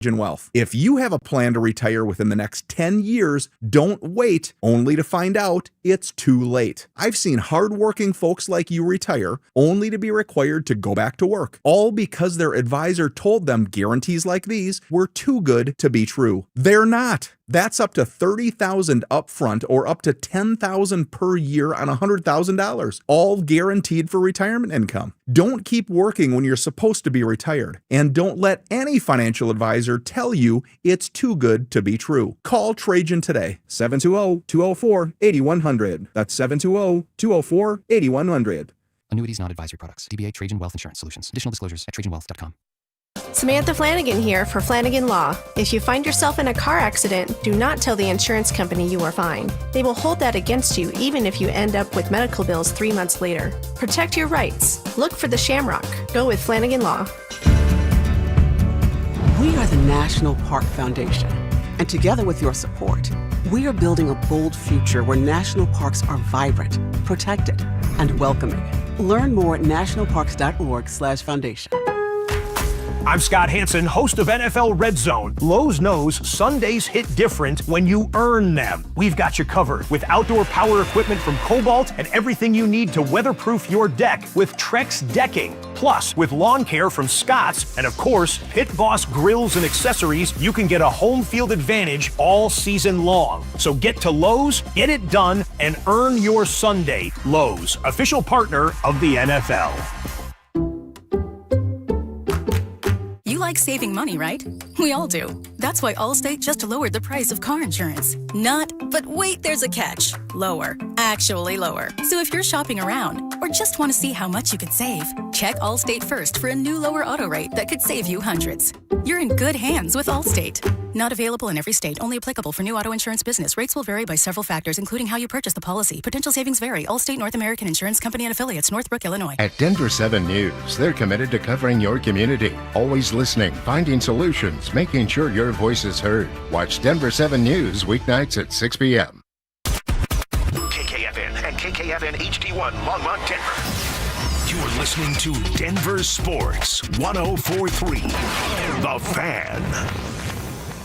Wealth. If you have a plan to retire within the next 10 years, don't wait only to find out it's too late. I've seen hardworking folks like you retire only to be required to go back to work, all because their advisor told them guarantees like these were too good to be true. They're not. That's up to $30,000 upfront or up to $10,000 per year on $100,000, all guaranteed for retirement income. Don't keep working when you're supposed to be retired, and don't let any financial advisor tell you it's too good to be true. Call Trajan today, 720-204-8100. That's 720-204-8100. Annuities not advisory products. DBA Trajan Wealth Insurance Solutions. Additional disclosures at trajanwealth.com. Samantha Flanagan here for Flanagan Law. If you find yourself in a car accident, do not tell the insurance company you are fine. They will hold that against you even if you end up with medical bills 3 months later. Protect your rights. Look for the Shamrock. Go with Flanagan Law. We are the National Park Foundation, and together with your support, we are building a bold future where national parks are vibrant, protected, and welcoming. Learn more at nationalparks.org/foundation. I'm Scott Hansen, host of NFL Red Zone. Lowe's knows Sundays hit different when you earn them. We've got you covered with outdoor power equipment from Cobalt and everything you need to weatherproof your deck with Trex decking. Plus, with lawn care from Scott's and, of course, Pit Boss grills and accessories, you can get a home field advantage all season long. So get to Lowe's, get it done, and earn your Sunday. Lowe's, official partner of the NFL. You like saving money, right? We all do. That's why Allstate just lowered the price of car insurance. Not, but wait, there's a catch. Lower. Actually lower. So if you're shopping around or just want to see how much you could save, check Allstate first for a new lower auto rate that could save you hundreds. You're in good hands with Allstate. Not available in every state. Only applicable for new auto insurance business. Rates will vary by several factors, including how you purchase the policy. Potential savings vary. Allstate North American Insurance Company and Affiliates, Northbrook, Illinois. At Denver 7 News, they're committed to covering your community. Always listening, finding solutions, making sure your voice is heard. Watch Denver 7 News weeknights at 6 p.m. KKFN and KKFN HD1 Longmont, Denver. You're listening to Denver Sports 104.3. The Fan.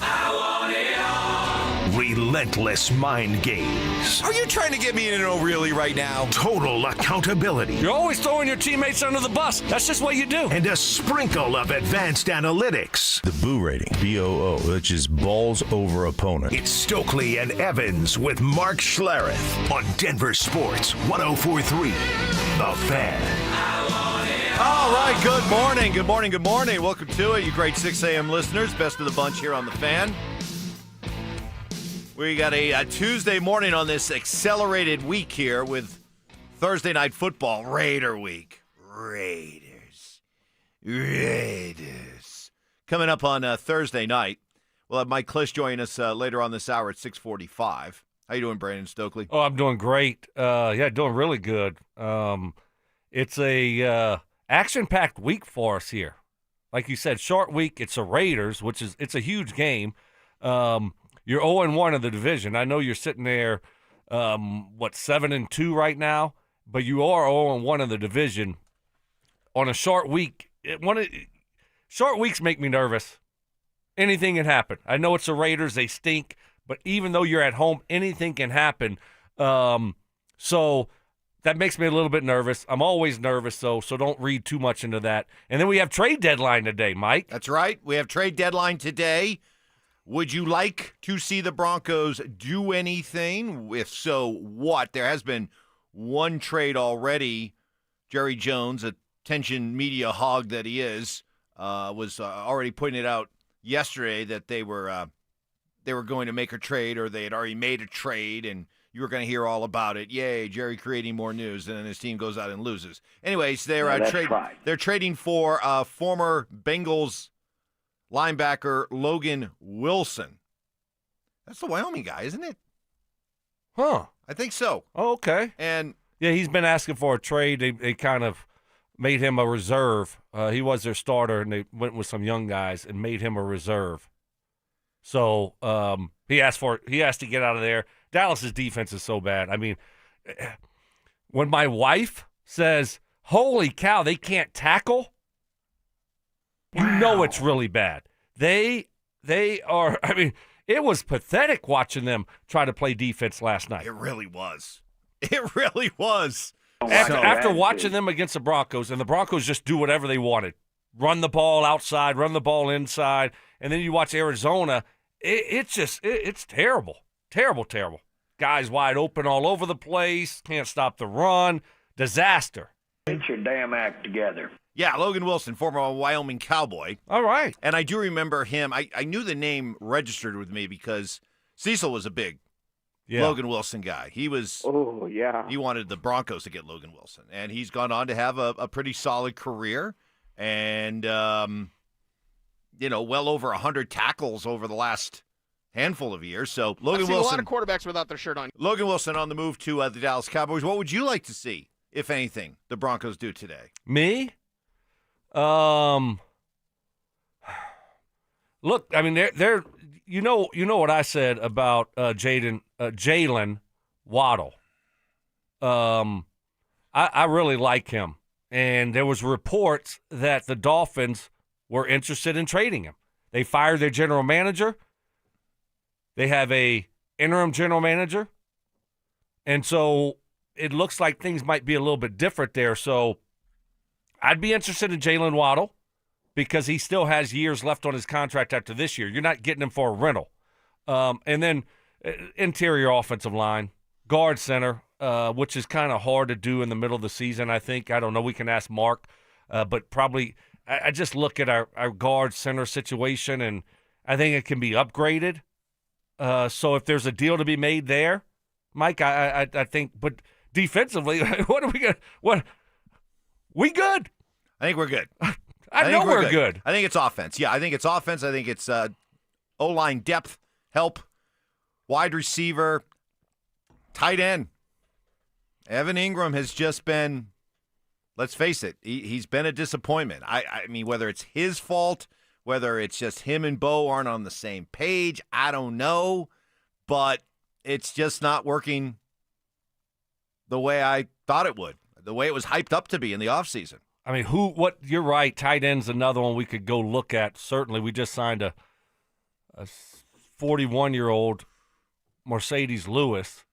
I want it all. Relentless mind games. Are you trying to get me in an oh really right now? Total accountability. You're always throwing your teammates under the bus. That's just what you do. And a sprinkle of advanced analytics. The Boo rating, BOO, which is balls over opponent. It's Stokley and Evans with Mark Schlereth on Denver Sports 104.3. The Fan. All right, good morning. Welcome to it, you great 6 a.m. listeners. Best of the bunch here on The Fan. We got a Tuesday morning on this accelerated week here with Thursday Night Football, Raider Week. Raiders. Coming up on Thursday night, we'll have Mike Klisch join us later on this hour at 6:45. How you doing, Brandon Stokley? Oh, I'm doing great. Doing really good. It's a action-packed week for us here. Like you said, short week. It's the Raiders, it's a huge game. You're 0-1 in the division. I know you're sitting there, 7-2 right now, but you are 0-1 in the division on a short week. Short weeks make me nervous. Anything can happen. I know it's the Raiders. They stink, but even though you're at home, anything can happen. So that makes me a little bit nervous. I'm always nervous, so don't read too much into that. And then we have trade deadline today, Mike. That's right. We have trade deadline today. Would you like to see the Broncos do anything? If so, what? There has been one trade already. Jerry Jones, attention media hog that he is, was already putting it out yesterday that they were going to make a trade, or they had already made a trade, and you were going to hear all about it. Yay, Jerry creating more news, and then his team goes out and loses. Anyways, they're trading for former Bengals linebacker Logan Wilson. That's the Wyoming guy, isn't it? Huh. I think so. Oh, okay. And yeah, he's been asking for a trade. They kind of made him a reserve. He was their starter, and they went with some young guys and made him a reserve. So he asked to get out of there. Dallas's defense is so bad. I mean, when my wife says, "Holy cow, they can't tackle," you know it's really bad. They They are, I mean, it was pathetic watching them try to play defense last night. It really was. It really was. After watching them against the Broncos, and the Broncos just do whatever they wanted. Run the ball outside, run the ball inside, and then you watch Arizona, it's terrible. Terrible. Guys wide open all over the place, can't stop the run. Disaster. Get your damn act together. Yeah, Logan Wilson, former Wyoming Cowboy. All right. And I do remember him. I knew the name registered with me because Cecil was a big Logan Wilson guy. He was. Oh, yeah. He wanted the Broncos to get Logan Wilson. And he's gone on to have a pretty solid career. And, well over 100 tackles over the last handful of years. So Logan Wilson. A lot of quarterbacks without their shirt on. Logan Wilson on the move to the Dallas Cowboys. What would you like to see, if anything, the Broncos do today? Me? Look, I mean, they're you know what I said about Jalen Waddle. I really like him, and there was reports that the Dolphins were interested in trading him. They fired their general manager. They have a interim general manager, and so it looks like things might be a little bit different there. So I'd be interested in Jalen Waddle because he still has years left on his contract after this year. You're not getting him for a rental. And then interior offensive line, guard center, which is kind of hard to do in the middle of the season, I think. I don't know. We can ask Mark. But probably I just look at our guard center situation, and I think it can be upgraded. So if there's a deal to be made there, Mike, I think. But defensively, what are we going to – what – we good. I think we're good. I know we're good. I think it's offense. Yeah, I think it's offense. I think it's O-line depth, help, wide receiver, tight end. Evan Ingram has just been, let's face it, he's been a disappointment. I mean, whether it's his fault, whether it's just him and Bo aren't on the same page, I don't know. But it's just not working the way I thought it would. The way it was hyped up to be in the offseason. I mean, you're right, tight end's another one we could go look at. Certainly, we just signed a 41-year-old Mercedes Lewis.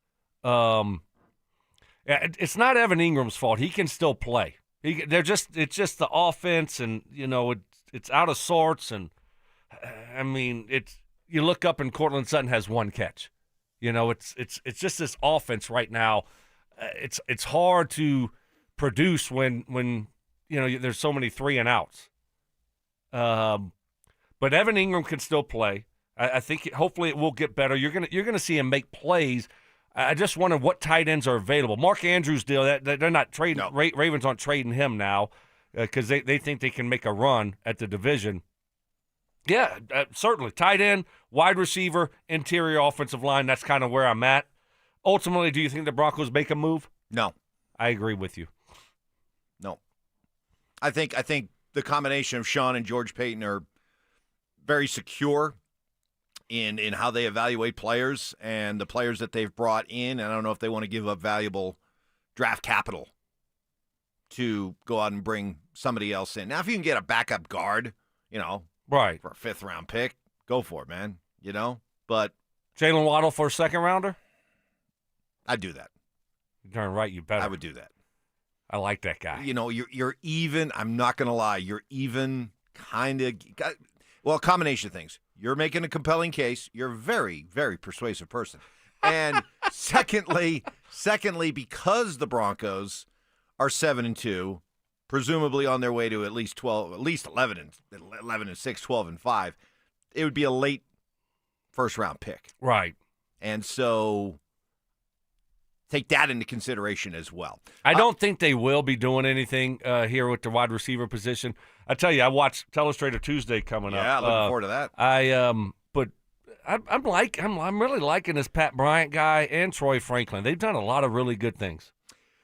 It's not Evan Ingram's fault. He can still play. It's just the offense, and, it's out of sorts. And, I mean, you look up and Cortland Sutton has one catch. It's just this offense right now. It's hard to produce when there's so many 3 and outs. But Evan Ingram can still play. I think hopefully it will get better. You're gonna see him make plays. I just wonder what tight ends are available. Mark Andrews deal that they're not trading. No. Ravens aren't trading him now because they think they can make a run at the division. Yeah, certainly tight end, wide receiver, interior offensive line. That's kind of where I'm at. Ultimately, do you think the Broncos make a move? No. I agree with you. No. I think the combination of Sean and George Payton are very secure in how they evaluate players and the players that they've brought in. And I don't know if they want to give up valuable draft capital to go out and bring somebody else in. Now, if you can get a backup guard, right, for a 5th-round pick, go for it, man. But Jalen Waddle for a 2nd-rounder? I'd do that. You're darn right, you better. I would do that. I like that guy. You're even. I'm not going to lie. You're even kind of. Well, a combination of things. You're making a compelling case. You're a very, very persuasive person. And secondly, because the Broncos are 7-2, presumably on their way to at least 11 and 6, 12 and 5, it would be a late first-round pick. Right. And so take that into consideration as well. I don't think they will be doing anything here with the wide receiver position. I tell you, I watched Telestrator Tuesday coming up. Yeah, looking forward to that. But I'm really liking this Pat Bryant guy and Troy Franklin. They've done a lot of really good things.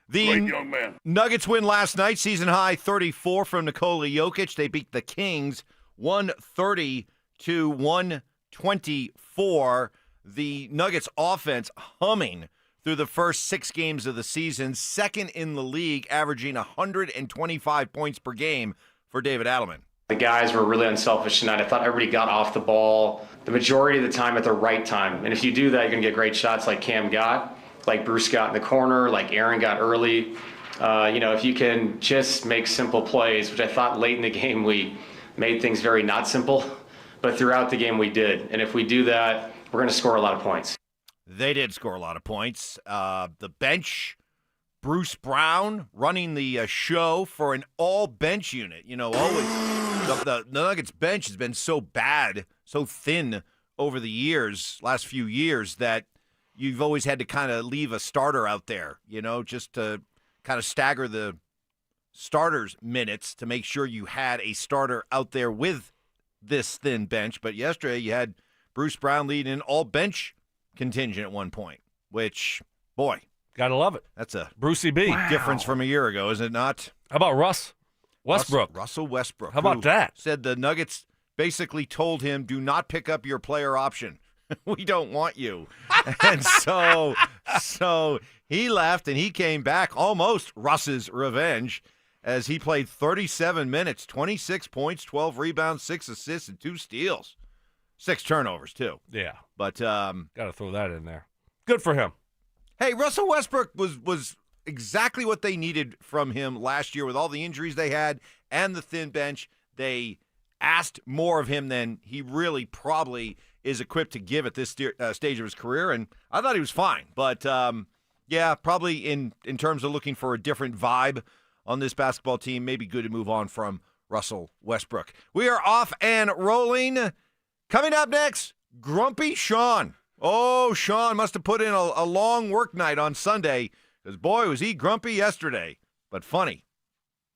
The Great young man. Nuggets win last night, season high 34 from Nikola Jokic. They beat the Kings 130-124. The Nuggets offense humming through the first 6 games of the season, second in the league, averaging 125 points per game for David Adelman. The guys were really unselfish tonight. I thought everybody got off the ball the majority of the time at the right time. And if you do that, you're going to get great shots like Cam got, like Bruce got in the corner, like Aaron got early. If you can just make simple plays, which I thought late in the game we made things very not simple, but throughout the game we did. And if we do that, we're going to score a lot of points. They did score a lot of points. The bench, Bruce Brown running the show for an all-bench unit. Always the Nuggets bench has been so bad, so thin over the last few years, that you've always had to kind of leave a starter out there, just to kind of stagger the starters' minutes to make sure you had a starter out there with this thin bench. But yesterday you had Bruce Brown leading an all-bench contingent at one point, which, boy, gotta love it. That's a Brucey B difference from a year ago, is it not? How about Westbrook? Russell Westbrook. How about that? Said the Nuggets basically told him, do not pick up your player option. We don't want you. And so he left and he came back, almost Russ's revenge, as he played 37 minutes, 26 points, 12 rebounds, 6 assists, and 2 steals. 6 turnovers, too. Yeah. But got to throw that in there. Good for him. Hey, Russell Westbrook was exactly what they needed from him last year with all the injuries they had and the thin bench. They asked more of him than he really probably is equipped to give at this stage of his career, and I thought he was fine. But, probably in terms of looking for a different vibe on this basketball team, maybe good to move on from Russell Westbrook. We are off and rolling. Coming up next, Grumpy Sean. Oh, Sean must have put in a long work night on Sunday, because, boy, was he grumpy yesterday. But funny.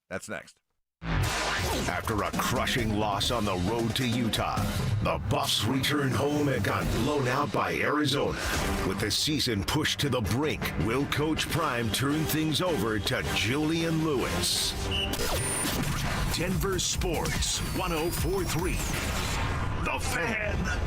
That's next. After a crushing loss on the road to Utah, the Buffs return home and got blown out by Arizona. With the season pushed to the brink, will Coach Prime turn things over to Julian Lewis? Denver Sports 104.3. The Fan.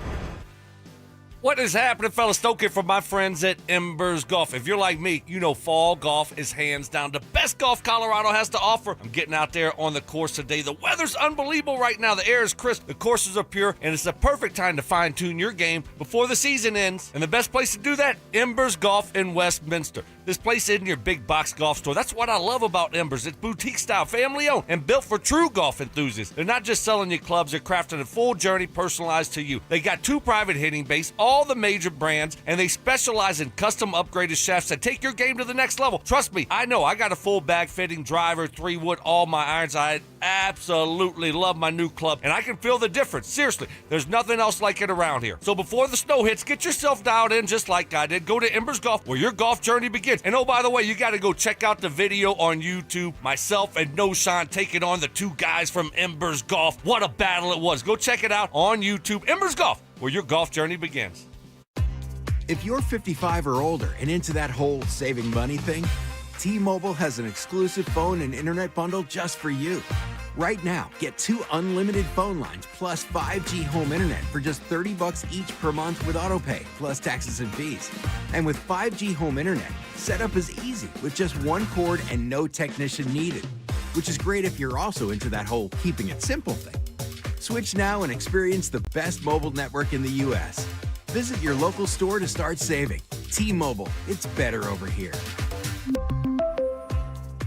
What is happening, fellas? Stoke from my friends at Embers Golf. If you're like me, you know fall golf is hands down the best golf Colorado has to offer. I'm getting out there on the course today. The weather's unbelievable right now. The air is crisp, the courses are pure, and it's the perfect time to fine-tune your game before the season ends. And the best place to do that, Embers Golf in Westminster. This place isn't your big box golf store. That's what I love about Embers. It's boutique style, family owned, and built for true golf enthusiasts. They're not just selling you clubs, they're crafting a full journey personalized to you. They got 2 private hitting bays, all the major brands, and they specialize in custom upgraded shafts that take your game to the next level. Trust me, I know. I got a full bag fitting driver, 3-wood, all my irons. I absolutely love my new club, and I can feel the difference. Seriously, there's nothing else like it around here. So before the snow hits, get yourself dialed in just like I did. Go to Embers Golf, where your golf journey begins. And oh, by the way, you got to go check out the video on YouTube. Myself and Noshan taking on the 2 guys from Embers Golf. What a battle it was. Go check it out on YouTube. Embers Golf, where your golf journey begins. If you're 55 or older and into that whole saving money thing, T-Mobile has an exclusive phone and internet bundle just for you. Right now, get 2 unlimited phone lines plus 5G home internet for just $30 each per month with autopay, plus taxes and fees. And with 5G home internet, setup is easy with just 1 cord and no technician needed, which is great if you're also into that whole keeping it simple thing. Switch now and experience the best mobile network in the U.S. Visit your local store to start saving. T-Mobile, it's better over here.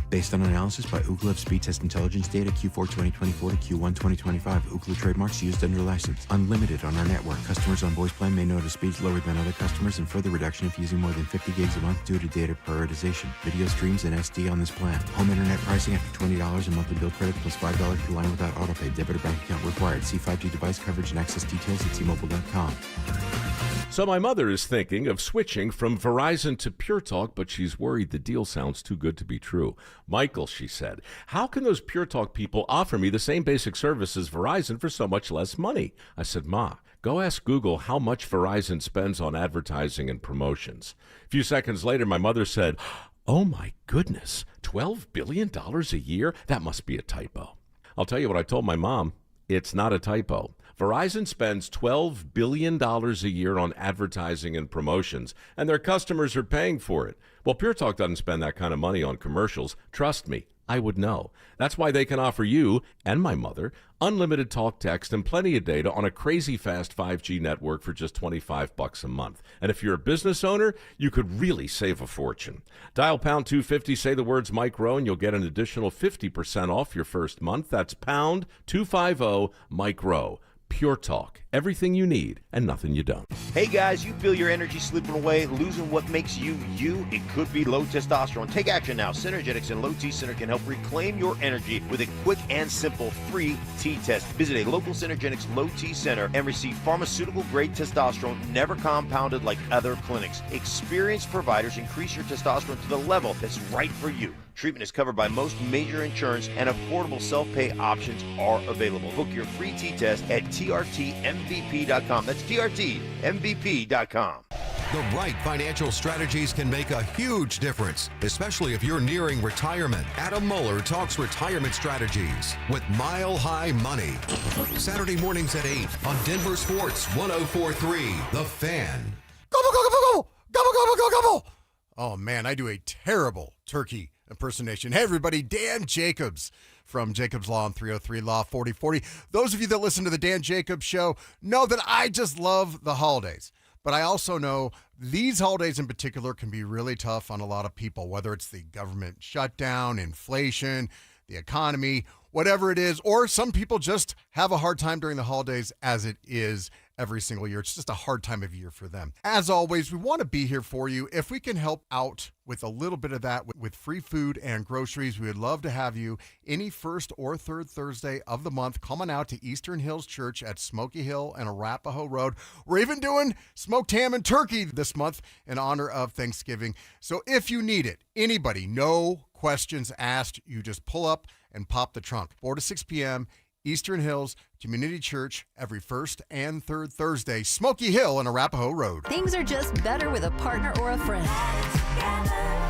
Based on analysis by Ookla of Speed Test Intelligence data Q4 2024 to Q1 2025. Ookla trademarks used under license. Unlimited on our network. Customers on voice plan may notice speeds lower than other customers and further reduction if using more than 50 gigs a month due to data prioritization. Video streams and SD on this plan. Home internet pricing after $20 a monthly bill credit plus $5 per line without autopay. Debit or bank account required. See 5G device coverage and access details at T-Mobile.com. So my mother is thinking of switching from Verizon to Pure Talk, but she's worried the deal sounds too good to be true. Michael, she said, how can those Pure Talk people offer me the same basic service as Verizon for so much less money? I said, Ma, go ask Google how much Verizon spends on advertising and promotions. A few seconds later, my mother said, oh my goodness, $12 billion a year? That must be a typo. I'll tell you what I told my mom. It's not a typo. Verizon spends $12 billion a year on advertising and promotions, and their customers are paying for it. Well, Pure Talk doesn't spend that kind of money on commercials. Trust me, I would know. That's why they can offer you and my mother unlimited talk, text, and plenty of data on a crazy fast 5G network for just $25 a month. And if you're a business owner, you could really save a fortune. Dial pound 250, say the words Mike Rowe, and you'll get an additional 50% off your first month. That's pound 250 Mike Rowe. Pure Talk. Everything you need and nothing you don't. Hey guys, you feel your energy slipping away, losing what makes you, you? It could be low testosterone. Take action now. Synergetics and Low T Center can help reclaim your energy with a quick and simple free T-test. Visit a local Synergetics Low T Center and receive pharmaceutical-grade testosterone never compounded like other clinics. Experienced providers increase your testosterone to the level that's right for you. Treatment is covered by most major insurance and affordable self-pay options are available. Book your free T-test at trtmvp.com. That's trtmvp.com. The right financial strategies can make a huge difference, especially if you're nearing retirement. Adam Mueller talks retirement strategies with Mile High Money. Saturday mornings at 8 on Denver Sports 104.3, The Fan. Gobble, gobble, gobble, gobble, gobble, gobble, gobble. Oh, man, I do a terrible turkey impersonation. Hey, everybody, Dan Jacobs from Jacobs Law on 303 Law 4040. Those of you that listen to the Dan Jacobs Show know that I just love the holidays. But I also know these holidays in particular can be really tough on a lot of people, whether it's the government shutdown, inflation, the economy, whatever it is, or some people just have a hard time during the holidays as it is every single year. It's just a hard time of year for them. As always, we want to be here for you. If we can help out with a little bit of that with free food and groceries, we would love to have you any first or third Thursday of the month. Come on out to Eastern Hills Church at Smoky Hill and Arapahoe Road. We're even doing smoked ham and turkey this month in honor of Thanksgiving. So if you need it, anybody, no questions asked. You just pull up and pop the trunk. 4 to 6 p.m., Eastern Hills Community Church, every first and third Thursday, Smoky Hill and Arapahoe Road. Things are just better with a partner or a friend.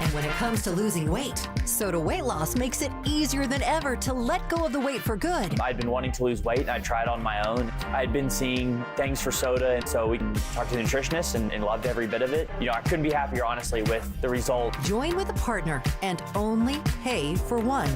And when it comes to losing weight, Soda Weight Loss makes it easier than ever to let go of the weight for good. I'd been wanting to lose weight, and I tried on my own. I'd been seeing things for soda, and so we talked to the nutritionist and loved every bit of it. You know, I couldn't be happier, honestly, with the result. Join with a partner and only pay for one.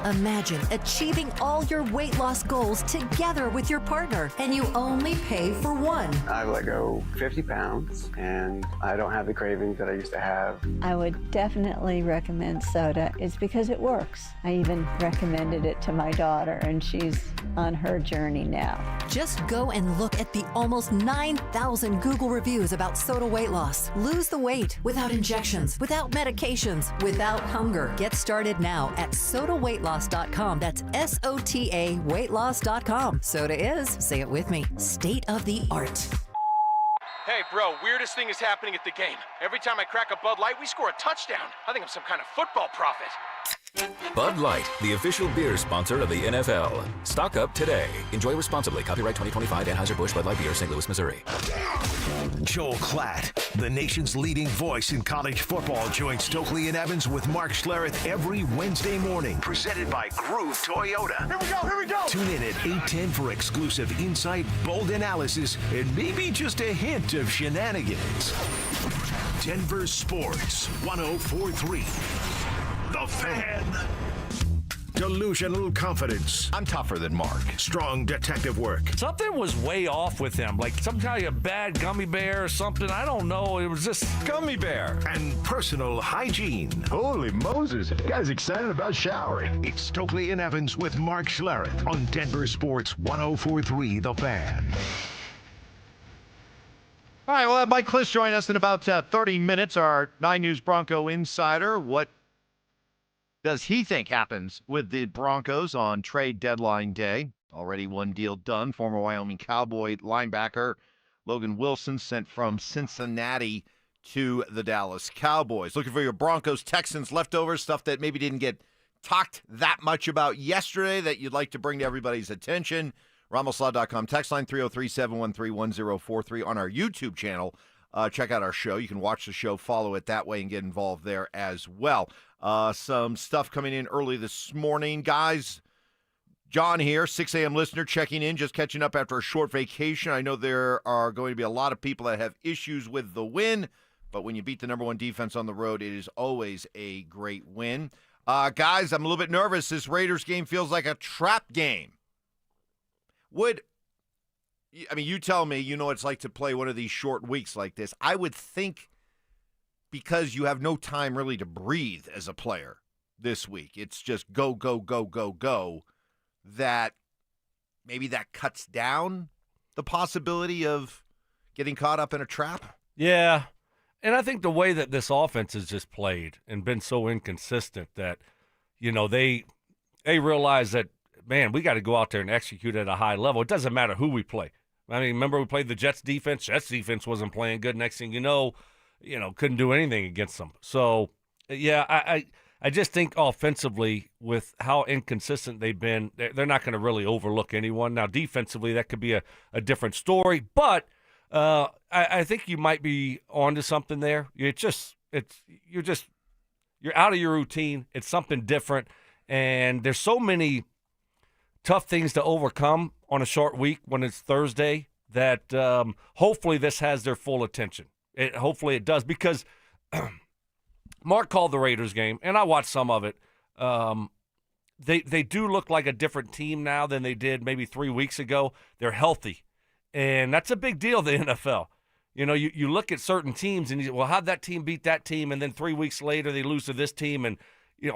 Imagine achieving all your weight loss goals together with your partner, and you only pay for one. I've let go 50 pounds, and I don't have the cravings that I used to have. I would definitely recommend soda. It's because it works. I even recommended it to my daughter, and she's on her journey now. Just go and look at the almost 9,000 Google reviews about soda weight loss. Lose the weight without injections, without medications, without hunger. Get started now at sodaweightloss.com. That's SOTA weightloss.com. Soda is, say it with me, state of the art. Hey, bro, weirdest thing is happening at the game. Every time I crack a Bud Light, we score a touchdown. I think I'm some kind of football prophet. Bud Light, the official beer sponsor of the NFL. Stock up today. Enjoy responsibly. Copyright 2025 Anheuser-Busch Bud Light Beer, St. Louis, Missouri. Joel Klatt, the nation's leading voice in college football, joins Stokley and Evans with Mark Schlereth every Wednesday morning. Presented by Groove Toyota. Here we go. Tune in at 8:10 for exclusive insight, bold analysis, and maybe just a hint of shenanigans. Denver Sports 104.3. The Fan. Delusional confidence. I'm tougher than Mark. Strong detective work. Something was way off with him, like some kind of bad gummy bear or something. I don't know. It was just gummy bear. And personal hygiene. Holy Moses. The guy's excited about showering. It's Stokley and Evans with Mark Schlereth on Denver Sports 104.3 The Fan. All right, we'll have Mike Kliss join us in about 30 minutes, our 9 News Bronco insider. What does he think happens with the Broncos on trade deadline day? Already one deal done. Former Wyoming Cowboy linebacker Logan Wilson sent from Cincinnati to the Dallas Cowboys. Looking for your Broncos, Texans leftovers, stuff that maybe didn't get talked that much about yesterday that you'd like to bring to everybody's attention. RamosLaw.com, text line 303-713-1043 on our YouTube channel. Check out our show. You can watch the show, follow it that way, and get involved there as well. Some stuff coming in early this morning. Guys, John here, 6 a.m. listener, checking in, just catching up after a short vacation. I know there are going to be a lot of people that have issues with the win, but when you beat the number one defense on the road, it is always a great win. Guys, I'm a little bit nervous. This Raiders game feels like a trap game. You tell me, you know what it's like to play one of these short weeks like this. I would think because you have no time really to breathe as a player this week, it's just go, go, go, go, go, that maybe that cuts down the possibility of getting caught up in a trap. Yeah. And I think the way that this offense has just played and been so inconsistent that, they realize that, man, we got to go out there and execute at a high level. It doesn't matter who we play. I mean, remember we played the Jets defense? Jets defense wasn't playing good. Next thing you know, couldn't do anything against them. So, yeah, I just think offensively with how inconsistent they've been, they're not going to really overlook anyone. Now, defensively, that could be a different story, but I think you might be onto something there. You're out of your routine. It's something different, and there's so many tough things to overcome on a short week when it's Thursday that hopefully this has their full attention. Hopefully it does, because Mark called the Raiders game, and I watched some of it. They do look like a different team now than they did maybe 3 weeks ago. They're healthy, and that's a big deal in the NFL. You look at certain teams, and you say, well, how'd that team beat that team? And then 3 weeks later they lose to this team, and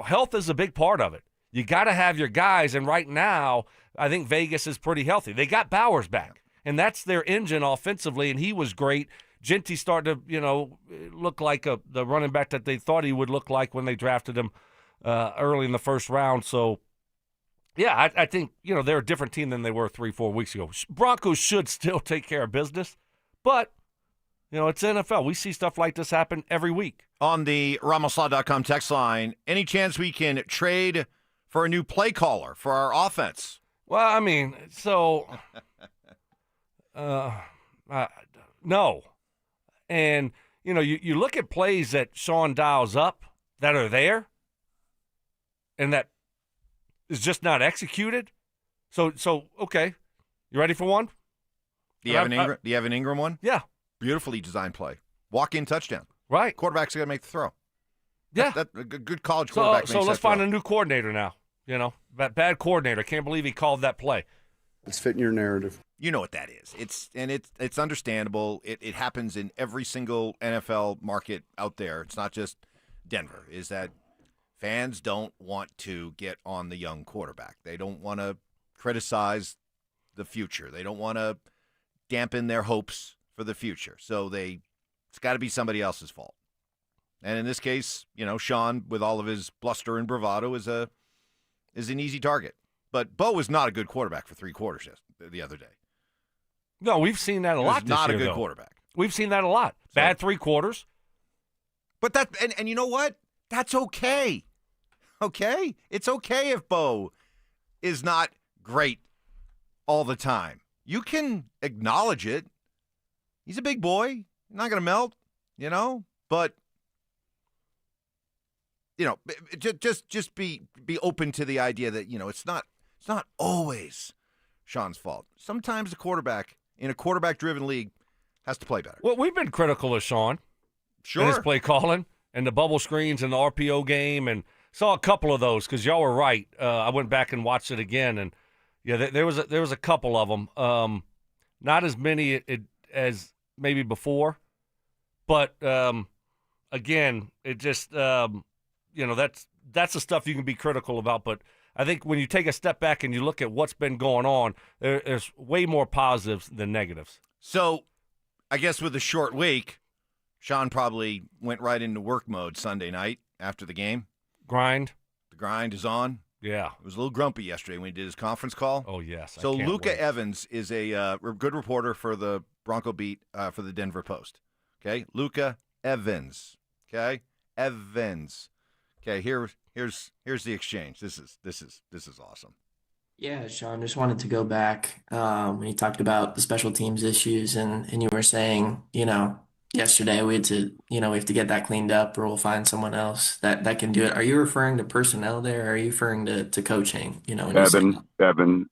health is a big part of it. You got to have your guys, and right now I think Vegas is pretty healthy. They got Bowers back, and that's their engine offensively, and he was great. Genty started to, look like the running back that they thought he would look like when they drafted him early in the first round. So, yeah, I think, they're a different team than they were 3-4 weeks ago. Broncos should still take care of business, but, it's NFL. We see stuff like this happen every week. On the Ramoslaw.com text line, any chance we can trade for a new play caller for our offense? Well, I mean, so no. And, you look at plays that Sean dials up that are there and that is just not executed. So okay. You ready for one? The Evan Ingram one? Yeah. Beautifully designed play. Walk-in touchdown. Right. Quarterback's got to make the throw. Yeah. That a good college quarterback So let's find a new coordinator now. Bad coordinator. Can't believe he called that play. It's fitting your narrative. You know what that is. It's understandable. It happens in every single NFL market out there. It's not just Denver. Is that fans don't want to get on the young quarterback. They don't want to criticize the future. They don't want to dampen their hopes for the future. So it's got to be somebody else's fault. And in this case, Sean, with all of his bluster and bravado, is an easy target. But Bo was not a good quarterback for 3 quarters the other day. No, we've seen that a lot this year, not a good though. quarterback. We've seen that a lot. Bad 3 quarters. But that and you know what? That's okay. Okay? It's okay if Bo is not great all the time. You can acknowledge it. He's a big boy. Not going to melt, but just be open to the idea that, it's not always Sean's fault. Sometimes the quarterback in a quarterback-driven league has to play better. Well, we've been critical of Sean. Sure. And his play calling and the bubble screens and the RPO game, and saw a couple of those because y'all were right. I went back and watched it again, and yeah, there was a couple of them. Not as many as maybe before, but again, it just that's the stuff you can be critical about. But I think when you take a step back and you look at what's been going on, there's way more positives than negatives. So, I guess with a short week, Sean probably went right into work mode Sunday night after the game. Grind. The grind is on. Yeah. It was a little grumpy yesterday when he did his conference call. Oh, yes. So Luca Evans is a good reporter for the Bronco beat for the Denver Post. Okay? Luca Evans. Okay? Evans. Okay, here's the exchange. This is awesome. Yeah, Sean, just wanted to go back when you talked about the special teams issues and you were saying, yesterday we have to get that cleaned up or we'll find someone else that can do it. Are you referring to personnel there or are you referring to coaching? Evan,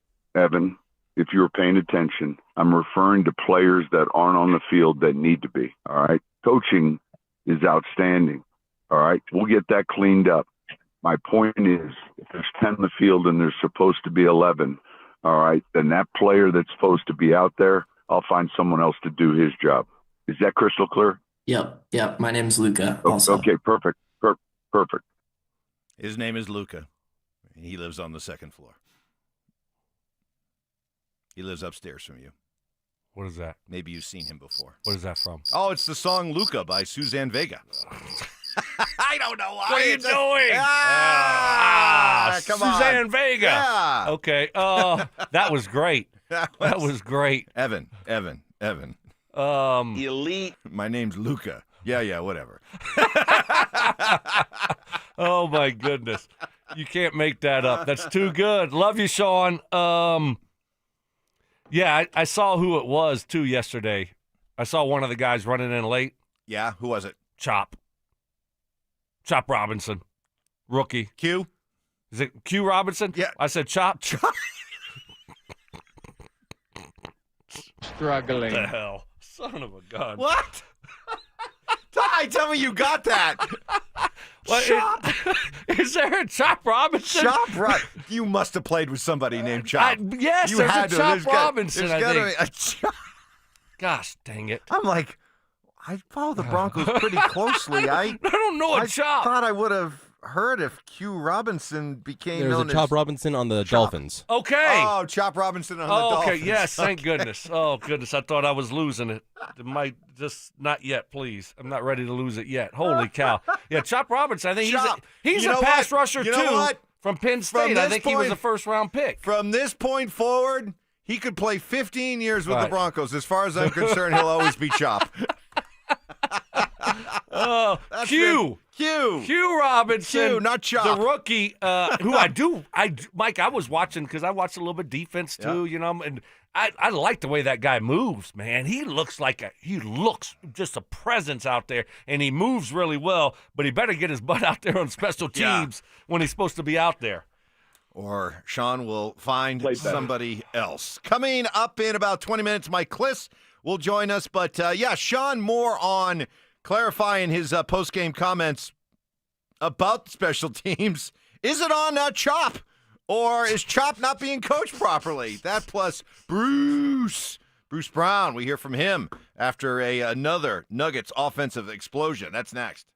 if you were paying attention, I'm referring to players that aren't on the field that need to be. All right. Coaching is outstanding. All right. We'll get that cleaned up. My point is, if there's 10 in the field and there's supposed to be 11, all right, then that player that's supposed to be out there, I'll find someone else to do his job. Is that crystal clear? Yep. My name's Luca also. Okay, perfect. Perfect. His name is Luca. He lives on the second floor. He lives upstairs from you. What is that? Maybe you've seen him before. What is that from? Oh, it's the song Luca by Suzanne Vega. I don't know why. What are you doing? Come on. Suzanne Vega. Yeah. Okay. That was great. That was great. Evan. Elite. My name's Luca. Yeah, whatever. Oh, my goodness. You can't make that up. That's too good. Love you, Sean. Yeah, I saw who it was, too, yesterday. I saw one of the guys running in late. Yeah, who was it? Chop Robinson. Rookie. Q? Is it Q Robinson? Yeah. I said Chop. Struggling. What the hell? Son of a gun. What? Ty, tell me you got that. Chop. Is there a Chop Robinson? Chop Robinson. You must have played with somebody named Chop. Yes, you there's had a to. Chop Robinson, I think. A Chop. Gosh, dang it. I'm like, I follow the Broncos pretty closely. I don't know a Chop. I thought I would have heard if Q Robinson became There's known a Chop as Robinson on the Chop. Dolphins. Okay. Oh, Chop Robinson on the Dolphins. Okay, yes, thank Okay. goodness. Oh, goodness, I thought I was losing it. It might just not yet, please. I'm not ready to lose it yet. Holy cow. Yeah, Chop Robinson, I think he's You a know pass what? rusher, You too, know what? from Penn State. I think he was a first-round pick. From this point forward, he could play 15 years with the Right. Broncos. As far as I'm concerned, he'll always be Chop. Q Robinson, Q, not Chop. the rookie, who Mike, I was watching because I watched a little bit defense too, you know, and I like the way that guy moves, man. He looks just a presence out there, and he moves really well, but he better get his butt out there on special teams when he's supposed to be out there. Or Sean will find somebody else. Coming up in about 20 minutes, Mike Kliss will join us. But, Sean Moore on clarifying his post-game comments about special teams. Is it on Chop? Or is Chop not being coached properly? That plus Bruce Brown. We hear from him after another Nuggets offensive explosion. That's next.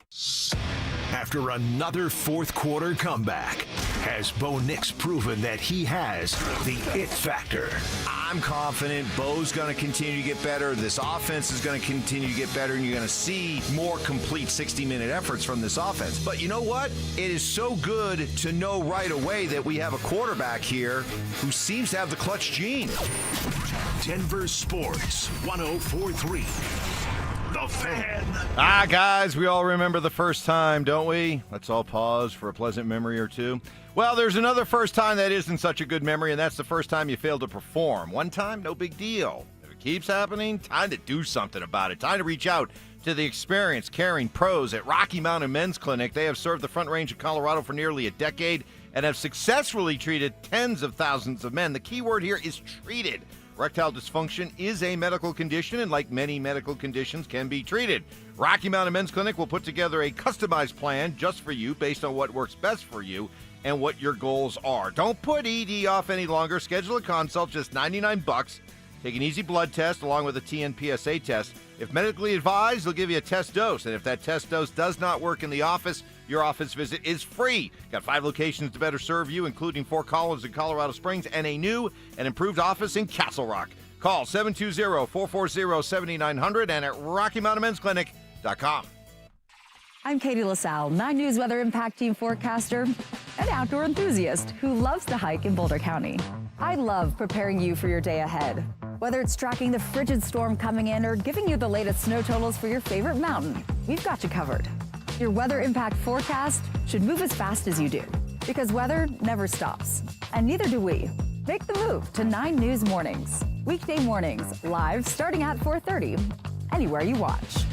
After another fourth quarter comeback, has Bo Nix proven that he has the it factor? I'm confident Bo's going to continue to get better. This offense is going to continue to get better, and you're going to see more complete 60-minute efforts from this offense. But you know what? It is so good to know right away that we have a quarterback here who seems to have the clutch gene. Denver Sports 104.3. The Fan. Guys, we all remember the first time, don't we? Let's all pause for a pleasant memory or two. Well, there's another first time that isn't such a good memory, and that's the first time you failed to perform. One time, no big deal. If it keeps happening, time to do something about it. Time to reach out to the experienced, caring pros at Rocky Mountain Men's Clinic. They have served the Front Range of Colorado for nearly a decade and have successfully treated tens of thousands of men. The key word here is treated. Erectile dysfunction is a medical condition, and like many medical conditions, can be treated. Rocky Mountain Men's Clinic will put together a customized plan just for you based on what works best for you and what your goals are. Don't put ED off any longer. Schedule a consult, just $99. Take an easy blood test along with a TNPSA test. If medically advised, they'll give you a test dose. And if that test dose does not work in the office, your office visit is free. Got 5 locations to better serve you, including 4 Collins in Colorado Springs and a new and improved office in Castle Rock. Call 720-440-7900 and at RockyMountainMen'sClinic.com. I'm Katie LaSalle, 9 News weather impact team forecaster and outdoor enthusiast who loves to hike in Boulder County. I love preparing you for your day ahead. Whether it's tracking the frigid storm coming in or giving you the latest snow totals for your favorite mountain, we've got you covered. Your weather impact forecast should move as fast as you do, because weather never stops, and neither do we. Make the move to 9 News Mornings. Weekday mornings, live starting at 4:30, anywhere you watch.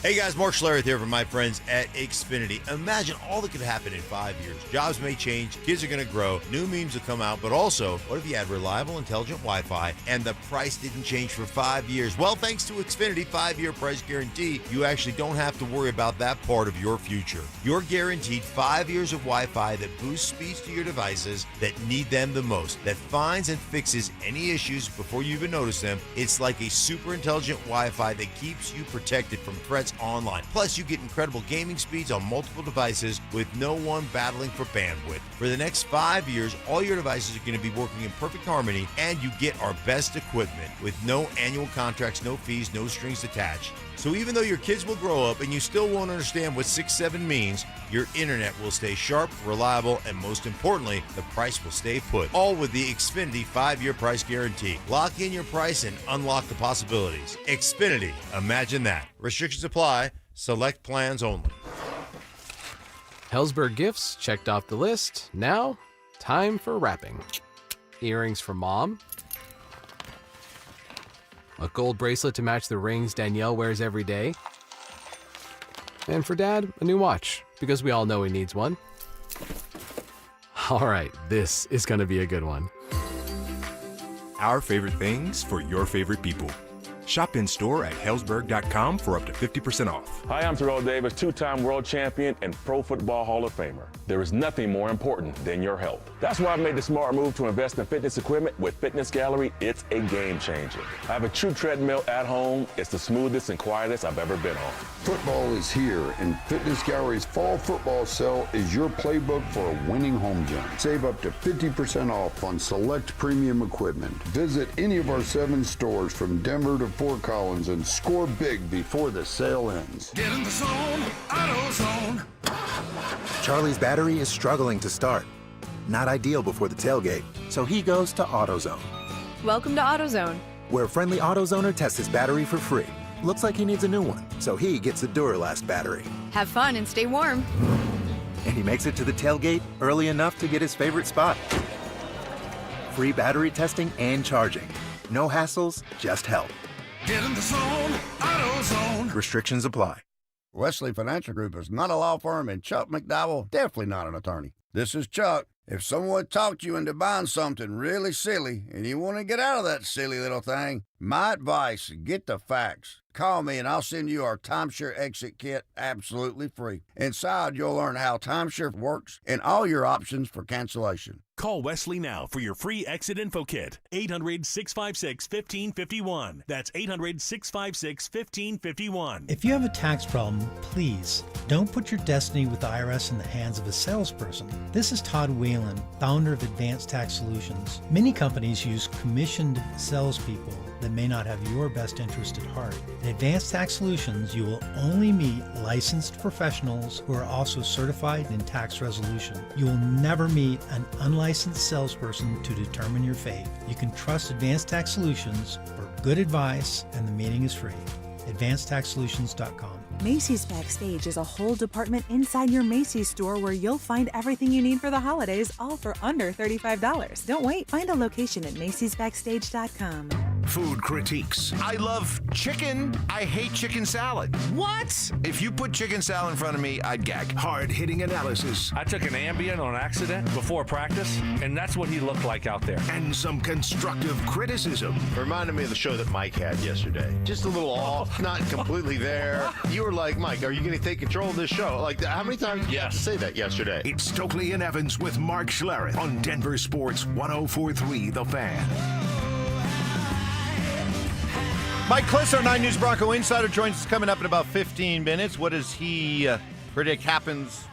Hey guys, Mark Schlereth here from my friends at Xfinity. Imagine all that could happen in 5 years. Jobs may change, kids are going to grow, new memes will come out, but also, what if you had reliable, intelligent Wi-Fi and the price didn't change for 5 years? Well, thanks to Xfinity 5-year price guarantee, you actually don't have to worry about that part of your future. You're guaranteed 5 years of Wi-Fi that boosts speeds to your devices that need them the most, that finds and fixes any issues before you even notice them. It's like a super intelligent Wi-Fi that keeps you protected from threats online. Plus, you get incredible gaming speeds on multiple devices with no one battling for bandwidth. For the next 5 years, all your devices are going to be working in perfect harmony, and you get our best equipment with no annual contracts, no fees, no strings attached. So even though your kids will grow up and you still won't understand what 6-7 means, your internet will stay sharp, reliable, and most importantly, the price will stay put. All with the Xfinity 5-year price guarantee. Lock in your price and unlock the possibilities. Xfinity, imagine that. Restrictions apply. Select plans only. Hellsberg gifts checked off the list. Now, time for wrapping. Earrings for mom. A gold bracelet to match the rings Danielle wears every day. And for Dad, a new watch, because we all know he needs one. All right, this is going to be a good one. Our favorite things for your favorite people. Shop in store at Hellsberg.com for up to 50% off. Hi, I'm Terrell Davis, two-time world champion and Pro Football Hall of Famer. There is nothing more important than your health. That's why I made the smart move to invest in fitness equipment with Fitness Gallery. It's a game changer. I have a true treadmill at home. It's the smoothest and quietest I've ever been on. Football is here, and Fitness Gallery's fall football sale is your playbook for a winning home gym. Save up to 50% off on select premium equipment. Visit any of our 7 stores from Denver to Fort Collins and score big before the sale ends. Get in the zone, AutoZone. Charlie's battery is struggling to start. Not ideal before the tailgate, so he goes to AutoZone. Welcome to AutoZone, where a friendly AutoZoner tests his battery for free. Looks like he needs a new one, so he gets the Duralast battery. have fun and stay warm. And he makes it to the tailgate early enough to get his favorite spot. Free battery testing and charging. No hassles, just help. Get in the zone, AutoZone. Restrictions apply. Wesley Financial Group is not a law firm, and Chuck McDowell definitely not an attorney. This is Chuck. If someone talked you into buying something really silly and you want to get out of that silly little thing, my advice, get the facts. Call me and I'll send you our timeshare exit kit absolutely free. Inside, you'll learn how timeshare works and all your options for cancellation. Call Wesley now for your free exit info kit. 800-656-1551. That's 800-656-1551. If you have a tax problem, please don't put your destiny with the IRS in the hands of a salesperson. This is Todd Whalen, founder of Advanced Tax Solutions. Many companies use commissioned salespeople that may not have your best interest at heart. At Advanced Tax Solutions, you will only meet licensed professionals who are also certified in tax resolution. You will never meet an unlicensed salesperson to determine your fate. You can trust Advanced Tax Solutions for good advice, and the meeting is free. AdvancedTaxSolutions.com. Macy's Backstage is a whole department inside your Macy's store where you'll find everything you need for the holidays, all for under $35. Don't wait. Find a location at Macy'sBackstage.com. Food critiques. I love chicken. I hate chicken salad. What? If you put chicken salad in front of me, I'd gag. Hard-hitting analysis. I took an Ambien on accident before practice, and that's what he looked like out there. And some constructive criticism. Reminded me of the show that Mike had yesterday. Just a little off, not completely there. You were like, Mike, are you going to take control of this show? Like, how many times did you say that yesterday? It's Stokley and Evans with Mark Schlereth on Denver Sports 104.3 The Fan. Mike Kliss, our 9 News Bronco Insider, joins us coming up in about 15 minutes. What does he predict happens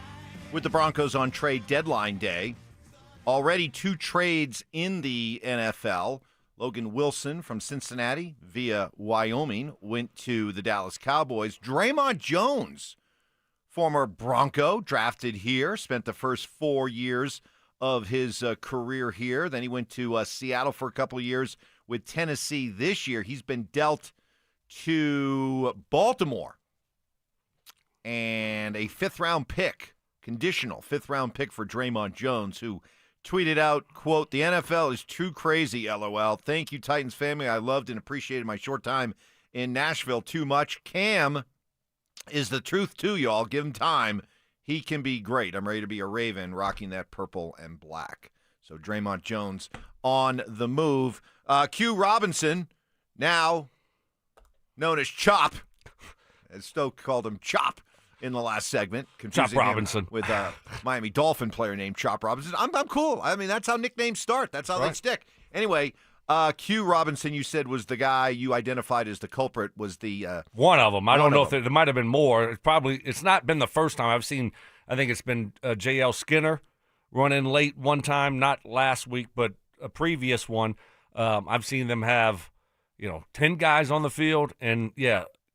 with the Broncos on trade deadline day? Already 2 trades in the NFL. Logan Wilson from Cincinnati via Wyoming went to the Dallas Cowboys. Draymond Jones, former Bronco, drafted here, spent the first 4 years of his career here. Then he went to Seattle for a couple of years with Tennessee this year. He's been dealt to Baltimore. And a 5th-round pick, conditional 5th-round pick for Draymond Jones, who tweeted out, quote, "The NFL is too crazy, LOL. Thank you, Titans family. I loved and appreciated my short time in Nashville too much. Cam is the truth too, y'all. Give him time. He can be great. I'm ready to be a Raven rocking that purple and black. So Draymond Jones on the move. Q Robinson, now known as Chop, as Stoke called him Chop in the last segment. Chop Robinson. With a Miami Dolphin player named Chop Robinson. I'm cool. I mean, that's how nicknames start. That's how they stick. Anyway, Q Robinson, you said, was the guy you identified as the culprit, was the one of them. I don't know if there might have been more. It's not been the first time I've seen. I think it's been J.L. Skinner running late one time, not last week, but a previous one. I've seen them have, 10 guys on the field, and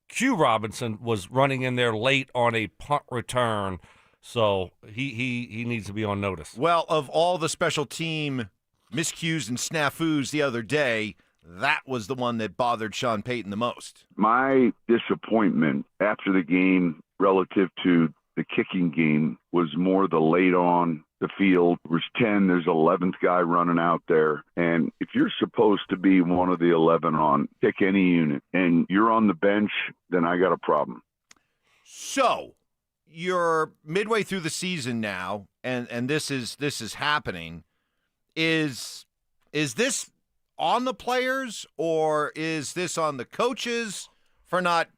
Q Robinson was running in there late on a punt return, so he needs to be on notice. Well, of all the special team miscues and snafus the other day, that was the one that bothered Sean Payton the most. My disappointment after the game relative to the kicking game was more the late on the field. There's 10, there's 11th guy running out there. And if you're supposed to be one of the 11 on, pick any unit, and you're on the bench, then I got a problem. So you're midway through the season now, and this is happening. Is this on the players, or is this on the coaches for not,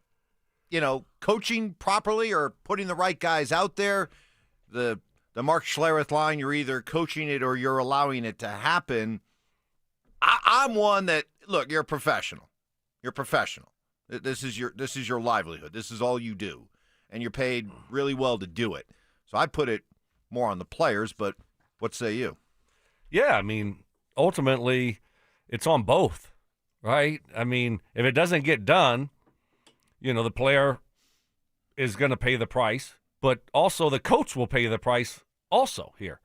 coaching properly or putting the right guys out there? The Mark Schlereth line, you're either coaching it or you're allowing it to happen. I'm one that, look, you're a professional. You're a professional. This is your livelihood. This is all you do, and you're paid really well to do it. So I put it more on the players, but what say you? Yeah, I mean, ultimately, it's on both, right? I mean, if it doesn't get done, the player is going to pay the price, but also the coach will pay the price also here.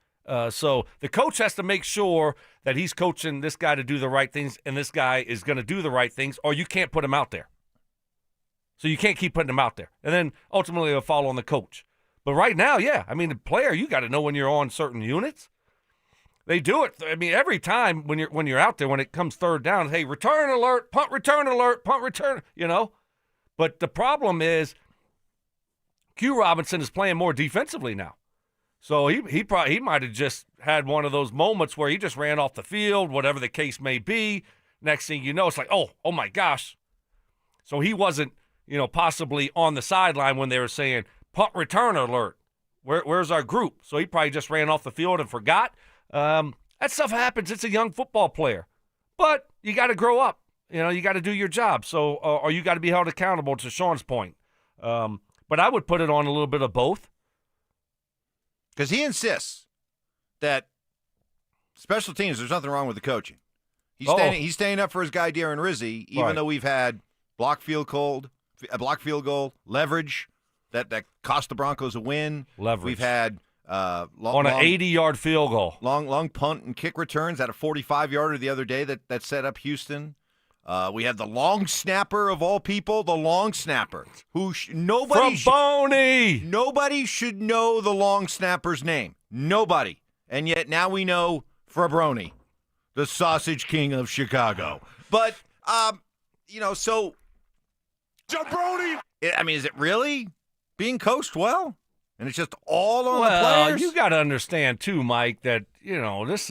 So the coach has to make sure that he's coaching this guy to do the right things, and this guy is going to do the right things, or you can't put him out there. So you can't keep putting him out there. And then ultimately it'll fall on the coach. But right now, the player, you got to know when you're on certain units. They do it. I mean, every time when you're out there, when it comes third down, hey, return alert, punt return alert, punt return, But the problem is Q Robinson is playing more defensively now. So he might have just had one of those moments where he just ran off the field, whatever the case may be. Next thing you know, it's like, oh my gosh. So he wasn't, possibly on the sideline when they were saying punt return alert. Where's our group? So he probably just ran off the field and forgot. That stuff happens. It's a young football player. But you got to grow up. You got to do your job. So, or you got to be held accountable, to Sean's point. But I would put it on a little bit of both. Because he insists that special teams, there's nothing wrong with the coaching. He's staying up for his guy, Darren Rizzi, even though we've had block field goal, leverage that cost the Broncos a win. Leverage. We've had on an 80-yard field goal. Long punt and kick returns at a 45-yarder the other day that set up Houston. We had the long snapper of all people, the long snapper, who nobody should know the long snapper's name. Nobody. And yet now we know Frabroni, the sausage king of Chicago. But, so. Jabroni! I mean, is it really being coached well? And it's just all on the Well, players? you got to understand, too, Mike, that, this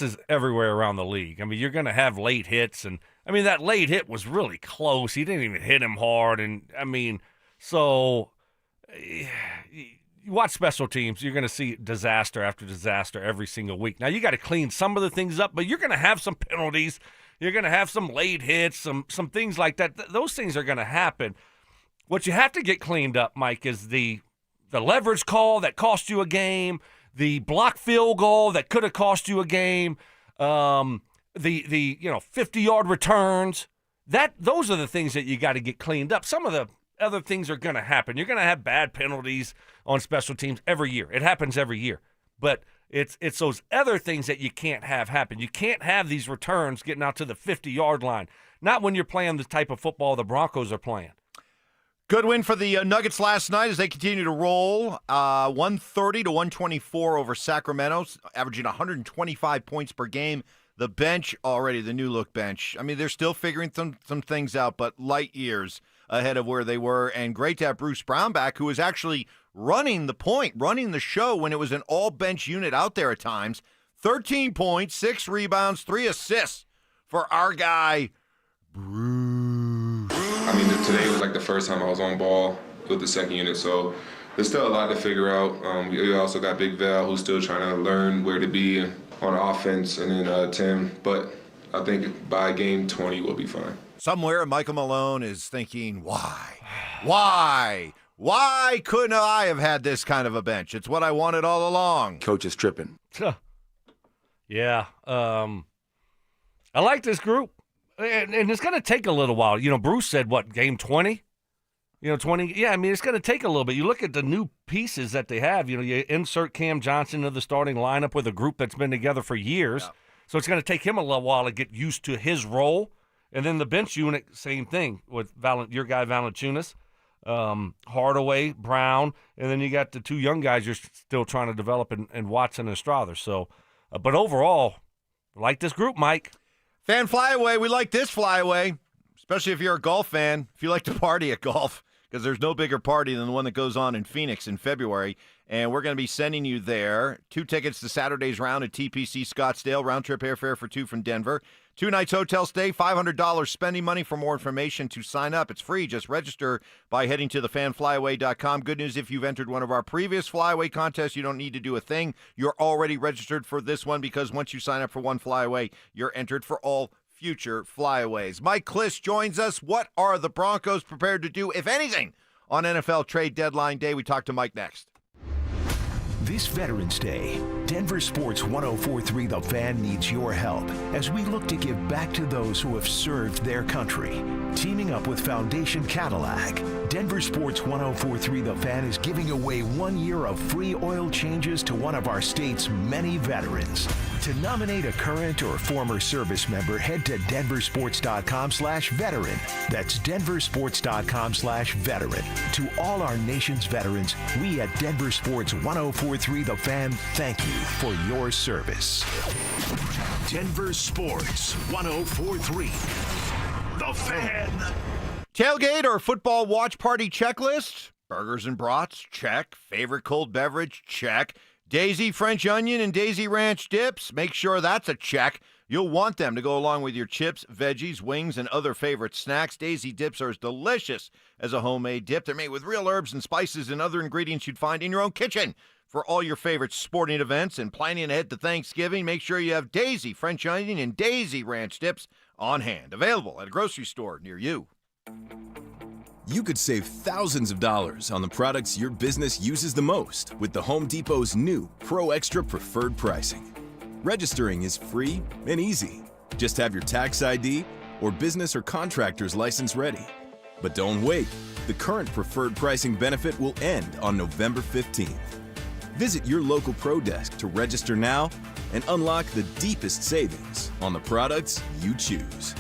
is everywhere around the league. I mean, you're going to have late hits. And, that late hit was really close. He didn't even hit him hard. And, so you watch special teams, you're going to see disaster after disaster every single week. Now, you got to clean some of the things up, but you're going to have some penalties. You're going to have some late hits, some things like that. Those things are going to happen. What you have to get cleaned up, Mike, is the leverage call that cost you a game, the block field goal that could have cost you a game, the 50-yard returns. Those are the things that you got to get cleaned up. Some of the other things are going to happen. You're going to have bad penalties on special teams every year. It happens every year. But it's those other things that you can't have happen. You can't have these returns getting out to the 50-yard line. Not when you're playing the type of football the Broncos are playing. Good win for the Nuggets last night as they continue to roll. 130 to 124 over Sacramento, averaging 125 points per game. The bench already, the new look bench. I mean, they're still figuring some things out, but light years ahead of where they were. And great to have Bruce Brown back, who was actually running the show when it was an all-bench unit out there at times. 13 points, 6 rebounds, 3 assists for our guy, Bruce. I mean, today was like the first time I was on ball with the second unit, so there's still a lot to figure out. We also got Big Val, who's still trying to learn where to be on offense, and then Tim. But I think by game 20, we'll be fine. Somewhere, Michael Malone is thinking, why? Why couldn't I have had this kind of a bench? It's what I wanted all along. Coach is tripping. Yeah. I like this group. And it's going to take a little while. Bruce said, game 20? 20. Yeah, I mean, it's going to take a little bit. You look at the new pieces that they have. You insert Cam Johnson into the starting lineup with a group that's been together for years. Yeah. So it's going to take him a little while to get used to his role. And then the bench unit, same thing with your guy Valanciunas, Hardaway, Brown, and then you got the 2 young guys you're still trying to develop in Watson and Strother. So, but overall, I like this group, Mike. Fan flyaway, we like this flyaway, especially if you're a golf fan, if you like to party at golf, because there's no bigger party than the one that goes on in Phoenix in February. And we're going to be sending you there. 2 tickets to Saturday's round at TPC Scottsdale, round-trip airfare for 2 from Denver. 2 nights hotel stay, $500 spending money. For more information to sign up, it's free. Just register by heading to thefanflyaway.com. Good news, if you've entered one of our previous flyaway contests, you don't need to do a thing. You're already registered for this one because once you sign up for one flyaway, you're entered for all future flyaways. Mike Kliss joins us. What are the Broncos prepared to do, if anything, on NFL trade deadline day? We talk to Mike next. This Veterans Day, Denver Sports 104.3 The Fan needs your help as we look to give back to those who have served their country. Teaming up with Foundation Cadillac, Denver Sports 104.3 The Fan is giving away 1 year of free oil changes to one of our state's many veterans. To nominate a current or former service member, head to denversports.com/veteran. That's denversports.com/veteran. To all our nation's veterans, we at Denver Sports 104.3 The Fan thank you for your service. Denver Sports 104.3 The Fan. Tailgate or football watch party checklist? Burgers and brats? Check. Favorite cold beverage? Check. Daisy French onion and Daisy Ranch dips? Make sure that's a check. You'll want them to go along with your chips, veggies, wings, and other favorite snacks. Daisy dips are as delicious as a homemade dip. They're made with real herbs and spices and other ingredients you'd find in your own kitchen. For all your favorite sporting events and planning ahead to Thanksgiving, make sure you have Daisy French onion and Daisy Ranch dips on hand. Available at a grocery store near you. You could save thousands of dollars on the products your business uses the most with the Home Depot's new Pro Extra Preferred Pricing. Registering is free and easy. Just have your tax ID or business or contractor's license ready. But don't wait. The current preferred pricing benefit will end on November 15th. Visit your local Pro Desk to register now and unlock the deepest savings on the products you choose.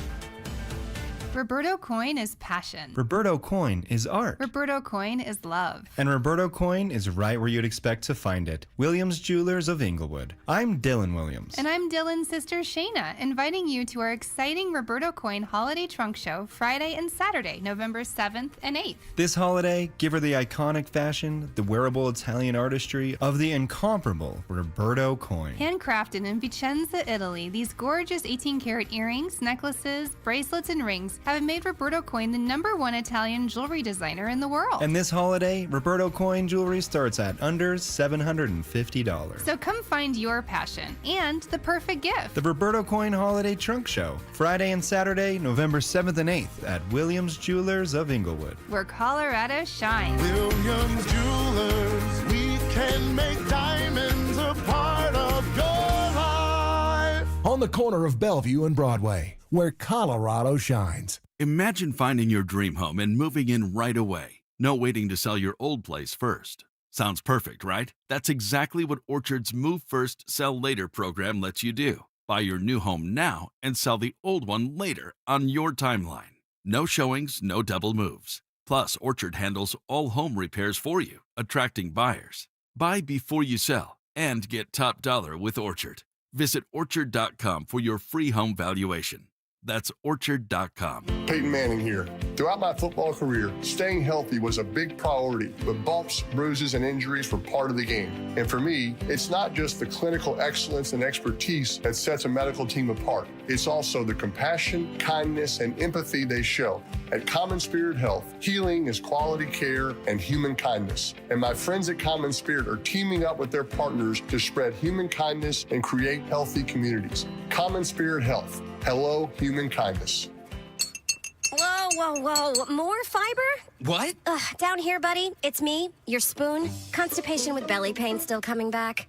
Roberto Coin is passion. Roberto Coin is art. Roberto Coin is love. And Roberto Coin is right where you'd expect to find it. Williams Jewelers of Inglewood. I'm Dylan Williams. And I'm Dylan's sister Shayna, inviting you to our exciting Roberto Coin Holiday Trunk Show Friday and Saturday, November 7th and 8th. This holiday, give her the iconic fashion, the wearable Italian artistry of the incomparable Roberto Coin. Handcrafted in Vicenza, Italy, these gorgeous 18-karat earrings, necklaces, bracelets, and rings have made Roberto Coin the #1 Italian jewelry designer in the world. And this holiday, Roberto Coin jewelry starts at under $750. So come find your passion and the perfect gift. The Roberto Coin Holiday Trunk Show, Friday and Saturday, November 7th and 8th at Williams Jewelers of Inglewood. Where Colorado shines. Williams Jewelers, we can make diamonds a part of your life. On the corner of Bellevue and Broadway, where Colorado shines. Imagine finding your dream home and moving in right away. No waiting to sell your old place first. Sounds perfect, right? That's exactly what Orchard's Move First, Sell Later program lets you do. Buy your new home now and sell the old one later on your timeline. No showings, no double moves. Plus, Orchard handles all home repairs for you, attracting buyers. Buy before you sell and get top dollar with Orchard. Visit Orchard.com for your free home valuation. That's Orchard.com. Payton Manning here. Throughout my football career, staying healthy was a big priority, but bumps, bruises, and injuries were part of the game. And for me, it's not just the clinical excellence and expertise that sets a medical team apart. It's also the compassion, kindness, and empathy they show. At Common Spirit Health, healing is quality care and human kindness. And my friends at Common Spirit are teaming up with their partners to spread human kindness and create healthy communities. Common Spirit Health. Hello, human kindness. Whoa. More fiber? What? Down here, buddy. It's me, your spoon. Constipation with belly pain still coming back?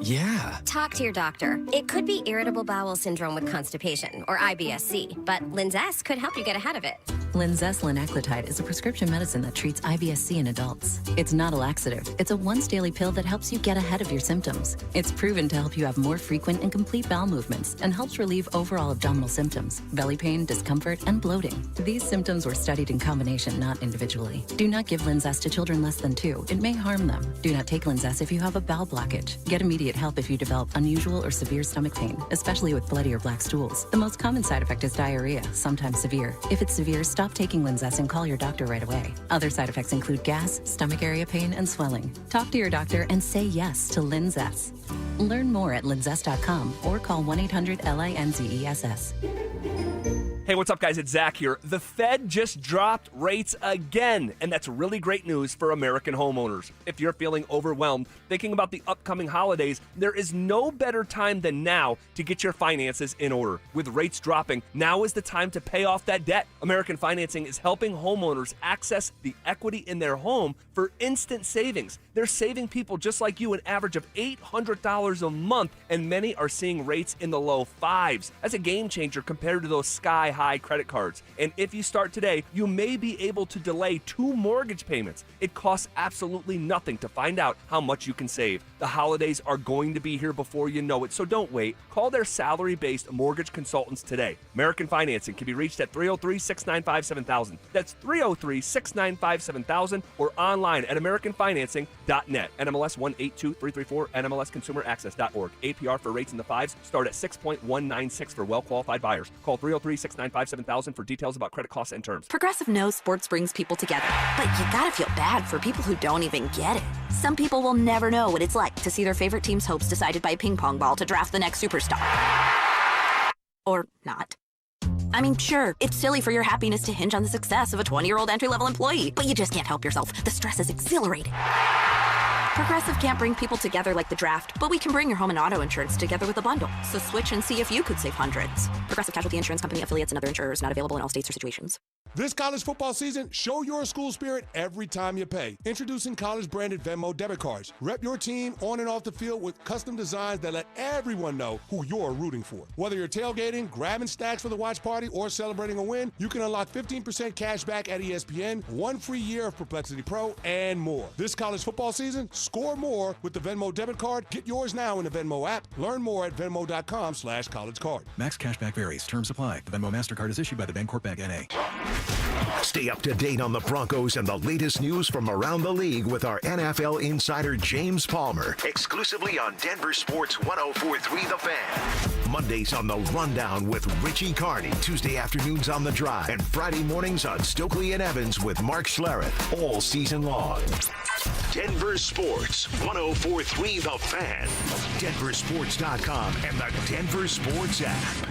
Yeah. Talk to your doctor. It could be irritable bowel syndrome with constipation, or IBS-C, but Linzess could help you get ahead of it. Linzess linaclotide is a prescription medicine that treats IBS-C in adults. It's not a laxative. It's a once-daily pill that helps you get ahead of your symptoms. It's proven to help you have more frequent and complete bowel movements and helps relieve overall abdominal symptoms, belly pain, discomfort, and bloating. These symptoms were studied in combination, not individually. Do not give Linzess to children less than 2. It may harm them. Do not take Linzess if you have a bowel blockage. Get immediate help if you develop unusual or severe stomach pain, especially with bloody or black stools. The most common side effect is diarrhea, sometimes severe. If it's severe, stop taking Linzess and call your doctor right away. Other side effects include gas, stomach area pain, and swelling. Talk to your doctor and say yes to Linzess. Learn more at linzess.com or call 1-800-LINZESS. Hey, what's up, guys? It's Zach here. The Fed just dropped rates again, and that's really great news for American homeowners. If you're feeling overwhelmed, thinking about the upcoming holidays, there is no better time than now to get your finances in order. With rates dropping, now is the time to pay off that debt. American Financing is helping homeowners access the equity in their home for instant savings. They're saving people just like you an average of $800 a month, and many are seeing rates in the low fives. That's a game changer compared to those sky-high credit cards. And if you start today, you may be able to delay 2 mortgage payments. It costs absolutely nothing to find out how much you can save. The holidays are going to be here before you know it, so don't wait. Call their salary-based mortgage consultants today. American Financing can be reached at 303-695-7000. That's 303-695-7000 or online at AmericanFinancing.net. NMLS 182334, NMLSConsumerAccess.org. APR for rates in the 5s start at 6.196 for well-qualified buyers. Call 303-695-7000 for details about credit costs and terms. Progressive knows sports brings people together, but you gotta feel bad for people who don't even get it. Some people will never know what it's like to see their favorite team's hopes decided by a ping pong ball to draft the next superstar. Or not. I mean, sure, it's silly for your happiness to hinge on the success of a 20-year-old entry-level employee, but you just can't help yourself. The stress is exhilarating. Progressive can't bring people together like the draft, but we can bring your home and auto insurance together with a bundle. So switch and see if you could save hundreds. Progressive Casualty Insurance Company, affiliates, and other insurers not available in all states or situations. This college football season, show your school spirit every time you pay. Introducing college-branded Venmo debit cards. Rep your team on and off the field with custom designs that let everyone know who you're rooting for. Whether you're tailgating, grabbing stacks for the watch party, or celebrating a win, you can unlock 15% cash back at ESPN, 1 free year of Perplexity Pro, and more. This college football season, score more with the Venmo debit card. Get yours now in the Venmo app. Learn more at venmo.com/collegecard. Max cashback varies. Terms apply. The Venmo MasterCard is issued by the Bancorp Bank N.A. Stay up to date on the Broncos and the latest news from around the league with our NFL insider James Palmer, exclusively on Denver Sports 104.3 The Fan. Mondays on The Rundown with Richie Carney, Tuesday afternoons on The Drive, and Friday mornings on Stokley and Evans with Mark Schlereth, all season long. Denver Sports 104.3 The Fan, DenverSports.com, and the Denver Sports app.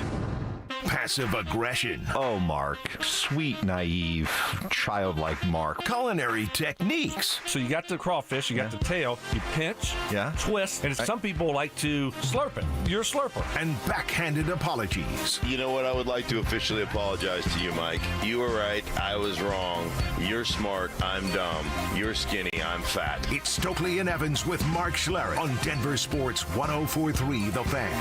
Passive aggression. Oh, Mark. Sweet, naive, childlike Mark. Culinary techniques. So you got the crawfish, you got the tail, you pinch, twist, and some people like to slurp it. You're a slurper. And backhanded apologies. You know what? I would like to officially apologize to you, Mike. You were right. I was wrong. You're smart. I'm dumb. You're skinny. I'm fat. It's Stokley and Evans with Mark Schlereth on Denver Sports 104.3 The Fan.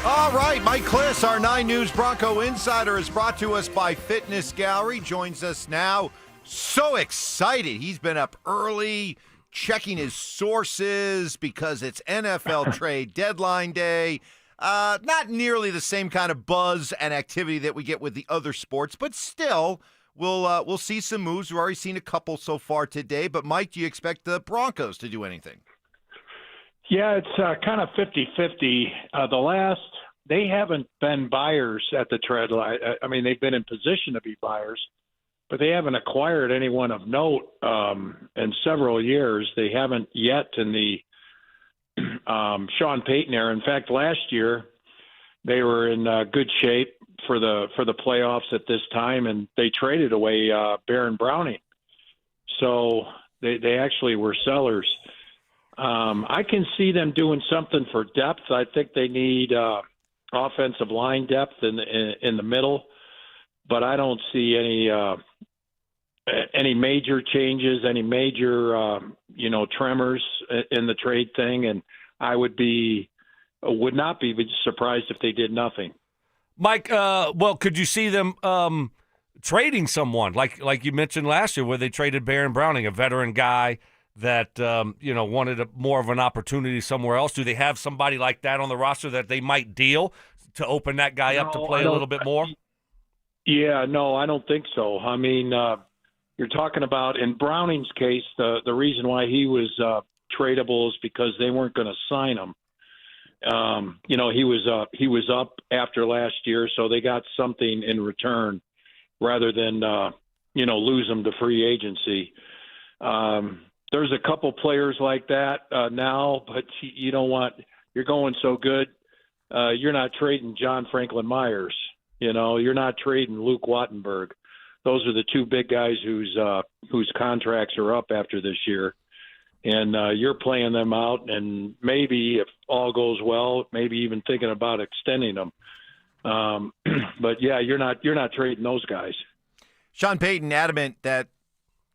All right, Mike Kliss, our 9 News Bronco Insider, is brought to us by Fitness Gallery. Joins us now. So excited. He's been up early, checking his sources because it's NFL trade deadline day. Not nearly the same kind of buzz and activity that we get with the other sports, but still, we'll see some moves. We've already seen a couple so far today. But, Mike, do you expect the Broncos to do anything? Yeah, it's kind of 50-50. They haven't been buyers at the trade line. I mean, they've been in position to be buyers, but they haven't acquired anyone of note in several years. They haven't yet in the Sean Payton era. In fact, last year they were in good shape for the playoffs at this time, and they traded away Baron Browning. So they actually were sellers. I can see them doing something for depth. I think they need offensive line depth in the middle, but I don't see any major changes, any major tremors in the trade thing, and I would not be surprised if they did nothing. Mike, well, could you see them trading someone like you mentioned last year, where they traded Baron Browning, a veteran guy that wanted more of an opportunity somewhere else? Do they have somebody like that on the roster that they might deal to open that guy up to play a little bit more? Yeah, no, I don't think so. I mean, you're talking about, in Browning's case, the reason why he was tradable is because they weren't going to sign him. He was up after last year, so they got something in return rather than lose him to free agency. There's a couple players like that now, but you're going so good. You're not trading John Franklin Myers. You're not trading Luke Wattenberg. Those are the two big guys whose contracts are up after this year. And you're playing them out, and maybe if all goes well, maybe even thinking about extending them. But yeah, you're not trading those guys. Sean Payton adamant that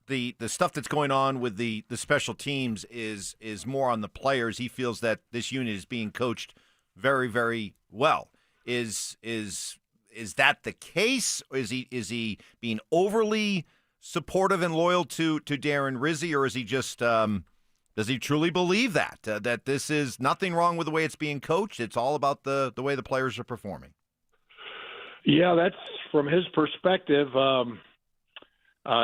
the stuff that's going on with the special teams is more on the players. He feels that this unit is being coached very, very well. Is that the case? Is he being overly supportive and loyal to Darren Rizzi, or is he just does he truly believe that this is nothing wrong with the way it's being coached? It's all about the way the players are performing. Yeah, that's from his perspective.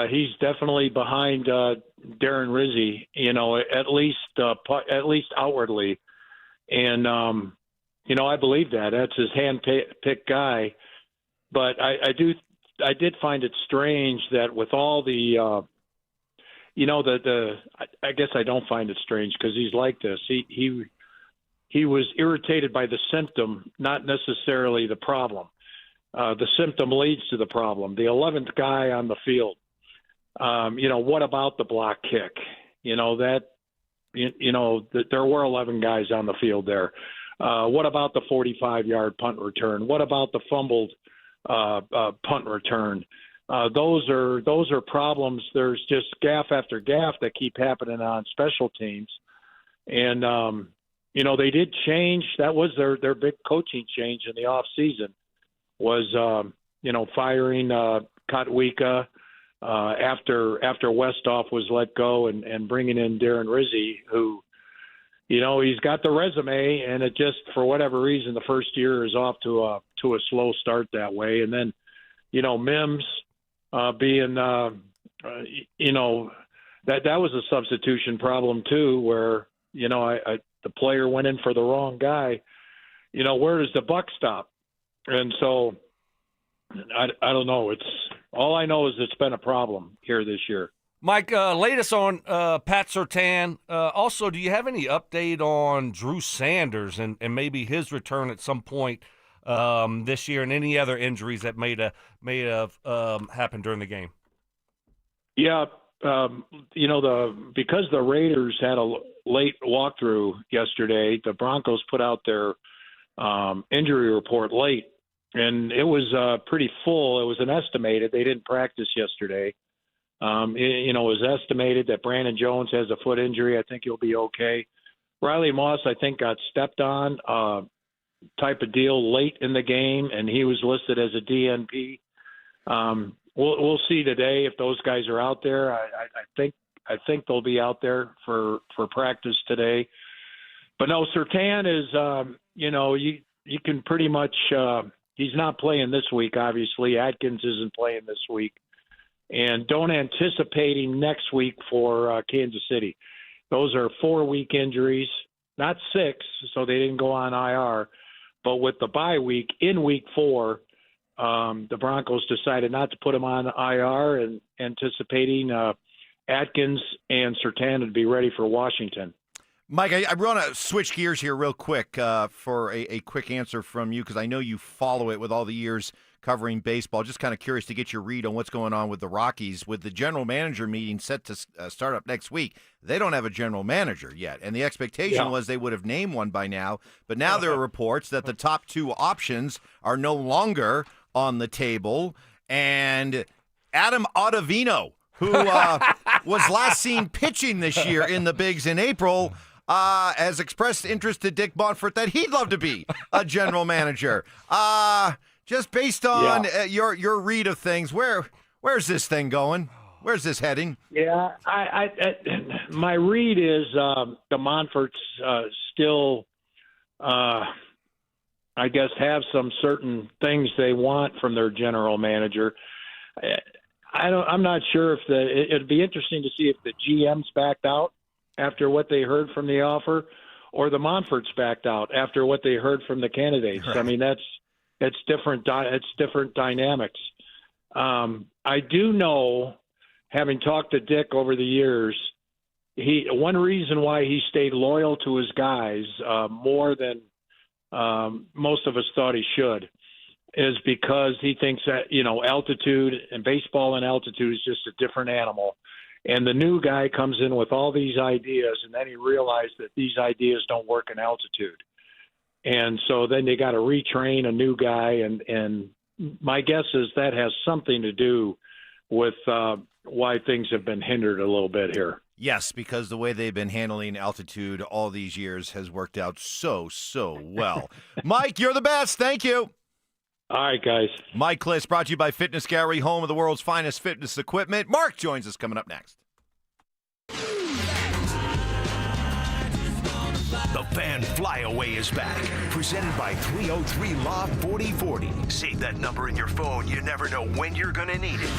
He's definitely behind Darren Rizzi, at least outwardly, and I believe that. That's his hand-picked guy. But I did find it strange that with all the I guess I don't find it strange because he's like this. He was irritated by the symptom, not necessarily the problem. The symptom leads to the problem. The 11th guy on the field. What about the block kick? There were 11 guys on the field there. What about the 45-yard punt return? What about the fumbled punt return? Those are problems. There's just gaff after gaff that keep happening on special teams, and they did change. That was their big coaching change in the off season. Was firing Kotwika after Westhoff was let go and bringing in Darren Rizzi, who he's got the resume, and it just, for whatever reason, the first year is off to a slow start that way. And then, Mims being, that was a substitution problem too, where, the player went in for the wrong guy. Where does the buck stop? And so I don't know. All I know is it's been a problem here this year. Mike, latest on Pat Surtain. Also, do you have any update on Drew Sanders and maybe his return at some point this year, and any other injuries that may have happened during the game? Yeah, because the Raiders had a late walkthrough yesterday, the Broncos put out their injury report late, and it was pretty full. It was an estimated. They didn't practice yesterday. It was estimated that Brandon Jones has a foot injury. I think he'll be okay. Riley Moss, I think, got stepped on type of deal late in the game, and he was listed as a DNP. We'll see today if those guys are out there. I think they'll be out there for practice today. But no, Surtain is, you can pretty much he's not playing this week, obviously. Atkins isn't playing this week. And don't anticipate him next week for Kansas City. Those are 4-week injuries. not 6, so they didn't go on IR. But with the bye week, in week 4, the Broncos decided not to put him on IR and anticipating Atkins and Surtain to be ready for Washington. Mike, I want to switch gears here real quick for a quick answer from you, because I know you follow it with all the years covering baseball. Just kind of curious to get your read on what's going on with the Rockies. With the general manager meeting set to start up next week, they don't have a general manager yet, and the expectation was they would have named one by now. But now there are reports that the top 2 options are no longer on the table, and Adam Ottavino, who was last seen pitching this year in the bigs in April, has expressed interest to Dick Monfort that he'd love to be a general manager. Just based on your read of things, where's this thing going? Where's this heading? Yeah, my read is the Monforts still, I guess, have some certain things they want from their general manager. I'm not sure if it'd be interesting to see if the GM's backed out after what they heard from the offer, or the Monforts backed out after what they heard from the candidates. Right. I mean, it's different dynamics. I do know, having talked to Dick over the years, one reason why he stayed loyal to his guys more than most of us thought he should is because he thinks that, altitude and baseball and altitude is just a different animal. And the new guy comes in with all these ideas, and then he realized that these ideas don't work in altitude. And so then they got to retrain a new guy, and my guess is that has something to do with why things have been hindered a little bit here. Yes, because the way they've been handling altitude all these years has worked out so well. Mike, you're the best. Thank you. All right, guys. Mike Kliss, brought to you by Fitness Gallery, home of the world's finest fitness equipment. Mark joins us coming up next. The Fan Flyaway is back, presented by 303 Law 4040. Save that number in your phone. You never know when you're going to need it.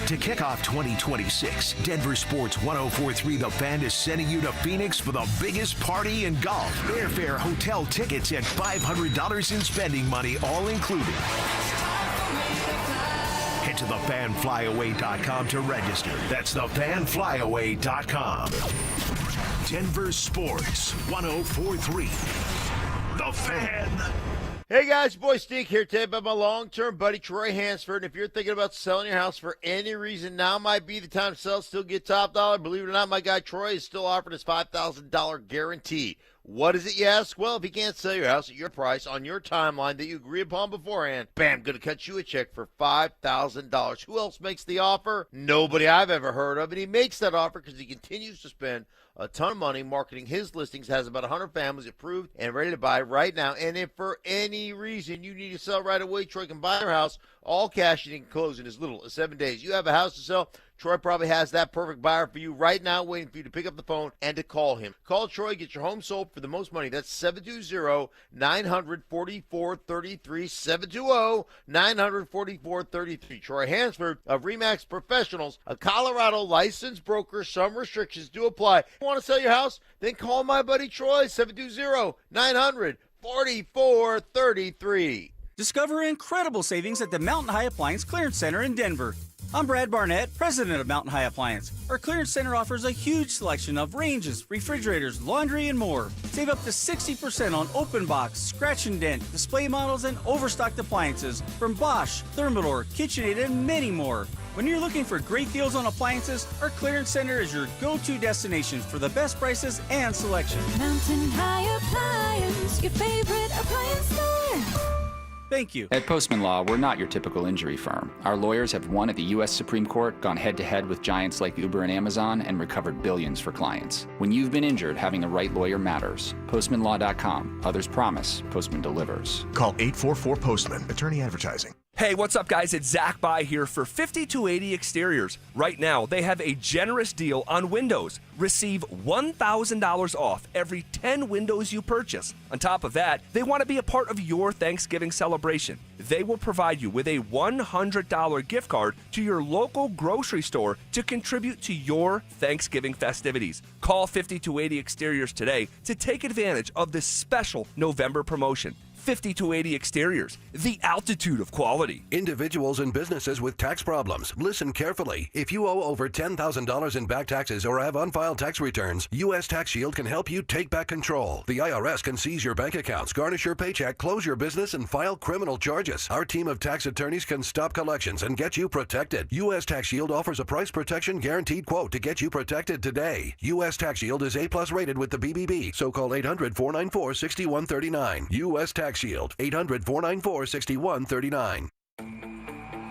To kick off 2026, Denver Sports 1043 The Fan is sending you to Phoenix for the biggest party in golf. Airfare, hotel tickets, and $500 in spending money, all included. Head to thefanflyaway.com to register. That's thefanflyaway.com. Denver Sports 1043 The Fan. Hey guys, boy Steve here today about my long-term buddy Troy Hansford. And if you're thinking about selling your house for any reason, now might be the time to sell, still get top dollar. Believe it or not, my guy Troy is still offering his $5,000 guarantee. What is it, you ask? Well, if you can't sell your house at your price on your timeline that you agree upon beforehand, bam, going to cut you a check for $5,000. Who else makes the offer? Nobody I've ever heard of. And he makes that offer because he continues to spend a ton of money marketing his listings, has about 100 families approved and ready to buy right now. And if for any reason you need to sell right away, Troy can buy your house, all cash, and he can close in as little as 7 days. You have a house to sell, Troy probably has that perfect buyer for you right now, waiting for you to pick up the phone and to call him. Call Troy, get your home sold for the most money. That's 720-900-4433, 720-900-4433. Troy Hansford of RE/MAX Professionals, a Colorado licensed broker. Some restrictions do apply. Want to sell your house? Then call my buddy Troy, 720-900-4433. Discover incredible savings at the Mountain High Appliance Clearance Center in Denver. I'm Brad Barnett, president of Mountain High Appliance. Our clearance center offers a huge selection of ranges, refrigerators, laundry, and more. Save up to 60% on open box, scratch and dent, display models, and overstocked appliances from Bosch, Thermador, KitchenAid, and many more. When you're looking for great deals on appliances, our clearance center is your go-to destination for the best prices and selection. Mountain High Appliance, your favorite appliance store. Thank you. At Postman Law, we're not your typical injury firm. Our lawyers have won at the U.S. Supreme Court, gone head-to-head with giants like Uber and Amazon, and recovered billions for clients. When you've been injured, having the right lawyer matters. PostmanLaw.com. Others promise. Postman delivers. Call 844-POSTMAN. Attorney advertising. Hey, what's up, guys? It's Zach By here for 5280 Exteriors. Right now, they have a generous deal on windows. Receive $1,000 off every 10 windows you purchase. On top of that, they want to be a part of your Thanksgiving celebration. They will provide you with a $100 gift card to your local grocery store to contribute to your Thanksgiving festivities. Call 5280 Exteriors today to take advantage of this special November promotion. 5280 Exteriors, the altitude of quality. Individuals and businesses with tax problems, listen carefully. If you owe over $10,000 in back taxes or have unfiled tax returns, U.S. Tax Shield can help you take back control. The IRS can seize your bank accounts, garnish your paycheck, close your business, and file criminal charges. Our team of tax attorneys can stop collections and get you protected. U.S. Tax Shield offers a price protection guaranteed quote to get you protected today. U.S. Tax Shield is A+ rated with the BBB, so call 800-494-6139. U.S. Tax Shield, 800-494-6139.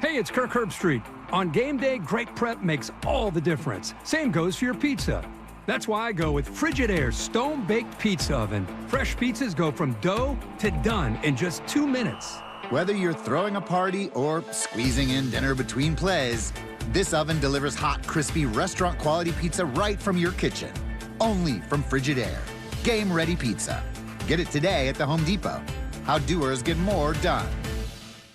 Hey, it's Kirk Herbstreit. On game day, great prep makes all the difference. Same goes for your pizza. That's why I go with Frigidaire's Stone-Baked Pizza Oven. Fresh pizzas go from dough to done in just 2 minutes. Whether you're throwing a party or squeezing in dinner between plays, this oven delivers hot, crispy, restaurant-quality pizza right from your kitchen. Only from Frigidaire. Game-ready pizza. Get it today at the Home Depot. How doers get more done.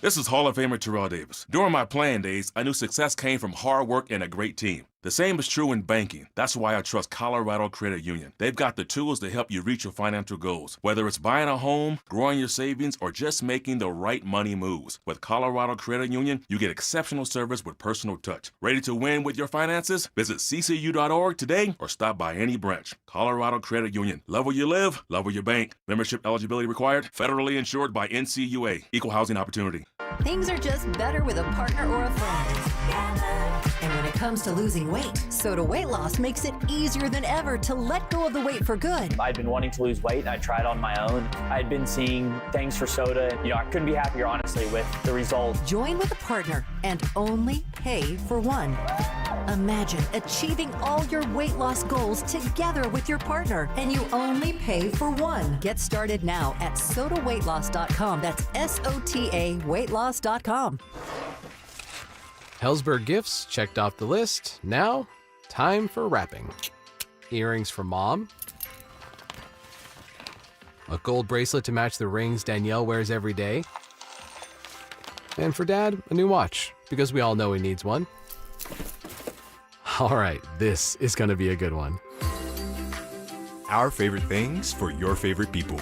This is Hall of Famer Terrell Davis. During my playing days, I knew success came from hard work and a great team. The same is true in banking. That's why I trust Colorado Credit Union. They've got the tools to help you reach your financial goals, whether it's buying a home, growing your savings, or just making the right money moves. With Colorado Credit Union, you get exceptional service with personal touch. Ready to win with your finances? Visit ccu.org today or stop by any branch. Colorado Credit Union. Love where you live, love where you bank. Membership eligibility required. Federally insured by NCUA. Equal housing opportunity. Things are just better with a partner or a friend. And when it comes to losing weight, Soda Weight Loss makes it easier than ever to let go of the weight for good. I'd been wanting to lose weight, and I tried on my own. I'd been seeing things for Soda. I couldn't be happier, honestly, with the results. Join with a partner and only pay for one. Imagine achieving all your weight loss goals together with your partner, and you only pay for one. Get started now at sodaweightloss.com. That's SOTA weightloss.com. Helzberg gifts checked off the list. Now, time for wrapping. Earrings for mom. A gold bracelet to match the rings Danielle wears every day. And for dad, a new watch, because we all know he needs one. All right, this is going to be a good one. Our favorite things for your favorite people.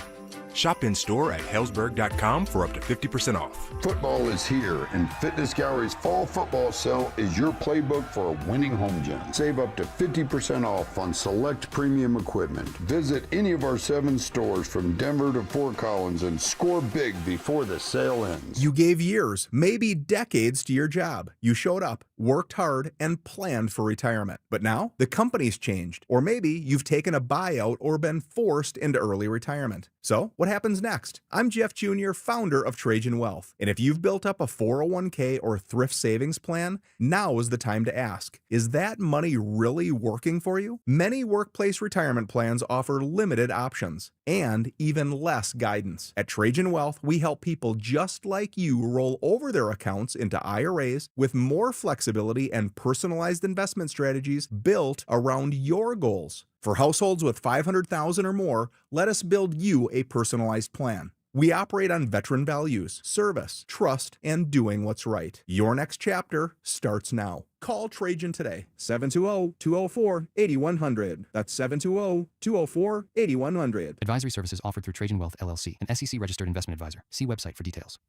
Shop in store at Helzberg.com for up to 50% off. Football is here, and Fitness Gallery's fall football sale is your playbook for a winning home gym. Save up to 50% off on select premium equipment. Visit any of our 7 stores from Denver to Fort Collins and score big before the sale ends. You gave years, maybe decades to your job. You showed up, worked hard, and planned for retirement. But now, the company's changed. Or maybe you've taken a buyout or been forced into early retirement. So, what happens next? I'm Jeff Jr., founder of Trajan Wealth. And if you've built up a 401k or thrift savings plan, now is the time to ask, is that money really working for you? Many workplace retirement plans offer limited options and even less guidance. At Trajan Wealth, we help people just like you roll over their accounts into IRAs with more flexibility and personalized investment strategies built around your goals. For households with $500,000 or more, let us build you a personalized plan. We operate on veteran values, service, trust, and doing what's right. Your next chapter starts now. Call Trajan today, 720-204-8100. That's 720-204-8100. Advisory services offered through Trajan Wealth, LLC, an SEC-registered investment advisor. See website for details.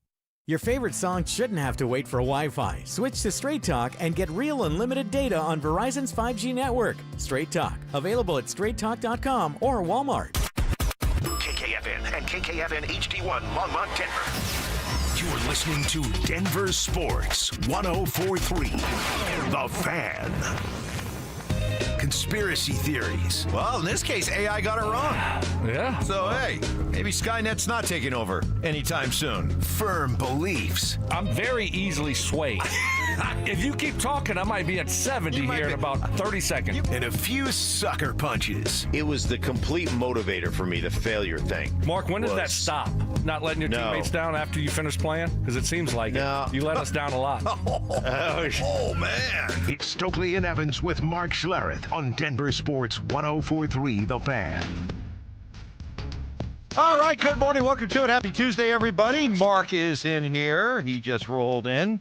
Your favorite song shouldn't have to wait for Wi-Fi. Switch to Straight Talk and get real unlimited data on Verizon's 5G network. Straight Talk, available at straighttalk.com or Walmart. KKFN and KKFN HD1 Longmont, Denver. You are listening to Denver Sports 104.3. The Fan. Conspiracy theories. Well, in this case, AI got it wrong. Yeah. So, hey, maybe Skynet's not taking over anytime soon. Firm beliefs. I'm very easily swayed. If you keep talking, I might be at 70 here in about 30 seconds. And a few sucker punches. It was the complete motivator for me, the failure thing. Mark, when does that stop? Not letting your teammates down after you finish playing? Because it seems like it. You let us down a lot. Oh, man. It's Stokley and Evans with Mark Schlereth on Denver Sports 104.3 The Fan. All right, good morning. Welcome to it. Happy Tuesday, everybody. Mark is in here. He just rolled in.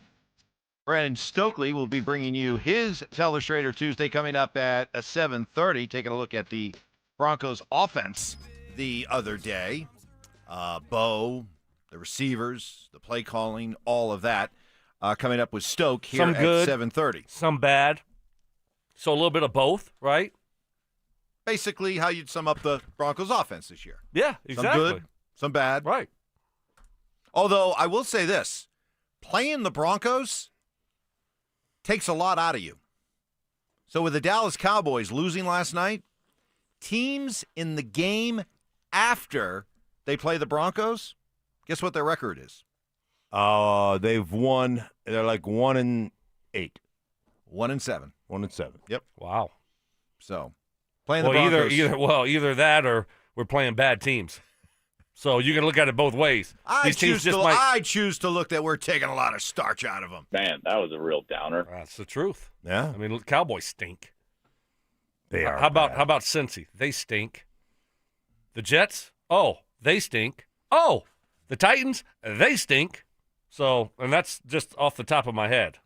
Brandon Stokley will be bringing you his Telestrator Tuesday coming up at 7:30, taking a look at the Broncos offense the other day. Bo, the receivers, the play calling, all of that coming up with Stoke here Some good, at 7:30. Some bad. So a little bit of both, right? Basically how you'd sum up the Broncos offense this year. Yeah, exactly. Some good, some bad. Right. Although I will say this, playing the Broncos takes a lot out of you. So with the Dallas Cowboys losing last night, teams in the game after they play the Broncos, guess what their record is? They've won. They're like 1-8. 1-7. 1-7. Yep. Wow. So playing the Broncos. Either that or we're playing bad teams. So you can look at it both ways. I choose to look that we're taking a lot of starch out of them. Man, that was a real downer. That's the truth. Yeah. I mean, Cowboys stink. They are. How about Cincy? They stink. The Jets? Oh, they stink. Oh, the Titans? They stink. So, and that's just off the top of my head.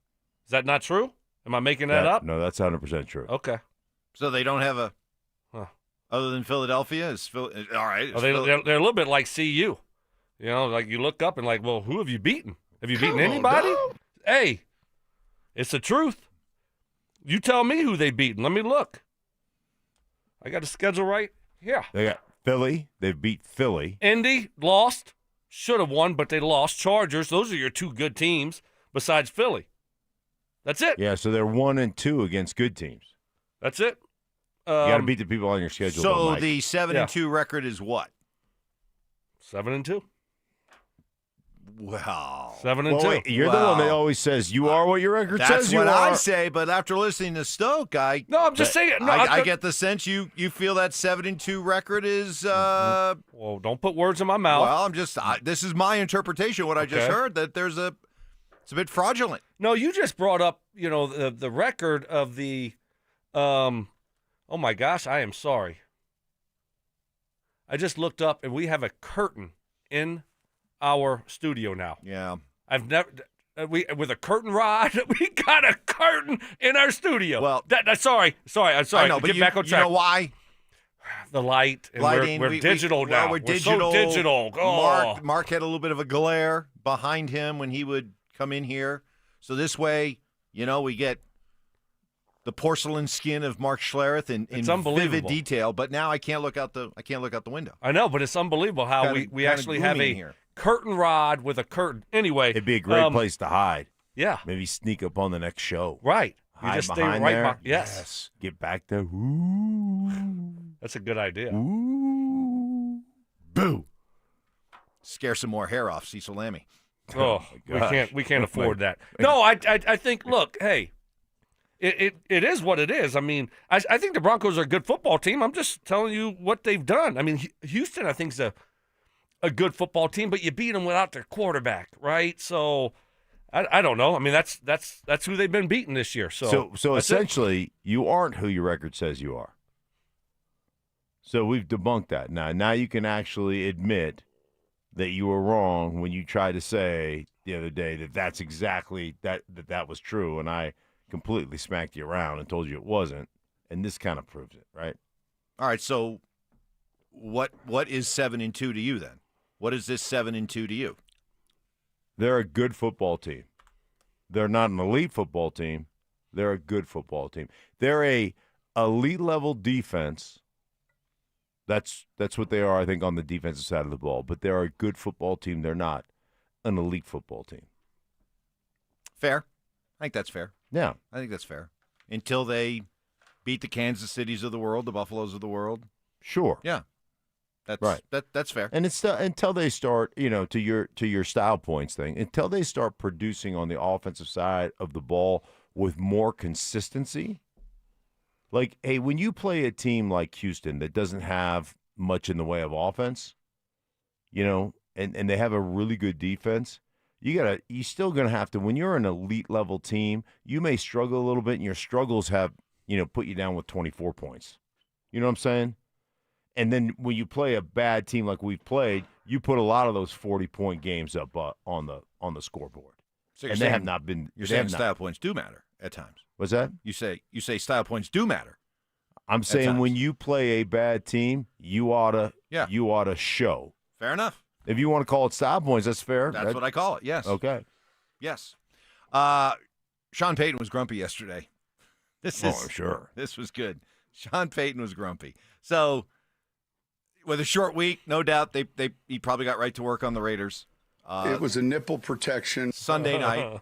Is that not true? Am I making that up? No, that's 100% true. Okay. So they don't have a other than Philadelphia? All right. They're a little bit like CU. You know, like you look up and like, well, who have you beaten? Have you beaten anybody? Hey, it's the truth. You tell me who they beaten. Let me look. I got a schedule right here. They got Philly. They beat Philly. Indy lost. Should have won, but they lost. Chargers. Those are your two good teams besides Philly. That's it. Yeah, so they're 1-2 against good teams. That's it. You got to beat the people on your schedule. So the 7-2 record is what? 7-2. Wow. 7-2. Wait, you're the one that always says you are what your record says you are. That's what I say, but after listening to Stoke, I'm just saying. No, I get the sense you feel that 7-2 record is. Well, don't put words in my mouth. Well, this is my interpretation. What I just heard that it's a bit fraudulent. No, you just brought up the record of the. Oh my gosh, I am sorry. I just looked up and we have a curtain in our studio now. Yeah. I've never with a curtain rod. We got a curtain in our studio. Well, sorry. I know, but back on track. You know why? The lighting. We're digital now. We're digital. So digital. Oh. Mark had a little bit of a glare behind him when he would come in here. So this way, we get the porcelain skin of Mark Schlereth in vivid detail. But now I can't look out the window. I know, but it's unbelievable how we actually have a curtain rod with a curtain. Anyway, it'd be a great place to hide. Yeah, maybe sneak up on the next show. Right, hide just behind stay right there. Yes, get back there. Ooh. That's a good idea. Ooh. Boo. Scare some more hair off Cecil Lammy. Oh, we can't afford that. No, I think. Look, hey. It is what it is. I mean, I think the Broncos are a good football team. I'm just telling you what they've done. I mean, Houston, I think, is a good football team, but you beat them without their quarterback, right? So, I don't know. I mean, that's who they've been beating this year. So essentially, you aren't who your record says you are. So we've debunked that. Now you can actually admit that you were wrong when you tried to say the other day that that's exactly that was true, and I completely smacked you around and told you it wasn't, and this kind of proves it, right? All right, so what is 7-2 to you then? What is this 7-2 to you? They're a good football team. They're not an elite football team. They're a good football team. They're a elite level defense. That's what they are, I think, on the defensive side of the ball. But they're a good football team. They're not an elite football team. Fair. I think that's fair. Yeah. I think that's fair. Until they beat the Kansas Cities of the world, the Buffaloes of the world. Sure. Yeah. That's right. That's fair. And it's until they start, to your style points thing, until they start producing on the offensive side of the ball with more consistency. Like, hey, when you play a team like Houston that doesn't have much in the way of offense, and they have a really good defense, you still gonna have to, when you're an elite level team, you may struggle a little bit, and your struggles have, put you down with 24 points. You know what I'm saying? And then when you play a bad team like we've played, you put a lot of those 40-point games up on the scoreboard. So and they have not been. You're saying style points do matter at times. What's that? You say style points do matter. I'm saying when you play a bad team, you ought to show. Fair enough. If you want to call it style points, that's fair. That's what I call it. Yes. Okay. Yes. Sean Payton was grumpy yesterday. Sure. This was good. Sean Payton was grumpy. So, with a short week, no doubt he probably got right to work on the Raiders. It was a nipple protection. Sunday night.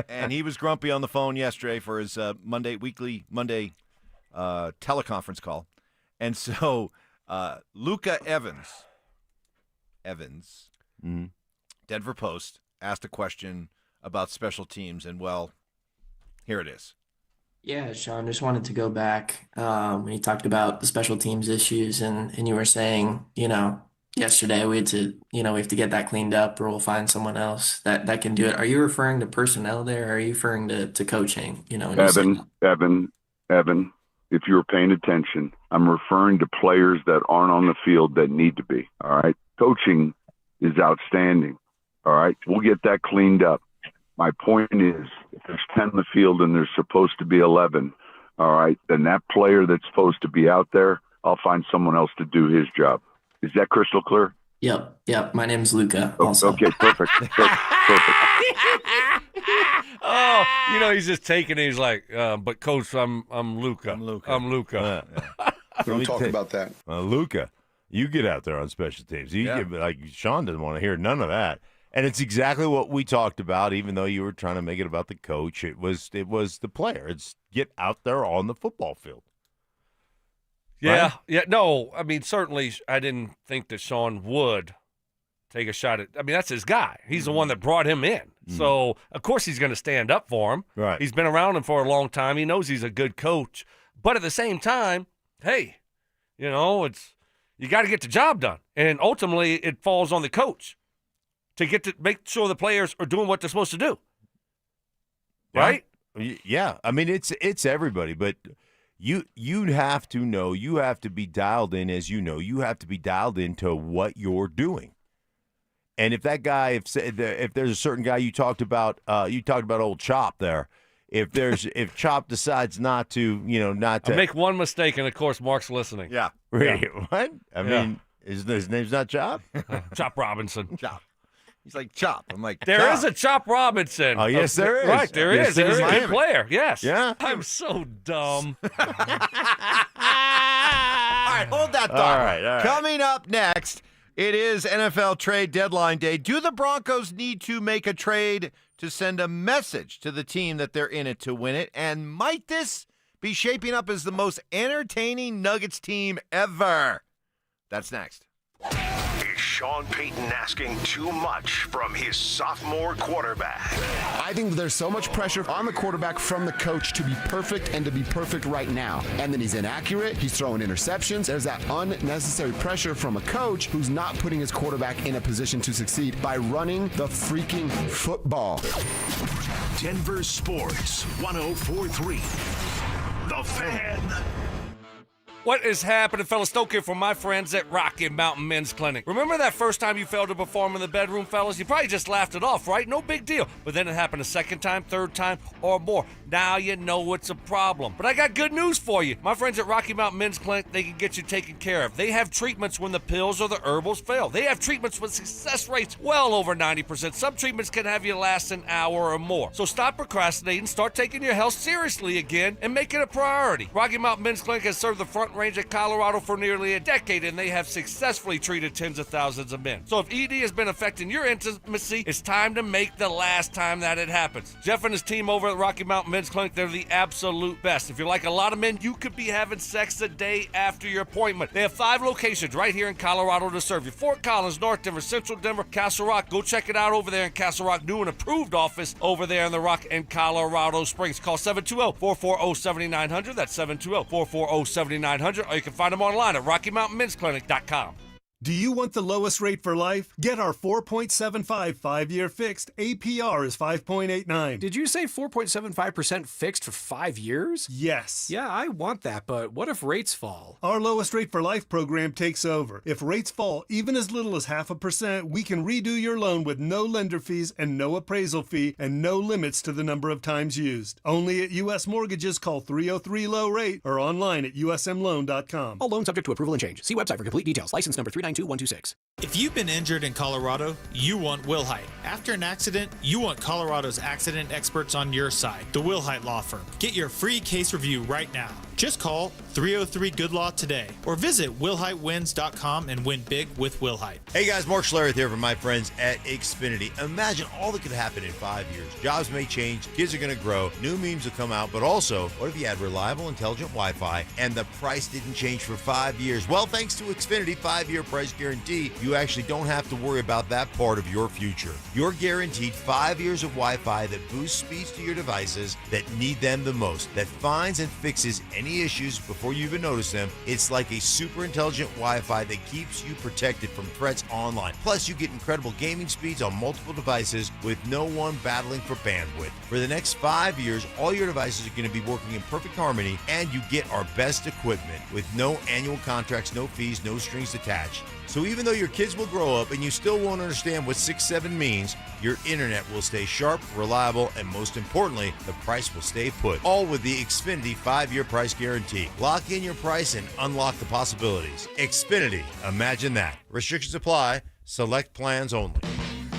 And he was grumpy on the phone yesterday for his weekly Monday teleconference call. And so, Luca Evans, Denver Post, asked a question about special teams, and, well, here it is. Yeah, Sean, just wanted to go back when you talked about the special teams issues, and you were saying, yesterday we have to get that cleaned up, or we'll find someone else that can do it. Are you referring to personnel there, or are you referring to coaching? Evan, if you were paying attention, I'm referring to players that aren't on the field that need to be. All right. Coaching is outstanding. All right. We'll get that cleaned up. My point is, if there's 10 in the field and there's supposed to be 11, all right, then that player that's supposed to be out there, I'll find someone else to do his job. Is that crystal clear? Yep. My name's Luca. Also. Okay, perfect. Perfect. Oh, he's just taking it. He's like, but Coach, I'm Luca. I'm Luca. Don't talk about that. Luca, you get out there on special teams. Sean doesn't want to hear none of that. And it's exactly what we talked about, even though you were trying to make it about the coach. It was the player. It's get out there on the football field. Yeah, right? yeah. No, I mean, certainly I didn't think that Sean would take a shot at – that's his guy. He's the one that brought him in. So, of course, he's going to stand up for him. Right. He's been around him for a long time. He knows he's a good coach. But at the same time, hey, it's you got to get the job done. And ultimately, it falls on the coach to make sure the players are doing what they're supposed to do. Right? Yeah. I mean, it's everybody, but you have to know, you have to be dialed in, as you know, you have to be dialed into what you're doing. And if that guy, if there's a certain guy you talked about old Chop there, if Chop decides not to, not to I make one mistake, and of course Mark's listening. Yeah. Really? What? I mean, his name's not Chop? Chop Robinson. Chop. He's like Chop. I'm like, there is a Chop Robinson. Oh, yes, there is. Right, there is. There is a good player. Yes. Yeah. I'm so dumb. All right, hold that thought. All right. Coming up next, it is NFL trade deadline day. Do the Broncos need to make a trade to send a message to the team that they're in it to win it? And might this be shaping up as the most entertaining Nuggets team ever? That's next. Is Sean Payton asking too much from his sophomore quarterback? I think there's so much pressure on the quarterback from the coach to be perfect and to be perfect right now. And then he's inaccurate. He's throwing interceptions. There's that unnecessary pressure from a coach who's not putting his quarterback in a position to succeed by running the freaking football. Denver Sports 104.3. The Fan. What is happening, fellas? Stoke here from my friends at Rocky Mountain Men's Clinic. Remember that first time you failed to perform in the bedroom, fellas? You probably just laughed it off, right? No big deal. But then it happened a second time, third time, or more. Now you know it's a problem. But I got good news for you. My friends at Rocky Mountain Men's Clinic, they can get you taken care of. They have treatments when the pills or the herbals fail. They have treatments with success rates well over 90%. Some treatments can have you last an hour or more. So stop procrastinating, start taking your health seriously again, and make it a priority. Rocky Mountain Men's Clinic has served the Front Range of Colorado for nearly a decade, and they have successfully treated tens of thousands of men. So if ED has been affecting your intimacy, it's time to make the last time that it happens. Jeff and his team over at Rocky Mountain Men's Clinic, they're the absolute best. If you're like a lot of men, you could be having sex the day after your appointment. They have 5 locations right here in Colorado to serve you. Fort Collins, North Denver, Central Denver, Castle Rock. Go check it out over there in Castle Rock. New and approved office over there in the Rock and Colorado Springs. Call 720-440-7900. That's 720-440-7900. Or you can find them online at RockyMountainMen'sClinic.com. Do you want the lowest rate for life? Get our 4.75 5-year fixed. APR is 5.89. Did you say 4.75% fixed for 5 years? Yes. Yeah, I want that, but what if rates fall? Our lowest rate for life program takes over. If rates fall even as little as 0.5%, we can redo your loan with no lender fees and no appraisal fee and no limits to the number of times used. Only at U.S. Mortgages. Call 303-LOW-RATE or online at usmloan.com. All loans subject to approval and change. See website for complete details. License number 392126. If you've been injured in Colorado, you want Wilhite. After an accident, you want Colorado's accident experts on your side, the Wilhite Law Firm. Get your free case review right now. Just call 303-GOOD-LAW today or visit WilhiteWins.com and win big with Wilhite. Hey guys, Mark Schlereth here from my friends at Xfinity. Imagine all that could happen in 5 years. Jobs may change, kids are going to grow, new memes will come out, but also, what if you had reliable, intelligent Wi-Fi and the price didn't change for 5 years? Well, thanks to Xfinity 5-year price guarantee, you actually don't have to worry about that part of your future. You're guaranteed 5 years of Wi-Fi that boosts speeds to your devices that need them the most, that finds and fixes any issues before you even notice them. It's like a super intelligent Wi-Fi that keeps you protected from threats online. Plus, you get incredible gaming speeds on multiple devices with no one battling for bandwidth. For the next 5 years, all your devices are going to be working in perfect harmony, and you get our best equipment with no annual contracts, no fees, no strings attached. So even though your kids will grow up and you still won't understand what 6-7 means, your internet will stay sharp, reliable, and most importantly, the price will stay put. All with the Xfinity 5-year price guarantee. Lock in your price and unlock the possibilities. Xfinity, imagine that. Restrictions apply. Select plans only.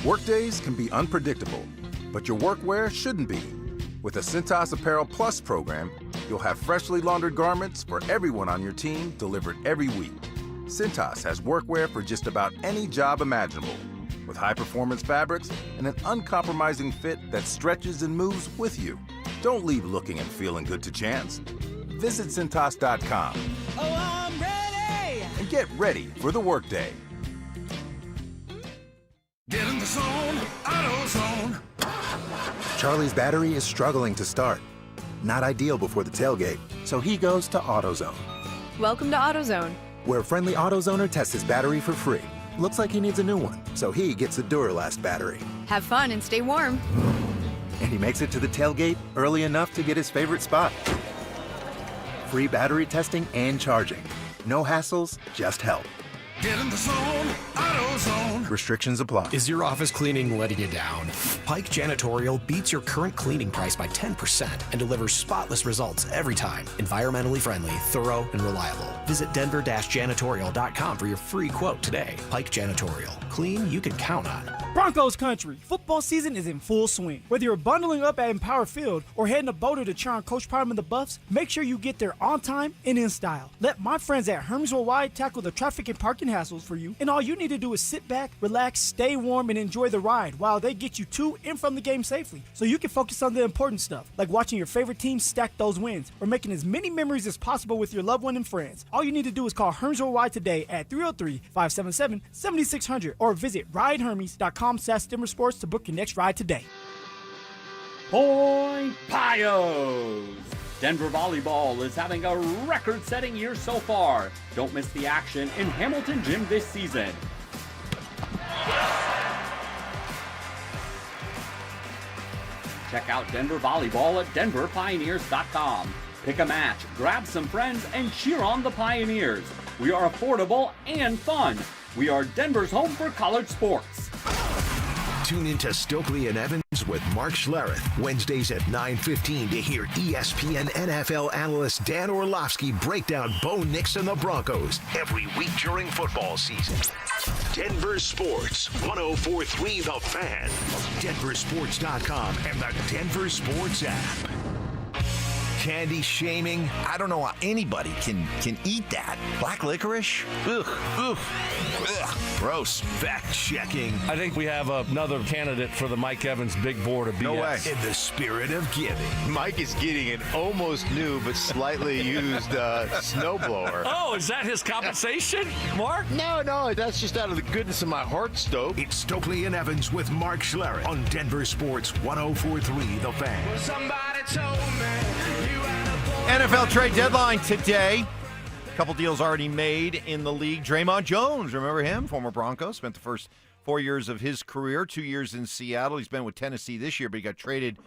Workdays can be unpredictable, but your workwear shouldn't be. With the Cintas Apparel Plus program, you'll have freshly laundered garments for everyone on your team delivered every week. Cintas has workwear for just about any job imaginable, with high-performance fabrics and an uncompromising fit that stretches and moves with you. Don't leave looking and feeling good to chance. Visit Cintas.com. Oh, I'm ready! And get ready for the workday. Get in the zone, AutoZone. Charlie's battery is struggling to start. Not ideal before the tailgate, so he goes to AutoZone. Welcome to AutoZone, where a friendly AutoZoner tests his battery for free. Looks like he needs a new one, so he gets a Duralast battery. have fun and stay warm. And he makes it to the tailgate early enough to get his favorite spot. Free battery testing and charging. No hassles, just help. Get in the zone, AutoZone. Restrictions apply. Is your office cleaning letting you down? Pike Janitorial beats your current cleaning price by 10% and delivers spotless results every time. Environmentally friendly, thorough, and reliable. Visit denver-janitorial.com for your free quote today. Pike Janitorial. Clean you can count on. Broncos country. Football season is in full swing. Whether you're bundling up at Empower Field or heading to Boulder to cheer on Coach Prime and the Buffs, make sure you get there on time and in style. Let my friends at Hermes Worldwide tackle the traffic and parking hassles for you, and all you need to do is sit back, relax, stay warm, and enjoy the ride while they get you to and from the game safely, so you can focus on the important stuff, like watching your favorite team stack those wins or making as many memories as possible with your loved one and friends. All you need to do is call Hermes Worldwide today at 303-577-7600 or visit ridehermes.com/DenverSports to book your next ride today. Point Pios! Denver Volleyball is having a record-setting year so far. Don't miss the action in Hamilton Gym this season. Check out Denver Volleyball at denverpioneers.com. Pick a match, grab some friends, and cheer on the Pioneers. We are affordable and fun. We are Denver's home for college sports. Tune into Stokley and Evans with Mark Schlereth, Wednesdays at 9:15 to hear ESPN NFL analyst Dan Orlovsky break down Bo Nix and the Broncos every week during football season. Denver Sports, 104.3 The Fan, DenverSports.com, and the Denver Sports app. Candy shaming. I don't know how anybody can eat that. Black licorice? Ugh, ugh, ugh. Gross. Fact checking. I think we have another candidate for the Mike Evans Big Board of BS. No way. In the spirit of giving. Mike is getting an almost new but slightly used snowblower. Oh, is that his compensation, Mark? No, that's just out of the goodness of my heart, Stoke. It's Stokley and Evans with Mark Schlereth on Denver Sports 104.3 The Fan. Well, somebody told me. NFL trade deadline today. A Couple deals already made in the league. Draymond Jones, remember him? Former Broncos, spent the first 4 years of his career, 2 years in Seattle. He's been with Tennessee this year, but he got traded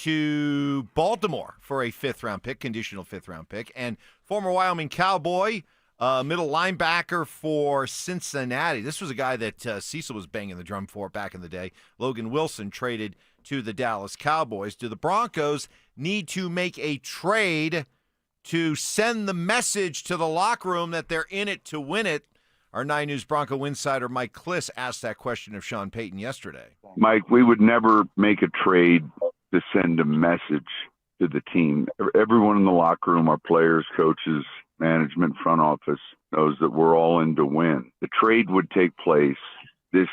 to Baltimore for a fifth-round pick, conditional fifth-round pick. And former Wyoming Cowboy, middle linebacker for Cincinnati. This was a guy that Cecil was banging the drum for back in the day. Logan Wilson traded to the Dallas Cowboys. Do the Broncos need to make a trade to send the message to the locker room that they're in it to win it? Our 9 News Bronco insider Mike Kliss asked that question of Sean Payton yesterday. Mike, we would never make a trade to send a message to the team. Everyone in the locker room, our players, coaches, management, front office, knows that we're all in to win. The trade would take place, this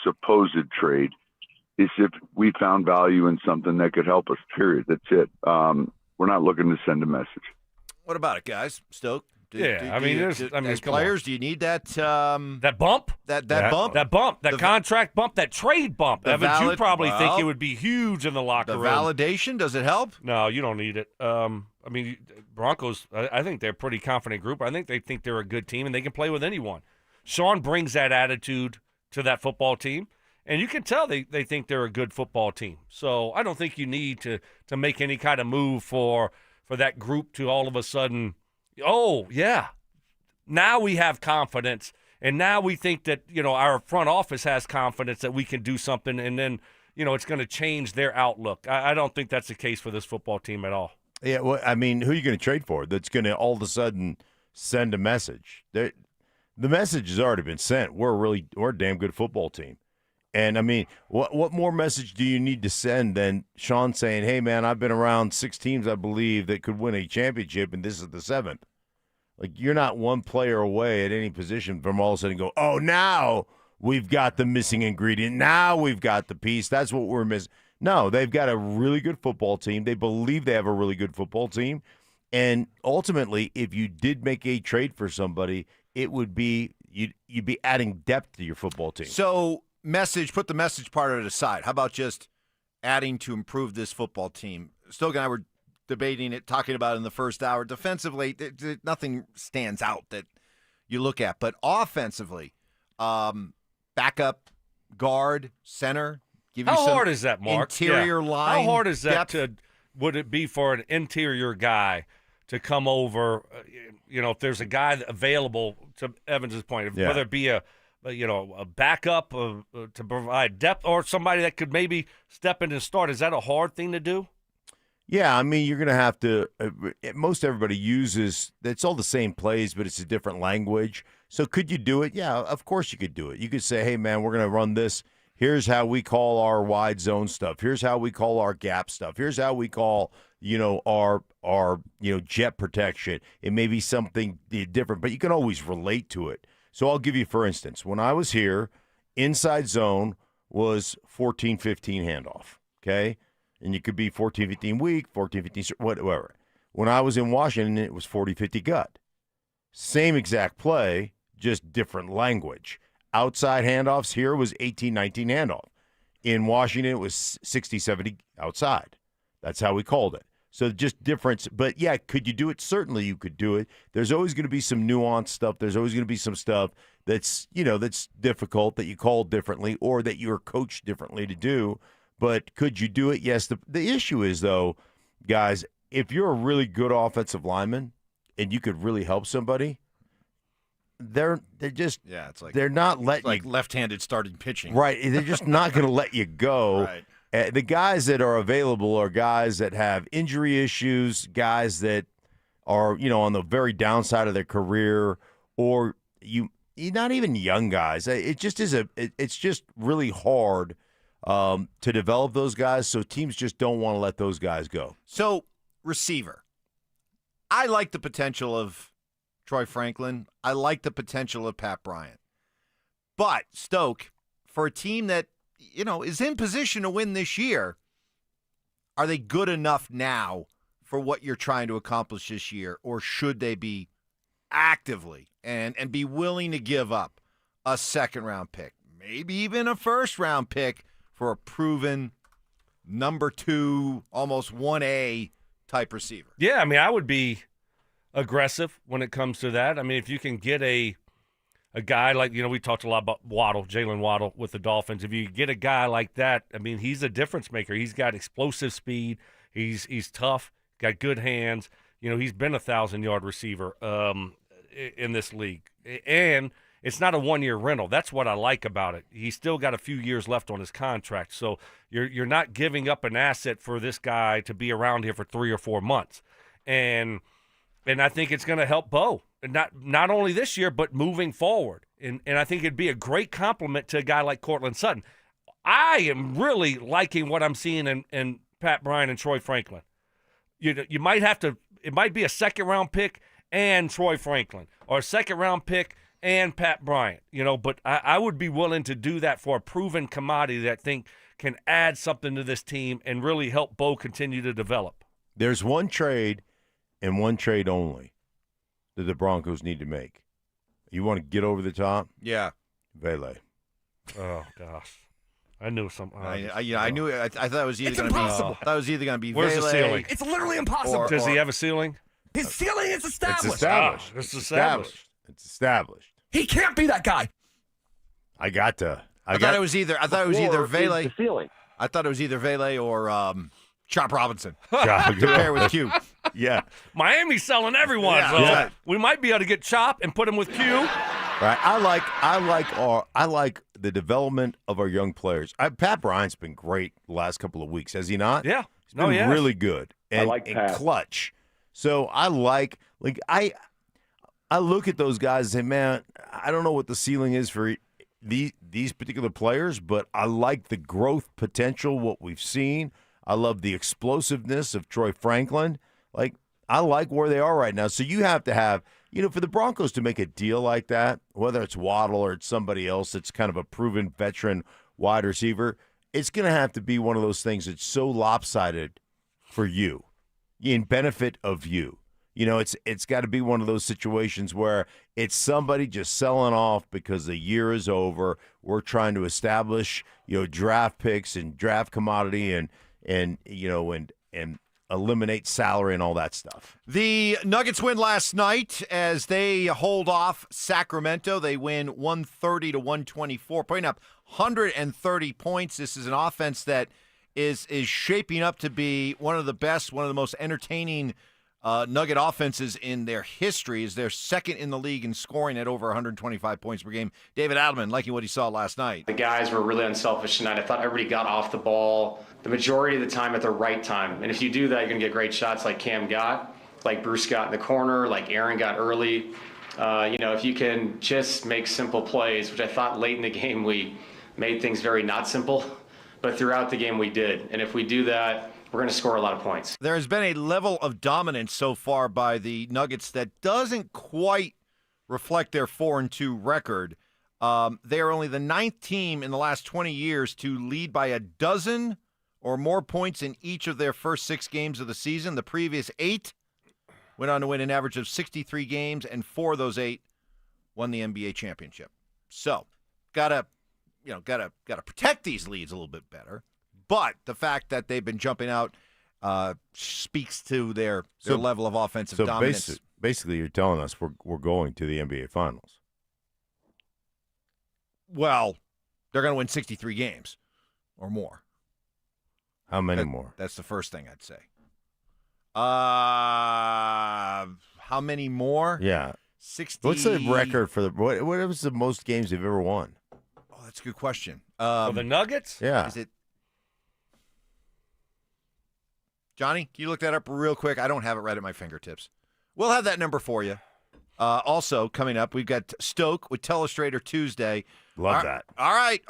supposed trade, is if we found value in something that could help us, period. That's it. We're not looking to send a message. What about it, guys? Stoke? As players, do you need that that bump? That bump? That bump, that contract bump, that trade bump. Evans, you probably think it would be huge in the locker room. The validation, does it help? No, you don't need it. Broncos, I think they're a pretty confident group. I think they think they're a good team, and they can play with anyone. Sean brings that attitude to that football team, and you can tell they think they're a good football team. So I don't think you need to make any kind of move for that group to all of a sudden, oh, yeah, now we have confidence, and now we think that, our front office has confidence that we can do something, and then, it's going to change their outlook. I don't think that's the case for this football team at all. Yeah, well, who are you going to trade for that's going to all of a sudden send a message? The message has already been sent. We're a damn good football team. And, what more message do you need to send than Sean saying, hey, man, I've been around 6 teams, I believe, that could win a championship, and this is the 7th. Like, you're not one player away at any position from all of a sudden go, oh, now we've got the missing ingredient. Now we've got the piece. That's what we're missing. No, they've got a really good football team. They believe they have a really good football team. And ultimately, if you did make a trade for somebody, it would be you'd be adding depth to your football team. So, put the message part of it aside. How about just adding to improve this football team? Stoke and I were debating it, talking about it in the first hour. Defensively, nothing stands out that you look at. But offensively, backup, guard, center. How hard is that, Mark? Interior line. How hard is that depth? would it be for an interior guy to come over, if there's a guy available, to Evans's point, whether it be a backup to provide depth or somebody that could maybe step in and start. Is that a hard thing to do? Yeah, you're going to have to most everybody uses – it's all the same plays, but it's a different language. So could you do it? Yeah, of course you could do it. You could say, hey, man, we're going to run this. Here's how we call our wide zone stuff. Here's how we call our gap stuff. Here's how we call, our jet protection. It may be something different, but you can always relate to it. So I'll give you, for instance, when I was here, inside zone was 14-15 handoff, okay? And you could be 14-15 weak, 14-15, whatever. When I was in Washington, it was 40-50 gut. Same exact play, just different language. Outside handoffs here was 18-19 handoff. In Washington, it was 60-70 outside. That's how we called it. So just difference. But, yeah, could you do it? Certainly you could do it. There's always going to be some nuanced stuff. There's always going to be some stuff that's, that's difficult, that you call differently or that you're coached differently to do. But could you do it? Yes. The issue is, though, guys, if you're a really good offensive lineman and you could really help somebody, they're just they're not letting you, left-handed starting pitching, right? They're just not going to let you go. Right. The guys that are available are guys that have injury issues, guys that are on the very downside of their career, or you're not even young guys. It just is it's just really hard to develop those guys. So teams just don't want to let those guys go. So receiver, I like the potential of Troy Franklin. I like the potential of Pat Bryant. But Stoke, for a team that, is in position to win this year, are they good enough now for what you're trying to accomplish this year? Or should they be actively and be willing to give up a second-round pick, maybe even a first-round pick for a proven number 2, almost 1A type receiver? Yeah, I would be aggressive when it comes to that. I mean, if you can get a guy like, we talked a lot about Waddle, Jalen Waddle with the Dolphins. If you get a guy like that, I mean, he's a difference maker. He's got explosive speed. He's tough, got good hands. He's been a 1,000-yard receiver in this league. And it's not a one-year rental. That's what I like about it. He's still got a few years left on his contract. So you're not giving up an asset for this guy to be around here for 3 or 4 months. And I think it's going to help Bo. Not only this year, but moving forward. And I think it'd be a great compliment to a guy like Cortland Sutton. I am really liking what I'm seeing in Pat Bryant and Troy Franklin. You might have to – it might be a second-round pick and Troy Franklin, or a second-round pick and Pat Bryant. But I would be willing to do that for a proven commodity that I think can add something to this team and really help Bo continue to develop. There's one trade and one trade only that the Broncos need to make. You want to get over the top? Yeah. Vele. Oh, gosh. I knew something. I knew it. I thought it was either going to be. impossible. I thought it was either going to be. Where's Vele, the ceiling? It's literally impossible. Does he have a ceiling? His ceiling is established. It's established. It's established. It's established. He can't be that guy. I thought it was either. I thought it was either Vele. The ceiling. I thought it was either Vele or Chop Robinson. Chop. To pair with Q. Yeah. Miami's selling everyone. Yeah, so yeah. we might be able to get Chop and put him with Q. Right. I like the development of our young players. Pat Bryant's been great the last couple of weeks, has he not? Yeah. He's been really good and, like and Pat. clutch. So I I look at those guys and say, man, I don't know what the ceiling is for these particular players, but I like the growth potential, what we've seen. I love the explosiveness of Troy Franklin. I like where they are right now. So you have to have, for the Broncos to make a deal like that, whether it's Waddle or it's somebody else that's kind of a proven veteran wide receiver, it's going to have to be one of those things that's so lopsided for you, in benefit of you. It's got to be one of those situations where it's somebody just selling off because the year is over. We're trying to establish, draft picks and draft commodity and eliminate salary and all that stuff. The Nuggets win last night as they hold off Sacramento. They win 130-124, putting up 130 points. This is an offense that is shaping up to be one of the best, one of the most entertaining Nugget offenses in their history. Is they're second in the league in scoring at over 125 points per game. David Adelman liking what he saw last night. The guys were really unselfish tonight. I thought everybody got off the ball the majority of the time at the right time. And if you do that, you're going to get great shots like Cam got, like Bruce got in the corner, like Aaron got early. If you can just make simple plays, which I thought late in the game we made things very not simple, but throughout the game we did. And if we do that, we're going to score a lot of points. There has been a level of dominance so far by the Nuggets that doesn't quite reflect their 4-2 record. They are only the 9th team in the last 20 years to lead by a dozen or more points in each of their first 6 games of the season. The previous 8 went on to win an average of 63 games, and 4 of those 8 won the NBA championship. So, gotta protect these leads a little bit better. But the fact that they've been jumping out speaks to their level of offensive dominance. Basically, you're telling us we're going to the NBA Finals. Well, they're going to win 63 games or more. How many more? That's the first thing I'd say. How many more? Yeah. 60. What's the record for what was the most games they've ever won? Oh, that's a good question. For the Nuggets? Yeah. Is it Johnny, can you look that up real quick? I don't have it right at my fingertips. We'll have that number for you. Also, coming up, we've got Stoke with Telestrator Tuesday. Love that. All right.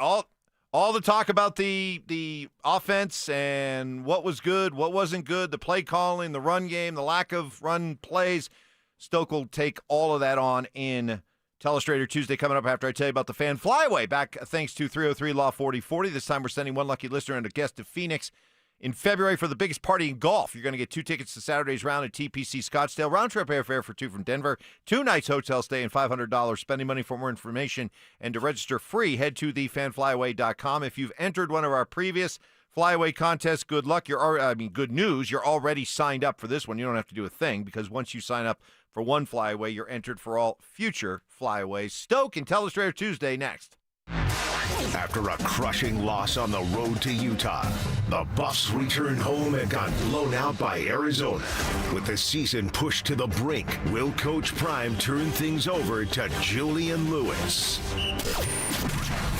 All the talk about the offense and what was good, what wasn't good, the play calling, the run game, the lack of run plays. Stoke will take all of that on in Telestrator Tuesday coming up after I tell you about the Fan Flyaway. Back thanks to 303 Law 4040. This time we're sending one lucky listener and a guest to Phoenix in February for the biggest party in golf. You're going to get 2 tickets to Saturday's round at TPC Scottsdale. Round trip airfare for 2 from Denver. 2 nights hotel stay and $500 spending money. For more information and to register free, head to thefanflyaway.com. If you've entered one of our previous Flyaway contest, good luck. Good news. You're already signed up for this one. You don't have to do a thing because once you sign up for one flyaway, you're entered for all future flyaways. Stoke and Telestrator Tuesday next. After a crushing loss on the road to Utah, the Buffs returned home and got blown out by Arizona. With the season pushed to the brink, will Coach Prime turn things over to Julian Lewis?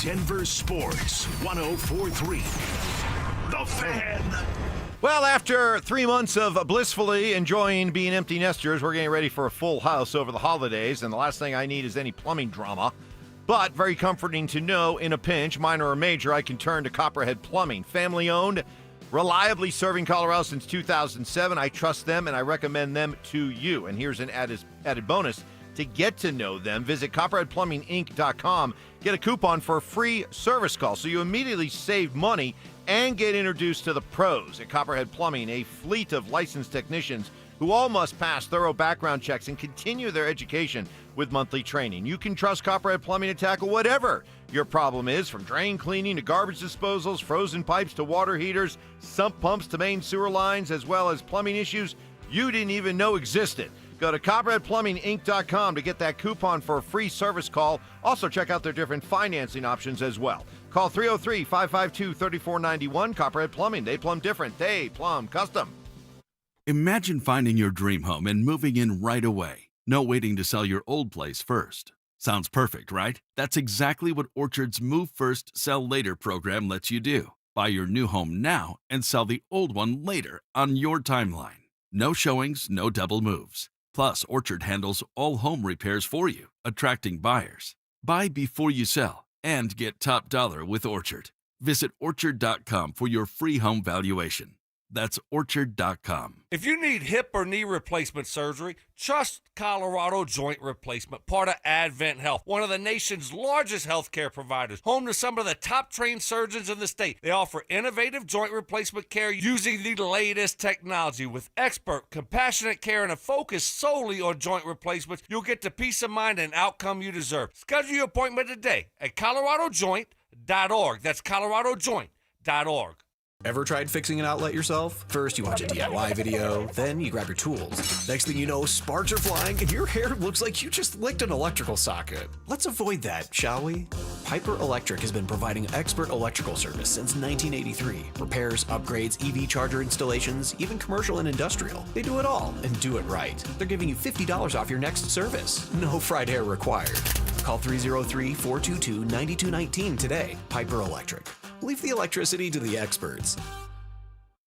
Denver Sports 104.3. The Fan. Well, after 3 months of blissfully enjoying being empty nesters, we're getting ready for a full house over the holidays, and the last thing I need is any plumbing drama. But very comforting to know in a pinch, minor or major, I can turn to Copperhead Plumbing. Family-owned, reliably serving Colorado since 2007. I trust them, and I recommend them to you. And here's an added bonus. To get to know them, visit CopperheadPlumbingInc.com. Get a coupon for a free service call, so you immediately save money and get introduced to the pros at Copperhead Plumbing, a fleet of licensed technicians who all must pass thorough background checks and continue their education with monthly training. You can trust Copperhead Plumbing to tackle whatever your problem is, from drain cleaning to garbage disposals, frozen pipes to water heaters, sump pumps to main sewer lines, as well as plumbing issues you didn't even know existed. Go to CopperheadPlumbingInc.com to get that coupon for a free service call. Also, check out their different financing options as well. Call 303-552-3491. Copperhead Plumbing. They plumb different. They plumb custom. Imagine finding your dream home and moving in right away. No waiting to sell your old place first. Sounds perfect, right? That's exactly what Orchard's Move First, Sell Later program lets you do. Buy your new home now and sell the old one later on your timeline. No showings, no double moves. Plus, Orchard handles all home repairs for you, attracting buyers. Buy before you sell and get top dollar with Orchard. Visit Orchard.com for your free home valuation. That's Orchard.com. If you need hip or knee replacement surgery, trust Colorado Joint Replacement, part of Advent Health, one of the nation's largest healthcare providers, home to some of the top trained surgeons in the state. They offer innovative joint replacement care using the latest technology. With expert, compassionate care and a focus solely on joint replacements, you'll get the peace of mind and outcome you deserve. Schedule your appointment today at coloradojoint.org. That's coloradojoint.org. Ever tried fixing an outlet yourself? First, you watch a DIY video, then you grab your tools. Next thing you know, sparks are flying and your hair looks like you just licked an electrical socket. Let's avoid that, shall we? Piper Electric has been providing expert electrical service since 1983. Repairs, upgrades, EV charger installations, even commercial and industrial. They do it all and do it right. They're giving you $50 off your next service. No fried hair required. Call 303-422-9219 today. Piper Electric. Leave the electricity to the experts.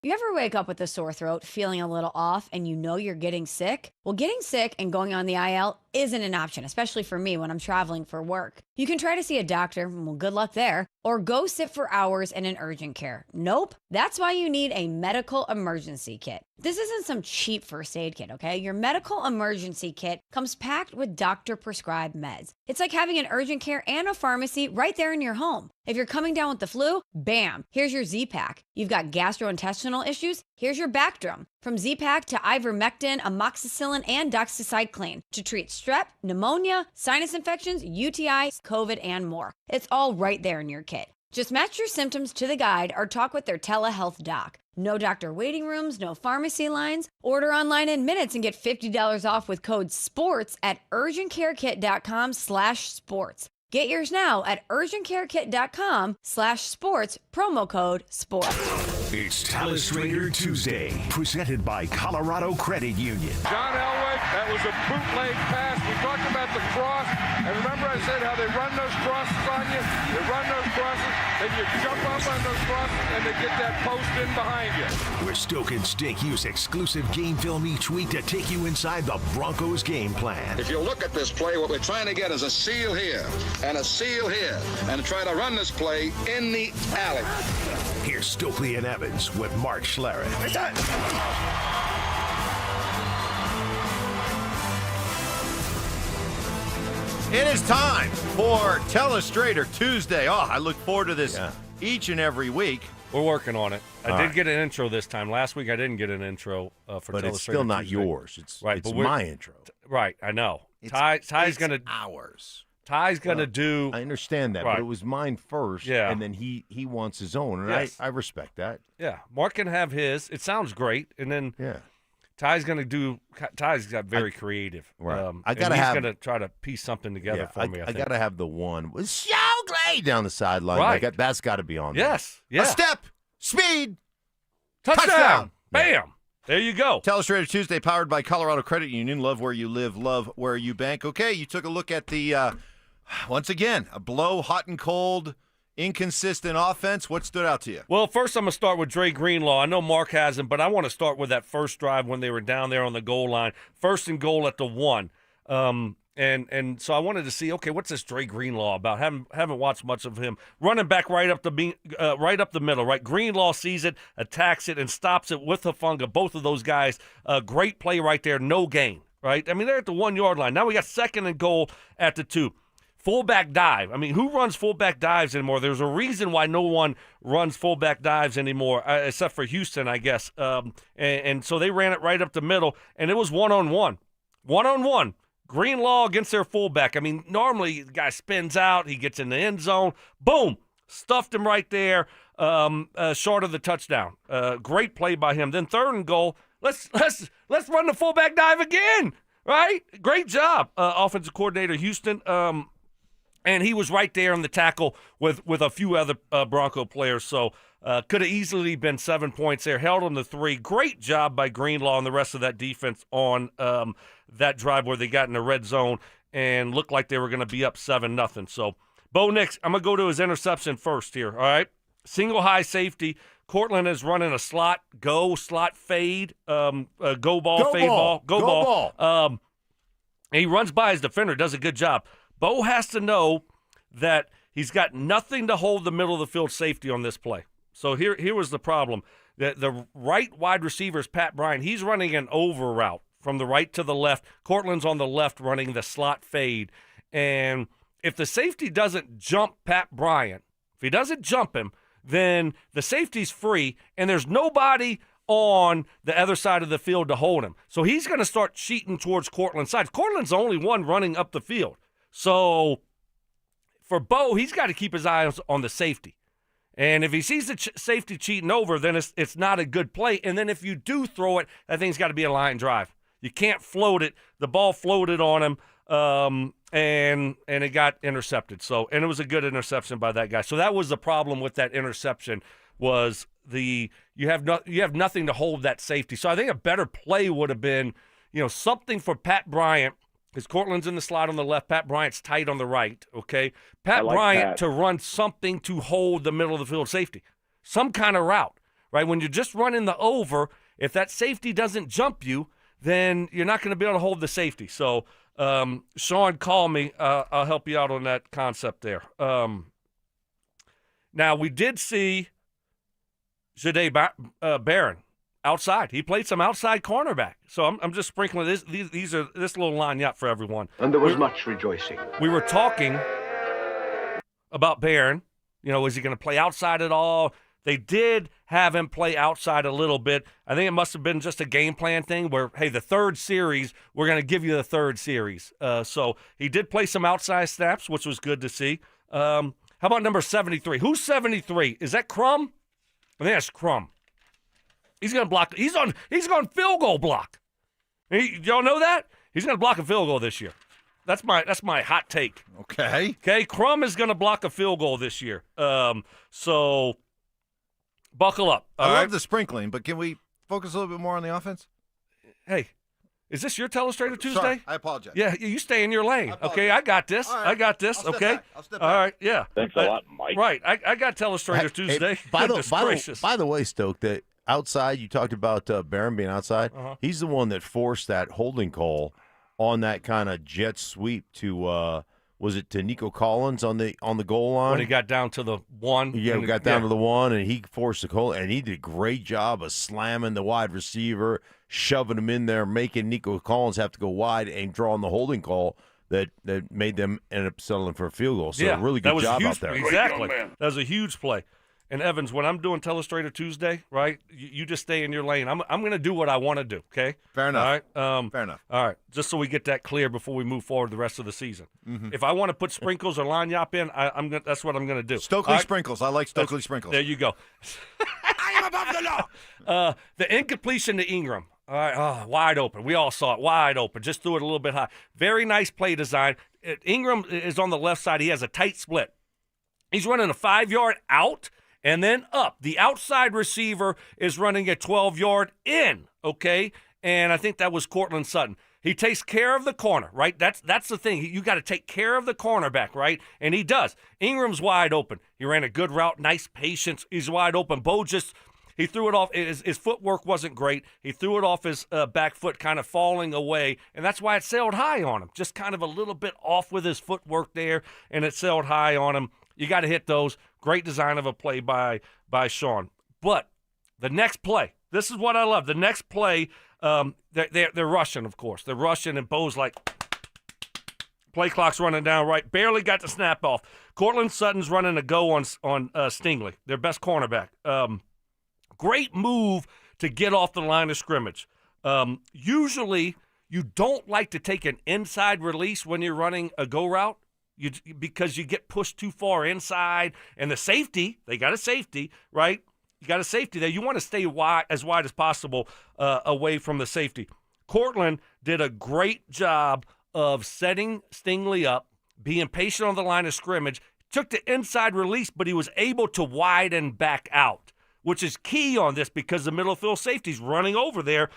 You ever wake up with a sore throat, feeling a little off, and you know you're getting sick? Well, getting sick and going on the IL isn't an option, especially for me when I'm traveling for work. You can try to see a doctor, well, good luck there, or go sit for hours in an urgent care. Nope. That's why you need a medical emergency kit. This isn't some cheap first aid kit, okay? Your medical emergency kit comes packed with doctor-prescribed meds. It's like having an urgent care and a pharmacy right there in your home. If you're coming down with the flu, bam, here's your Z-Pack. You've got gastrointestinal issues, here's your Bactrim. From Z-Pack to ivermectin, amoxicillin, and doxycycline to treat strep, pneumonia, sinus infections, UTIs, COVID, and more. It's all right there in your kit. Just match your symptoms to the guide or talk with their telehealth doc. No doctor waiting rooms, no pharmacy lines. Order online in minutes and get $50 off with code SPORTS at urgentcarekit.com/sports. Get yours now at urgentcarekit.com/sports, promo code SPORTS. It's Telestrator Tuesday, presented by Colorado Credit Union. John Elway, that was a bootleg pass. We talked about the cross, and remember I said how they run those crosses on you? They run those crosses, then you jump up on those crosses, and they get that post in behind you. Where Stoke and Stink use exclusive game film each week to take you inside the Broncos game plan. If you look at this play, what we're trying to get is a seal here and a seal here, and try to run this play in the alley. Here's Stokley and Evans with Mark Schlereth. It is time for Telestrator Tuesday. Oh, I look forward to this each and every week. We're working on it. I All did right. get an intro this time. Last week I didn't get an intro for But Telestrator it's still not Tuesday. yours. It's right. it's but we're- my intro. Right, I know. It's Ty's gonna ours. Ty's going to do. I understand that, Right. but it was mine first, Yeah. and then he wants his own, and Yes. I respect that. Yeah, Mark can have his. It sounds great, and then Ty's going to do. Ty's got very creative. Right. I gotta he's have- going to try to piece something together for me. I I think. got to have the one with so great down the sideline. Right. Like, that's got to be on there. Yes. Yeah. A step, speed, Touchdown. Bam. There you go. Telestrator Tuesday, powered by Colorado Credit Union. Love where you live, love where you bank. Okay, you took a look at the, once again, a blow, hot and cold, inconsistent offense. What stood out to you? Well, first I'm going to start with Dre Greenlaw. I know Mark hasn't, but I want to start with that first drive when they were down there on the goal line. First and goal at the 1. And so I wanted to see, okay, what's this Dre Greenlaw about? Haven't watched much of him. Running back right up the middle, right? Greenlaw sees it, attacks it, and stops it with Hufanga. Both of those guys, great play right there, no gain, right? I mean, they're at the 1 yard line. Now we got second and goal at the 2. Fullback dive. I mean, who runs fullback dives anymore? There's a reason why no one runs fullback dives anymore, except for Houston, I guess. And so they ran it right up the middle, and it was one-on-one. One-on-one. Greenlaw against their fullback. I mean, normally the guy spins out, he gets in the end zone, boom, stuffed him right there, short of the touchdown. Great play by him. Then third and goal, let's run the fullback dive again, right? Great job, offensive coordinator Houston. And he was right there on the tackle with a few other Bronco players. So could have easily been 7 points there. Held on the 3. Great job by Greenlaw and the rest of that defense on that drive where they got in the red zone and looked like they were going to be up 7-0. So Bo Nix, I'm going to go to his interception first here, all right? Single high safety. Cortland is running a slot fade, go ball. He runs by his defender, does a good job. Bo has to know that he's got nothing to hold the middle of the field safety on this play. So here was the problem. The right wide receiver is Pat Bryant. He's running an over route from the right to the left. Cortland's on the left running the slot fade. And if the safety doesn't jump Pat Bryant, if he doesn't jump him, then the safety's free, and there's nobody on the other side of the field to hold him. So he's going to start cheating towards Cortland's side. Cortland's the only one running up the field. So for Bo, he's got to keep his eyes on the safety. And if he sees the safety cheating over, then it's not a good play. And then if you do throw it, that thing's got to be a line drive. You can't float it. The ball floated on him, and it got intercepted. So, and it was a good interception by that guy. So that was the problem with that interception was you have nothing to hold that safety. So I think a better play would have been, something for Pat Bryant. Because Cortland's in the slot on the left. Pat Bryant's tight on the right, okay? Pat Bryant to run something to hold the middle of the field safety. Some kind of route, right? When you're just running the over, if that safety doesn't jump you, then you're not going to be able to hold the safety. So, Sean, call me. I'll help you out on that concept there. Now, we did see Jahdae Barron outside. He played some outside cornerback. So I'm just sprinkling this little lagniappe for everyone. And there was much rejoicing. We were talking about Barron. Is he going to play outside at all? They did have him play outside a little bit. I think it must have been just a game plan thing where, hey, the third series, we're going to give you the third series. So he did play some outside snaps, which was good to see. How about number 73? Who's 73? Is that Crum? I think that's Crum. He's going to block. He's on field goal block. Y'all know that? He's going to block a field goal this year. That's my hot take. Okay. Okay, Crum is going to block a field goal this year. So buckle up. I love the sprinkling, but can we focus a little bit more on the offense? Hey, is this your Telestrator Tuesday? Sorry, I apologize. Yeah, you stay in your lane. Okay, I got this. All right. I got this. I'll step Okay. back. I'll step All back. right. Yeah. Thanks a lot, Mike. Right. I got Telestrator Tuesday. By Goodness gracious. the way, Stoke, that outside, you talked about Barron being outside. Uh-huh. He's the one that forced that holding call on that kind of jet sweep to was it to Nico Collins on the goal line When he got down to the 1. Yeah, we got down to the 1, and he forced the call, and he did a great job of slamming the wide receiver, shoving him in there, making Nico Collins have to go wide and drawing the holding call that made them end up settling for a field goal. So really good job out there. Exactly. That was a huge play. And Evans, when I'm doing Telestrator Tuesday, right, you just stay in your lane. I'm going to do what I want to do, okay? Fair enough. All right? Fair enough. All right, just so we get that clear before we move forward the rest of the season. If I want to put sprinkles or line yop in, that's what I'm going to do. Stokely sprinkles. I like Stokely sprinkles. There you go. I am above the law. The incompletion to Ingram. All right, wide open. We all saw it, wide open. Just threw it a little bit high. Very nice play design. Ingram is on the left side. He has a tight split. He's running a 5-yard out and then up. The outside receiver is running a 12-yard in, okay? And I think that was Cortland Sutton. He takes care of the corner, right? That's the thing. You got to take care of the cornerback, right? And he does. Ingram's wide open. He ran a good route, nice patience. He's wide open. Bo just – he threw it off. His footwork wasn't great. He threw it off his back foot, kind of falling away, and that's why it sailed high on him. Just kind of a little bit off with his footwork there, and it sailed high on him. You got to hit those. Great design of a play by Sean. But the next play, this is what I love. The next play, they're rushing, of course. They're rushing, and Bo's like, play clock's running down right. Barely got the snap off. Cortland Sutton's running a go on Stingley, their best cornerback. Great move to get off the line of scrimmage. Usually, you don't like to take an inside release when you're running a go route because you get pushed too far inside. And the safety, they got a safety, right? You got a safety there. You want to stay as wide as possible away from the safety. Cortland did a great job of setting Stingley up, being patient on the line of scrimmage, took the inside release, but he was able to widen back out, which is key on this because the middle field safety's running over there.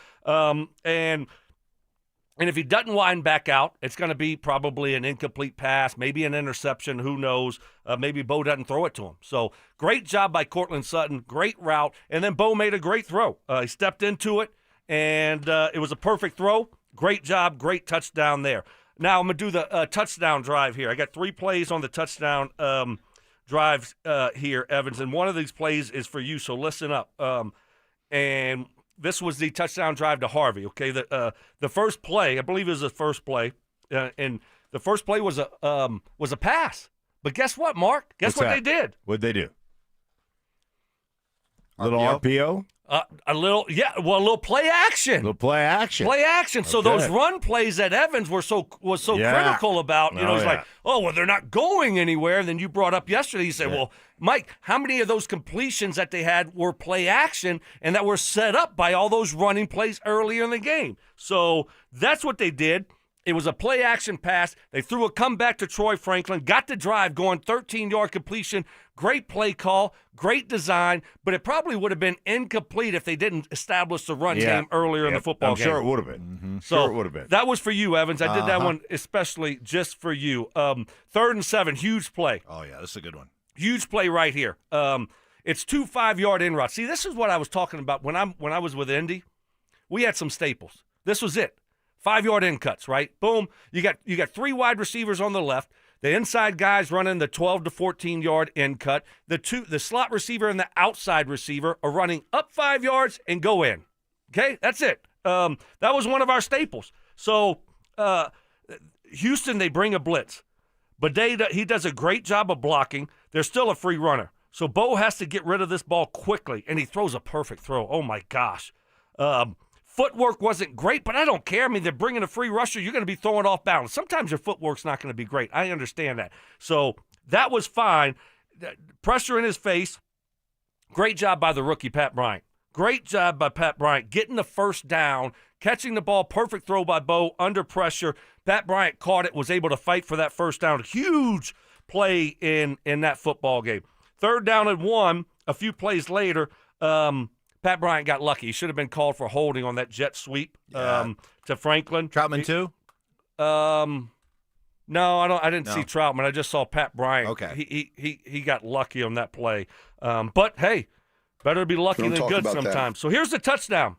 And if he doesn't widen back out, it's going to be probably an incomplete pass, maybe an interception, who knows. Maybe Bo doesn't throw it to him. So great job by Cortland Sutton, great route. And then Bo made a great throw. He stepped into it, and it was a perfect throw. Great job, great touchdown there. Now I'm going to do the touchdown drive here. I got 3 plays on the touchdown drives here, Evans, and one of these plays is for you, so listen up. And this was the touchdown drive to Harvey, okay? The first play, I believe it was the first play, and the first play was a pass. But guess what, Mark? Guess what they did? What'd they do? A little RPO? A little play action. Play action. So those run plays that Evans was so critical about, he's like, they're not going anywhere. And then you brought up yesterday, you said, well, Mike, how many of those completions that they had were play action and that were set up by all those running plays earlier in the game? So that's what they did. It was a play action pass. They threw a comeback to Troy Franklin, got the drive going, 13-yard completion. Great play call, great design, but it probably would have been incomplete if they didn't establish the run game earlier in the football game. I'm sure it would have been. Mm-hmm. So sure it would have been. That was for you, Evans. I did that one especially just for you. 3rd and 7, huge play. Oh, yeah, this is a good one. Huge play right here. It's 2 5-yard in routes. See, this is what I was talking about when I was with Indy. We had some staples. This was it. 5-yard in cuts, right? Boom. You got 3 wide receivers on the left. The inside guys running the 12 to 14-yard in cut. The slot receiver and the outside receiver are running up 5 yards and go in. Okay, that's it. That was one of our staples. So Houston, they bring a blitz, but he does a great job of blocking. There's still a free runner. So Bo has to get rid of this ball quickly, and he throws a perfect throw. Oh, my gosh. Footwork wasn't great, but I don't care. I mean, they're bringing a free rusher. You're going to be throwing off balance. Sometimes your footwork's not going to be great. I understand that. So that was fine. Pressure in his face. Great job by the rookie, Pat Bryant. Great job by Pat Bryant getting the first down, catching the ball. Perfect throw by Bo under pressure. Pat Bryant caught it, was able to fight for that first down. Huge play in that football game. 3rd down and 1, a few plays later, Pat Bryant got lucky. He should have been called for holding on that jet sweep to Franklin. Troutman too? No, I didn't see Troutman. I just saw Pat Bryant. Okay. He got lucky on that play. But hey, better be lucky than good sometimes. So here's the touchdown.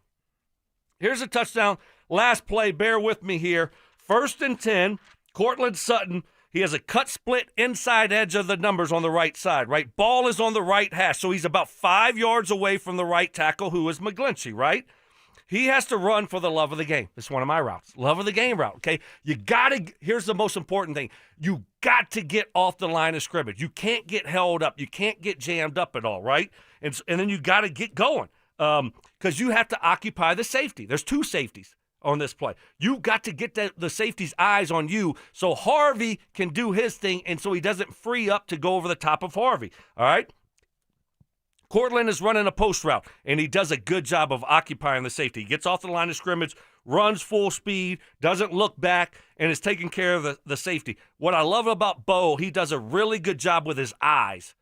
Last play. Bear with me here. 1st and 10. Cortland Sutton. He has a cut split inside edge of the numbers on the right side, right? Ball is on the right hash, so he's about 5 yards away from the right tackle, who is McGlinchey, right? He has to run for the love of the game. It's one of my routes. Love of the game route, okay? Here's the most important thing. You got to get off the line of scrimmage. You can't get held up. You can't get jammed up at all, right? And then you got to get going because you have to occupy the safety. There's 2 safeties on this play. You got to get the safety's eyes on you so Harvey can do his thing and so he doesn't free up to go over the top of Harvey, all right? Cortland is running a post route, and he does a good job of occupying the safety. He gets off the line of scrimmage, runs full speed, doesn't look back, and is taking care of the safety. What I love about Bo, he does a really good job with his eyes.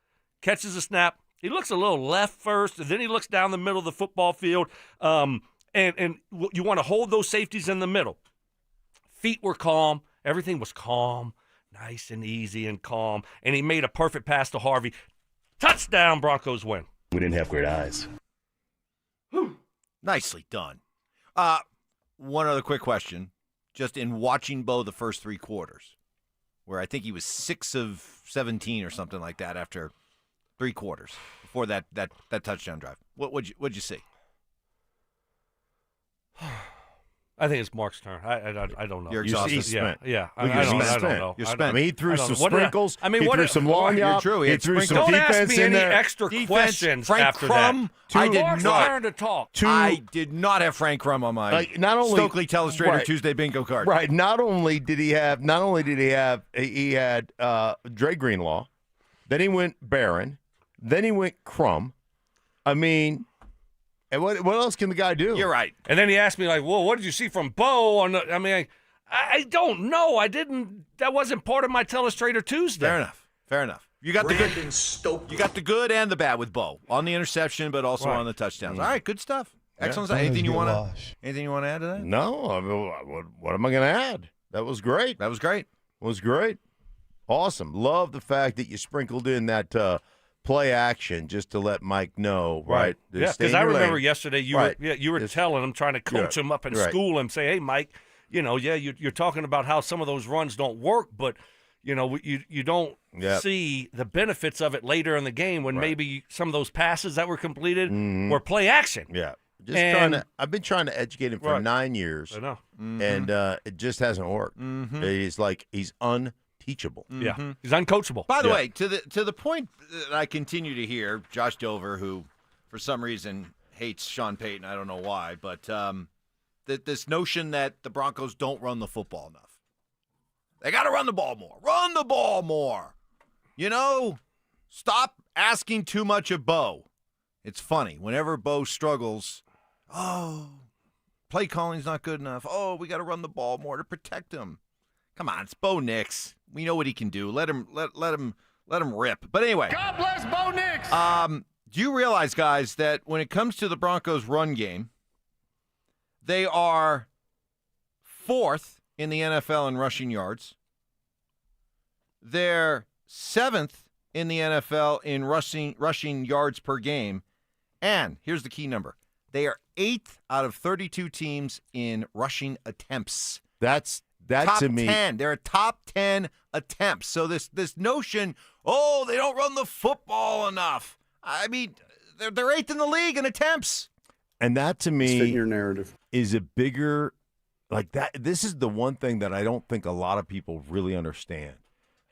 Catches a snap. He looks a little left first, and then he looks down the middle of the football field. And you want to hold those safeties in the middle. Feet were calm. Everything was calm, nice and easy and calm. And he made a perfect pass to Harvey. Touchdown, Broncos win. We didn't have great eyes. Nicely done. One other quick question. Just in watching Bo the first 3 quarters, where I think he was 6 of 17 or something like that after 3 quarters before that touchdown drive. What'd you see? I think it's Mark's turn. I don't know. You're exhausted. He's spent. Yeah. I don't know. You're spent. I mean, he threw some sprinkles. I mean, he threw some long You're yop. true. He threw some Don't defense ask me in any there. extra questions Frank after Crum, that. I did Mark's not. turn to talk. I did not have Frank Crum on my not only Stokley Telestrator right. Tuesday bingo card. Right. Not only did he have he had Dre Greenlaw, then he went Barron, then he went Crum. I mean, and what else can the guy do? You're right. And then he asked me, like, well, what did you see from Bo? I don't know. That wasn't part of my Telestrator Tuesday. Fair enough. You got You got the good and the bad with Bo on the interception, but also on the touchdowns. All right, good stuff. Excellent. Yeah. Anything you want to add to that? No. I mean, what am I going to add? That was great. Awesome. Love the fact that you sprinkled in that play action just to let Mike know, right? Yeah, because I remember yesterday you were telling him, trying to coach him up and school him, say, hey, Mike, you're talking about how some of those runs don't work, but you don't see the benefits of it later in the game when maybe some of those passes that were completed were play action. Yeah. I've been trying to educate him for 9 years. I know. And it just hasn't worked. He's unteachable. Yeah. He's uncoachable. By the way, to the point that I continue to hear, Josh Dover, who for some reason hates Sean Payton, I don't know why, but this notion that the Broncos don't run the football enough. They got to run the ball more. Run the ball more. Stop asking too much of Bo. It's funny. Whenever Bo struggles, play calling's not good enough. Oh, we got to run the ball more to protect him. Come on, it's Bo Nix. We know what he can do. Let him rip. But anyway. God bless Bo Nix. Do you realize, guys, that when it comes to the Broncos' run game, they are 4th in the NFL in rushing yards. They're 7th in the NFL in rushing yards per game. And here's the key number. They are 8th out of 32 teams in rushing attempts. That top to me. 10. They're a top 10 attempts. So this notion, they don't run the football enough. I mean, they're 8th in the league in attempts. And that to me your narrative is a bigger that. This is the one thing that I don't think a lot of people really understand,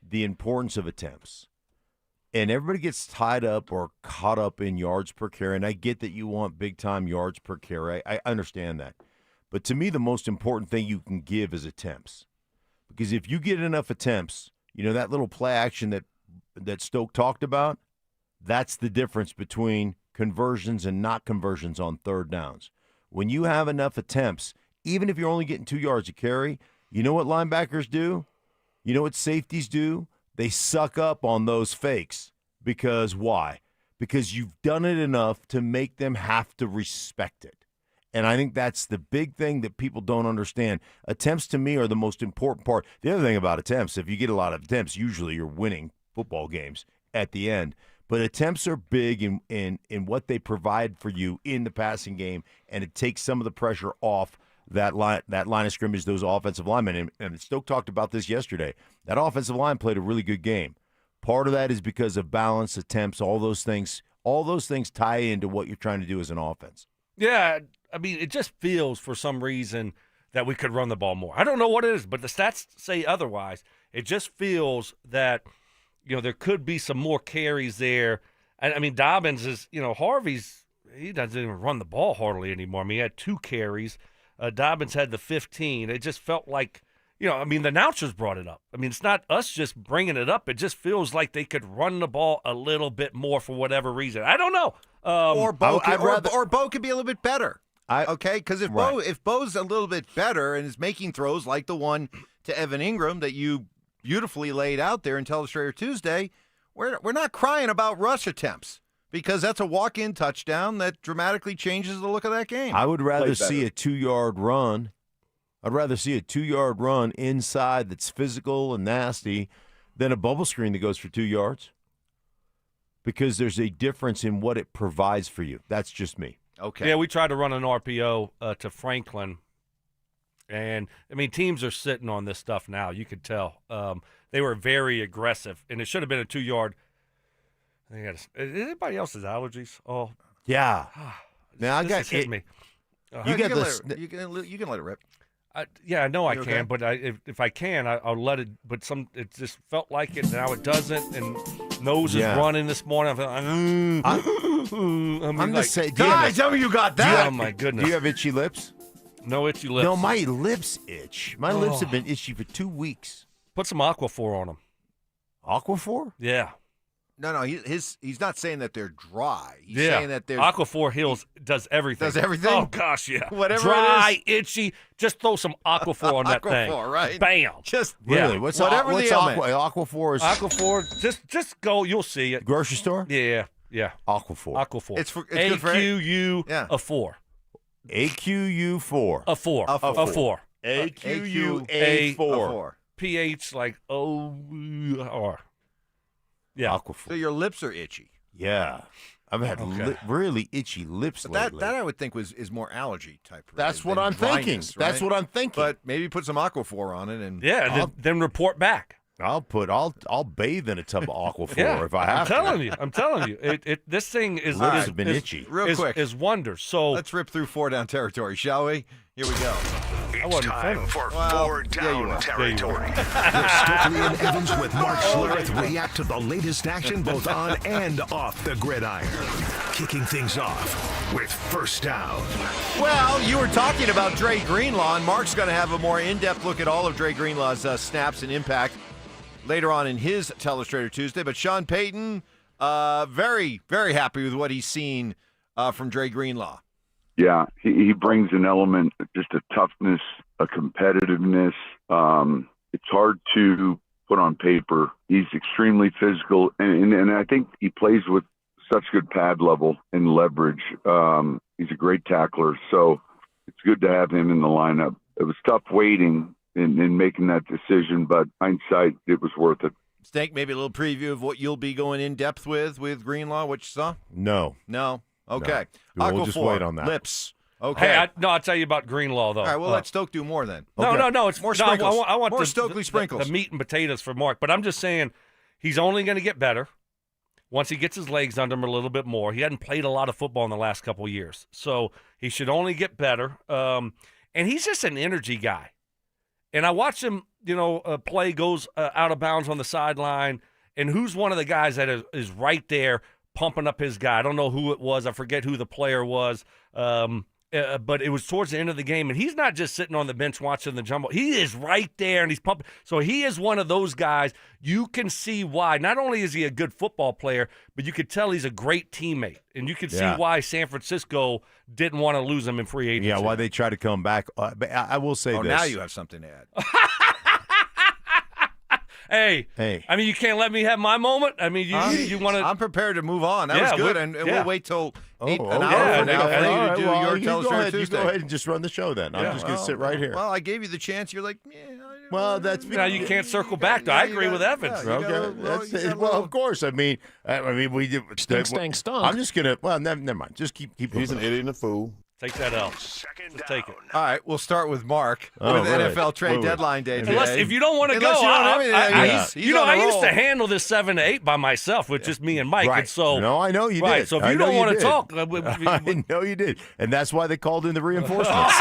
the importance of attempts. And everybody gets tied up or caught up in yards per carry. And I get that you want big-time yards per carry. I understand that. But to me, the most important thing you can give is attempts. Because if you get enough attempts, that little play action that Stoke talked about, that's the difference between conversions and not conversions on third downs. When you have enough attempts, even if you're only getting 2 yards a carry, you know what linebackers do? You know what safeties do? They suck up on those fakes. Because why? Because you've done it enough to make them have to respect it. And I think that's the big thing that people don't understand. Attempts, to me, are the most important part. The other thing about attempts, if you get a lot of attempts, usually you're winning football games at the end. But attempts are big in what they provide for you in the passing game, and it takes some of the pressure off that line of scrimmage, those offensive linemen. And Stoke talked about this yesterday. That offensive line played a really good game. Part of that is because of balance, attempts, all those things. All those things tie into what you're trying to do as an offense. Yeah, I mean, it just feels for some reason that we could run the ball more. I don't know what it is, but the stats say otherwise. It just feels that, there could be some more carries there. I mean, Dobbins is, Harvey's, he doesn't even run the ball hardly anymore. I mean, he had 2 carries. Dobbins had the 15. It just felt like, the announcers brought it up. I mean, it's not us just bringing it up. It just feels like they could run the ball a little bit more for whatever reason. I don't know. Or Bo could be a little bit better. Okay, because if Bo's a little bit better and is making throws like the one to Evan Ingram that you beautifully laid out there in Telestrator Tuesday, we're not crying about rush attempts because that's a walk-in touchdown that dramatically changes the look of that game. I would rather see a 2-yard run. I'd rather see a 2-yard run inside that's physical and nasty than a bubble screen that goes for 2 yards because there's a difference in what it provides for you. That's just me. Okay. Yeah, we tried to run an RPO to Franklin, and, I mean, teams are sitting on this stuff now. You could tell. They were very aggressive, and it should have been a 2-yard. Anybody else's allergies? Oh. Yeah. Now, I got hit me. You can let it rip. I know I You can, okay? but if I can, I'll let it. But it just felt like it. Now it doesn't, and nose is running this morning. I'm just saying. Guys, tell me you got that. Oh my goodness! Do you have itchy lips? No itchy lips. No, my lips itch. My lips have been itchy for 2 weeks. Put some Aquaphor on them. Aquaphor? Yeah. No, he's not saying that they're dry. He's Yeah. saying that there's Aquaphor does everything. Does everything? Oh gosh, yeah. Whatever Dry, it is. itchy. Just throw some Aquaphor on that thing. Aquaphor, right? Bam. Just Really? Yeah. What's Whatever the ailment. Aquaphor is Aquaphor. Just go. You'll see it. grocery store? Yeah. Aquaphor. Aquaphor. It's good for AQU Yeah. a 4. AQU4. A 4. A A 4. AQUA4. PH like O-R. Yeah. Aquaphor. So your lips are itchy. Yeah. I've had really itchy lips But lately. that I would think is more allergy type. That's what than I'm thinking. dryness, That's right? what I'm thinking. But maybe put some Aquaphor on it and Then report back. I'll bathe in a tub of Aquaphor Yeah, if I have to. I'm telling you. This thing is Lips have been itchy. Real quick. is wonders. So let's rip through 4 down territory, shall we? Here we go. It's time for 4 down territory. Stokley and Evans with Mark Schlereth react to the latest action both on and off the gridiron. Kicking things off with first down. Well, you were talking about Dre Greenlaw, and Mark's going to have a more in-depth look at all of Dre Greenlaw's snaps and impact later on in his Telestrator Tuesday. But Sean Payton, very, very happy with what he's seen from Dre Greenlaw. Yeah, he brings an element, just a toughness, a competitiveness. It's hard to put on paper. He's extremely physical, and I think he plays with such good pad level and leverage. He's a great tackler, so it's good to have him in the lineup. It was tough waiting in making that decision, but hindsight, it was worth it. Stank, maybe a little preview of what you'll be going in depth with Greenlaw, what you saw? No. Okay. No. We'll just wait on that. Lips. Okay. Hey, I'll tell you about Greenlaw, though. All right, well, let Stoke do more then. No. It's more sprinkles. I want more the, Stokely sprinkles. The meat and potatoes for Mark. But I'm just saying he's only going to get better once he gets his legs under him a little bit more. He hadn't played a lot of football in the last couple of years. So he should only get better. And he's just an energy guy. And I watch him, play goes out of bounds on the sideline. And who's one of the guys that is right there pumping up his guy? I don't know who it was. I forget who the player was. But it was towards the end of the game, and he's not just sitting on the bench watching the jumbo. He is right there, and he's pumping. So he is one of those guys. You can see why. Not only is he a good football player, but you could tell he's a great teammate, and you can see why San Francisco didn't want to lose him in free agency. Yeah, why they try to come back. But I will say this. Now you have something to add. Hey, I mean, you can't let me have my moment. I mean, you want to. I'm prepared to move on. That was good, and we'll wait till an hour from now for you to do your Telestrator Tuesday. You go ahead and just run the show then. I'm just going to sit right here. Well, I gave you the chance. You're like, well, that's now you can't circle back. Though. I agree with Evans. Well, of course. I mean, we did. Stink. I'm just going to. Well, never mind. Just keep. He's an idiot and a fool. Take that L. Second Just take it. All right, we'll start with Mark Oh, with really? NFL trade Wait. deadline day today. Unless if you don't want to go, Unless you don't have anything. He's on a I used roll. to handle this 7 to 8 by myself with just me and Mike. Right. And so, No, I know you right, did. So if I you know don't want to did. talk, I know you did. And that's why they called in the reinforcements.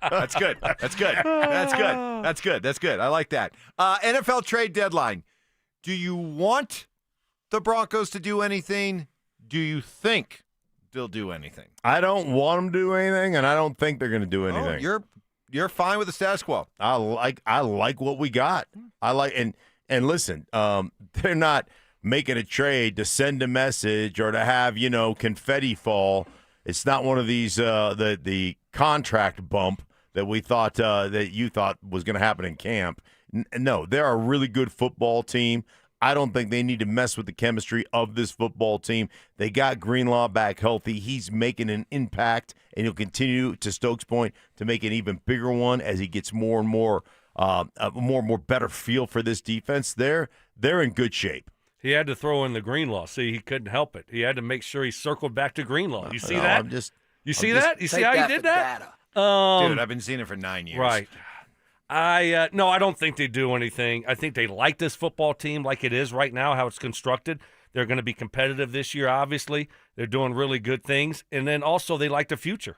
That's good. That's good. That's good. That's good. That's good. I like that. NFL trade deadline. Do you want the Broncos to do anything? Do you think they'll do anything? I don't want them to do anything, and I don't think they're going to do anything. Oh, you're fine with the status quo. I like what we got. I like and listen, they're not making a trade to send a message or to have confetti fall. It's not one of these the contract bump that we thought that you thought was going to happen in camp. No, they're a really good football team. I don't think they need to mess with the chemistry of this football team. They got Greenlaw back healthy. He's making an impact, and he'll continue, to Stokes' point, to make an even bigger one as he gets more and more better feel for this defense. They're in good shape. he had to throw in the Greenlaw. See, he couldn't help it. He had to make sure he circled back to Greenlaw. You see that? You see that? You see how he did that? Dude, I've been seeing it for 9 years. Right. No, I don't think they do anything. I think they like this football team like it is right now, how it's constructed. They're going to be competitive this year, obviously. They're doing really good things. And then also they like the future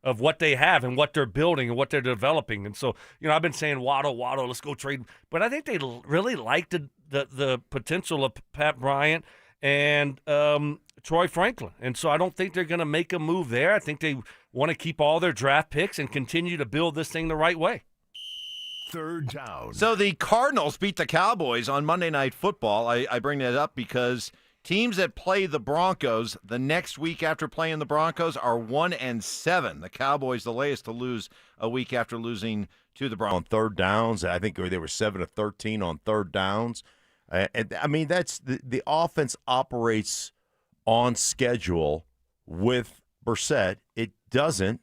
of what they have and what they're building and what they're developing. And so, I've been saying Waddle, let's go trade. But I think they really like the potential of Pat Bryant and Troy Franklin. And so I don't think they're going to make a move there. I think they want to keep all their draft picks and continue to build this thing the right way. Third down. So the Cardinals beat the Cowboys on Monday Night Football. I bring that up because teams that play the Broncos the next week after playing the Broncos are 1-7. The Cowboys, the latest to lose a week after losing to the Broncos. On third downs, I think they were 7-13 on third downs. That's the offense operates on schedule with Brissett. It doesn't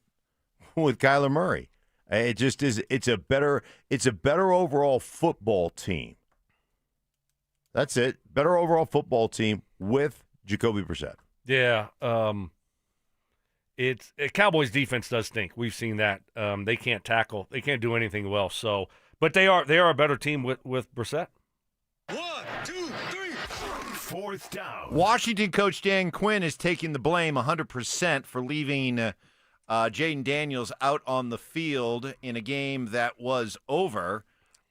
with Kyler Murray. It just is. It's a better overall football team. That's it. Better overall football team with Jacoby Brissett. Yeah. Cowboys defense does stink. We've seen that. They can't tackle. They can't do anything well. So, but they are a better team with Brissett. 1, 2, 3. Fourth down. Washington coach Dan Quinn is taking the blame 100% for leaving Jaden Daniels out on the field in a game that was over.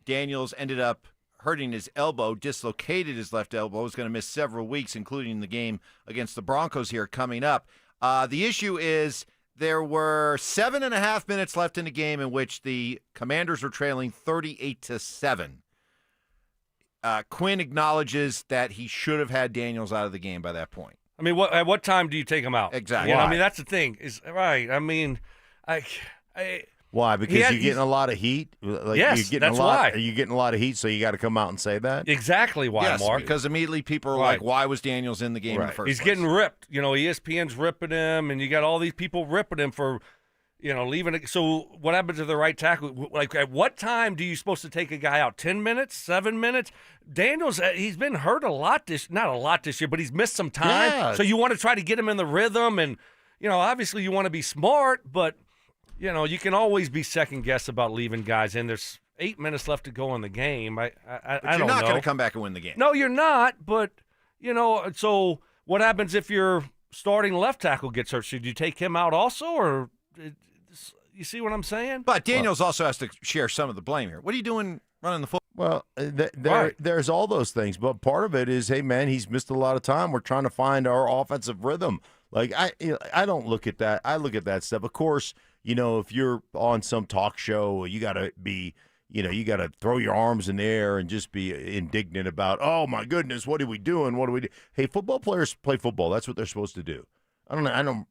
Daniels ended up hurting his elbow, dislocated his left elbow, was going to miss several weeks, including the game against the Broncos here coming up. The issue is there were 7.5 minutes left in the game in which the Commanders were trailing 38-7. Quinn acknowledges that he should have had Daniels out of the game by that point. At what time do you take him out? Exactly. That's the thing. Is right. Why? Because you're getting a lot of heat. Yes, that's why. Are you getting a lot of heat? So you got to come out and say that. Exactly why, yes, Mark. Because immediately people are like, "Why was Daniels in the game in the first He's place?" getting ripped. ESPN's ripping him, and you got all these people ripping him for, leaving it. So what happens to the right tackle? Like, at what time do you supposed to take a guy out? 10 minutes? 7 minutes? Daniels, he's been hurt a lot not a lot this year, but he's missed some time. Yeah. So you want to try to get him in the rhythm, and obviously you want to be smart, but you can always be second guess about leaving guys in. There's 8 minutes left to go in the game. I don't know. You're not going to come back and win the game. No, you're not. But so what happens if your starting left tackle gets hurt? Should you take him out also, or? You see what I'm saying? But Daniels also has to share some of the blame here. What are you doing running the football? Well, there's all those things, but part of it is, hey man, he's missed a lot of time. We're trying to find our offensive rhythm. Like I don't look at that. I look at that stuff. Of course, if you're on some talk show, you got to be, you got to throw your arms in the air and just be indignant about, oh my goodness, what are we doing? What do we do? Hey, football players play football. That's what they're supposed to do. I know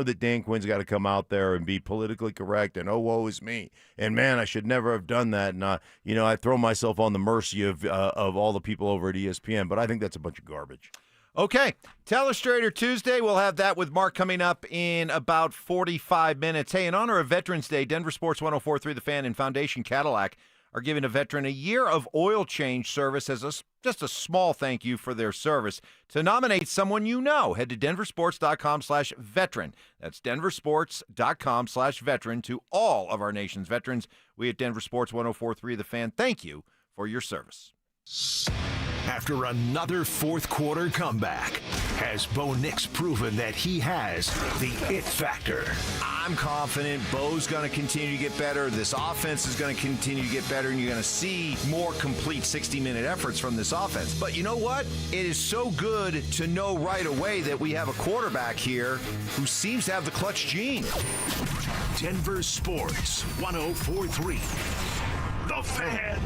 that Dan Quinn's got to come out there and be politically correct and woe is me. And man, I should never have done that. And I throw myself on the mercy of all the people over at ESPN, but I think that's a bunch of garbage. Okay. Telestrator Tuesday. We'll have that with Mark coming up in about 45 minutes. Hey, in honor of Veterans Day, Denver Sports 104.3 The Fan and Foundation Cadillac are giving a veteran a year of oil change service as just a small thank you for their service. To nominate someone you know, head to DenverSports.com/veteran. That's DenverSports.com/veteran. To all of our nation's veterans, we at Denver Sports 104.3 The Fan thank you for your service. After another fourth quarter comeback, has Bo Nix proven that he has the it factor? I'm confident Bo's going to continue to get better. This offense is going to continue to get better, and you're going to see more complete 60-minute efforts from this offense. But you know what? It is so good to know right away that we have a quarterback here who seems to have the clutch gene. Denver Sports 104.3 The Fan.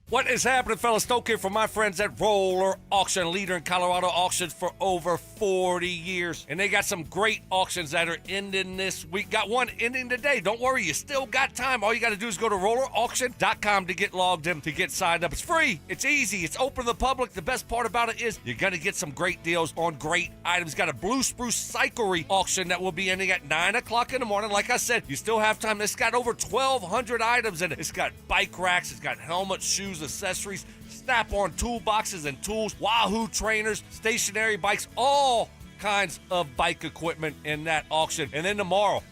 What is happening, fellas? Stoke here for my friends at Roller Auction, leader in Colorado auctions for over 40 years. And they got some great auctions that are ending this week. Got one ending today. Don't worry, you still got time. All you got to do is go to rollerauction.com to get logged in, to get signed up. It's free. It's easy. It's open to the public. The best part about it is you're going to get some great deals on great items. Got a Blue Spruce Cyclery auction that will be ending at 9 o'clock in the morning. Like I said, you still have time. It's got over 1,200 items in it. It's got bike racks. It's got helmets, shoes, accessories, snap-on toolboxes and tools, Wahoo trainers, stationary bikes, all kinds of bike equipment in that auction. And then tomorrow,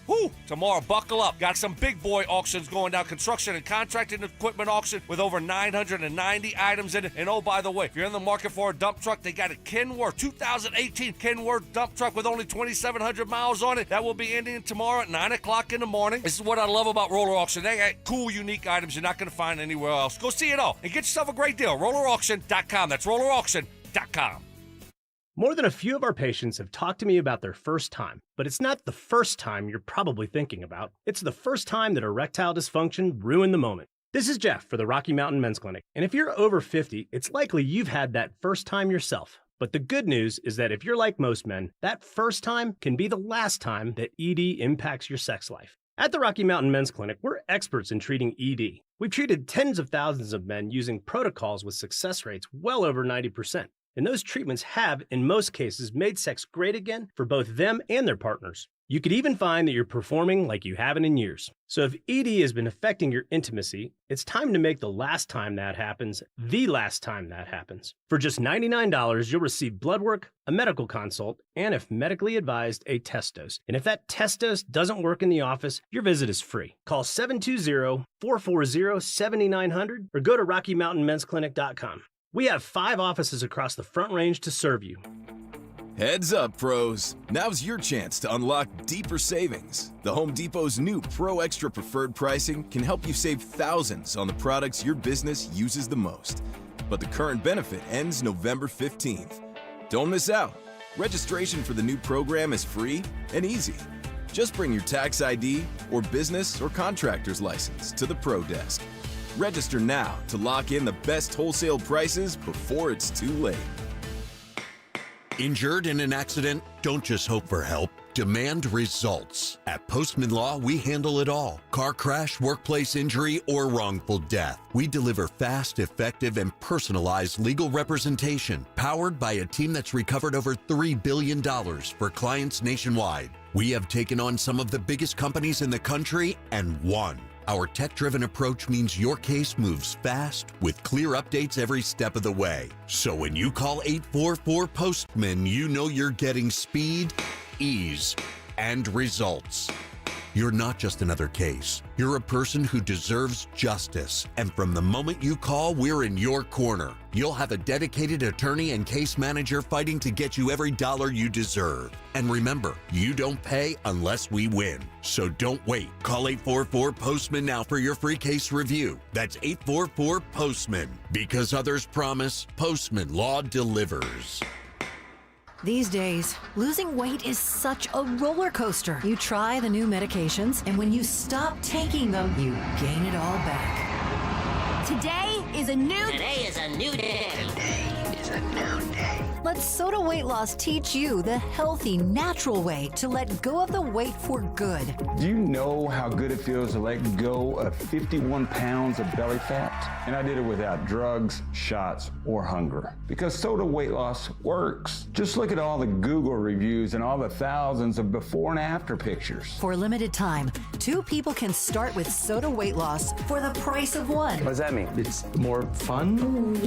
buckle up. Got some big boy auctions going down, construction and contracting equipment auction with over 990 items in it. And oh, by the way, if you're in the market for a dump truck, they got a Kenworth 2018 Kenworth dump truck with only 2,700 miles on it. That will be ending tomorrow at 9 o'clock in the morning. This is what I love about Roller Auction. They got cool, unique items you're not going to find anywhere else. Go see it all and get yourself a great deal. RollerAuction.com. That's RollerAuction.com. More than a few of our patients have talked to me about their first time, but it's not the first time you're probably thinking about. It's the first time that erectile dysfunction ruined the moment. This is Jeff for the Rocky Mountain Men's Clinic, and if you're over 50, it's likely you've had that first time yourself. But the good news is that if you're like most men, that first time can be the last time that ED impacts your sex life. At the Rocky Mountain Men's Clinic, we're experts in treating ED. We've treated tens of thousands of men using protocols with success rates well over 90%. And those treatments have, in most cases, made sex great again for both them and their partners. You could even find that you're performing like you haven't in years. So if ED has been affecting your intimacy, it's time to make the last time that happens the last time that happens. For just $99, you'll receive blood work, a medical consult, and if medically advised, a test dose. And if that test dose doesn't work in the office, your visit is free. Call 720-440-7900 or go to RockyMountainMen'sClinic.com. We have 5 offices across the Front Range to serve you. Heads up, pros. Now's your chance to unlock deeper savings. The Home Depot's new Pro Extra Preferred pricing can help you save thousands on the products your business uses the most. But the current benefit ends November 15th. Don't miss out. Registration for the new program is free and easy. Just bring your tax ID or business or contractor's license to the Pro Desk. Register now to lock in the best wholesale prices before it's too late. Injured in an accident? Don't just hope for help. Demand results. At Postman Law, we handle it all. Car crash, workplace injury, or wrongful death. We deliver fast, effective, and personalized legal representation, powered by a team that's recovered over $3 billion for clients nationwide. We have taken on some of the biggest companies in the country and won. Our tech-driven approach means your case moves fast with clear updates every step of the way. So when you call 844-POSTMAN, you know you're getting speed, ease, and results. You're not just another case. You're a person who deserves justice. And from the moment you call, we're in your corner. You'll have a dedicated attorney and case manager fighting to get you every dollar you deserve. And remember, you don't pay unless we win. So don't wait. Call 844-POSTMAN now for your free case review. That's 844-POSTMAN. Because others promise, Postman Law delivers. These days, losing weight is such a roller coaster. You try the new medications, and when you stop taking them, you gain it all back. Today is a new day. Today is a new day. Today is a new day. Let Soda Weight Loss teach you the healthy, natural way to let go of the weight for good. Do you know how good it feels to let go of 51 pounds of belly fat? And I did it without drugs, shots, or hunger. Because Soda Weight Loss works. Just look at all the Google reviews and all the thousands of before and after pictures. For a limited time, 2 people can start with Soda Weight Loss for the price of 1. What does that mean? It's more fun?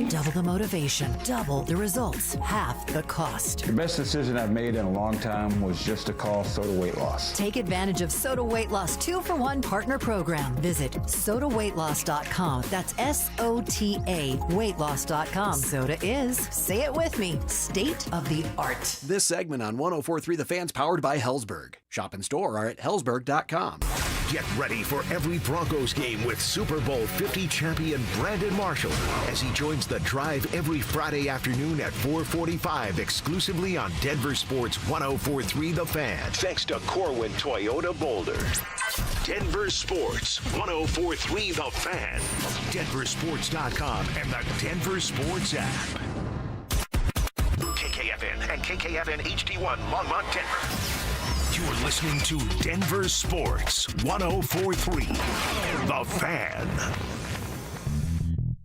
Double the motivation, double the results, half the cost. The best decision I've made in a long time was just to call Soda Weight Loss. Take advantage of Soda Weight Loss 2-for-1 partner program. Visit sodaweightloss.com. That's SOTA weightloss.com. Soda is, say it with me, state of the art. This segment on 104.3 The Fan's powered by Hellsberg. Shop and store are at hellsberg.com. Get ready for every Broncos game with Super Bowl 50 champion Brandon Marshall as he joins the drive every Friday afternoon at 4:45 exclusively on Denver Sports 104.3 The Fan. Thanks to Corwin Toyota Boulder. Denver Sports 104.3 The Fan. DenverSports.com and the Denver Sports app. KKFN and KKFN HD1 Longmont, Denver. You're listening to Denver Sports 104.3 The Fan.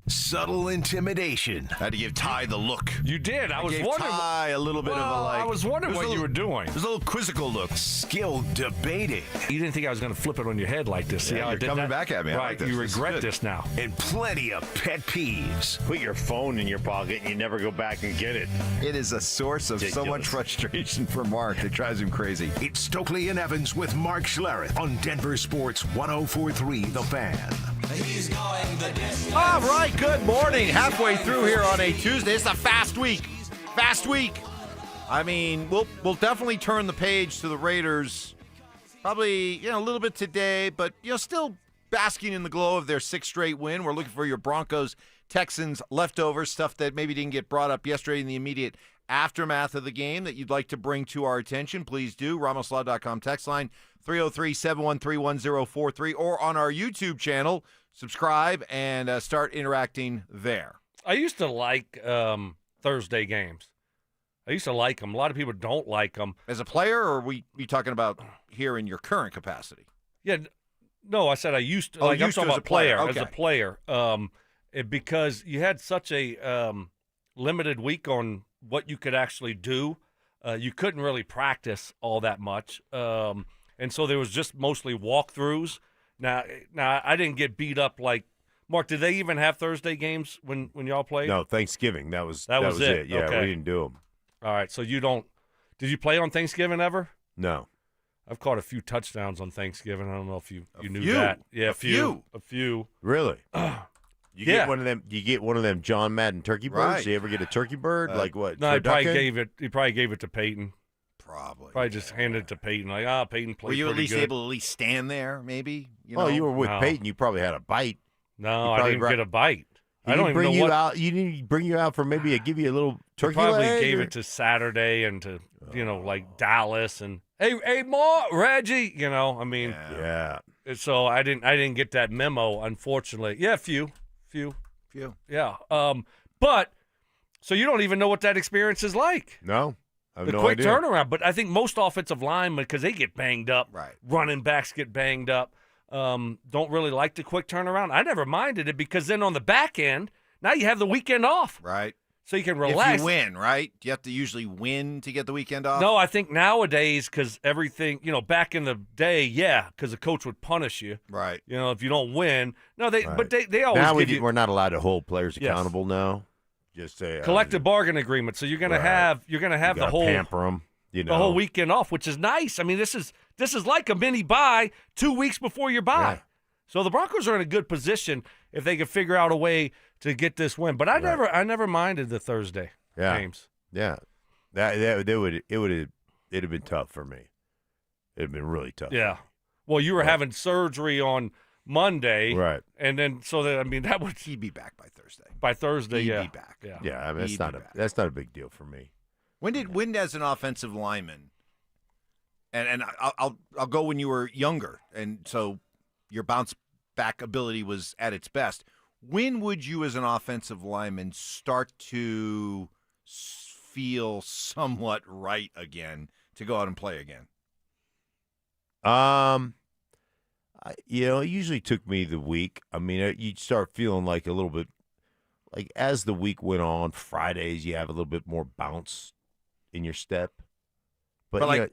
Subtle intimidation. Had to give Ty the look. You did. I was gave wondering. Ty a little bit of a like. I was wondering what you were doing. There's a little quizzical look. Skill debating. You didn't think I was going to flip it on your head like this. See Yeah, how I you're did coming that? back at me. I Right. like this. You This is regret good. this now. And plenty of pet peeves. Put your phone in your pocket and you never go back and get it. It is a source of so much frustration for Mark. It drives him crazy. It's Stokley and Evans with Mark Schlereth on Denver Sports 104.3 The Fan. He's going the distance. All right, good morning. Halfway through here on a Tuesday. It's a fast week. Fast week. I mean, we'll definitely turn the page to the Raiders. Probably, a little bit today, but, still basking in the glow of their 6th straight win. We're looking for your Broncos, Texans leftovers, stuff that maybe didn't get brought up yesterday in the immediate aftermath of the game that you'd like to bring to our attention. Please do. RamosLaw.com text line 303-713-1043 or on our YouTube channel. Subscribe and start interacting there. I used to like Thursday games. I used to like them. A lot of people don't like them. As a player, or are you talking about here in your current capacity? Yeah, no, I said I used to. Oh, Like, I'm used to talking as about a player. As a Okay. player. Because you had such a limited week on what you could actually do. You couldn't really practice all that much. And so there was just mostly walkthroughs. Now I didn't get beat up like Mark. Did they even have Thursday games when y'all played? No, Thanksgiving. That was it. Yeah, Okay. we didn't do them. All right, so you don't. Did you play on Thanksgiving ever? No. I've caught a few touchdowns on Thanksgiving. I don't know if you knew few? that. Yeah, A few? A few. Really? You Yeah. get one of them. You get one of them John Madden turkey birds. Right. Do you ever get a turkey bird? Like what? No, he probably turducken? gave it to Payton. Probably just handed it to Peyton. Like, Peyton played. Were you at pretty least good. able to at least stand there, maybe? Oh, you were with No. Peyton. You probably had a bite. No, He I probably didn't brought- get a bite. He I don't didn't even bring know you what. out. You didn't bring you out for maybe give you a little turkey Probably leg, gave or- it to Saturday and to like Dallas and hey Mark, Reggie. I mean, Yeah. So I didn't get that memo, unfortunately. Yeah, few. Yeah. But so you don't even know what that experience is like. No. I have The no quick idea. turnaround. But I think most offensive linemen, because they get banged up, right? Running backs get banged up. Don't really like the quick turnaround. I never minded it because then on the back end, now you have the weekend off, Right. so you can relax. If you win, right? You have to usually win to get the weekend off? No, I think nowadays, because everything, back in the day, yeah, because the coach would punish you. Right. If you don't win. No, they, Right. but they always Now give you we're not allowed to hold players Yes. accountable now. Just say collective bargain agreement. So you're gonna Right. have you the gotta whole pamper them. the whole weekend off, which is nice. I mean, this is like a mini bye 2 weeks before your bye. Yeah. So the Broncos are in a good position if they can figure out a way to get this win. But I never minded the Thursday games. Yeah, it'd have been tough for me. It'd have been really tough. Yeah. Well, you were having surgery on Monday, Right. And then that would He'd be back by Thursday. By Thursday, He'd yeah. be back. Yeah. Yeah, I mean He'd be back. that's not a big deal for me. When as an offensive lineman, and I'll go when you were younger, and so your bounce back ability was at its best. When would you, as an offensive lineman, start to feel somewhat right again to go out and play again? It usually took me the week. I mean, you'd start feeling like a little bit, like as the week went on, Fridays you have a little bit more bounce in your step. But like,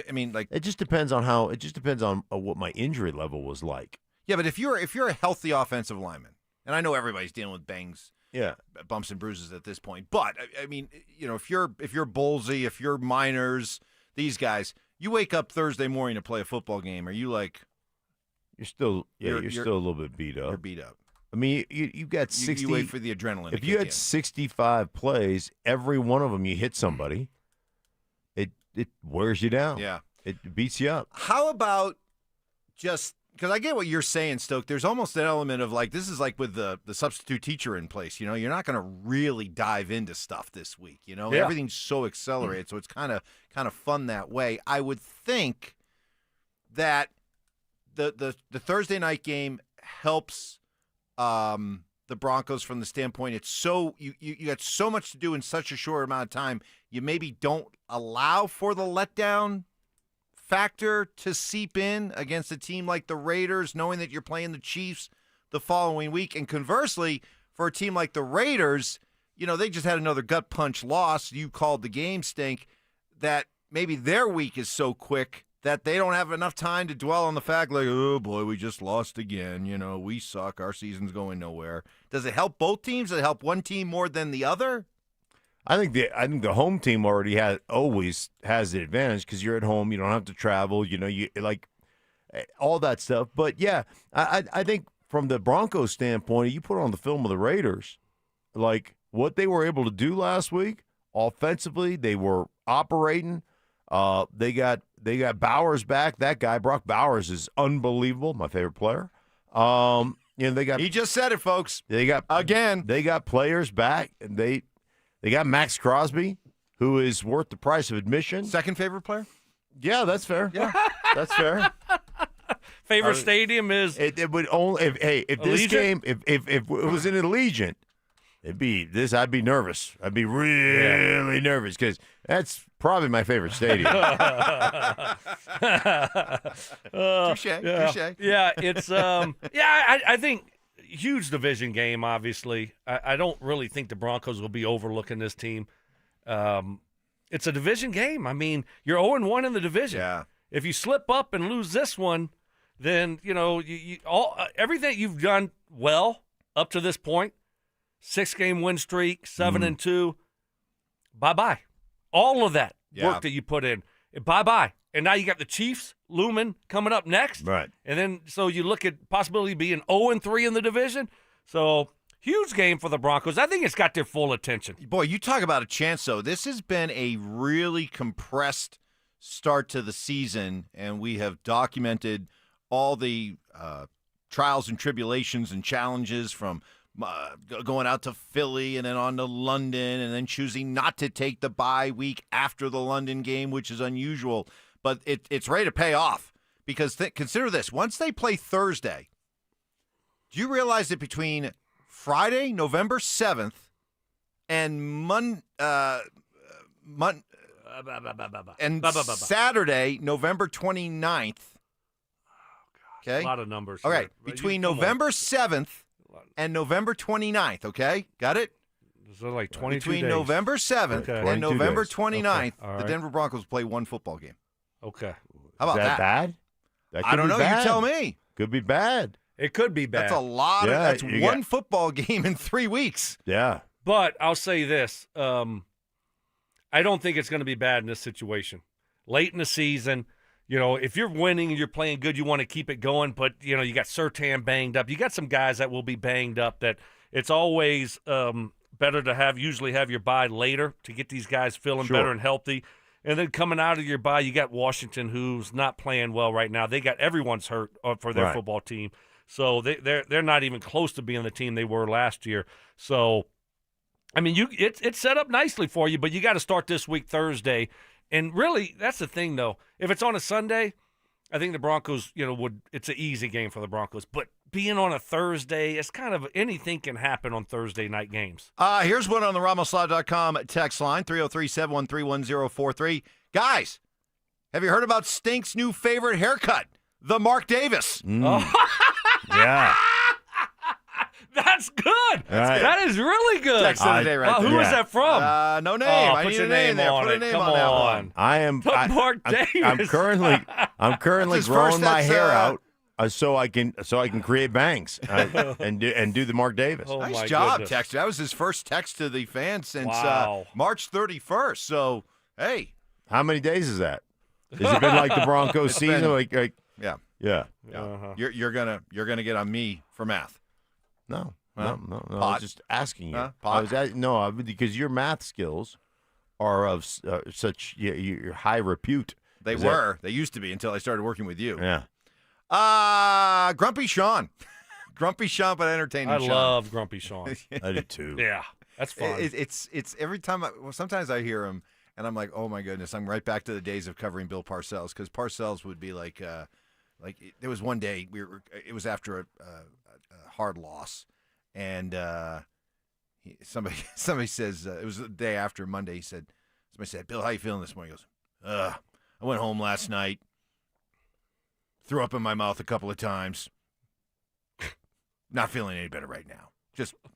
I mean, like it just depends on what my injury level was like. Yeah, but if you're a healthy offensive lineman, and I know everybody's dealing with bangs, bumps and bruises at this point, but I mean, if you're Bowlesy, if you're Miners, these guys, you wake up Thursday morning to play a football game, are you like? You're still a little bit beat up. You're beat up. I mean, you got 60. You wait for the adrenaline. If you had 65 plays, every one of them you hit somebody, it wears you down. Yeah, it beats you up. How about just because I get what you're saying, Stoke. There's almost an element of like this is like with the substitute teacher in place. You're not going to really dive into stuff this week. Everything's so accelerated, so it's kind of fun that way. I would think that the Thursday night game helps the Broncos from the standpoint it's so you got so much to do in such a short amount of time. You maybe don't allow for the letdown factor to seep in against a team like the Raiders, knowing that you're playing the Chiefs the following week. And conversely, for a team like the Raiders, they just had another gut punch loss. You called the game stink. That maybe their week is so quick that they don't have enough time to dwell on the fact like, oh, boy, we just lost again. We suck. Our season's going nowhere. Does it help both teams? Does it help one team more than the other? I think the home team always has the advantage because you're at home. You don't have to travel. You like all that stuff. But, yeah, I think from the Broncos standpoint, you put on the film of the Raiders, like what they were able to do last week offensively, they were operating. They got Bowers back. That guy, Brock Bowers, is unbelievable. My favorite player. They got. He just said it, folks. They got players back, and they got Max Crosby, who is worth the price of admission. Second favorite player? Yeah, that's fair. Yeah, that's fair. Favorite stadium is it would only if this game if it was in Allegiant. I'd be nervous. I'd be really nervous because that's probably my favorite stadium. Touche. Yeah, it's I think huge division game. Obviously, I don't really think the Broncos will be overlooking this team. It's a division game. I mean, you're 0-1 in the division. Yeah. If you slip up and lose this one, then everything you've done well up to this point. 6-game win streak, 7-2. Bye-bye. All of that work that you put in, bye-bye. And now you got the Chiefs looming coming up next. Right. And then so you look at possibility being 0-3 in the division. So huge game for the Broncos. I think it's got their full attention. Boy, you talk about a chance, though. This has been a really compressed start to the season, and we have documented all the trials and tribulations and challenges from going out to Philly and then on to London and then choosing not to take the bye week after the London game, which is unusual. But it's ready to pay off because consider this. Once they play Thursday, do you realize that between Friday, November 7th, and Saturday, November 29th, okay? A lot of numbers. All right, here. between November 7th and November 29th, okay? Got it? So like 22 Between days. November 7th and November 29th, All the right. Denver Broncos play one football game. Okay. How about Is that bad? That I could don't be know. bad. You tell me. Could be bad. It could be bad. That's a lot. Yeah, That's you one got- football game in 3 weeks. Yeah. But I'll say this. I don't think it's going to be bad in this situation. Late in the season, if you're winning and you're playing good, you want to keep it going. But, you got Surtain banged up. You got some guys that will be banged up that it's always better to usually have your bye later to get these guys feeling Sure. better and healthy. And then coming out of your bye, you got Washington, who's not playing well right now. They got everyone's hurt for their Right. football team. So they're not even close to being the team they were last year. So, I mean, it's set up nicely for you, but you got to start this week Thursday. And really, that's the thing, though. If it's on a Sunday, I think the Broncos, it's an easy game for the Broncos. But being on a Thursday, it's kind of anything can happen on Thursday night games. Here's one on the RamosLaw.com text line, 303-713-1043. Guys, have you heard about Stink's new favorite haircut, the Mark Davis? Yeah. That's good. Right. That is really good. Text of the day right there. Who is that from? No name. Oh, I put need your a name there. on Put a it. name Come on that one. I am. Mark I'm Davis. I'm currently That's his growing first- my that's, hair out so I can create bangs and do the Mark Davis. Oh, Nice my job, goodness. Texter. That was his first text to the fans since Wow. March 31st. So, hey. How many days is that? Has it been like the Broncos It's season? been- Yeah. You're gonna get on me for math. No. Huh? No. I Pot. was just asking you. Huh? I was because your math skills are of such your high repute. They were. They used to be until I started working with you. Yeah. Grumpy Sean. Grumpy Sean, but entertaining I Sean. love Grumpy Sean. I do too. Yeah, that's fun. It's every time. Sometimes I hear him, and I'm like, oh my goodness, I'm right back to the days of covering Bill Parcells, because Parcells would be like there was one day it was after a hard loss, and somebody says it was the day after Monday. Somebody said, Bill, how you feeling this morning? He goes, I went home last night, threw up in my mouth a couple of times. Not feeling any better right now.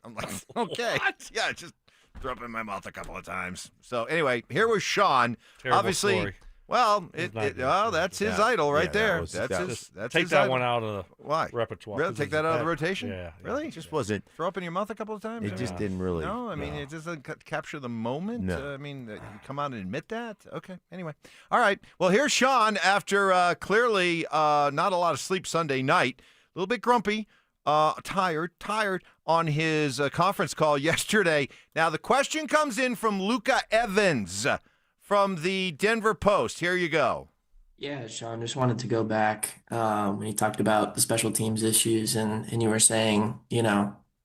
I'm like, okay. What? Yeah, just threw up in my mouth a couple of times. So anyway, here was Sean. Terrible Obviously, story. well, It's not good. that's his idol right there. That was- that's Take his that idol. one out of the Why? repertoire. Really? Take that out of the rotation? Yeah. Really? It just wasn't. Throw up in your mouth a couple of times? It just didn't really. No, I mean, it doesn't capture the moment. No. I mean, you come out and admit that. Okay. Anyway, all right. Well, here's Sean after clearly not a lot of sleep Sunday night, a little bit grumpy, tired on his conference call yesterday. Now the question comes in from Luca Evans from the Denver Post. Here you go. Yeah, Sean, just wanted to go back when you talked about the special teams issues and you were saying,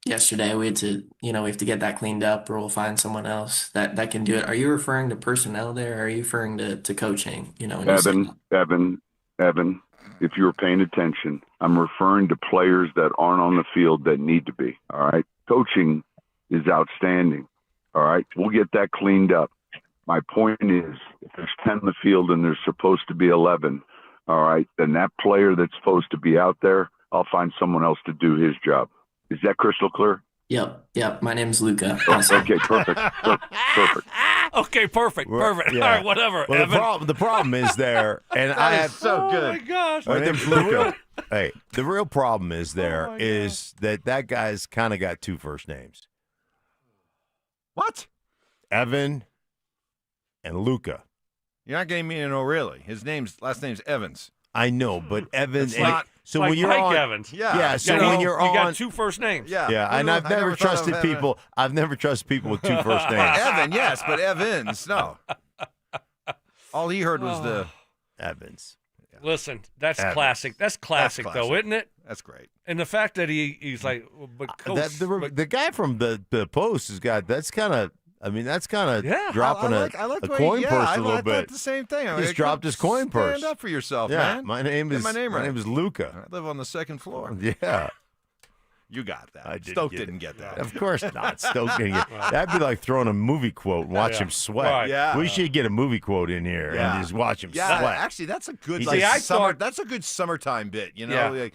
yesterday we have to get that cleaned up or we'll find someone else that can do it. Are you referring to personnel there or are you referring to coaching? When you said Evan, if you were paying attention, I'm referring to players that aren't on the field that need to be. All right. Coaching is outstanding. All right. We'll get that cleaned up. My point is, if there's 10 in the field and there's supposed to be 11, all right, then that player that's supposed to be out there, I'll find someone else to do his job. Is that crystal clear? Yep. My name's Luca. Okay, perfect. Perfect. Okay, perfect. Yeah. All right, whatever. Well, Evan. the problem is there, and I have so good. Oh my gosh. My name's Luca. Hey, the real problem is that guy's kind of got two first names. What? Evan and Luca. You're not getting me to know really. His last name's Evans. I know, but Evan. It's not so like when you're Mike on, Evans. Yeah. So you when you're you on, got two first names. yeah, and I've never trusted people. I've never trusted people with two first names. Evan, yes, but Evans, no. All he heard was the Evans. Listen, that's Evans. classic. That's classic, classic. though, isn't it? That's great. And the fact that he's like, but coach, The guy from the Post has got that's kind of dropping I a like the way- coin yeah, purse I a little thought bit. the same thing. I He just dropped his coin purse. Stand up for yourself, Yeah, man. my name Get is my name right. is Luca. I live on the second floor. Yeah. You got that. I didn't Stoke get didn't it. get that. Of course not. Stoke didn't get that'd be like throwing a movie quote and watch Yeah. him sweat. Right. Yeah. We should get a movie quote in here Yeah. and just watch him Yeah, sweat. actually, that's a good He like just- summer. That's a good summertime bit. You know, Yeah.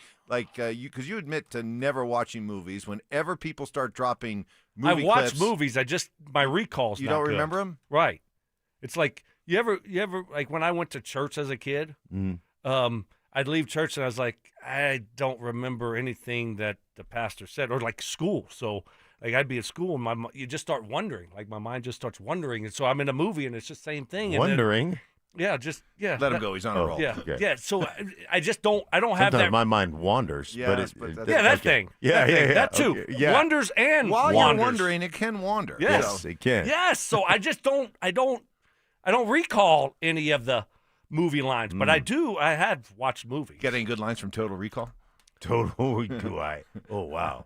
because you admit to never watching movies. Whenever people start dropping I movie watch clips, movies. My recall's you not don't good. remember them. Right. It's like you ever like when I went to church as a kid. I'd leave church and I was like, I don't remember anything that the pastor said, or like school. So like I'd be at school and you just start wondering, like my mind just starts wondering, and so I'm in a movie and it's just the same thing. And then- Wondering. yeah. Let him go. He's on a roll. Yeah, Okay. yeah. So I just don't. I don't have Sometimes that. my mind wanders. Yes, but but Yeah, that okay. thing. Yeah, that yeah, thing. yeah. That too. Okay, yeah. Wonders and While wanders. you're wondering, it can wander. Yes, So- it can. Yes. So I just don't. I don't recall any of the movie lines, but I do. I had watched movies. Get any good lines from Total Recall? Totally do I. Oh wow.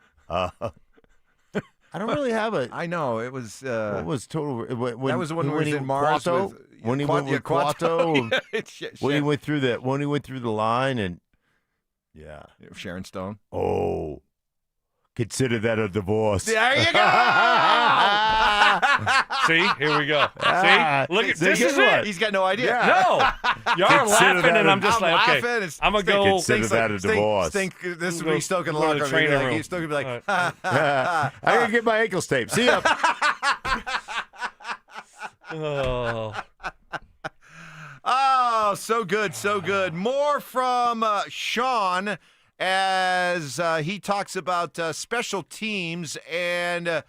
I don't really have a. I know it was. What was total? When, that was the one where when he was he in Mars Quato? with When he went with Quato. Quato. Yeah, When he went through the line and Yeah. Sharon Stone. Oh. Consider that a divorce. There you go. See, here we go. See, look at this is it. He's got no idea. Yeah. No, y'all are laughing, and I'm just like, okay, I'm gonna go. Consider that a divorce. Think this would be Stoke in the locker room. He's still gonna be like, I gotta get my ankles taped. See ya. Oh, so good, so good. More from Sean as he talks about special teams and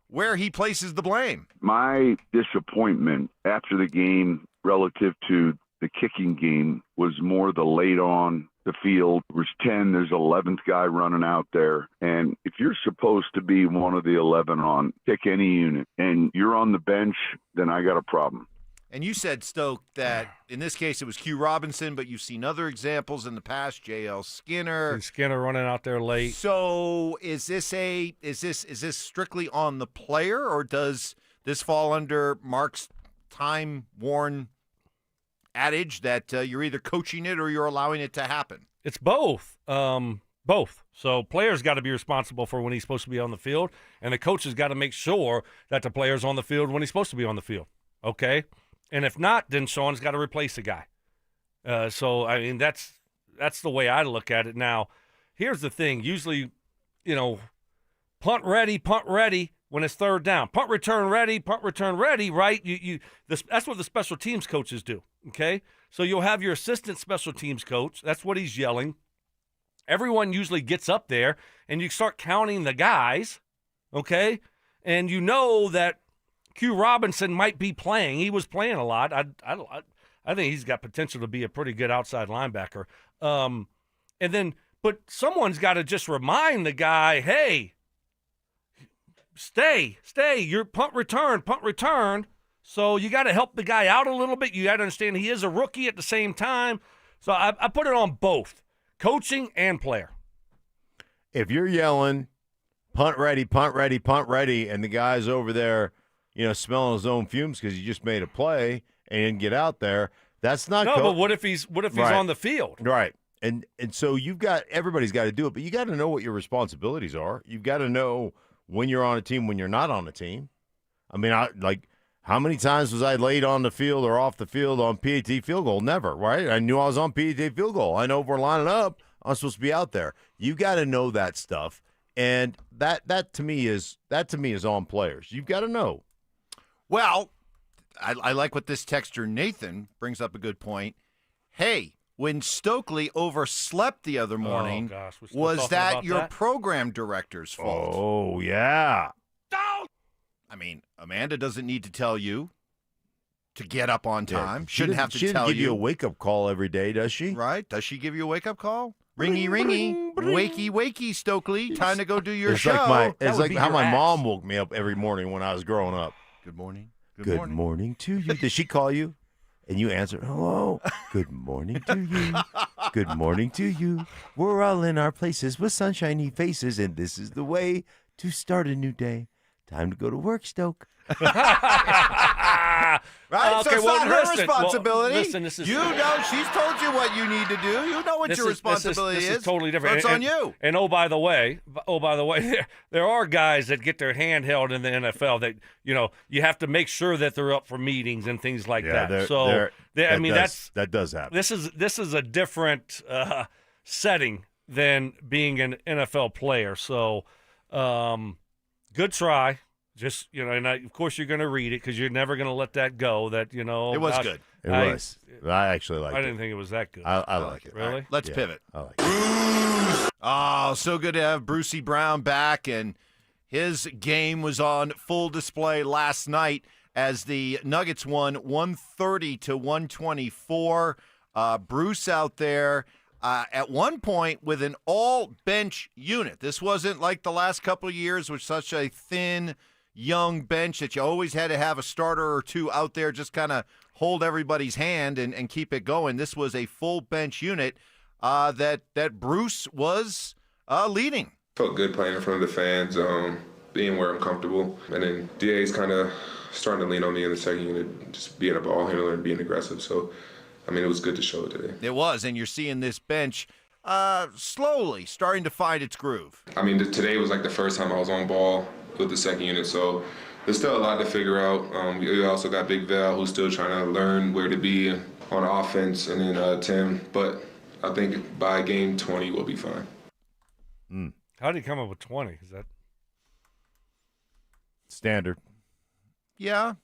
where he places the blame. My disappointment after the game relative to the kicking game was more the late on the field. There's 10, there's 11th guy running out there. And if you're supposed to be one of the 11 on, pick any unit, and you're on the bench, then I got a problem. And you said, Stoke, that in this case it was Q Robinson, but you've seen other examples in the past, J.L. Skinner. And Skinner running out there late. So is this strictly on the player, or does this fall under Mark's time-worn adage that you're either coaching it or you're allowing it to happen? It's both. Both. So players got to be responsible for when he's supposed to be on the field, and the coach has got to make sure that the player's on the field when he's supposed to be on the field. Okay? And if not, then Sean's got to replace the guy. So, I mean, that's the way I look at it. Now, here's the thing. Usually, punt ready when it's third down. Punt return ready, right? That's what the special teams coaches do, okay? So you'll have your assistant special teams coach. That's what he's yelling. Everyone usually gets up there, and you start counting the guys, okay? And you know that Q Robinson might be playing. He was playing a lot. I think he's got potential to be a pretty good outside linebacker. But someone's got to just remind the guy, hey, stay. Your punt return. So you got to help the guy out a little bit. You got to understand he is a rookie at the same time. So I put it on both, coaching and player. If you're yelling, punt ready, and the guy's over there, smelling his own fumes because he just made a play and didn't get out there, that's not but what if he's on the field? Right. And so everybody's got to do it, but you got to know what your responsibilities are. You've got to know when you're on a team, when you're not on a team. I mean, how many times was I late on the field or off the field on PAT field goal? Never, right? I knew I was on PAT field goal. I know if we're lining up, I'm supposed to be out there. You got to know that stuff, and that to me is on players. You've got to know. Well, I like what this texter Nathan brings up a good point. Hey, when Stokley overslept the other morning, was that your program director's fault? Oh, yeah. I mean, Amanda doesn't need to tell you to get up on time. Shouldn't have to she tell give you. you a wake-up call every day, does she? Right? Does she give you a wake-up call? Ringy, wakey, Stokley. Time to go do your show. It's like how my mom woke me up every morning when I was growing up. Good morning. Good morning to you. Did she call you? And you answer, hello. Good morning to you. Good morning to you. We're all in our places with sunshiny faces, and this is the way to start a new day. Time to go to work, Stoke. Right? Okay, so it's well, not her listen, responsibility. Well, listen, this is, she's told you what you need to do. You know what your responsibility This is totally different. So it's on you. And by the way, there are guys that get their hand held in the NFL that, you have to make sure that they're up for meetings and things like that. So, that does happen. This is a different setting than being an NFL player. So, good try. Just, and of course you're going to read it because you're never going to let that go. That, it was good. It was. I actually liked it. I didn't think it was that good. I like it. Really? Right, let's pivot. I like it. Oh, so good to have Brucey Brown back, and his game was on full display last night as the Nuggets won 130-124. Bruce out there at one point with an all-bench unit. This wasn't like the last couple of years with such a thin, young bench that you always had to have a starter or two out there just kind of hold everybody's hand and keep it going. This was a full bench unit that Bruce was leading. Felt good playing in front of the fans, being where I'm comfortable. And then DA's kind of starting to lean on me in the second unit, just being a ball handler and being aggressive. So, I mean, it was good to show it today. It was, and you're seeing this bench slowly starting to find its groove. I mean, today was like the first time I was on ball with the second unit, so there's still a lot to figure out. We also got Big Val, who's still trying to learn where to be on offense, and then Tim. But I think by game 20, we'll be fine. How did he come up with 20? Is that standard? Yeah.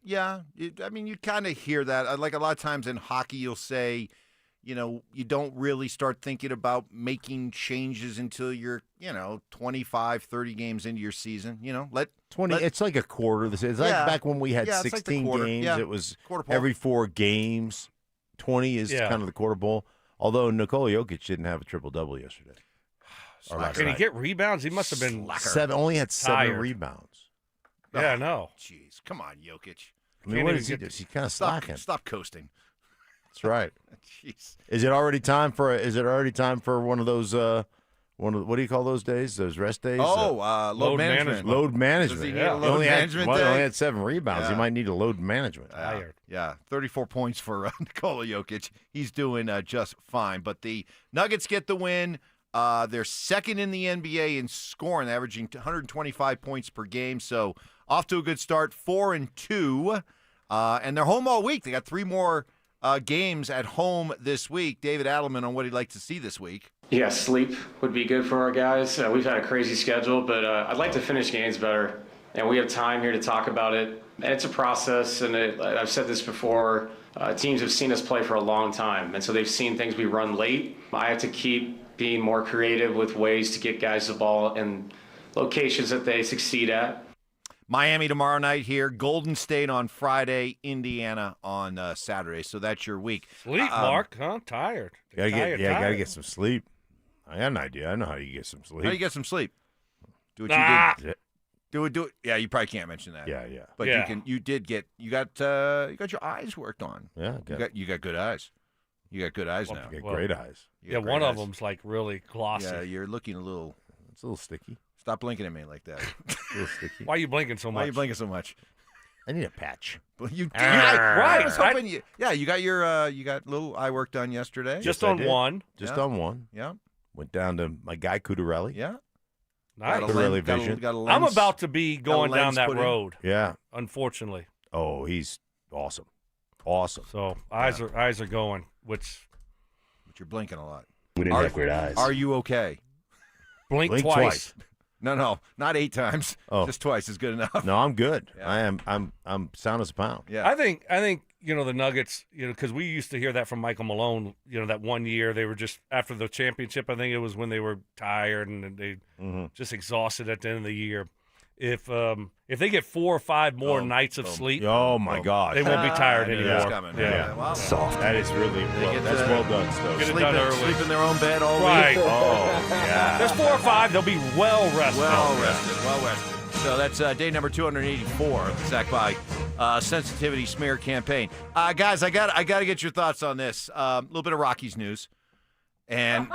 I mean, you kind of hear that. Like a lot of times in hockey, you'll say, you don't really start thinking about making changes until you're, 25, 30 games into your season. Let 20. It's like a quarter. It's like back when we had it's like 16 the quarter. games. Yeah. It was Quarter pole. every 4 games. 20 is kind of the quarter bowl. Although Nikola Jokic didn't have a triple-double yesterday. Can he get rebounds? He must have been only had 7 tired. rebounds. Yeah, I know. Jeez, come on, Jokic. I mean, what does he do? He's kind of slacking. Stop coasting. That's right. Jeez. Is it already time for one of those? What do you call those days? Those rest days? Load management. Load management. Does he need Yeah. a load management day? Only had 7 rebounds. Yeah. He might need a load management. Yeah, 34 points for Nikola Jokic. He's doing just fine. But the Nuggets get the win. They're second in the NBA in scoring, averaging 125 points per game. So off to a good start, 4-2. And they're home all week. They got 3 more games at home this week. David Adelman on what he'd like to see this week. Yeah, sleep would be good for our guys. We've had a crazy schedule, but I'd like to finish games better. And we have time here to talk about it. And it's a process, and I've said this before. Teams have seen us play for a long time, and so they've seen things we run late. I have to keep being more creative with ways to get guys the ball in locations that they succeed at. Miami tomorrow night here. Golden State on Friday. Indiana on Saturday. So that's your week. Sleep, Mark. Huh? Tired. Gotta Tired. get some sleep. I got an idea. I know how you get some sleep. How do you get some sleep? Do what you did. Do it. Yeah, you probably can't mention that. Yeah. But you can. You got your eyes worked on. Yeah. You got good eyes. You got good eyes now. You got great eyes. Yeah, one of them's like really glossy. Yeah, you're looking a little. It's a little sticky. Stop blinking at me like that. A little sticky. Why are you blinking so much? Why are you blinking so much? I need a patch. Well, you did. Right. I was hoping you. Yeah, you got your. You got little eye work done yesterday. Just on one. Just on one. Yeah. Went down to my guy Cudarelli. Yeah. Nice. Cudarelli Vision. Got a I'm lens, about to be going down that put in. road. Yeah. Unfortunately. Oh, he's awesome. Awesome. So eyes are going, which. But you're blinking a lot. We didn't have great eyes. Are you okay? Blink twice. No, not 8 times. Oh. Just twice is good enough. No, I'm good. Yeah. I am. I'm sound as a pound. Yeah. I think the Nuggets, because we used to hear that from Michael Malone, that one year they were just after the championship, I think it was when they were tired and they just exhausted at the end of the year. If they get 4 or 5 more nights of sleep, oh my God, they won't be tired anymore. That's coming. Yeah. Well, Soft. That is really that's well done, Stoke. Get it done early. Sleep in their own bed all Right. week. Oh yeah. There's 4 or 5, they'll be well rested. Well rested. So that's day number 284, Zach by Sensitivity Smear Campaign. Guys, I got to get your thoughts on this. A little bit of Rockies news. And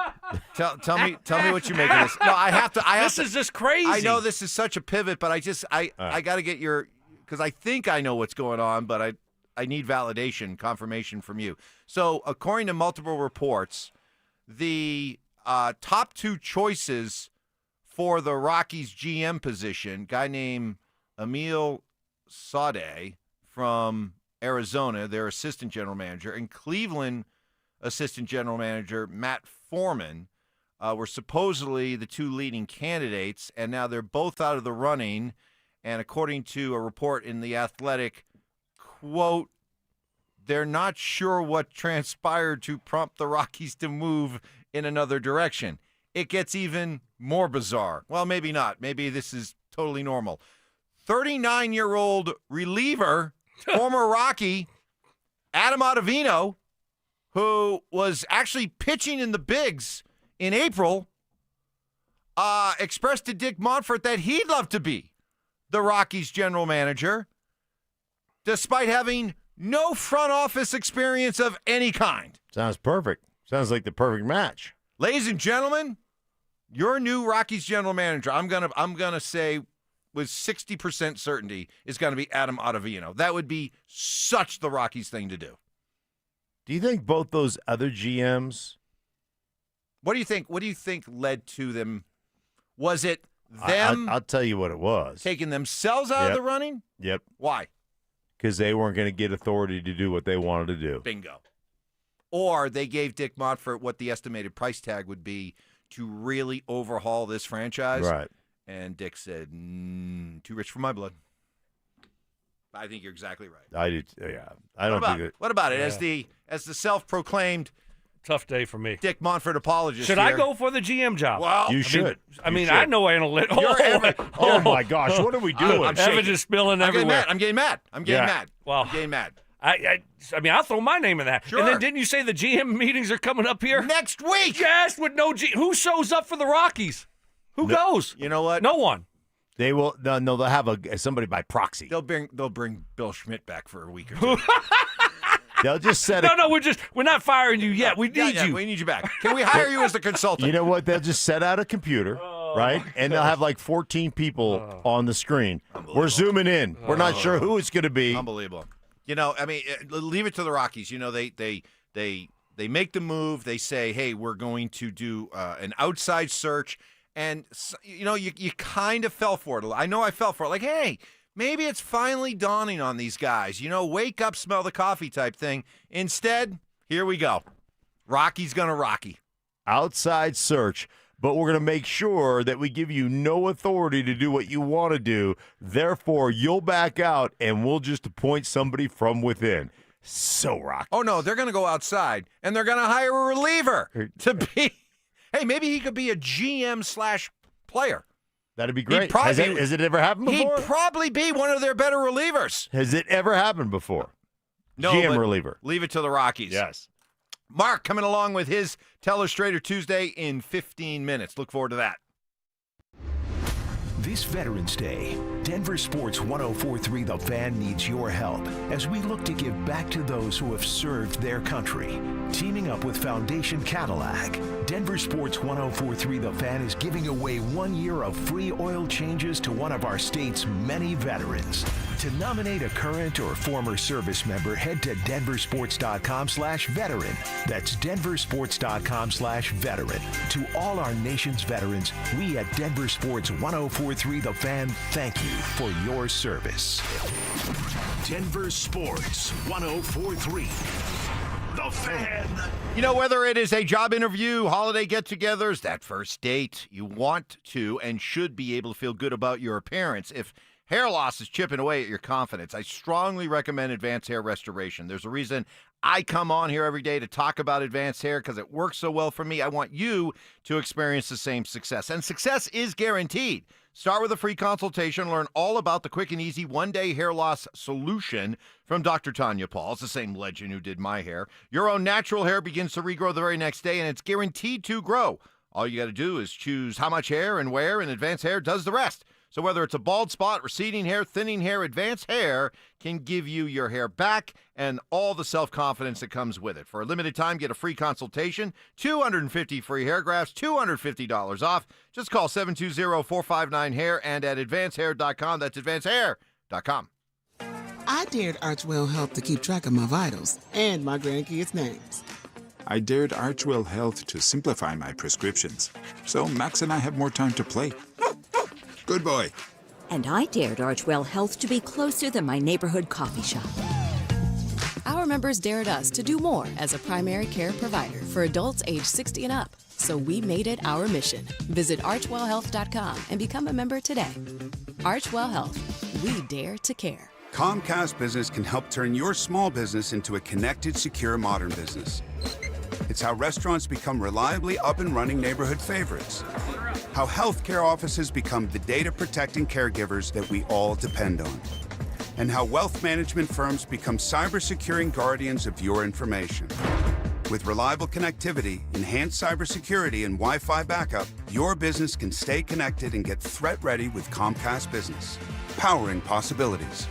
tell me what you make of this. No, I have to. This is just crazy. I know this is such a pivot, but I got to get your, because I think I know what's going on, but I need confirmation from you. So according to multiple reports, the top 2 choices for the Rockies GM position, guy named Emil Sade from Arizona, their assistant general manager, and Cleveland assistant general manager Matt Foreman were supposedly the 2 leading candidates, and now they're both out of the running. And according to a report in The Athletic, quote, they're not sure what transpired to prompt the Rockies to move in another direction. It gets even more bizarre. Well, maybe not. Maybe this is totally normal. 39-year-old reliever, former Rocky, Adam Ottavino, who was actually pitching in the bigs in April, expressed to Dick Monfort that he'd love to be the Rockies general manager, despite having no front office experience of any kind. Sounds perfect. Sounds like the perfect match. Ladies and gentlemen, your new Rockies general manager, I'm gonna say with 60% certainty, is going to be Adam Ottavino. That would be such the Rockies thing to do. Do you think both those other GMs What do you think? What do you think led to them? Was it them? I'll tell you what it was. Taking themselves out of the running? Yep. Why? Because they weren't going to get authority to do what they wanted to do. Bingo. Or they gave Dick Montfort what the estimated price tag would be to really overhaul this franchise. Right. And Dick said, too rich for my blood. I think you're exactly right. I did. Yeah. I don't think it. What about it? Yeah. As the self-proclaimed tough day for me, Dick Montfort apologist. Should I go for the GM job? Well, you should. I mean, I know analytics. Oh my gosh, what are we doing? Evans is spilling everywhere. I'm getting mad. Well, I'm getting mad. I mean, I'll throw my name in that. Sure. And then didn't you say the GM meetings are coming up here next week? Yes, with no who shows up for the Rockies? Who goes? You know what? No one. They will. No, they'll have somebody by proxy. They'll bring Bill Schmidt back for a week or two. They'll just set. No, we're not firing you yet. We need you. We need you back. Can we hire you as the consultant? You know what? They'll just set out a computer, right? And they'll have like 14 people on the screen. We're zooming in. We're not sure who it's going to be. Unbelievable. You know, I mean, leave it to the Rockies. You know, they make the move. They say, hey, we're going to do an outside search. And, you know, you kind of fell for it. I know I fell for it. Like, hey, maybe it's finally dawning on these guys. You know, wake up, smell the coffee type thing. Instead, here we go. Rocky's going to Rocky. Outside search. But we're going to make sure that we give you no authority to do what you want to do. Therefore, you'll back out, and we'll just appoint somebody from within. So Rocky. Oh, no, they're going to go outside, and they're going to hire a reliever to be – hey, maybe he could be a GM/player. That'd be great. Has it ever happened before? He'd probably be one of their better relievers. Has it ever happened before? No, GM but reliever. Leave it to the Rockies. Yes. Mark coming along with his Telestrator Tuesday in 15 minutes. Look forward to that. This Veterans Day, Denver Sports 104.3 The Fan needs your help as we look to give back to those who have served their country. Teaming up with Foundation Cadillac, Denver Sports 104.3 The Fan is giving away 1 year of free oil changes to one of our state's many veterans. To nominate a current or former service member, head to denversports.com/veteran. That's denversports.com/veteran. To all our nation's veterans, we at Denver Sports 104.3 The Fan thank you for your service. Denver Sports 104.3 The Fan. You know, whether it is a job interview, holiday get-togethers, that first date, you want to and should be able to feel good about your appearance. If hair loss is chipping away at your confidence, I strongly recommend Advanced Hair Restoration. There's a reason I come on here every day to talk about advanced hair because it works so well for me. I want you to experience the same success. And success is guaranteed. Start with a free consultation. Learn all about the quick and easy one-day hair loss solution from Dr. Tanya Paul. It's the same legend who did my hair. Your own natural hair begins to regrow the very next day, and it's guaranteed to grow. All you got to do is choose how much hair and where, and Advanced Hair does the rest. So whether it's a bald spot, receding hair, thinning hair, Advanced Hair can give you your hair back and all the self-confidence that comes with it. For a limited time, get a free consultation, 250 free hair grafts, $250 off. Just call 720-459-HAIR and at advancedhair.com. That's advancedhair.com. I dared Archwell Health to keep track of my vitals and my grandkids' names. I dared Archwell Health to simplify my prescriptions, so Max and I have more time to play. Good boy. And I dared Archwell Health to be closer than my neighborhood coffee shop. Our members dared us to do more as a primary care provider for adults age 60 and up. So we made it our mission. Visit archwellhealth.com and become a member today. Archwell Health. We dare to care. Comcast Business can help turn your small business into a connected, secure, modern business. It's how restaurants become reliably up and running neighborhood favorites. How healthcare offices become the data-protecting caregivers that we all depend on. And how wealth management firms become cyber-securing guardians of your information. With reliable connectivity, enhanced cybersecurity, and Wi-Fi backup, your business can stay connected and get threat-ready with Comcast Business. Powering possibilities.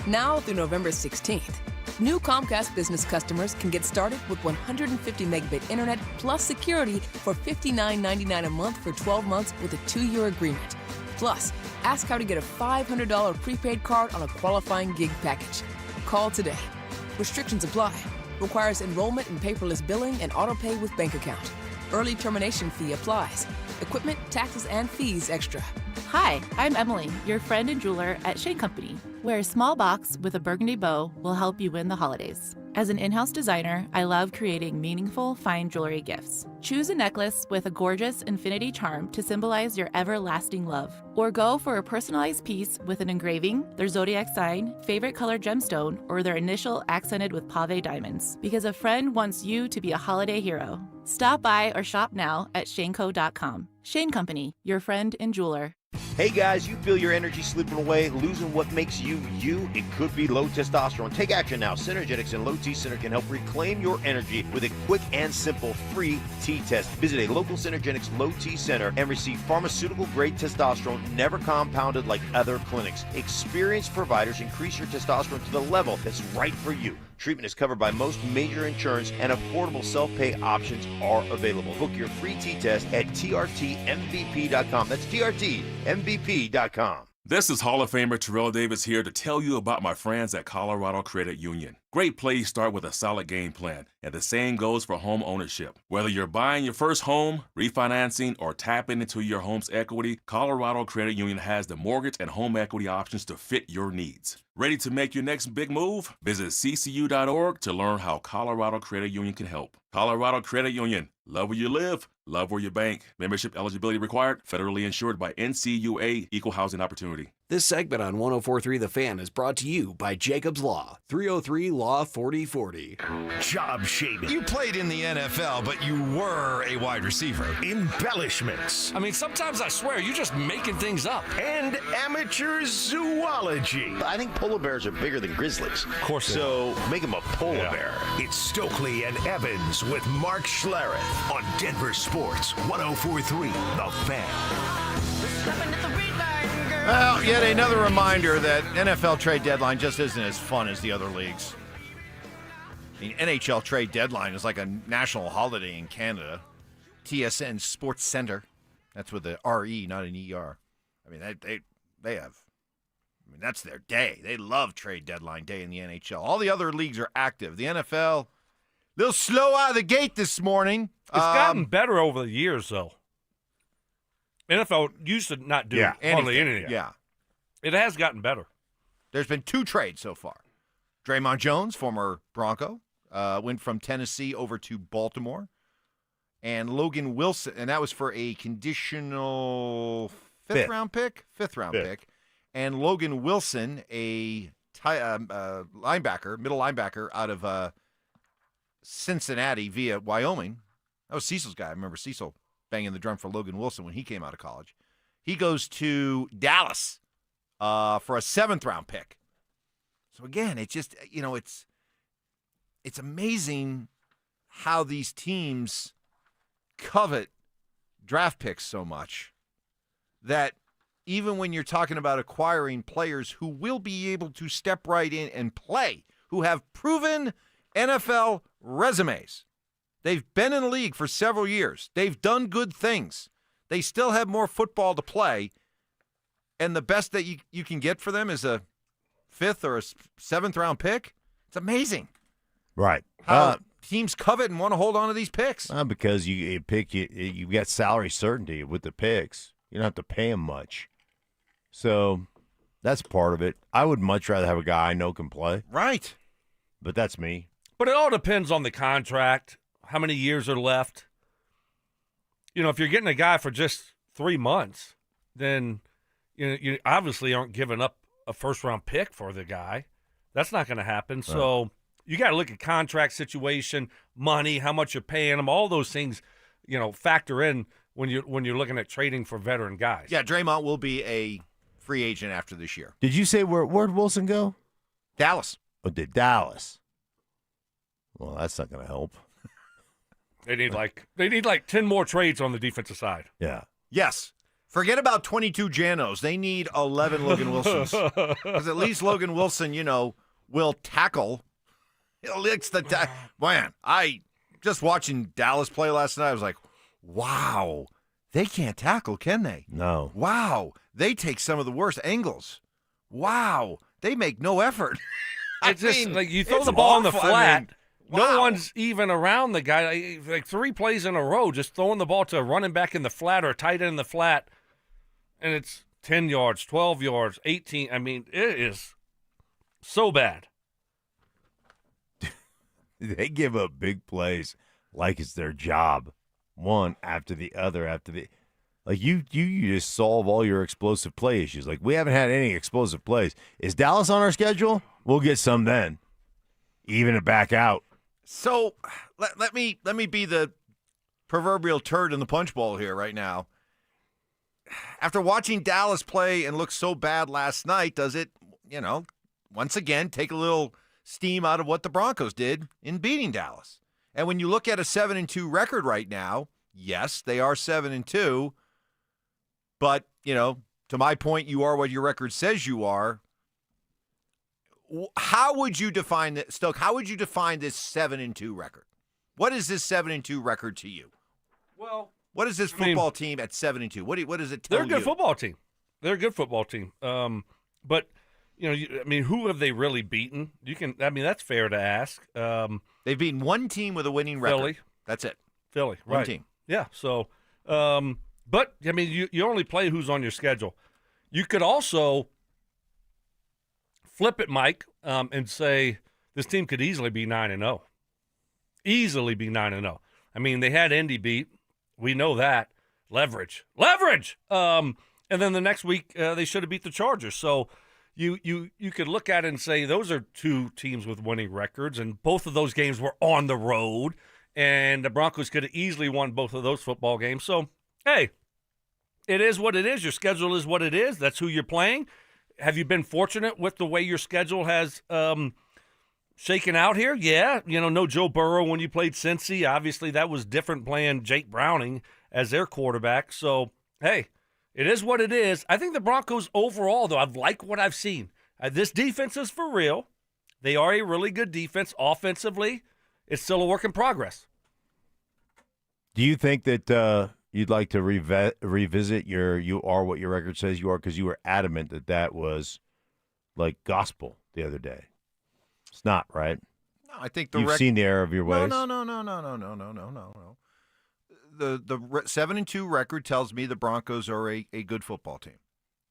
Now through November 16th, new Comcast Business customers can get started with 150 megabit internet plus security for $59.99 a month for 12 months with a 2-year agreement. Plus, ask how to get a $500 prepaid card on a qualifying gig package. Call today. Restrictions apply. Requires enrollment in paperless billing and auto pay with bank account. Early termination fee applies. Equipment, taxes, and fees extra. Hi, I'm Emily, your friend and jeweler at Shane Company, where a small box with a burgundy bow will help you win the holidays. As an in-house designer, I love creating meaningful, fine jewelry gifts. Choose a necklace with a gorgeous infinity charm to symbolize your everlasting love. Or go for a personalized piece with an engraving, their zodiac sign, favorite color gemstone, or their initial accented with pave diamonds. Because a friend wants you to be a holiday hero. Stop by or shop now at shaneco.com. Shane Company, your friend and jeweler. Hey guys, you feel your energy slipping away, losing what makes you you? It could be low testosterone. Take action now. Synergetics and Low T Center can help reclaim your energy with a quick and simple free T-test. Visit a local Synergetics Low T Center and receive pharmaceutical-grade testosterone never compounded like other clinics. Experienced providers increase your testosterone to the level that's right for you. Treatment is covered by most major insurance and affordable self-pay options are available. Book your free T-test at trtmvp.com. That's trtmvp.com. This is Hall of Famer Terrell Davis here to tell you about my friends at Colorado Credit Union. Great plays start with a solid game plan, and the same goes for home ownership. Whether you're buying your first home, refinancing, or tapping into your home's equity, Colorado Credit Union has the mortgage and home equity options to fit your needs. Ready to make your next big move? Visit ccu.org to learn how Colorado Credit Union can help. Colorado Credit Union. Love where you live, love where you bank. Membership eligibility required. Federally insured by NCUA. Equal housing opportunity. This segment on 104.3 The Fan is brought to you by Jacob's Law, 303 Law 4040. Job shaping. You played in the NFL, but you were a wide receiver. Embellishments. I mean, sometimes I swear you're just making things up. And amateur zoology. I think polar bears are bigger than grizzlies. Of course. So make them a polar bear. It's Stokley and Evans with Mark Schlereth on Denver Sports 104.3 The Fan. Well, yet another reminder that NFL trade deadline just isn't as fun as the other leagues. The NHL trade deadline is like a national holiday in Canada. TSN Sports Center. That's with the R-E, not an E-R. I mean, they have, I mean, that's their day. They love trade deadline day in the NHL. All the other leagues are active. The NFL, a little slow out of the gate this morning. It's gotten better over the years, though. NFL used to not do hardly anything. Yeah. It has gotten better. There's been 2 trades so far. Draymond Jones, former Bronco, went from Tennessee over to Baltimore. And Logan Wilson, and that was for a conditional fifth-round pick. And Logan Wilson, a linebacker, middle linebacker out of Cincinnati via Wyoming. That was Cecil's guy. I remember Cecil banging the drum for Logan Wilson when he came out of college. He goes to Dallas for a 7th-round pick. So, again, it's just, it's amazing how these teams covet draft picks so much that even when you're talking about acquiring players who will be able to step right in and play, who have proven NFL resumes, they've been in the league for several years. They've done good things. They still have more football to play. And the best that you can get for them is a 5th or a 7th-round pick. It's amazing. Right. How teams covet and want to hold on to these picks. Because you got salary certainty with the picks. You don't have to pay them much. So that's part of it. I would much rather have a guy I know can play. Right. But that's me. But it all depends on the contract. How many years are left? If you're getting a guy for just 3 months, then you obviously aren't giving up a first-round pick for the guy. That's not going to happen. So you got to look at contract situation, money, how much you're paying them, all those things, factor in when you're looking at trading for veteran guys. Yeah, Draymond will be a free agent after this year. Did you say where'd Wilson go? Dallas. Oh, did Dallas? Well, that's not going to help. They need like 10 more trades on the defensive side. Yeah. Yes. Forget about 22 Janos. They need 11 Logan Wilsons. Because at least Logan Wilson, will tackle. He'll licks the Man, I just watching Dallas play last night, I was like, wow, they can't tackle, can they? No. Wow, they take some of the worst angles. Wow, they make no effort. It's just like you throw the ball in the flat. No one's even around the guy. Like 3 plays in a row, just throwing the ball to a running back in the flat or a tight end in the flat, and it's 10 yards, 12 yards, 18. I mean, it is so bad. They give up big plays like it's their job, one after the other after the. Like you just solve all your explosive play issues. Like we haven't had any explosive plays. Is Dallas on our schedule? We'll get some then. Even it back out. So let me be the proverbial turd in the punch bowl here right now. After watching Dallas play and look so bad last night, does it, once again take a little steam out of what the Broncos did in beating Dallas? And when you look at a 7-2 record right now, yes, they are 7-2, but, to my point, you are what your record says you are. How would you define that, Stoke? How would you define this 7-2 record? What is this 7-2 record to you? Well, what is this football team at 7-2? What does it tell you? They're a good football team. They're a good football team. But who have they really beaten? That's fair to ask. They've beaten one team with a winning record. Philly. That's it. Philly. One right. team. Yeah. So, but you only play who's on your schedule. You could also flip it, Mike, and say this team could easily be 9-0. Easily be 9-0. I mean, they had Indy beat. We know that. Leverage. And then the next week they should have beat the Chargers. So you could look at it and say those are 2 teams with winning records, and both of those games were on the road, and the Broncos could have easily won both of those football games. So, hey, it is what it is. Your schedule is what it is. That's who you're playing. Have you been fortunate with the way your schedule has shaken out here? Yeah. No Joe Burrow when you played Cincy. Obviously, that was different playing Jake Browning as their quarterback. So, hey, it is what it is. I think the Broncos overall, though, I've liked what I've seen. This defense is for real. They are a really good defense. Offensively, it's still a work in progress. Do you think that you'd like to revisit you are what your record says you are, because you were adamant that was like gospel the other day? It's not, right? No, I think you've seen the error of your ways. No. The 7-2 record tells me the Broncos are a good football team,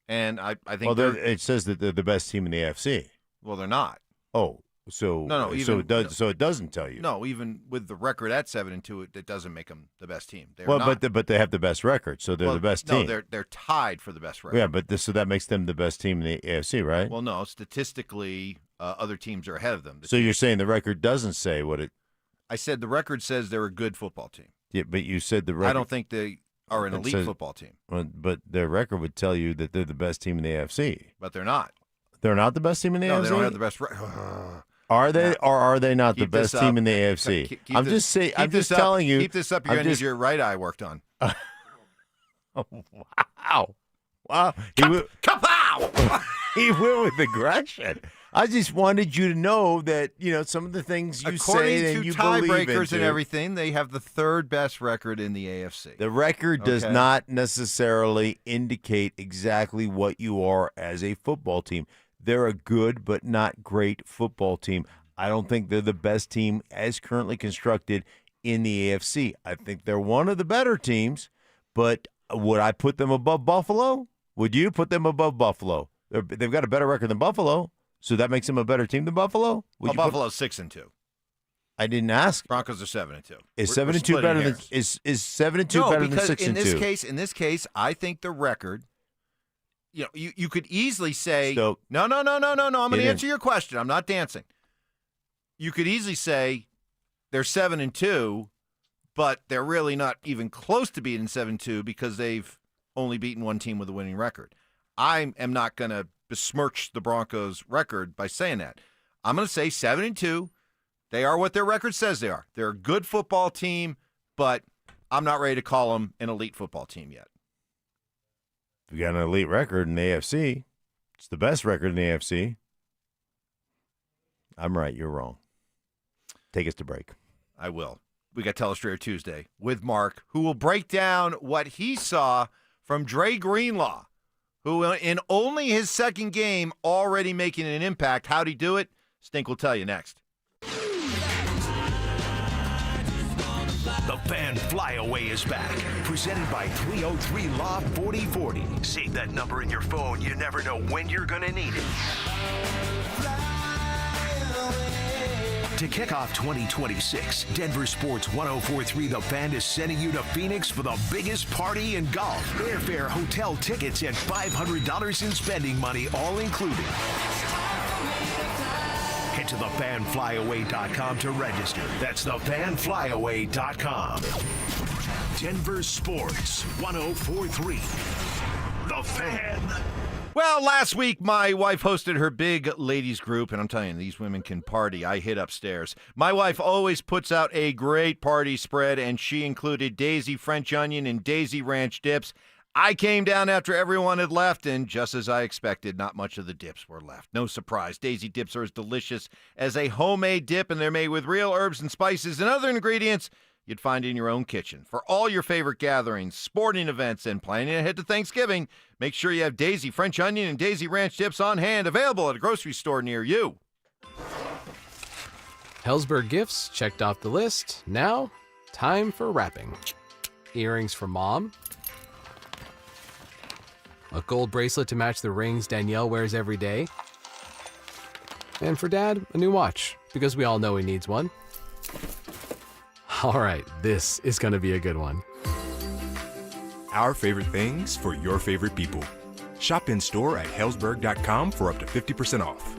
and I think it says that they're the best team in the AFC. Well, they're not. Oh, so it doesn't tell you. No, even with the record at 7-2, it doesn't make them the best team. But they have the best record, so they're the best team. No, they're tied for the best record. Yeah, but so that makes them the best team in the AFC, right? Well, no, statistically, other teams are ahead of them. So you're saying the record doesn't say what it? I said the record says they're a good football team. Yeah, but you said the record. I don't think they are an elite football team. But their record would tell you that they're the best team in the AFC. But they're not. They're not the best team in the AFC? No, they don't have the best record. Are they, or are they not the best team in the AFC? I'm just saying. I'm just telling you. Keep this up. You're going to need your right eye worked on. Wow! Kapow! He went with aggression. I just wanted you to know that some of the things you say and you believe into. According to tiebreakers and everything, they have the 3rd best record in the AFC. The record does not necessarily indicate exactly what you are as a football team. They're a good but not great football team. I don't think they're the best team as currently constructed in the AFC. I think they're one of the better teams, but would I put them above Buffalo? Would you put them above Buffalo? They've got a better record than Buffalo, so that makes them a better team than Buffalo? Buffalo's 6-2. I didn't ask. Broncos are 7-2. Is 7-2 better than 6-2 better than 6-2? In this case, I think the record. You could easily say, Stoke. No, I'm going to answer your question. I'm not dancing. You could easily say they're 7-2, but they're really not even close to beating 7-2 because they've only beaten one team with a winning record. I am not going to besmirch the Broncos' record by saying that. I'm going to say 7-2. They are what their record says they are. They're a good football team, but I'm not ready to call them an elite football team yet. You got an elite record in the AFC. It's the best record in the AFC. I'm right. You're wrong. Take us to break. I will. We got Telestrator Tuesday with Mark, who will break down what he saw from Dre Greenlaw, who in only his 2nd game already making an impact. How'd he do it? Stink will tell you next. The Fan Flyaway is back, presented by 303 Law 4040. Save that number in your phone. You never know when you're going to need it. To kick off 2026, Denver Sports 1043 The Fan is sending you to Phoenix for the biggest party in golf. Airfare, hotel tickets, and $500 in spending money, all included. Head to thefanflyaway.com to register. That's thefanflyaway.com. Denver Sports 1043 The Fan. Well, last week, my wife hosted her big ladies group, and I'm telling you, these women can party. I hid upstairs. My wife always puts out a great party spread, and she included Daisy French onion and Daisy ranch dips. I came down after everyone had left, and just as I expected, not much of the dips were left. No surprise, Daisy dips are as delicious as a homemade dip, and they're made with real herbs and spices and other ingredients you'd find in your own kitchen. For all your favorite gatherings, sporting events, and planning ahead to Thanksgiving, make sure you have Daisy French onion and Daisy ranch dips on hand, available at a grocery store near you. Hellsberg gifts checked off the list. Now, time for wrapping. Earrings for Mom. A gold bracelet to match the rings Danielle wears every day. And for Dad, a new watch, because we all know he needs one. All right, this is going to be a good one. Our favorite things for your favorite people. Shop in store at Hellsberg.com for up to 50% off.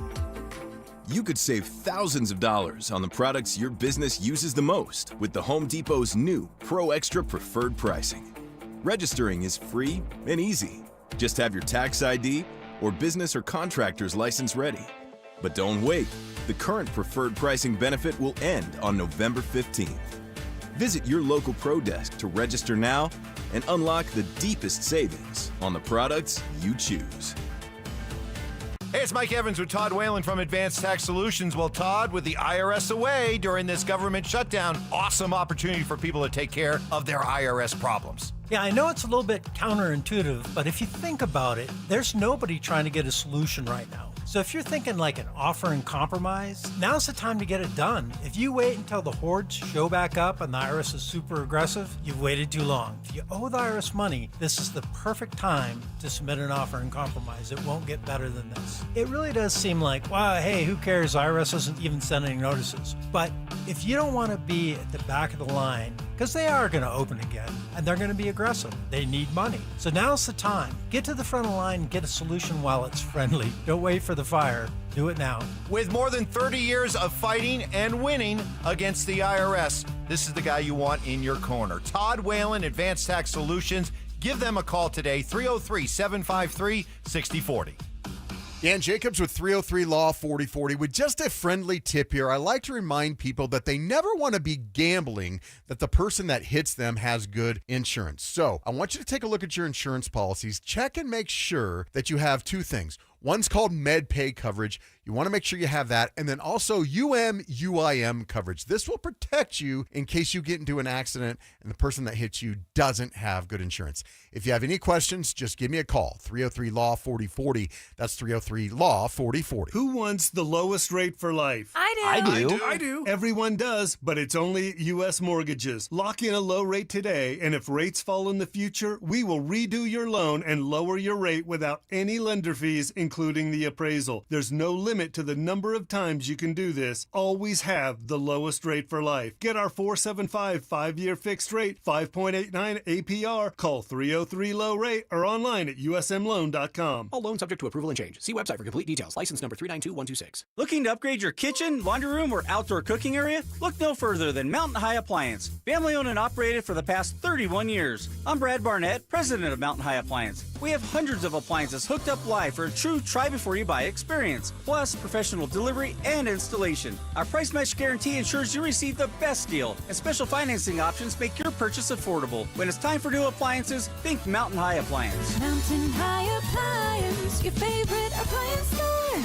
You could save thousands of dollars on the products your business uses the most with the Home Depot's new Pro Extra Preferred Pricing. Registering is free and easy. Just have your tax ID or business or contractor's license ready. But don't wait. The current preferred pricing benefit will end on November 15th. Visit your local Pro Desk to register now and unlock the deepest savings on the products you choose. Hey, it's Mike Evans with Todd Whalen from Advanced Tax Solutions. Well, Todd, with the IRS away during this government shutdown, awesome opportunity for people to take care of their IRS problems. Yeah, I know it's a little bit counterintuitive, but if you think about it, there's nobody trying to get a solution right now. So if you're thinking like an offer and compromise, now's the time to get it done. If you wait until the hordes show back up and the IRS is super aggressive, you've waited too long. If you owe the IRS money, this is the perfect time to submit an offer and compromise. It won't get better than this. It really does seem like, wow, hey, who cares? IRS doesn't even send any notices. But if you don't want to be at the back of the line, because they are going to open again, and they're going to be aggressive. They need money. So now's the time. Get to the front of the line and get a solution while it's friendly. Don't wait for the fire. Do it now. With more than 30 years of fighting and winning against the IRS, this is the guy you want in your corner. Todd Whalen, Advanced Tax Solutions. Give them a call today, 303-753-6040. Dan Jacobs with 303 Law 4040. With just a friendly tip here, I like to remind people that they never want to be gambling that the person that hits them has good insurance. So I want you to take a look at your insurance policies. Check and make sure that you have two things. One's called MedPay coverage. You want to make sure you have that. And then also UM/UIM coverage. This will protect you in case you get into an accident and the person that hits you doesn't have good insurance. If you have any questions, just give me a call. 303 Law 4040. That's 303 Law 4040. Who wants the lowest rate for life? I do. I do. Everyone does, but it's only U.S. mortgages. Lock in a low rate today, and if rates fall in the future, we will redo your loan and lower your rate without any lender fees, including the appraisal. There's no limit to the number of times you can do this. Always have the lowest rate for life. Get our 475 5-year fixed rate, 5.89 APR. Call 303-LOW-RATE or online at usmloan.com. All loans subject to approval and change. See website for complete details. License number 392126. Looking to upgrade your kitchen, laundry room, or outdoor cooking area? Look no further than Mountain High Appliance. Family owned and operated for the past 31 years. I'm Brad Barnett, president of Mountain High Appliance. We have hundreds of appliances hooked up live for a true try-before-you-buy experience, plus professional delivery and installation. Our price match guarantee ensures you receive the best deal, and special financing options make your purchase affordable. When it's time for new appliances, think Mountain High Appliance. Mountain High Appliance, your favorite appliance store.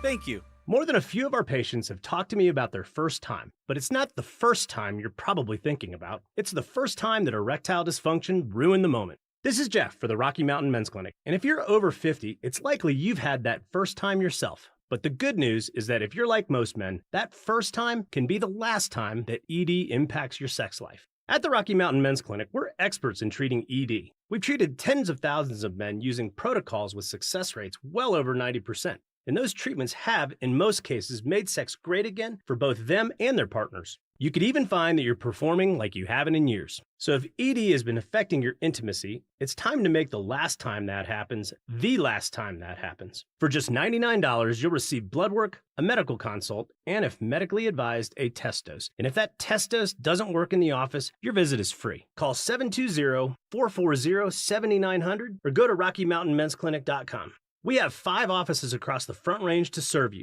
Thank you. More than a few of our patients have talked to me about their first time, but it's not the first time you're probably thinking about. It's the first time that erectile dysfunction ruined the moment. This is Jeff for the Rocky Mountain Men's Clinic, and if you're over 50, it's likely you've had that first time yourself. But the good news is that if you're like most men, that first time can be the last time that ED impacts your sex life. At the Rocky Mountain Men's Clinic, we're experts in treating ED. We've treated tens of thousands of men using protocols with success rates well over 90%. And those treatments have, in most cases, made sex great again for both them and their partners. You could even find that you're performing like you haven't in years. So if ED has been affecting your intimacy, it's time to make the last time that happens the last time that happens. For just $99, you'll receive blood work, a medical consult, and if medically advised, a test dose. And if that test dose doesn't work in the office, your visit is free. Call 720-440-7900 or go to RockyMountainMen'sClinic.com. We have 5 offices across the Front Range to serve you.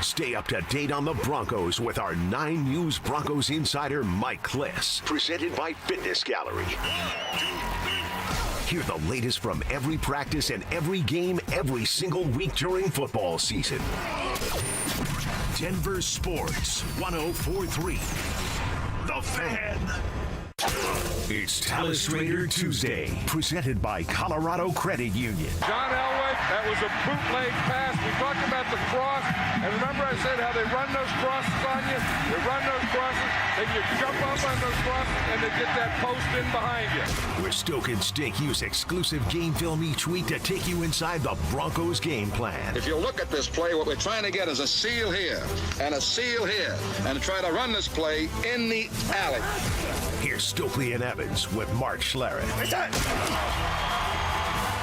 Stay up to date on the Broncos with our 9 News Broncos insider, Mike Kliss. Presented by Fitness Gallery. Hear the latest from every practice and every game every single week during football season. Denver Sports 104.3. The Fan. It's Telestrator Tuesday, presented by Colorado Credit Union. John Elway, that was a bootleg pass. We talked about the cross, and remember I said how they run those crosses on you? They run those crosses, then you jump up on those crosses, and they get that post in behind you. Where Stoke and Stink use exclusive game film each week to take you inside the Broncos game plan. If you look at this play, what we're trying to get is a seal here and a seal here, and try to run this play in the alley. Here's Stokley and Evans with Mark Schlereth.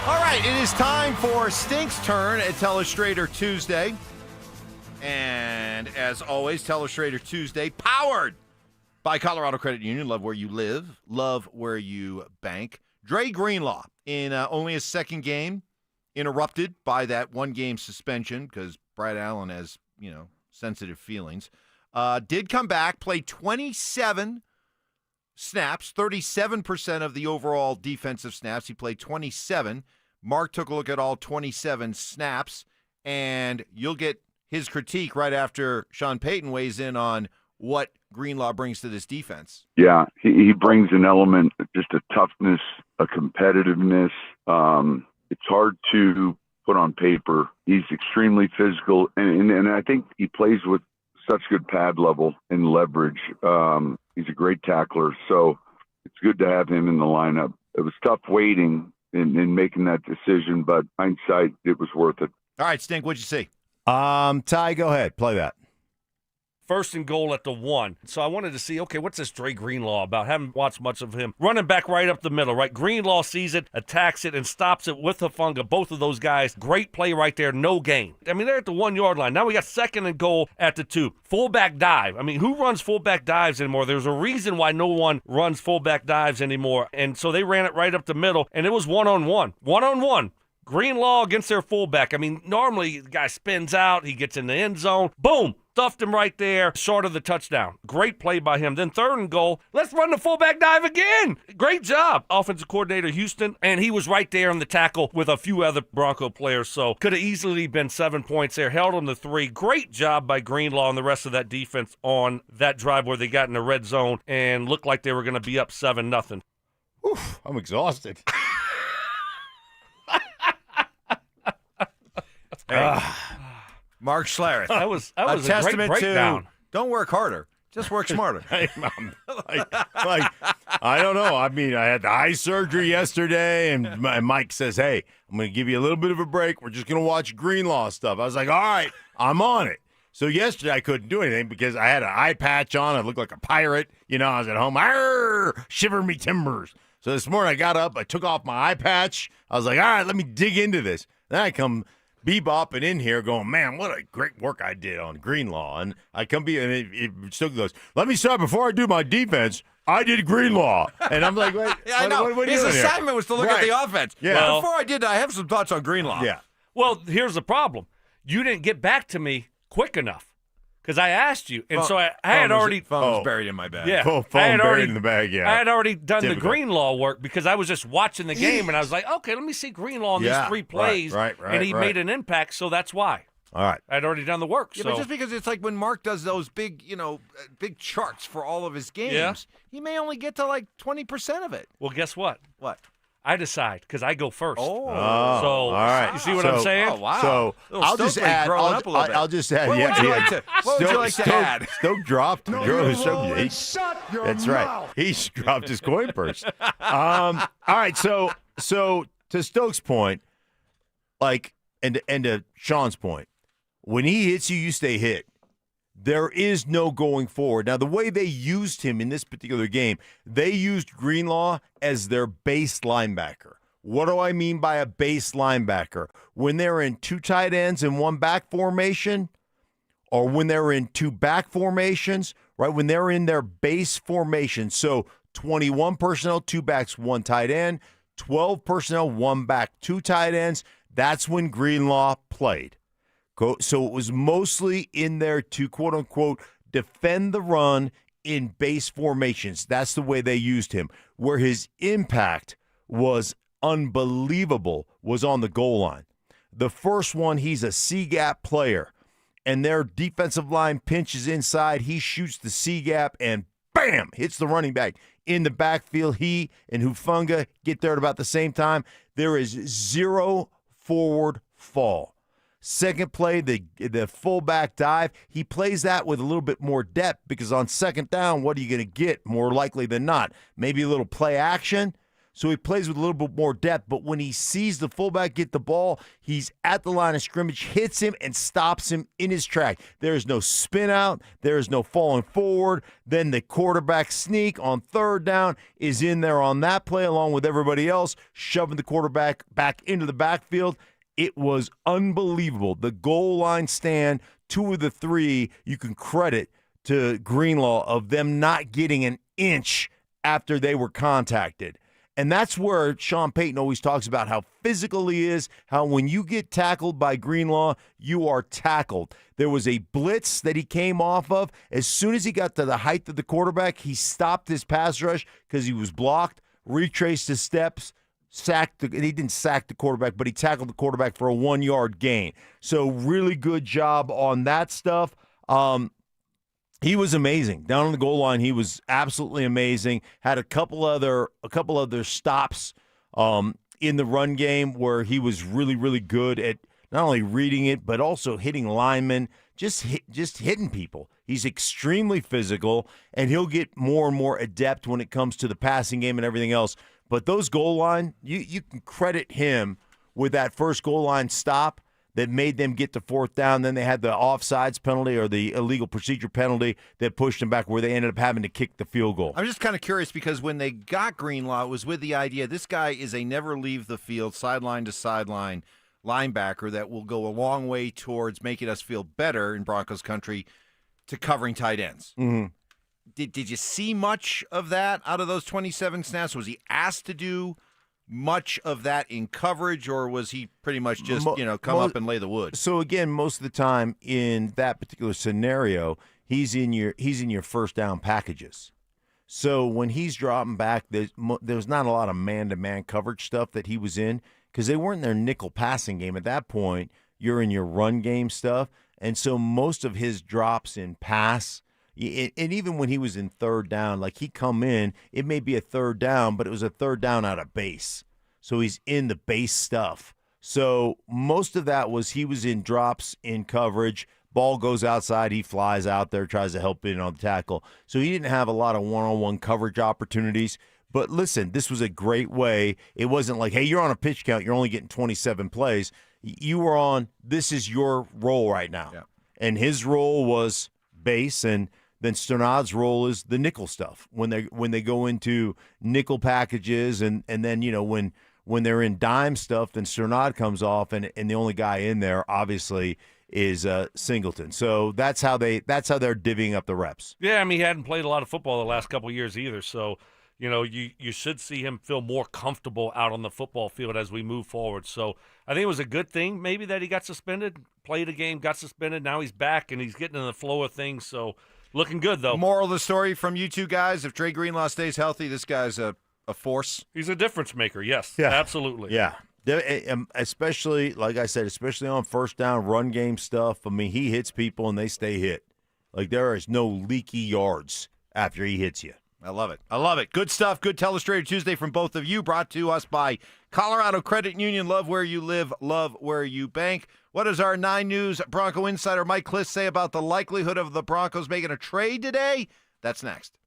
All right, it is time for Stink's turn at Telestrator Tuesday. And as always, Telestrator Tuesday, powered by Colorado Credit Union. Love where you live, love where you bank. Dre Greenlaw, in only his second game, interrupted by that one-game suspension because Brad Allen has, sensitive feelings. Did come back, played 27 snaps, 37% of the overall defensive snaps. He played 27. Mark took a look at all 27 snaps, and you'll get his critique right after Sean Payton weighs in on what Greenlaw brings to this defense. Yeah, he brings an element, just a toughness, a competitiveness. It's hard to put on paper. He's extremely physical, and I think he plays with such good pad level and leverage. He's a great tackler, so it's good to have him in the lineup. It was tough waiting and making that decision, but hindsight, it was worth it. All right, Stink, what'd you see? Ty, go ahead. Play that. First and goal at the 1. So I wanted to see, okay, what's this Dre Greenlaw about? Haven't watched much of him. Running back right up the middle, right? Greenlaw sees it, attacks it, and stops it with Hufanga. Both of those guys, great play right there, no gain. I mean, they're at the 1-yard line. Now we got second and goal at the 2. Fullback dive. I mean, who runs fullback dives anymore? There's a reason why no one runs fullback dives anymore. And so they ran it right up the middle, and it was one-on-one. One-on-one. Greenlaw against their fullback. I mean, normally the guy spins out, he gets in the end zone. Boom! Stuffed him right there, short of the touchdown. Great play by him. Then third and goal, let's run the fullback dive again. Great job, offensive coordinator Houston. And he was right there on the tackle with a few other Bronco players. So could have easily been 7 points there. Held on the 3. Great job by Greenlaw and the rest of that defense on that drive where they got in the red zone and looked like they were going to be up 7-0. Oof, I'm exhausted. Mark Schlereth. That was a testament great breakdown. To don't work harder, just work smarter. I don't know. I mean, I had the eye surgery yesterday, and Mike says, hey, I'm going to give you a little bit of a break. We're just going to watch Greenlaw stuff. I was like, all right, I'm on it. So yesterday I couldn't do anything because I had an eye patch on. I looked like a pirate. I was at home. Arr, shiver me timbers. So this morning I got up. I took off my eye patch. I was like, all right, let me dig into this. Then I come bebopping in here going, man, what a great work I did on Greenlaw. And I come and it still goes, let me start before I do my defense. I did Greenlaw. And I'm like, wait, yeah, I know. What His doing assignment here? was to look at the offense. Yeah. Well, before I did that, I have some thoughts on Greenlaw. Yeah. Well, here's the problem. You didn't get back to me quick enough because I asked you. And so I had already. Phone was buried in my bag. Yeah. Phone buried in the bag, yeah. I had already done Typical. the Greenlaw work because I was just watching the game and I was like, okay, let me see Greenlaw in these 3 plays. Right, and he made an impact, so that's why. All right. I'd already done the work. Yeah, so. but just because it's like when Mark does those big, big charts for all of his games, he may only get to like 20% of it. Well, guess what? What? I decide because I go first. Oh, all right. You see what I'm saying? Oh, wow. So I'll just add. I'll just add. What would you like to add? Stoke dropped. That's right. mouth. He dropped his coin purse. All right. So to Stoke's point, and to Sean's point, when he hits you, you stay hit. There is no going forward. Now, the way they used him in this particular game, they used Greenlaw as their base linebacker. What do I mean by a base linebacker? When they're in 2 tight ends and 1 back formation, or when they're in 2 back formations, right? When they're in their base formation. So 21 personnel, 2 backs, 1 tight end, 12 personnel, 1 back, 2 tight ends. That's when Greenlaw played. So it was mostly in there to, quote-unquote, defend the run in base formations. That's the way they used him. Where his impact was unbelievable was on the goal line. The first one, he's a C-gap player, and their defensive line pinches inside. He shoots the C-gap and, bam, hits the running back in the backfield. He and Hufanga get there at about the same time. There is 0 forward fall. Second play, the fullback dive, he plays that with a little bit more depth because on second down, what are you going to get more likely than not? Maybe a little play action. So he plays with a little bit more depth, but when he sees the fullback get the ball, he's at the line of scrimmage, hits him, and stops him in his track. There is no spin out. There is no falling forward. Then the quarterback sneak on third down is in there on that play along with everybody else, shoving the quarterback back into the backfield. It was unbelievable. The goal line stand, 2 of the 3, you can credit to Greenlaw of them not getting an inch after they were contacted. And that's where Sean Payton always talks about how physical he is, how when you get tackled by Greenlaw, you are tackled. There was a blitz that he came off of. As soon as he got to the height of the quarterback, he stopped his pass rush because he was blocked, retraced his steps, he didn't sack the quarterback, but he tackled the quarterback for a 1-yard gain. So really good job on that stuff. He was amazing. Down on the goal line, he was absolutely amazing. Had a couple other stops in the run game where he was really, really good at not only reading it, but also hitting linemen, just hitting people. He's extremely physical, and he'll get more and more adept when it comes to the passing game and everything else. But those goal line, you can credit him with that first goal line stop that made them get to fourth down. Then they had the offsides penalty or the illegal procedure penalty that pushed them back where they ended up having to kick the field goal. I'm just kind of curious because when they got Greenlaw, it was with the idea this guy is a never leave the field, sideline to sideline linebacker that will go a long way towards making us feel better in Broncos country to covering tight ends. Mm-hmm. Did you see much of that out of those 27 snaps? Was he asked to do much of that in coverage, or was he pretty much just, come up and lay the wood? So again, most of the time in that particular scenario, he's in your first down packages. So when he's dropping back, there's not a lot of man-to-man coverage stuff that he was in because they weren't in their nickel passing game. At that point, you're in your run game stuff. And so most of his drops in pass, and even when he was in third down, like he come in, it may be a third down, but it was a third down out of base. So he's in the base stuff. So most of that was he was in drops in coverage. Ball goes outside, he flies out there, tries to help in on the tackle. So he didn't have a lot of one-on-one coverage opportunities. But listen, this was a great way. It wasn't like, hey, you're on a pitch count, you're only getting 27 plays. You were on, this is your role right now. Yeah. And his role was base, and then Sternad's role is the nickel stuff when they go into nickel packages, and then when they're in dime stuff, then Sternad comes off, and the only guy in there obviously is Singleton. So that's how they're divvying up the reps. Yeah, I mean, he hadn't played a lot of football the last couple of years either, so you should see him feel more comfortable out on the football field as we move forward. So I think it was a good thing maybe that he got suspended, played a game, got suspended. Now he's back, and he's getting in the flow of things, so looking good, though. Moral of the story from you two guys, if Dre Greenlaw stays healthy, this guy's a force. He's a difference maker, yes. Yeah. Absolutely. Yeah. Especially, like I said, especially on first down run game stuff. I mean, he hits people, and they stay hit. Like, there is no leaky yards after he hits you. I love it. I love it. Good stuff. Good Telestrator Tuesday from both of you. Brought to us by Colorado Credit Union. Love where you live. Love where you bank. What does our 9 News Bronco insider Mike Kliss say about the likelihood of the Broncos making a trade today? That's next.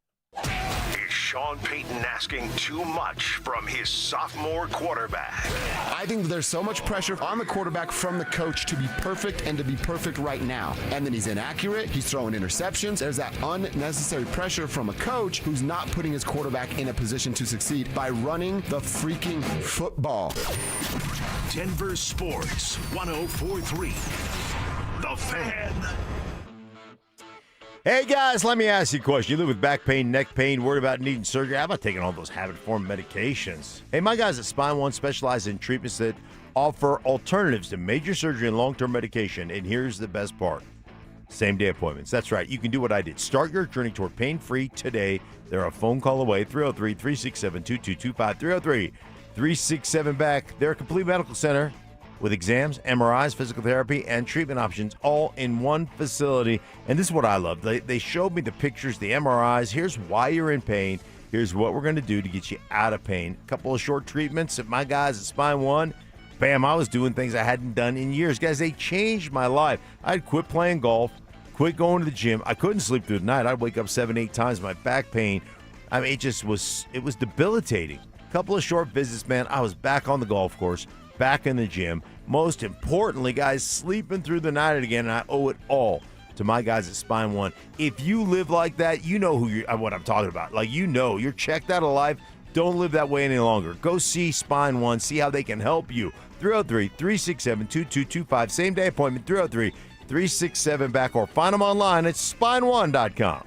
Is Sean Payton asking too much from his sophomore quarterback? I think there's so much pressure on the quarterback from the coach to be perfect and to be perfect right now. And then he's inaccurate. He's throwing interceptions. There's that unnecessary pressure from a coach who's not putting his quarterback in a position to succeed by running the freaking football. Denver Sports 104.3. The Fan. Hey, guys, let me ask you a question. You live with back pain, neck pain, worried about needing surgery? How about taking all those habit-forming medications? Hey, my guys at Spine One specialize in treatments that offer alternatives to major surgery and long-term medication. And here's the best part. Same-day appointments. That's right. You can do what I did. Start your journey toward pain-free today. They're a phone call away, 303-367-2225, 303-367-BACK. They're a complete medical center with exams, MRIs, physical therapy, and treatment options all in one facility. And this is what I love. They showed me the pictures, the MRIs. Here's why you're in pain. Here's what we're going to do to get you out of pain. A couple of short treatments at my guys at Spine One. Bam, I was doing things I hadn't done in years. Guys, they changed my life. I'd quit playing golf, quit going to the gym. I couldn't sleep through the night. I'd wake up 7-8 times. My back pain, I mean, it was debilitating. A couple of short visits, man. I was back on the golf course, back in the gym. Most importantly, guys, sleeping through the night again, and I owe it all to my guys at Spine One. If you live like that, you know what I'm talking about. Like, you're checked out of life. Don't live that way any longer. Go see Spine One. See how they can help you. 303-367-2225. Same-day appointment, 303-367-BACK, or find them online at spineone.com.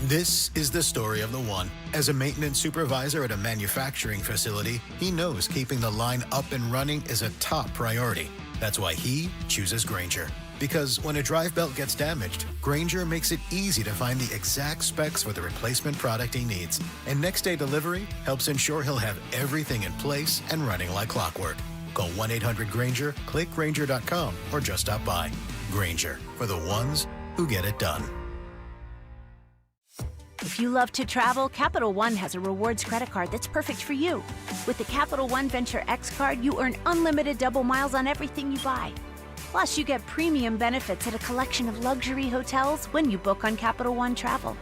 This is the story of the one. As a maintenance supervisor at a manufacturing facility, he knows keeping the line up and running is a top priority. That's why he chooses Grainger. Because when a drive belt gets damaged, Grainger makes it easy to find the exact specs for the replacement product he needs. And next day delivery helps ensure he'll have everything in place and running like clockwork. Call 1-800-GRAINGER, click Grainger.com, or just stop by. Grainger, for the ones who get it done. If you love to travel, Capital One has a rewards credit card that's perfect for you. With the Capital One Venture X card, you earn unlimited double miles on everything you buy. Plus, you get premium benefits at a collection of luxury hotels when you book on Capital One Travel.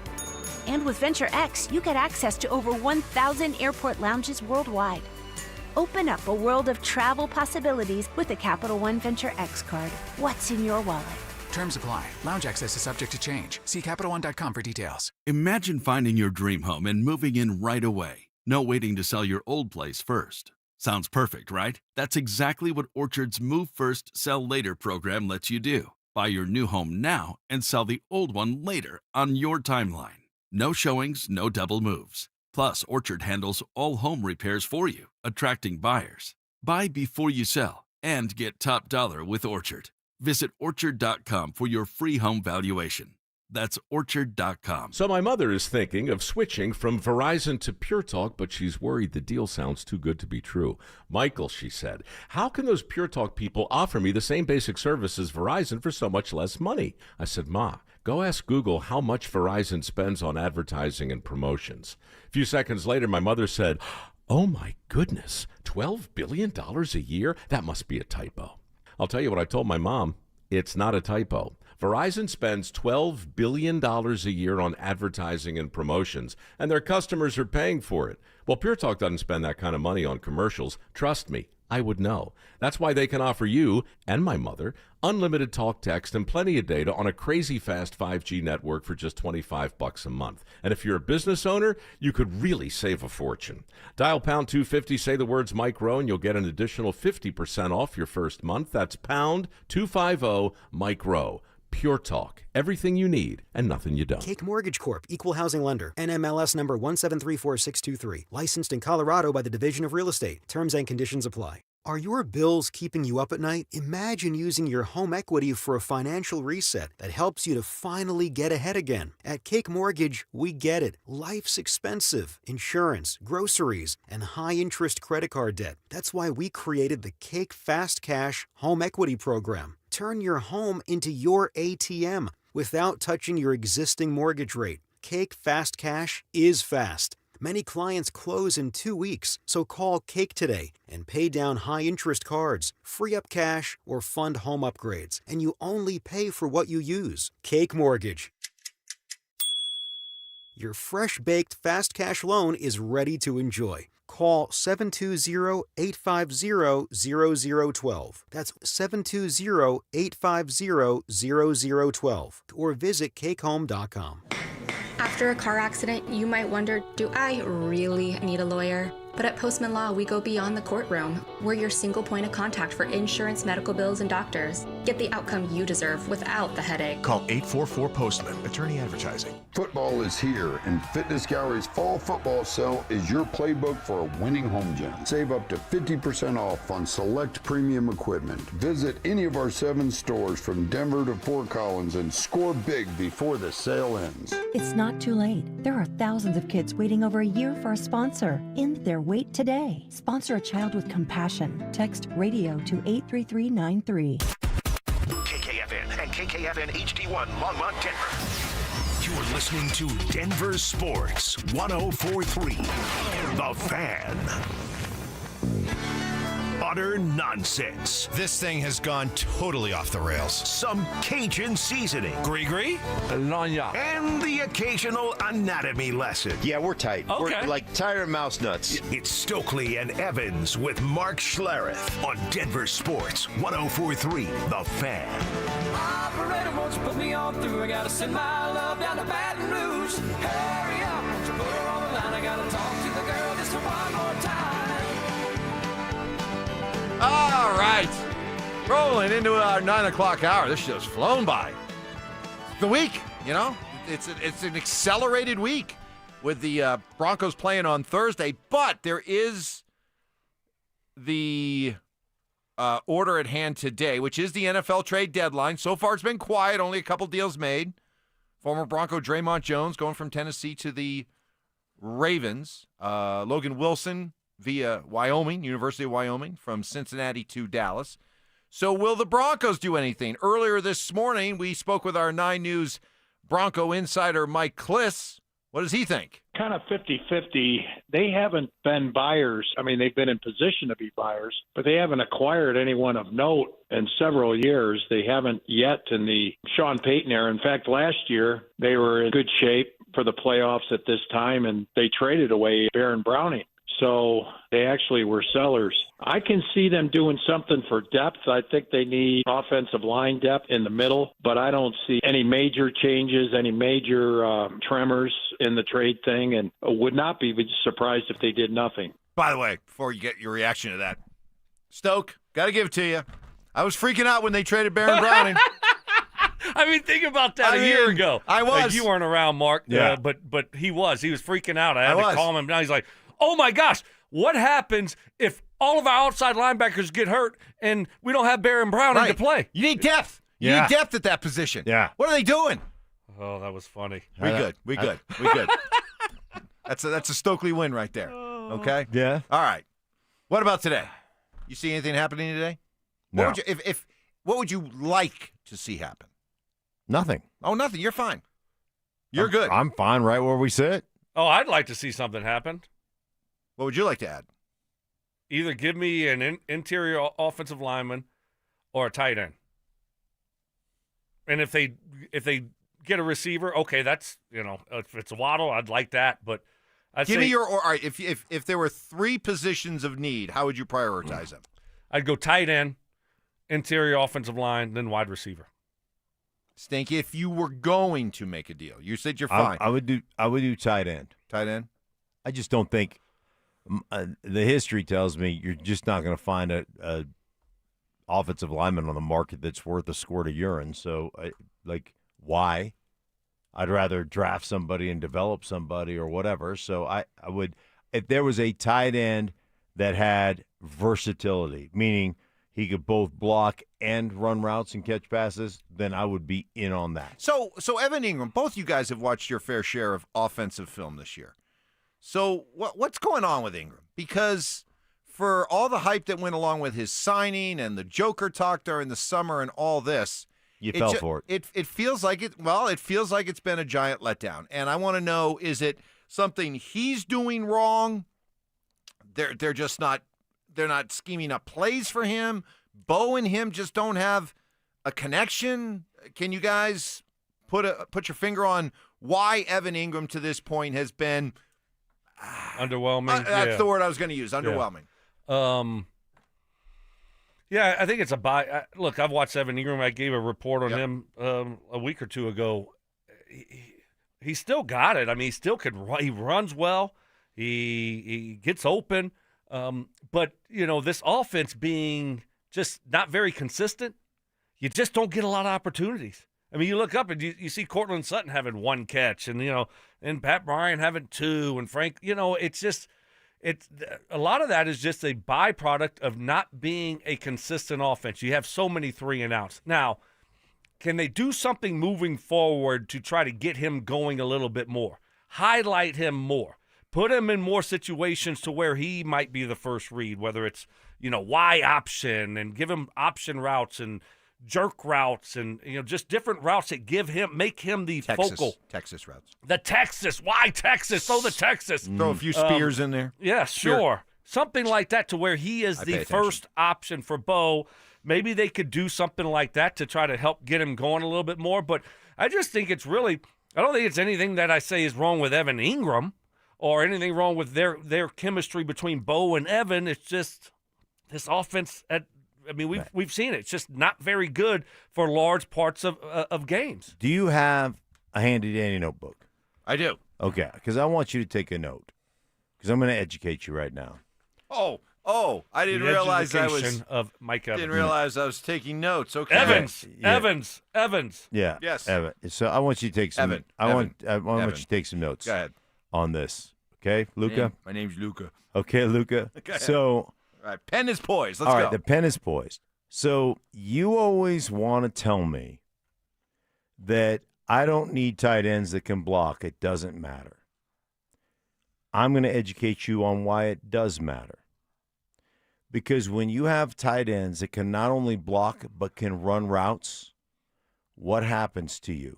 And with Venture X, you get access to over 1,000 airport lounges worldwide. Open up a world of travel possibilities with the Capital One Venture X card. What's in your wallet? Terms apply. Lounge access is subject to change. See CapitalOne.com for details. Imagine finding your dream home and moving in right away. No waiting to sell your old place first. Sounds perfect, right? That's exactly what Orchard's Move First, Sell Later program lets you do. Buy your new home now and sell the old one later on your timeline. No showings, no double moves. Plus, Orchard handles all home repairs for you, attracting buyers. Buy before you sell and get top dollar with Orchard. Visit Orchard.com for your free home valuation. That's Orchard.com. So my mother is thinking of switching from Verizon to Pure Talk, but she's worried the deal sounds too good to be true. Michael, she said, how can those Pure Talk people offer me the same basic service as Verizon for so much less money? I said, Ma, go ask Google how much Verizon spends on advertising and promotions. A few seconds later, my mother said, oh my goodness, $12 billion a year? That must be a typo. I'll tell you what I told my mom. It's not a typo. Verizon spends $12 billion a year on advertising and promotions, and their customers are paying for it. Well, Pure Talk doesn't spend that kind of money on commercials. Trust me, I would know. That's why they can offer you and my mother unlimited talk, text, and plenty of data on a crazy fast 5G network for just $25 a month. And if you're a business owner, you could really save a fortune. Dial pound 250, say the words Mike Rowe, and you'll get an additional 50% off your first month. That's pound 250 Mike Rowe. Pure Talk. Everything you need and nothing you don't. Cake Mortgage Corp. Equal Housing Lender. NMLS number 1734623. Licensed in Colorado by the Division of Real Estate. Terms and conditions apply. Are your bills keeping you up at night? Imagine using your home equity for a financial reset that helps you to finally get ahead again. At Cake Mortgage, we get it. Life's expensive. Insurance, groceries, and high-interest credit card debt. That's why we created the Cake Fast Cash Home Equity Program. Turn your home into your ATM without touching your existing mortgage rate. Cake Fast Cash is fast. Many clients close in 2 weeks, so call Cake today and pay down high-interest cards, free up cash, or fund home upgrades, and you only pay for what you use. Cake Mortgage. Your fresh-baked fast cash loan is ready to enjoy. Call 720-850-0012. That's 720-850-0012. Or visit cakehome.com. After a car accident, you might wonder, do I really need a lawyer? But at Postman Law, we go beyond the courtroom. We're your single point of contact for insurance, medical bills, and doctors. Get the outcome you deserve without the headache. Call 844-POSTMAN, attorney advertising. Football is here, and Fitness Gallery's fall football sale is your playbook for a winning home gym. Save up to 50% off on select premium equipment. Visit any of our 7 stores from Denver to Fort Collins and score big before the sale ends. It's not too late. There are thousands of kids waiting over a year for a sponsor. End their wait today. Sponsor a child with compassion. Text radio to 83393. KKFN and KKFN HD1 Longmont, Denver. You're listening to Denver Sports 104.3. The Fan. Utter nonsense. This thing has gone totally off the rails. Some Cajun seasoning. Gris-gris? And the occasional anatomy lesson. Yeah, we're tight. Okay. We're like tired of mouse nuts. It's Stokley and Evans with Mark Schlereth on Denver Sports 104.3. The Fan. Operator, won't you put me on through? I gotta send my love down to Baton Rouge. Hurry up, won't you put her on the line? I gotta talk to the girl just one more time. All right. Rolling into our 9 o'clock hour. This show's flown by. The week, you know, it's an accelerated week with the Broncos playing on Thursday, but there is the order at hand today, which is the NFL trade deadline. So far, it's been quiet. Only a couple deals made. Former Bronco Draymond Jones going from Tennessee to the Ravens. Logan Wilson via Wyoming, University of Wyoming, from Cincinnati to Dallas. So will the Broncos do anything? Earlier this morning, we spoke with our 9 News Bronco insider, Mike Kliss. What does he think? Kind of 50-50. They haven't been buyers. I mean, they've been in position to be buyers, but they haven't acquired anyone of note in several years. They haven't yet in the Sean Payton era. In fact, last year, they were in good shape for the playoffs at this time, and they traded away Baron Browning. So they actually were sellers. I can see them doing something for depth. I think they need offensive line depth in the middle, but I don't see any major changes, any major tremors in the trade thing, and would not be surprised if they did nothing. By the way, before you get your reaction to that, Stoke, got to give it to you. I was freaking out when they traded Baron Browning. I mean, think about that a year ago. I was. Like, you weren't around, Mark, Yeah. but he was. He was freaking out. I had I to calm him down. He's like, oh, my gosh, what happens if all of our outside linebackers get hurt and we don't have Baron Browning to play? You need depth. You need depth at that position. Yeah. What are they doing? Oh, that was funny. We good. That's a Stokely win right there. Okay? Yeah. All right. What about today? You see anything happening today? No. What would you, what would you like to see happen? Nothing. Oh, nothing. You're fine. You're good. I'm fine right where we sit. Oh, I'd like to see something happen. What would you like to add? Either give me an interior offensive lineman or a tight end. And if they get a receiver, okay, that's, if it's a Waddle, I'd like that. But I'd Give say, me your, all right, if there were 3 positions of need, how would you prioritize them? I'd go tight end, interior offensive line, then wide receiver. Stinky, if you were going to make a deal, you said you're fine. I would do tight end. Tight end? I just don't think the history tells me you're just not going to find a offensive lineman on the market that's worth a squirt of urine. So, why? I'd rather draft somebody and develop somebody or whatever. So I would, if there was a tight end that had versatility, meaning he could both block and run routes and catch passes, then I would be in on that. So Evan Ingram, both you guys have watched your fair share of offensive film this year. So what's going on with Ingram? Because for all the hype that went along with his signing and the Joker talk during the summer and all this, You fell for it. It feels like it. Well, it feels like it's been a giant letdown, and I want to know: is it something he's doing wrong? They're just not. They're not scheming up plays for him. Bo and him just don't have a connection. Can you guys put your finger on why Evan Ingram to this point has been underwhelming? That's the word I was going to use. Underwhelming. Yeah, I think it's a buy. Look, I've watched Evan Ingram. I gave a report on him a week or two ago. He still got it. I mean, he still could. He runs well. He gets open. But this offense being just not very consistent, you just don't get a lot of opportunities. I mean, you look up and you see Cortland Sutton having one catch, and and Pat Bryant having two, and Frank. It's a lot of that is just a byproduct of not being a consistent offense. You have so many 3-and-outs. Now, can they do something moving forward to try to get him going a little bit more? Highlight him more. Put him in more situations to where he might be the first read, whether it's, Y option, and give him option routes and jerk routes and, just different routes that make him the focal. Texas routes. The Texas. Why Texas? Throw the Texas. Throw a few spears in there. Yeah, sure. Something like that to where he is the first option for Bo. Maybe they could do something like that to try to help get him going a little bit more. But I just think I don't think it's anything that I say is wrong with Evan Ingram or anything wrong with their chemistry between Bo and Evan. It's just this offense we've seen it. It's just not very good for large parts of games. Do you have a handy-dandy notebook? I do. Okay, because I want you to take a note, because I'm going to educate you right now. Oh! I didn't realize I was of Mike Evans. Didn't realize I was taking notes. Okay, Evans. Yeah, yes. Evan. So I want you to take some. I want you to take some notes. Go ahead on this. Okay, Luca. My name's Luca. Okay, Luca. So. All right, pen is poised. Let's go. All right, the pen is poised. So you always want to tell me that I don't need tight ends that can block. It doesn't matter. I'm going to educate you on why it does matter. Because when you have tight ends that can not only block but can run routes, what happens to you?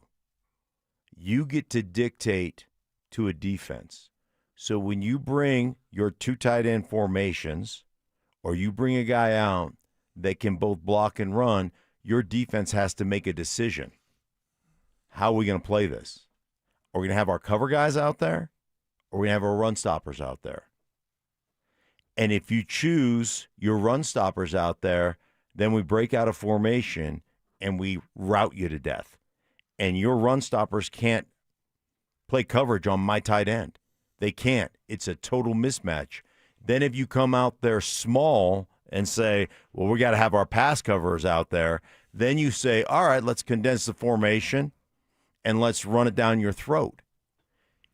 You get to dictate to a defense. So when you bring your two tight end formations, or you bring a guy out that can both block and run, your defense has to make a decision. How are we going to play this? Are we going to have our cover guys out there, or are we going to have our run stoppers out there? And if you choose your run stoppers out there, then we break out a formation and we route you to death. And your run stoppers can't play coverage on my tight end. They can't. It's a total mismatch. Then if you come out there small and say, well, we got to have our pass coverers out there, then you say, all right, let's condense the formation and let's run it down your throat.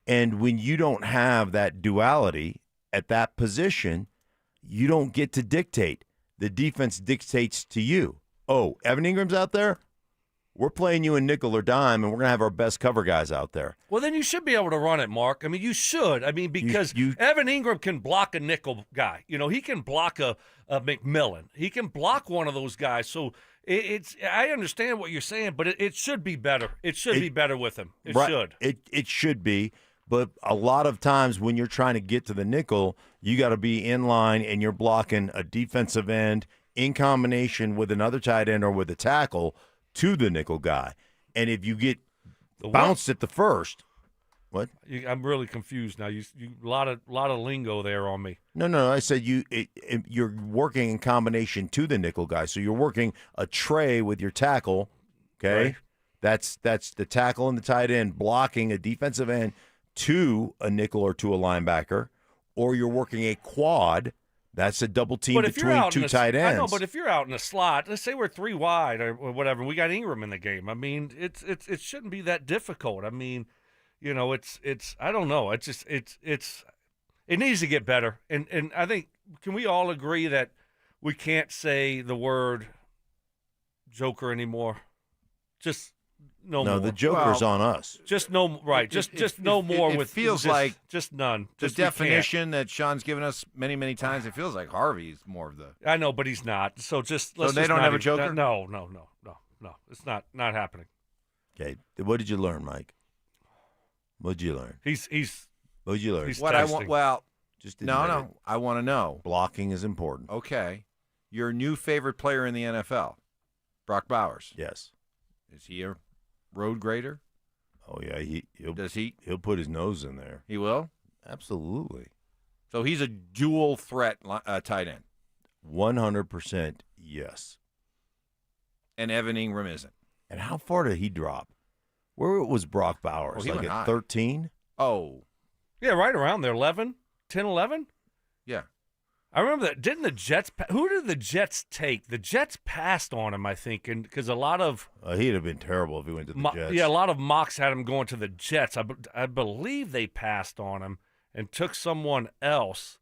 And when you don't have that duality at that position, you don't get to dictate. The defense dictates to you. Oh, Evan Ingram's out there? We're playing you in nickel or dime, and we're going to have our best cover guys out there. Well, then you should be able to run it, Mark. I mean, you should. I mean, because Evan Ingram can block a nickel guy. He can block a McMillan. He can block one of those guys. So I understand what you're saying, but it should be better. It should be better with him. It should. It should be. But a lot of times when you're trying to get to the nickel, you got to be in line and you're blocking a defensive end in combination with another tight end or with a tackle to the nickel guy. And if you get bounced at the first, what? I'm really confused now. You a lot of lingo there on me. No. I said you're working in combination to the nickel guy. So you're working a tray with your tackle, okay? Right. That's the tackle and the tight end blocking a defensive end to a nickel or to a linebacker, or you're working a quad. That's a double team between two tight ends. I know, but if you're out in a slot, let's say we're 3 wide or whatever, and we got Ingram in the game. I mean, it shouldn't be that difficult. I mean, it's I don't know. It's just it needs to get better. And I think, can we all agree that we can't say the word Joker anymore? Just no more. No, the Joker's on us. Just no, right. Just no more. It feels like just none. The definition that Sean's given us many, many times. It feels like Harvey's more of the. I know, but he's not. So they don't have a Joker. No. it's not happening. Okay, what did you learn, Mike? What did you learn? What did you learn? He's What I texting. want, well, Just admit it. no, I want to know. Blocking is important. Okay, your new favorite player in the NFL, Brock Bowers. Yes. Is he a road grader? Oh yeah, he'll put his nose in there. He will? Absolutely. So he's a dual threat tight end. 100% yes. And Evan Ingram isn't. And how far did he drop? Where was Brock Bowers? Oh, he like went at high. 13? Oh. Yeah, right around there, 10, 11? Yeah. I remember that. Didn't the Jets – who did the Jets take? The Jets passed on him, I think, because a lot of He'd have been terrible if he went to the Jets. Yeah, a lot of mocks had him going to the Jets. I believe they passed on him and took someone else.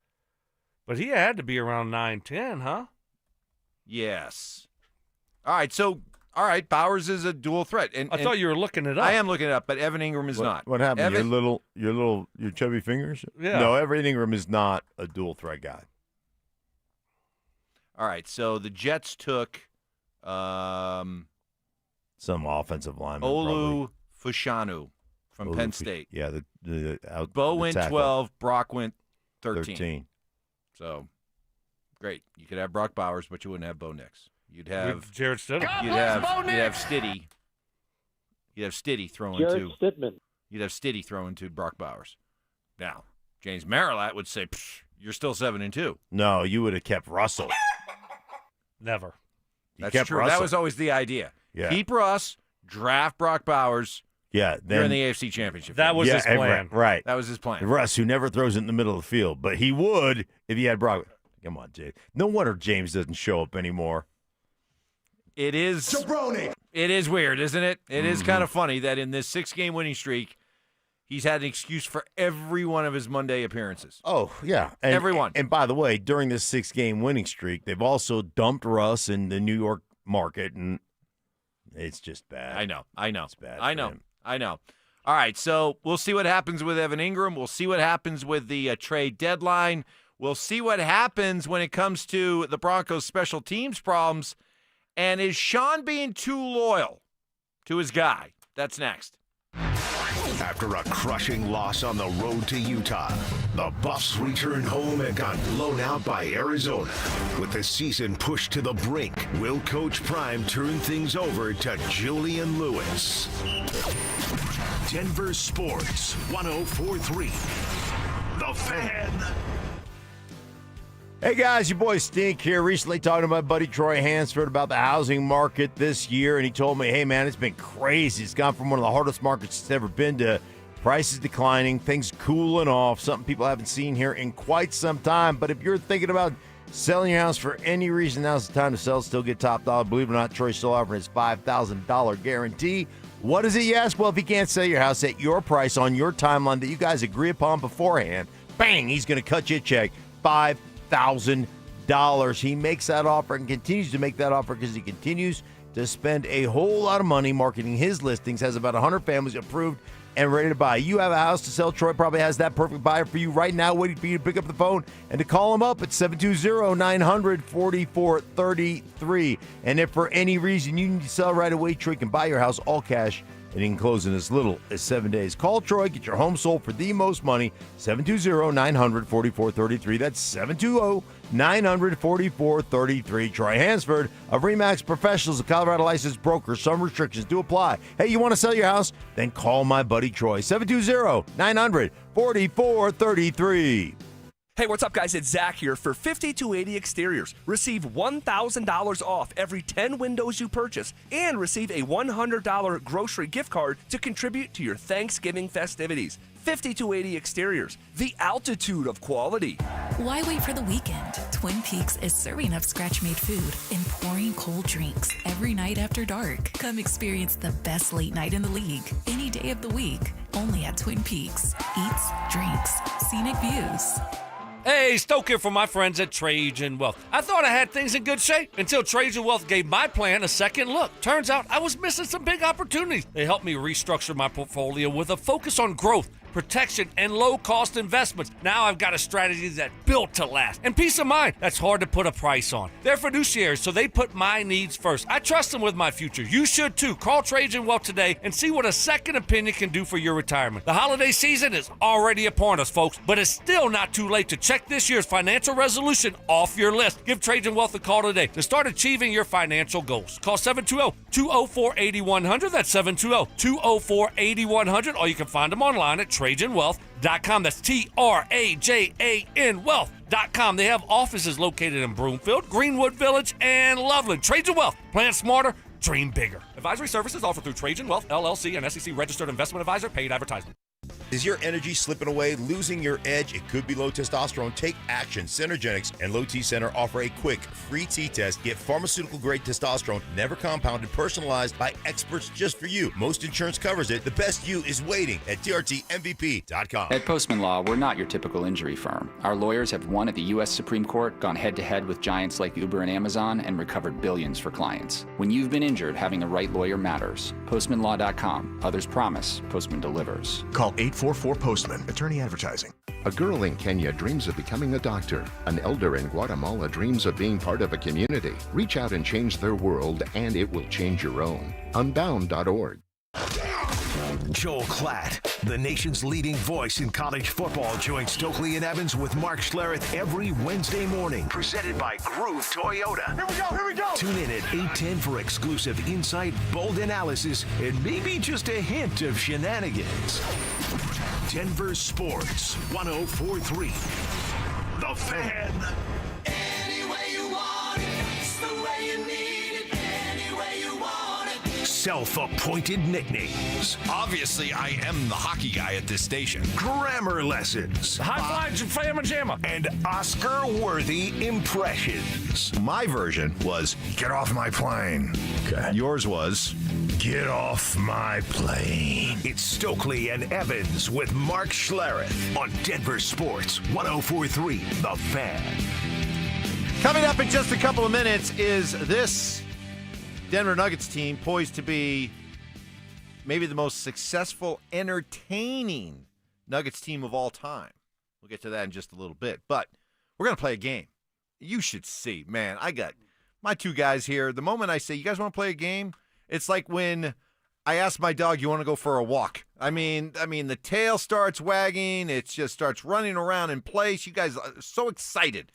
But he had to be around 9-10, huh? Yes. All right, Bowers is a dual threat. And I thought you were looking it up. I am looking it up, but Evan Ingram is not. What happened? Evan, Your chubby fingers? Yeah. No, Evan Ingram is not a dual threat guy. All right, so the Jets took Some offensive lineman. Olu Fushanu from Penn State. Yeah, Bo the went tackle. 12, Brock went 13. So, great. You could have Brock Bowers, but you wouldn't have Bo Nix. You'd have Jared Stidham. You'd have Stiddy. You'd have Stiddy throwing Jared to Stidman. You'd have Stiddy throwing to Brock Bowers. Now, James Marilat would say, "You're still 7-2." No, you would have kept Russell. Never. That's kept true. Russell. That was always the idea. Yeah. Keep Russ, draft Brock Bowers. Yeah, You're in the AFC Championship. That was his plan. Right. That was his plan. Russ, who never throws it in the middle of the field, but he would if he had Brock. Come on, Jay. No wonder James doesn't show up anymore. It is Jabroni. It is weird, isn't it? It is kind of funny that in this 6-game winning streak, he's had an excuse for every one of his Monday appearances. Oh, yeah. And, Everyone. And by the way, during this 6-game winning streak, they've also dumped Russ in the New York market, and it's just bad. I know. It's bad. I know. All right, so we'll see what happens with Evan Ingram. We'll see what happens with the trade deadline. We'll see what happens when it comes to the Broncos' special teams problems. And is Sean being too loyal to his guy? That's next. After a crushing loss on the road to Utah, the Buffs return home and got blown out by Arizona. With the season pushed to the brink, will Coach Prime turn things over to Julian Lewis? Denver Sports 104.3. The Fan. Hey guys, your boy Stink here. Recently talking to my buddy Troy Hansford about the housing market this year, and he told me, hey man, it's been crazy. It's gone from one of the hardest markets it's ever been to prices declining, things cooling off, something people haven't seen here in quite some time. But if you're thinking about selling your house for any reason, now's the time to sell. Still get top dollar. Believe it or not, Troy's still offering his $5,000 guarantee. What is it, you ask? Well, if he can't sell your house at your price on your timeline that you guys agree upon beforehand, bang, he's going to cut you a check. $5,000. He makes that offer and continues to make that offer because he continues to spend a whole lot of money marketing his listings, has about 100 families approved and ready to buy. You have a house to sell. Troy probably has that perfect buyer for you right now, waiting for you to pick up the phone and to call him up at 720-900-4433. And if for any reason you need to sell right away, Troy can buy your house all cash and he can close in as little as 7 days. Call Troy, get your home sold for the most money, 720-900-4433. That's 720-900-4433. Troy Hansford of RE/MAX Professionals, a Colorado licensed broker. Some restrictions do apply. Hey, you want to sell your house? Then call my buddy Troy, 720-900-4433. Hey, what's up, guys? It's Zach here for 5280 Exteriors. Receive $1,000 off every 10 windows you purchase and receive a $100 grocery gift card to contribute to your Thanksgiving festivities. 5280 Exteriors, the altitude of quality. Why wait for the weekend? Twin Peaks is serving up scratch-made food and pouring cold drinks every night after dark. Come experience the best late night in the league any day of the week, only at Twin Peaks. Eats, drinks, scenic views. Hey, Stoke here for my friends at Cajun Wealth. I thought I had things in good shape until Cajun Wealth gave my plan a second look. Turns out I was missing some big opportunities. They helped me restructure my portfolio with a focus on growth protection, and low-cost investments. Now I've got a strategy that's built to last. And peace of mind, that's hard to put a price on. They're fiduciaries, so they put my needs first. I trust them with my future. You should too. Call Trajan Wealth today and see what a second opinion can do for your retirement. The holiday season is already upon us, folks, but it's still not too late to check this year's financial resolution off your list. Give Trajan Wealth a call today to start achieving your financial goals. Call 720-204-8100. That's 720-204-8100, or you can find them online at TrajanWealth.com. That's TRAJAN Wealth.com. They have offices located in Broomfield, Greenwood Village, and Loveland. Trajan Wealth. Plan smarter, dream bigger. Advisory services offered through Trajan Wealth, LLC, an SEC registered investment advisor. Paid advertisement. Is your energy slipping away, losing your edge? It could be low testosterone. Take action. Synergenics and Low T Center offer a quick, free T-test. Get pharmaceutical-grade testosterone, never compounded, personalized by experts just for you. Most insurance covers it. The best you is waiting at trtmvp.com. At Postman Law, we're not your typical injury firm. Our lawyers have won at the U.S. Supreme Court, gone head-to-head with giants like Uber and Amazon, and recovered billions for clients. When you've been injured, having the right lawyer matters. PostmanLaw.com. Others promise. Postman delivers. Call 844-POSTMAN. Attorney advertising. A girl in Kenya dreams of becoming a doctor. An elder in Guatemala dreams of being part of a community. Reach out and change their world, and it will change your own. Unbound.org. Joel Klatt, the nation's leading voice in college football, joins Stokley and Evans with Mark Schlereth every Wednesday morning. Presented by Groove Toyota. Here we go. Tune in at 8:10 for exclusive insight, bold analysis, and maybe just a hint of shenanigans. Denver Sports 104.3. The Fan. Any way you want it, it's the way you need it. Any way you want it. Self-appointed nicknames. Obviously, I am the hockey guy at this station. Grammar lessons. High fives and Fama Jamma. And Oscar-worthy impressions. My version was, get off my plane. Okay. Yours was, get off my plane. It's Stokley and Evans with Mark Schlereth on Denver Sports 104.3 The Fan. Coming up in just a couple of minutes is this Denver Nuggets team poised to be maybe the most successful, entertaining Nuggets team of all time. We'll get to that in just a little bit. But we're going to play a game. You should see. Man, I got my two guys here. The moment I say, you guys want to play a game? It's like when I ask my dog, you want to go for a walk? I mean, the tail starts wagging. It just starts running around in place. You guys are so excited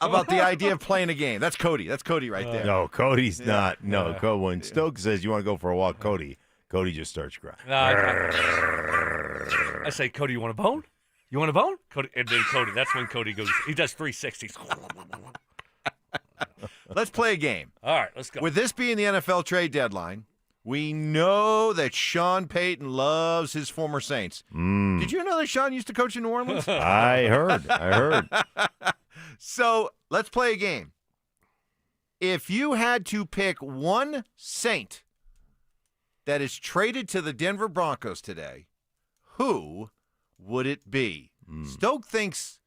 about the idea of playing a game. That's Cody. That's Cody right there. No, Cody's not. No, when Stoke says you want to go for a walk, Cody just starts crying. I say, Cody, you want a bone? You want a bone? Cody, and then Cody, that's when Cody goes, he does 360s. Let's play a game. All right, let's go. With this being the NFL trade deadline, we know that Sean Payton loves his former Saints. Did you know that Sean used to coach in New Orleans? I heard. So let's play a game. If you had to pick one Saint that is traded to the Denver Broncos today, who would it be? Stoke thinks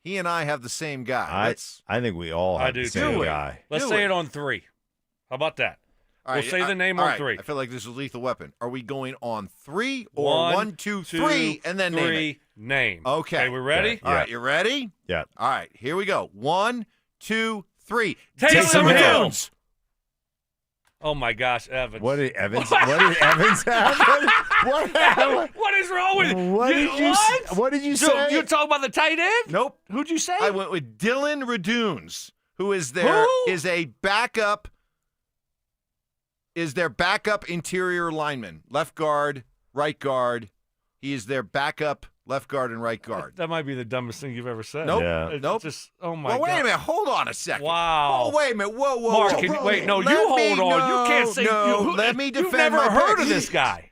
he and I have the same guy. I think we all have the same guy. Let's say it on 3. How about that? All We'll right, say the name all on right. 3. I feel like this is Lethal Weapon. Are we going on 3 or 1, 2, 3, and then name it? Name. Okay. We ready? All right, you ready? Yeah. All right, here we go. 1, 2, 3. Taysom Hill. Jones. Oh my gosh, Evans. What did Evans have? What is wrong with you? What did you say? You talking about the tight end? Nope. Who'd you say? I went with Dylan Raduns, who is their backup interior lineman, left guard, right guard. He is their backup left guard and right guard. That might be the dumbest thing you've ever said. Nope. Yeah. It's Nope. Just, oh my well, God. wait a minute. Hold on a second. Wow. Oh, wait a minute. Whoa. Mark, whoa. wait, no, Let you me- hold on. You can't say. let me defend You've never my heard pick. of this guy.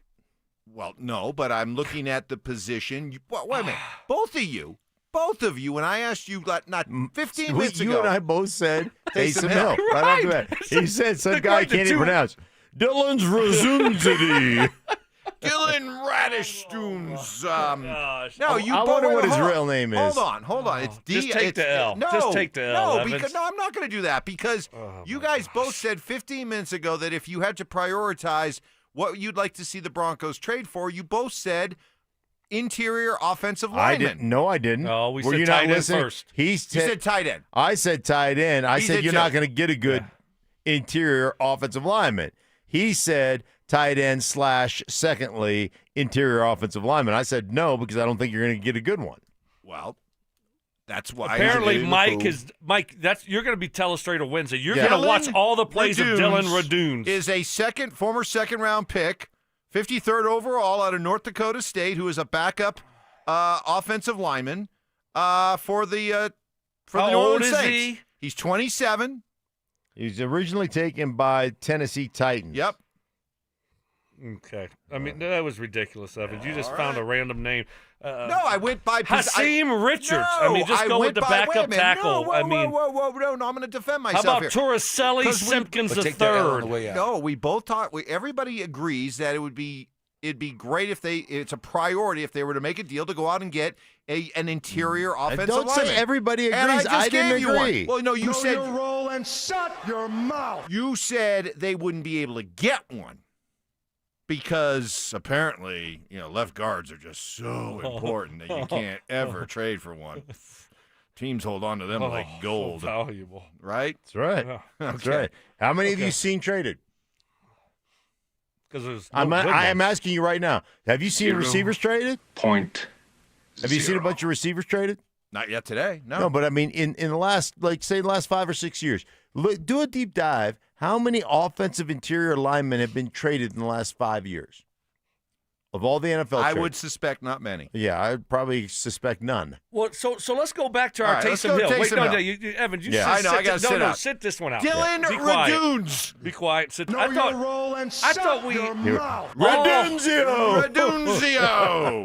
Well, no, but I'm looking at the position. Wait a minute. Both of you, when I asked you not 15 minutes ago. You and I both said Taysom Taysom Hill. Hill. Right after that. He said some guy can't even pronounce. Dylan's Razunzidi. Dylan Radishtunes. No, you. I wonder what his real name is. Hold on. It's D. Just take the L. No, Just take the L, No, Evans. because I'm not going to do that because you guys both said 15 minutes ago that if you had to prioritize what you'd like to see the Broncos trade for. You both said interior offensive lineman. I didn't. Oh, we Were said you tight not end listening? first. You said tight end. I said tight end. I He said did you're too. not going to get a good interior offensive lineman. He said tight end / secondly interior offensive lineman. I said no because I don't think you're going to get a good one. Well, that's why. Apparently, Mike. That's you're going to be Telestrator Wednesday. You're going to watch all the plays of Dylan Radunes. Is a former second round pick, 53rd overall out of North Dakota State, who is a backup offensive lineman for the How New old Orleans is Saints. he? He's 27. He was originally taken by Tennessee Titans. Yep. Okay. I mean, that was ridiculous, Evans. You just found a random name. No, I went by Hakeem Richards. No, I mean, just go with the wait a backup minute. tackle. No, I mean, no, I'm going to defend myself. how about here. Torricelli Simpkins III? No, we both talked. Everybody agrees that it'd be great if it's a priority if they were to make a deal to go out and get an interior offensive Don't lineman. say everybody agrees. And I just didn't gave you agree. one. Well, no, you said your role and shut your mouth. You said they wouldn't be able to get one because apparently, left guards are just so important that you can't ever trade for one. Teams hold on to them like gold. So valuable. Right? That's right. Yeah. That's Okay. right. How many have you seen traded? Because there's I am asking you right now. Have you seen receivers traded? Have you seen a bunch of receivers traded? Not yet today. No. No, but I mean, in the last, the last 5 or 6 years, do a deep dive. How many offensive interior linemen have been traded in the last 5 years? Of all the NFL I trades? would suspect not many. Yeah, I'd probably suspect none. Well, so let's go back to our All right, let's Taysom go Hill. Wait, Taysom no, Hill. no, Evans, you Yeah. should I know, I gotta sit up. sit this one out. Dylan Be quiet. Radunes. Be quiet. Sit. Know I thought, your role and I shut thought we. your mouth. Radunzio.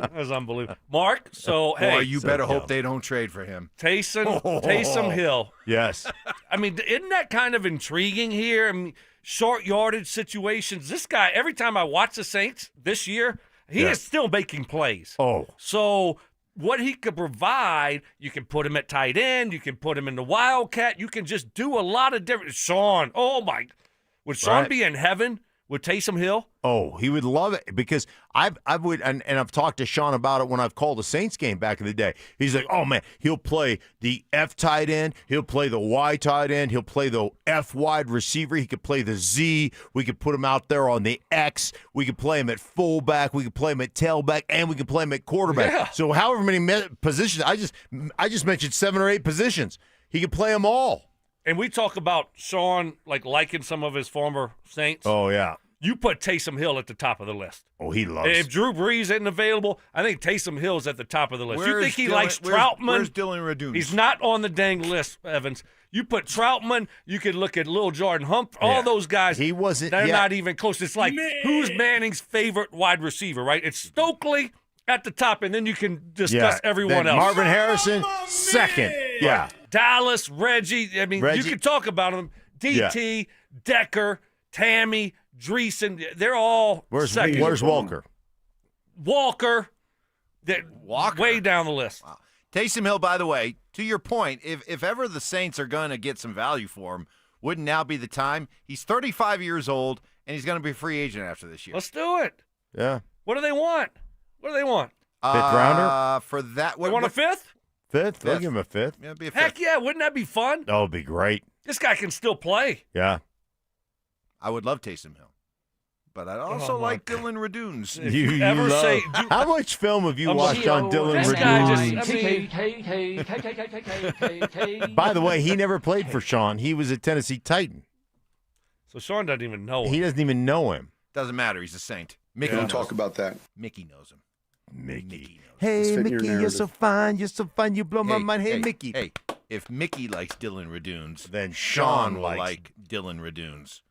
That was unbelievable. Mark, so, Boy, hey. you better hope they don't trade for him. Taysom Hill. Yes. I mean, isn't that kind of intriguing here? I mean, short yardage situations. This guy, every time I watch the Saints this year, he is still making plays. Oh. So what he could provide, you can put him at tight end, you can put him in the Wildcat, you can just do a lot of different. Sean, oh my, would Sean Right. be in heaven with Taysom Hill? Oh, he would love it because I would, and I've talked to Sean about it when I've called a Saints game back in the day. He's like, oh man, he'll play the F tight end, he'll play the Y tight end, he'll play the F wide receiver, he could play the Z, we could put him out there on the X, we could play him at fullback, we could play him at tailback, and we could play him at quarterback. Yeah. So however many positions, I just mentioned 7 or 8 positions. He could play them all. And we talk about Sean liking some of his former Saints. Oh yeah. You put Taysom Hill at the top of the list. Oh, he loves. If Drew Brees isn't available, I think Taysom Hill's at the top of the list. You Where's think he Dylan- likes where's- Troutman? where's Dylan Radunes? He's not on the dang list, Evans. You put Troutman, you could look at Lil Jordan Humphrey, all those guys. He wasn't. They're yeah. not even close. It's like, who's Manning's favorite wide receiver, right? It's Stokley at the top, and then you can discuss everyone Then else. Marvin Harrison, second. Yeah. Dallas, Reggie. I mean, Reggie. you could talk about them. DT, Decker, Tammy, Dreesen. They're all second. Where's Walker? Walker. Walker. Way down the list. Wow. Taysom Hill, by the way, to your point, if ever the Saints are going to get some value for him, wouldn't now be the time? He's 35 years old, and he's going to be a free agent after this year. Let's do it. Yeah. What do they want? What do they want? Fifth rounder? For that. They want a fifth? Fifth? They'll Fifth. give him a fifth. Yeah, it'd be a Heck fifth. yeah. Wouldn't that be fun? That would be great. This guy can still play. Yeah. I would love Taysom Hill. But I'd also like Dylan Radunes. You ever love- say- How much film have you I'm watched on Dylan This guy Radunes? just, I mean, By the way, he never played for Sean. He was a Tennessee Titan. so Sean doesn't even know him. He doesn't even know him. Doesn't matter. He's a Saint. Mickey Don't knows talk him. about that. Mickey knows him. Mickey. Let's Hey, fit your Mickey, you're so narrative. fine. You're so fine. You blow my mind. Hey, Mickey. Hey, if Mickey likes Dylan Radunes, Then Sean Sean will likes- like Dylan Radunes.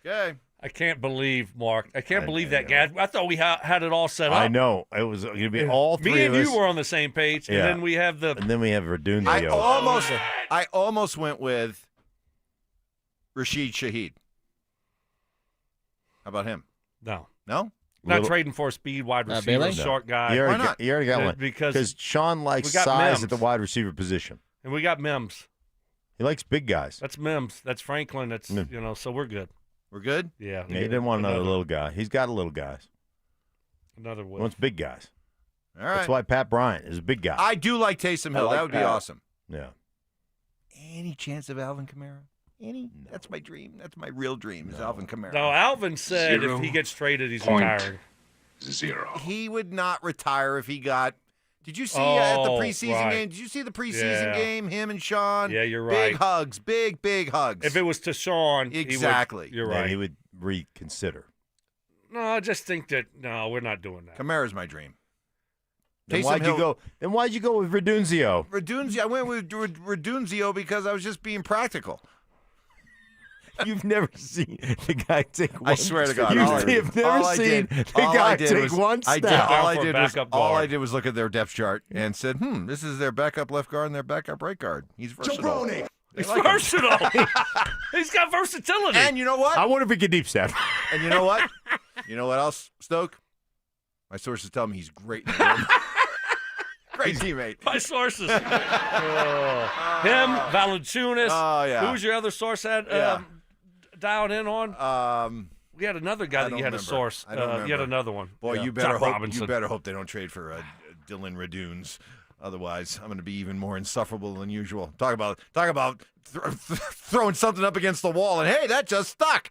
Okay. I can't believe, Mark. I can't I believe know. that guy. I thought we had it all set up. I know. It was going to be all three Me of and us. you were on the same page, and Yeah. then we have the. And then we have Radunes. I almost went with Rashid Shaheed. How about him? No. No? Not trading for a speed wide receiver, Bailey? short guy. You already, Why not? you already got one. Because Sean likes we got size Mims. at the wide receiver position. And we got Mims. He likes big guys. That's Mims. That's Franklin. That's Mm. so we're good. We're good? Yeah. He didn't want another little guy. He's got little guys. Another He one. wants big guys. All right. That's why Pat Bryant is a big guy. I do like Taysom Hill. I like That would be Pat. awesome. Yeah. Any chance of Alvin Kamara? Any? No. That's my dream. That's my real dream is Alvin Kamara. No, Alvin said if he gets traded, he's retired. 0. He would not retire if he got. Did you see at the preseason right. game? Did you see the preseason game? Him and Sean. Yeah, you're right. Big hugs. Big hugs. If it was to Sean, exactly. You're Then right. he would reconsider. No, I just think that we're not doing that. Kamara's my dream. Then Taysom why'd you Hill- go? Then why'd you go with Redunzio? Redunzio. I went with Redunzio because I was just being practical. You've never seen the guy take one. I swear to God. You've never seen the guy take one step. All I did was look at their depth chart and said, this is their backup left guard and their backup right guard. He's versatile. He's versatile. He's got versatility. And you know what? I wonder if he can deep step. And you know what? You know what else, Stoke? My sources tell me he's great in the room. Great teammate. My sources. Him, Valanciunas. Oh, yeah. Who's your other source at dialed in on? We had another guy that you had a source. I don't remember. You had another one. Boy, Yeah. you better Zach hope, Robinson. you better hope they don't trade for Dylan Radunes. Otherwise, I'm going to be even more insufferable than usual. Talk about throwing something up against the wall, and hey, that just stuck.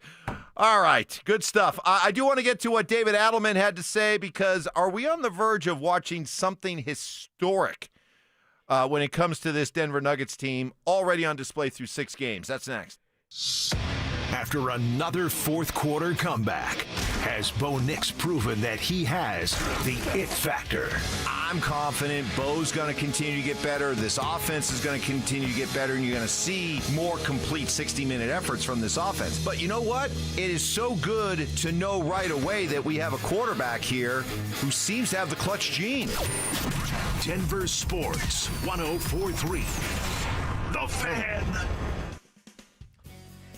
All right, good stuff. I do want to get to what David Adelman had to say, because are we on the verge of watching something historic when it comes to this Denver Nuggets team, already on display through 6 games? That's next. After another fourth quarter comeback, has Bo Nix proven that he has the it factor? I'm confident Bo's going to continue to get better. This offense is going to continue to get better, and you're going to see more complete 60-minute efforts from this offense. But you know what? It is so good to know right away that we have a quarterback here who seems to have the clutch gene. Denver Sports 104.3. The Fan.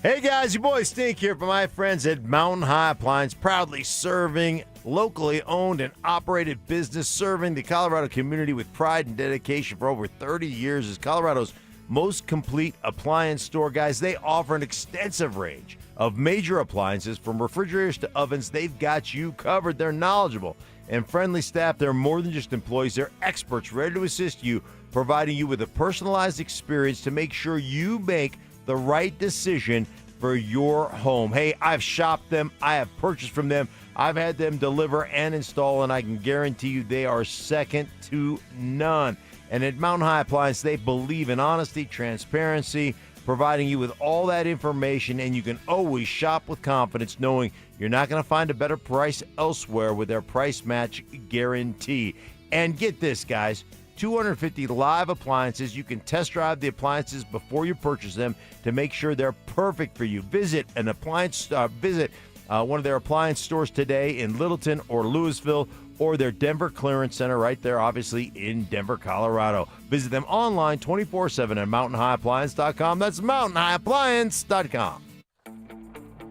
Hey guys, your boy Stink here from my friends at Mountain High Appliance, proudly serving locally owned and operated business, serving the Colorado community with pride and dedication for over 30 years as Colorado's most complete appliance store. Guys, they offer an extensive range of major appliances from refrigerators to ovens. They've got you covered. They're knowledgeable and friendly staff. They're more than just employees. They're experts ready to assist you, providing you with a personalized experience to make sure you make the right decision for your home. Hey, I've shopped them. I have purchased from them. I've had them deliver and install, and I can guarantee you they are second to none. And at Mountain High Appliance, they believe in honesty, transparency, providing you with all that information, and you can always shop with confidence knowing you're not going to find a better price elsewhere with their price match guarantee. And get this, guys. 250 live appliances. You can test drive the appliances before you purchase them to make sure they're perfect for you. Visit one of their appliance stores today in Littleton or Louisville, or their Denver Clearance Center right there, obviously, in Denver, Colorado. Visit them online 24/7 at mountainhighappliance.com. That's mountainhighappliance.com.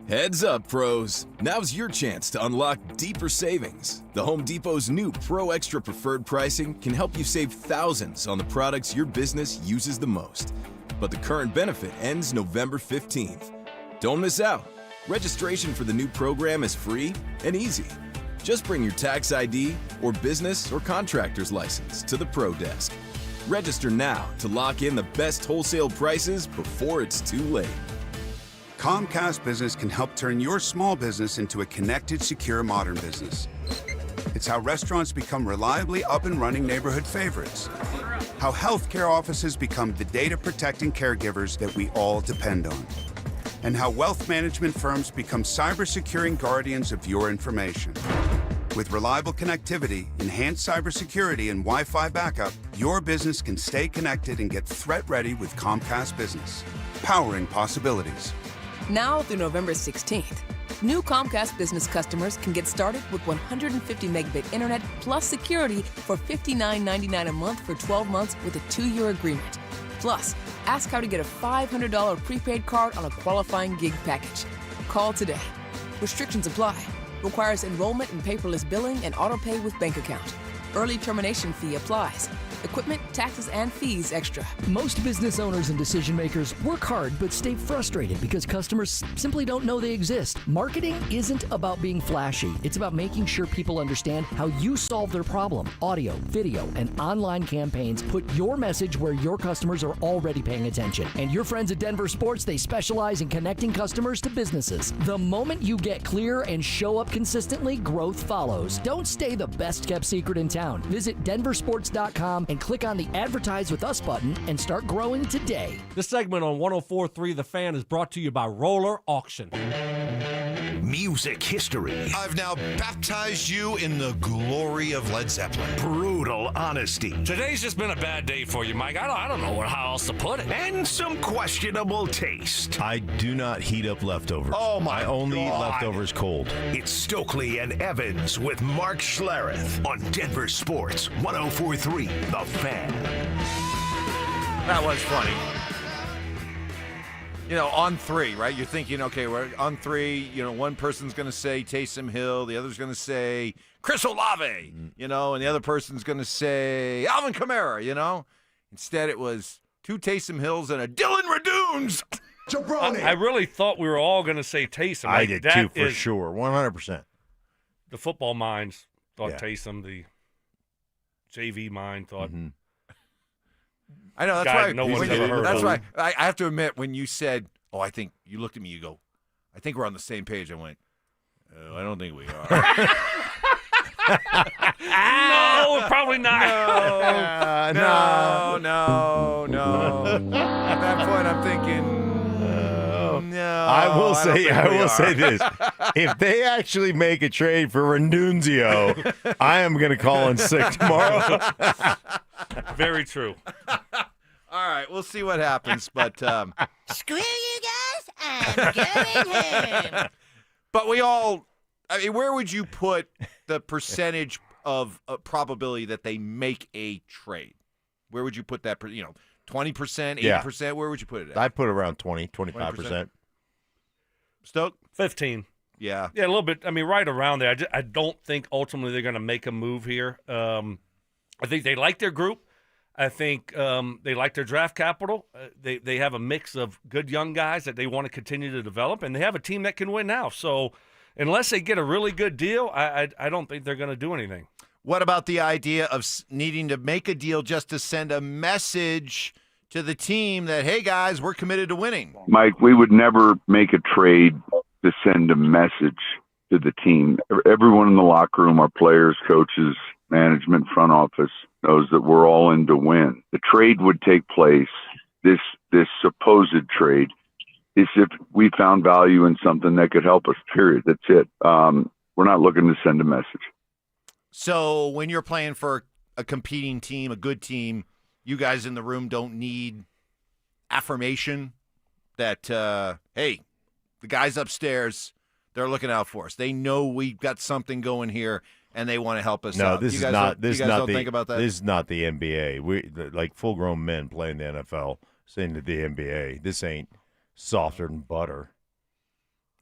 Heads up, pros. Now's your chance to unlock deeper savings. The Home Depot's new Pro Extra Preferred pricing can help you save thousands on the products your business uses the most. But the current benefit ends November 15th. Don't miss out. Registration for the new program is free and easy. Just bring your tax ID or business or contractor's license to the Pro Desk. Register now to lock in the best wholesale prices before it's too late. Comcast Business can help turn your small business into a connected, secure, modern business. It's how restaurants become reliably up and running neighborhood favorites. How healthcare offices become the data-protecting caregivers that we all depend on. And how wealth management firms become cyber-securing guardians of your information. With reliable connectivity, enhanced cybersecurity, and Wi-Fi backup, your business can stay connected and get threat-ready with Comcast Business. Powering possibilities. Now through November 16th, new Comcast Business customers can get started with 150 megabit internet plus security for $59.99 a month for 12 months with a 2-year agreement. Plus, ask how to get a $500 prepaid card on a qualifying gig package. Call today. Restrictions apply. Requires enrollment in paperless billing and auto pay with bank account. Early termination fee applies. Equipment, taxes, and fees extra. Most business owners and decision makers work hard but stay frustrated because customers simply don't know they exist. Marketing isn't about being flashy. It's about making sure people understand how you solve their problem. Audio, video, and online campaigns put your message where your customers are already paying attention. And your friends at Denver Sports, they specialize in connecting customers to businesses. The moment you get clear and show up consistently, growth follows. Don't stay the best kept secret in town. Visit DenverSports.com and click on the Advertise with Us button and start growing today. This segment on 104.3 The Fan is brought to you by Roller Auction. Music history. I've now baptized you in the glory of Led Zeppelin. Brutal honesty. Today's just been a bad day for you, Mike. I don't know how else to put it. And some questionable taste. I do not heat up leftovers. Oh, my I only eat God. leftovers cold. It's Stokley and Evans with Mark Schlereth on Denver Sports 104.3 The Fan. That was funny. You know, on three, right? You're thinking, okay, we're on three. You know, one person's going to say Taysom Hill. The other's going to say Chris Olave, you know, and the other person's going to say Alvin Kamara, you know. Instead, it was two Taysom Hills and a Dylan Radunes. I really thought we were all going to say Taysom. I Like, did that too, for is- sure. 100%. The football minds thought Yeah. Taysom. The JV mind thought. I know, that's God, why. no one's when ever you- heard that's of why him. I have to admit, when you said, "Oh, I think," you looked at me, you go, "I think we're on the same page." I went, "Oh, I don't think we are." No, probably not. No. At that point, I'm thinking, no. I will don't think we will are. say this. If they actually make a trade for Renunzio, I am going to call in sick tomorrow. Very true. All right, we'll see what happens, but Screw you guys, I'm going home. but we all. I mean, where would you put the percentage of probability that they make a trade? Where would you put that? 20%, 80%. Where would you put it at? I put around 25%. Stoke? 15. Yeah. Yeah, a little bit. I mean, right around there. I don't think ultimately they're going to make a move here. I think they like their group. I think they like their draft capital. They have a mix of good young guys that they want to continue to develop, and they have a team that can win now. So unless they get a really good deal, I don't think they're going to do anything. What about the idea of needing to make a deal just to send a message to the team that, hey, guys, we're committed to winning? Mike, we would never make a trade to send a message to the team. Everyone in the locker room, our players, coaches, management, front office, knows that we're all in to win. The trade would take place, this supposed trade, is if we found value in something that could help us, period. That's it. We're not looking to send a message. So when you're playing for a competing team, a good team, you guys in the room don't need affirmation that, hey, the guys upstairs, they're looking out for us. They know we've got something going here, and they want to help us No, out. this you is guys not. Don't, you guys don't think about that? This is not the NBA. We like full-grown men playing the NFL, saying to the NBA, "This ain't softer than butter."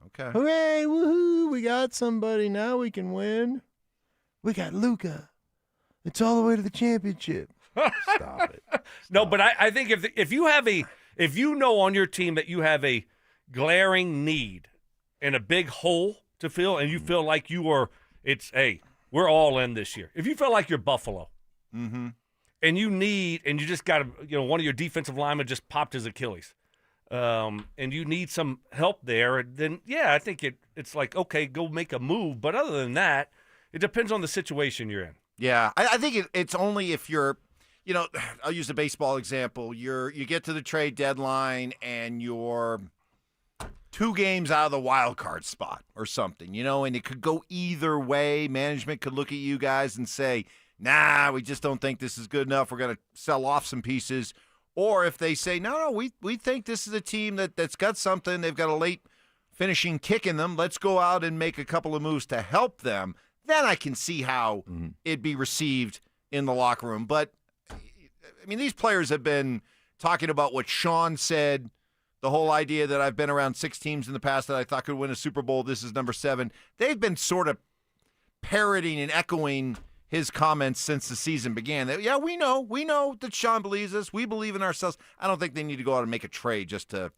Okay. Hooray! Woohoo! We got somebody now. We can win. We got Luka. It's all the way to the championship. Stop it. No, but I think if you know on your team that you have a glaring need and a big hole to fill, and you feel like we're all in this year. If you feel like you're Buffalo, and you just got one of your defensive linemen just popped his Achilles, and you need some help there, then yeah, I think it's like, okay, go make a move. But other than that, it depends on the situation you're in. Yeah, I think it's only if you're, I'll use a baseball example. You get to the trade deadline and you're 2 games out of the wild card spot or something, and it could go either way. Management could look at you guys and say, nah, we just don't think this is good enough. We're going to sell off some pieces. Or if they say, no, we think this is a team that's got something. They've got a late finishing kick in them. Let's go out and make a couple of moves to help them. Then I can see how it'd be received in the locker room. But, I mean, these players have been talking about what Sean said, the whole idea that I've been around 6 teams in the past that I thought could win a Super Bowl. This is number 7. They've been sort of parroting and echoing his comments since the season began. That, yeah, we know that Sean believes us. We believe in ourselves. I don't think they need to go out and make a trade just to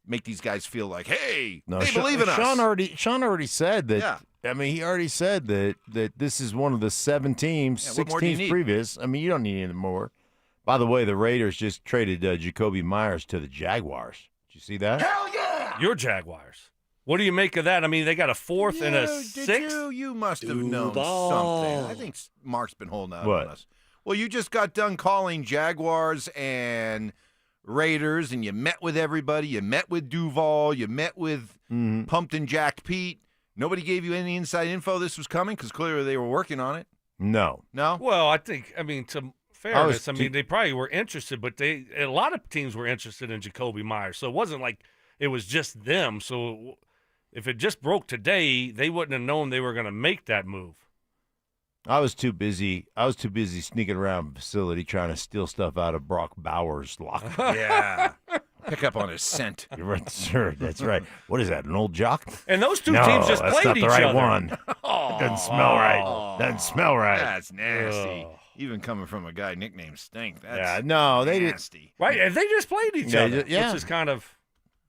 make these guys feel like, hey, they believe in us. Sean already said that. Yeah. I mean, he already said that this is one of the 7 teams, Yeah, 6 what more do you teams need? previous. I mean, you don't need any more. By the way, the Raiders just traded Jacoby Myers to the Jaguars. Did you see that? Hell yeah! Your Jaguars. What do you make of that? I mean, they got a 4th and a 6th. You must have known something. I think Mark's been holding out What? on us. Well, you just got done calling Jaguars and Raiders, and you met with everybody. You met with Duval. You met with Pumped and Jacked Pete. Nobody gave you any inside info this was coming because clearly they were working on it. No. No? Well, I mean, to fairness, they probably were interested, but a lot of teams were interested in Jacoby Myers. So it wasn't like it was just them. So if it just broke today, they wouldn't have known they were going to make that move. I was too busy sneaking around the facility trying to steal stuff out of Brock Bowers' locker. Yeah. Pick up on his scent. You're right, sir. That's right. What is that, an old jock? And those two No, teams just that's played not each the right other. one. Doesn't smell right. Doesn't smell right. That's nasty. Even coming from a guy nicknamed Stink. That's Yeah, no, they didn't. nasty. Right, and they just played each Yeah, other, yeah. which is kind of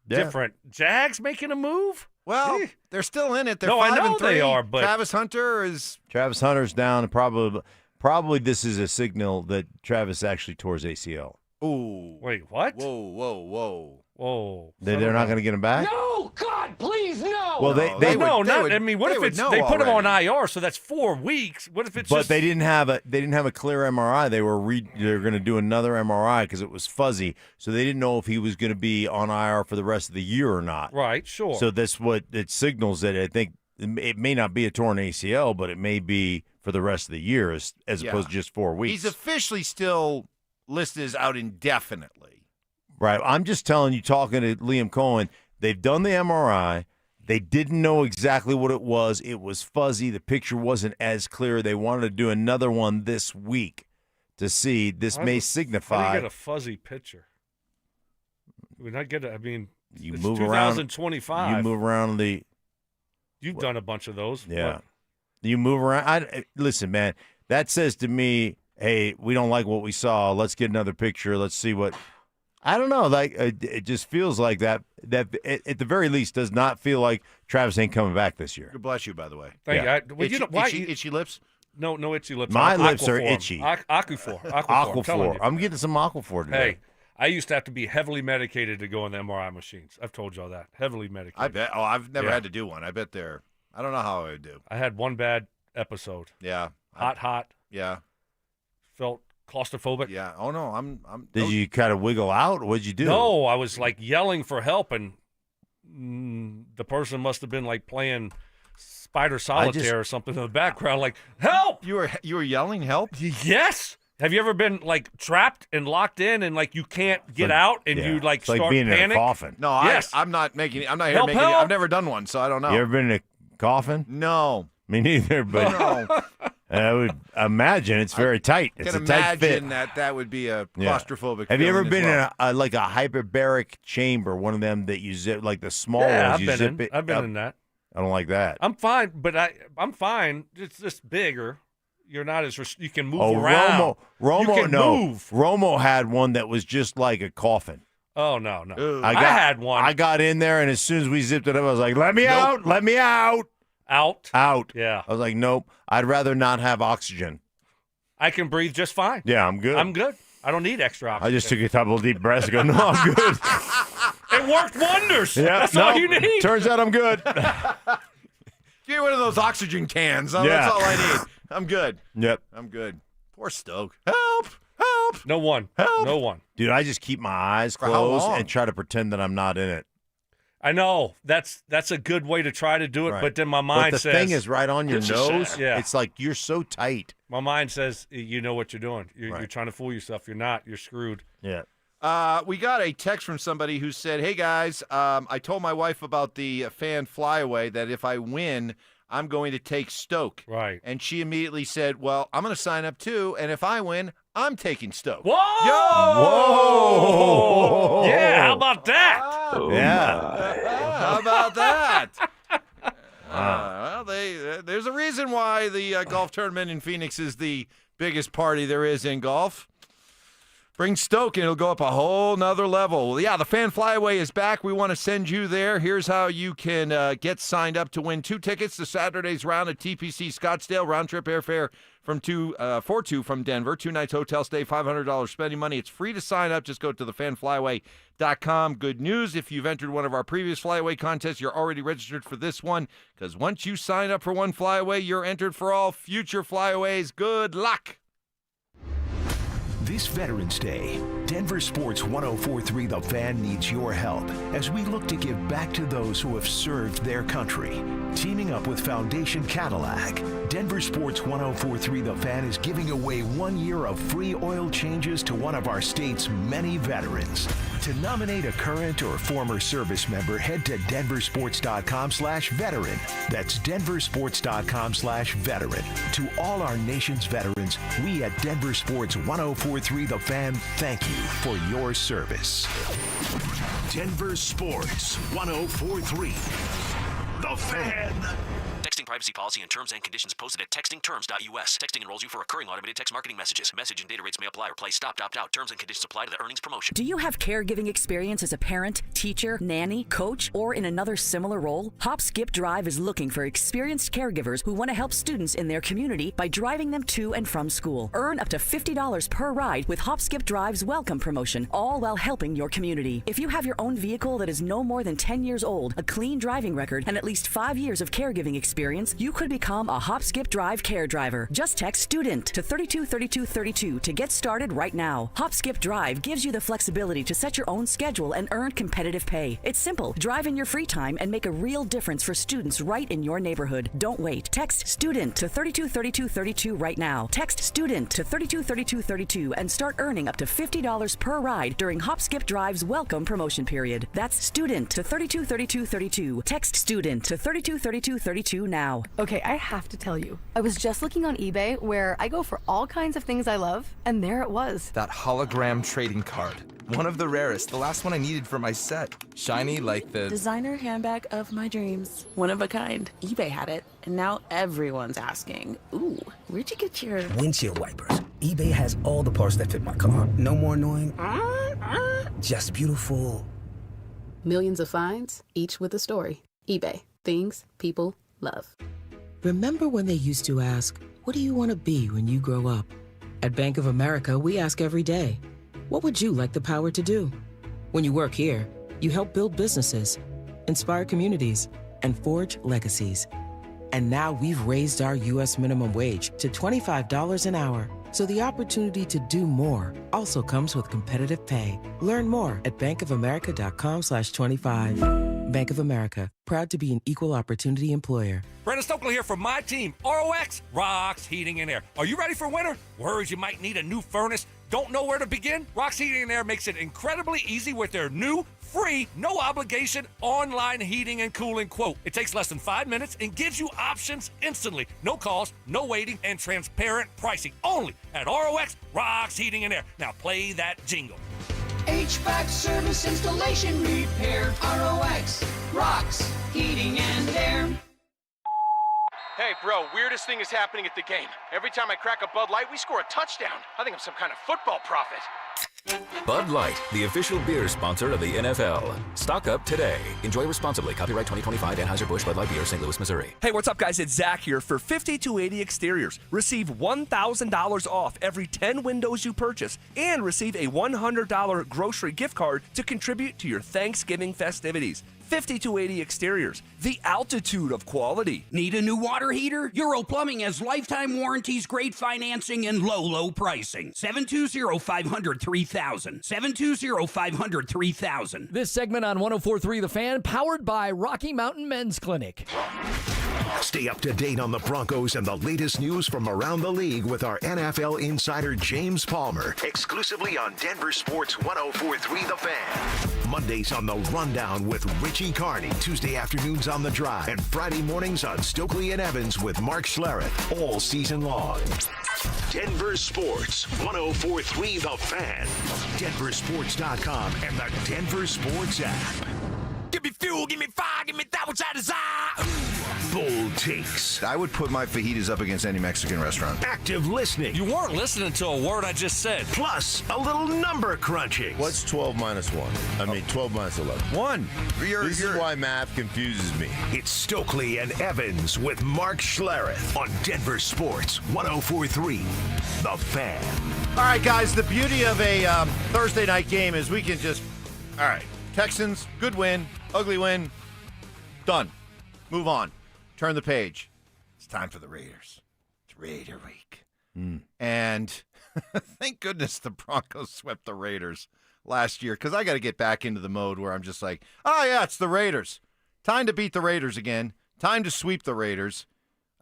Yeah. different. Jags making a move? Well, they're still in it. They're No, 5 I know and 3. they are, but Travis Hunter is Travis Hunter's down, and probably this is a signal that Travis actually tore his ACL. Ooh. Wait, what? Whoa. They're not going to get him back? No, God, please, no. Well, what if would it's know they put him on already. IR, so that's 4 weeks? What if it's But just they didn't have a clear MRI. They were going to do another MRI because it was fuzzy, so they didn't know if he was going to be on IR for the rest of the year or not. right? Sure. So that's what it signals that I think it may not be a torn ACL, but it may be for the rest of the year as Yeah. opposed to just 4 weeks. He's officially still listed as out indefinitely. Right. I'm just telling you, talking to Liam Cohen, they've done the MRI. They didn't know exactly what it was. It was fuzzy. The picture wasn't as clear. They wanted to do another one this week to see. This may How do you signify. get a fuzzy picture? When I get it, I mean, You it's move around. 2025. You move around the. You've done a bunch of those. Yeah. What? You move around. Listen, man, that says to me, hey, we don't like what we saw. Let's get another picture. Let's see what. I don't know. Like it just feels like that at the very least does not feel like Travis ain't coming back this year. God bless you, by the way. Thank Yeah. you. Well, you know, why, Itchy lips? No itchy lips. My Aquaphor. lips are itchy. Aquaphor. I'm telling Aquaphor. you. I'm getting some Aquaphor today. Hey, I used to have to be heavily medicated to go on the MRI machines. I've told y'all that. Heavily medicated. I bet. Oh, I've never Yeah. had to do one. I bet they're. I don't know how I would do. I had one bad episode. Yeah. Hot. Yeah. Felt claustrophobic. Yeah. Oh no, I'm. Did you kind of wiggle out? What'd you do? No, I was like yelling for help, and the person must have been like playing Spider Solitaire or something in the background, like help. You were yelling help? Yes. Have you ever been like trapped and locked in, and like you can't get out, and you like It's like start being panic? in a coffin. No, Yes. I'm not making. I'm not here Help, making. help. I've never done one, so I don't know. You ever been in a coffin? No. Me neither, but No. I would imagine it's very tight. It's Can a tight fit. imagine that would be a Yeah. claustrophobic. Have you ever feeling as been well. in like a hyperbaric chamber, one of them that you zip, like the small Yeah, ones? I've you been zip in. it I've been up? in that. I don't like that. I'm fine, but I'm fine. It's just bigger. You're not as you can move Oh, around. Romo, you can no. move. Romo had one that was just like a coffin. Oh no. I had one. I got in there, and as soon as we zipped it up, I was like, "Let me out! Let me out! Out. Yeah. I was like, "Nope. I'd rather not have oxygen." I can breathe just fine. Yeah, I'm good. I'm good. I don't need extra oxygen. I just took a couple of deep breaths and go, "No, I'm good." It worked wonders. Yeah, That's all no, you need. Turns out I'm good. Get one of those oxygen cans. Oh, Yeah. That's all I need. I'm good. Yep. I'm good. Poor Stoke. Help! Help! No one. Help! No one. Dude, I just keep my eyes For how closed long? and try to pretend that I'm not in it. I know that's a good way to try to do it, Right. but then my mind But the says thing is right on your It's a nose. sad- yeah. It's like you're so tight. my mind says you know what you're doing. You're Right. trying to fool yourself. You're not. You're screwed. Yeah. We got a text from somebody who said, "Hey guys, I told my wife about the fan flyaway that if I win, I'm going to take Stoke." Right. And she immediately said, "Well, I'm going to sign up too, and if I win, I'm taking Stoke." Whoa! Whoa! Yeah. How about that? Yeah. How about that? Well, there's There's a reason why the golf tournament in Phoenix is the biggest party there is in golf. Bring Stoke and it'll go up a whole nother level. Well, yeah, the Fan Flyaway is back. We want to send you there. Here's how you can get signed up to win 2 tickets to Saturday's round at TPC Scottsdale. Round trip airfare from 2 from Denver. 2 nights hotel stay, $500 spending money. It's free to sign up. Just go to thefanflyaway.com. Good news, if you've entered one of our previous Flyaway contests, you're already registered for this one, because once you sign up for one Flyaway, you're entered for all future Flyaways. Good luck. This Veterans Day, Denver Sports 104.3 The Fan needs your help as we look to give back to those who have served their country. Teaming up with Foundation Cadillac, Denver Sports 104.3 The Fan is giving away 1 year of free oil changes to one of our state's many veterans. To nominate a current or former service member, head to denversports.com/veteran. That's denversports.com/veteran. To all our nation's veterans, we at Denver Sports 104.3 The Fan thank you for your service. Denver Sports 104.3 The Fan. Texting privacy policy and terms and conditions posted at textingterms.us. Texting enrolls you for recurring automated text marketing messages. Message and data rates may apply or play. Stop, opt out. Terms and conditions apply to the earnings promotion. Do you have caregiving experience as a parent, teacher, nanny, coach, or in another similar role? Hop Skip Drive is looking for experienced caregivers who want to help students in their community by driving them to and from school. Earn up to $50 per ride with Hop Skip Drive's welcome promotion, all while helping your community. If you have your own vehicle that is no more than 10 years old, a clean driving record, and at least 5 years of caregiving experience, you could become a Hop Skip Drive care driver. Just text STUDENT to 323232 to get started right now. Hop Skip Drive gives you the flexibility to set your own schedule and earn competitive pay. It's simple. Drive in your free time and make a real difference for students right in your neighborhood. Don't wait. Text STUDENT to 323232 right now. Text STUDENT to 323232 and start earning up to $50 per ride during Hop Skip Drive's welcome promotion period. That's STUDENT to 323232. Text STUDENT to 323232 now. Okay, I have to tell you, I was just looking on eBay where I go for all kinds of things I love, and there it was. That hologram trading card. One of the rarest, the last one I needed for my set. Shiny like the designer handbag of my dreams. One of a kind. eBay had it, and now everyone's asking, ooh, where'd you get your windshield wipers? eBay has all the parts that fit my car. No more annoying. Just beautiful. Millions of finds, each with a story. eBay. Things people love. Remember when they used to ask, what do you want to be when you grow up? At Bank of America, we ask every day, what would you like the power to do? When you work here, you help build businesses, inspire communities, and forge legacies. And now we've raised our U.S. minimum wage to $25 an hour. So the opportunity to do more also comes with competitive pay. Learn more at bankofamerica.com/25. Bank of America, proud to be an equal opportunity employer. Brandon Stokley here from my team, ROX Rocks Heating and Air. Are you ready for winter? Worries you might need a new furnace? Don't know where to begin? Rocks Heating and Air makes it incredibly easy with their new, free, no obligation online heating and cooling quote. It takes less than 5 minutes and gives you options instantly. No calls, no waiting, and transparent pricing. Only at ROX Rocks Heating and Air. Now play that jingle. HVAC service, installation, repair. ROX Rocks Heating and Air. Hey, bro, weirdest thing is happening at the game. Every time I crack a Bud Light, we score a touchdown. I think I'm some kind of football prophet. Bud Light, the official beer sponsor of the NFL. Stock up today. Enjoy responsibly. Copyright 2025 Anheuser-Busch Bud Light Beer, St. Louis, Missouri. Hey, what's up, guys? It's Zach here. For 5280 Exteriors, receive $1,000 off every 10 windows you purchase and receive a $100 grocery gift card to contribute to your Thanksgiving festivities. 5280 Exteriors, the altitude of quality. Need a new water heater? Euro Plumbing has lifetime warranties, great financing, and low pricing. 720-500-3000. 720-500-3000. This segment on 104.3 The Fan, powered by Rocky Mountain Men's Clinic. Stay up to date on the Broncos and the latest news from around the league with our NFL insider James Palmer, exclusively on Denver Sports 104.3 The Fan. Mondays on The Rundown with Richie Carney, Tuesday afternoons on The Drive, and Friday mornings on Stokley and Evans with Mark Schlereth, all season long. Denver Sports 104.3 The Fan, DenverSports.com, and the Denver Sports app. Give me fuel, give me fire, give me that which I desire. bold takes, I would put my fajitas up against any Mexican restaurant. active listening, You weren't listening to a word I just said. plus a little number crunching. What's 12 minus 1? I mean, 12 minus 11. 1. This is why math confuses me. It's Stokley and Evans with Mark Schlereth on Denver Sports 104.3. The Fan. All right, guys, the beauty of a Thursday night game is we can just, all right, Texans, good win, ugly win, done. Move on. Turn the page. It's time for the Raiders. It's Raider week. And thank goodness the Broncos swept the Raiders last year, because I got to get back into the mode where I'm just like, oh, yeah, it's the Raiders. Time to beat the Raiders again. Time to sweep the Raiders.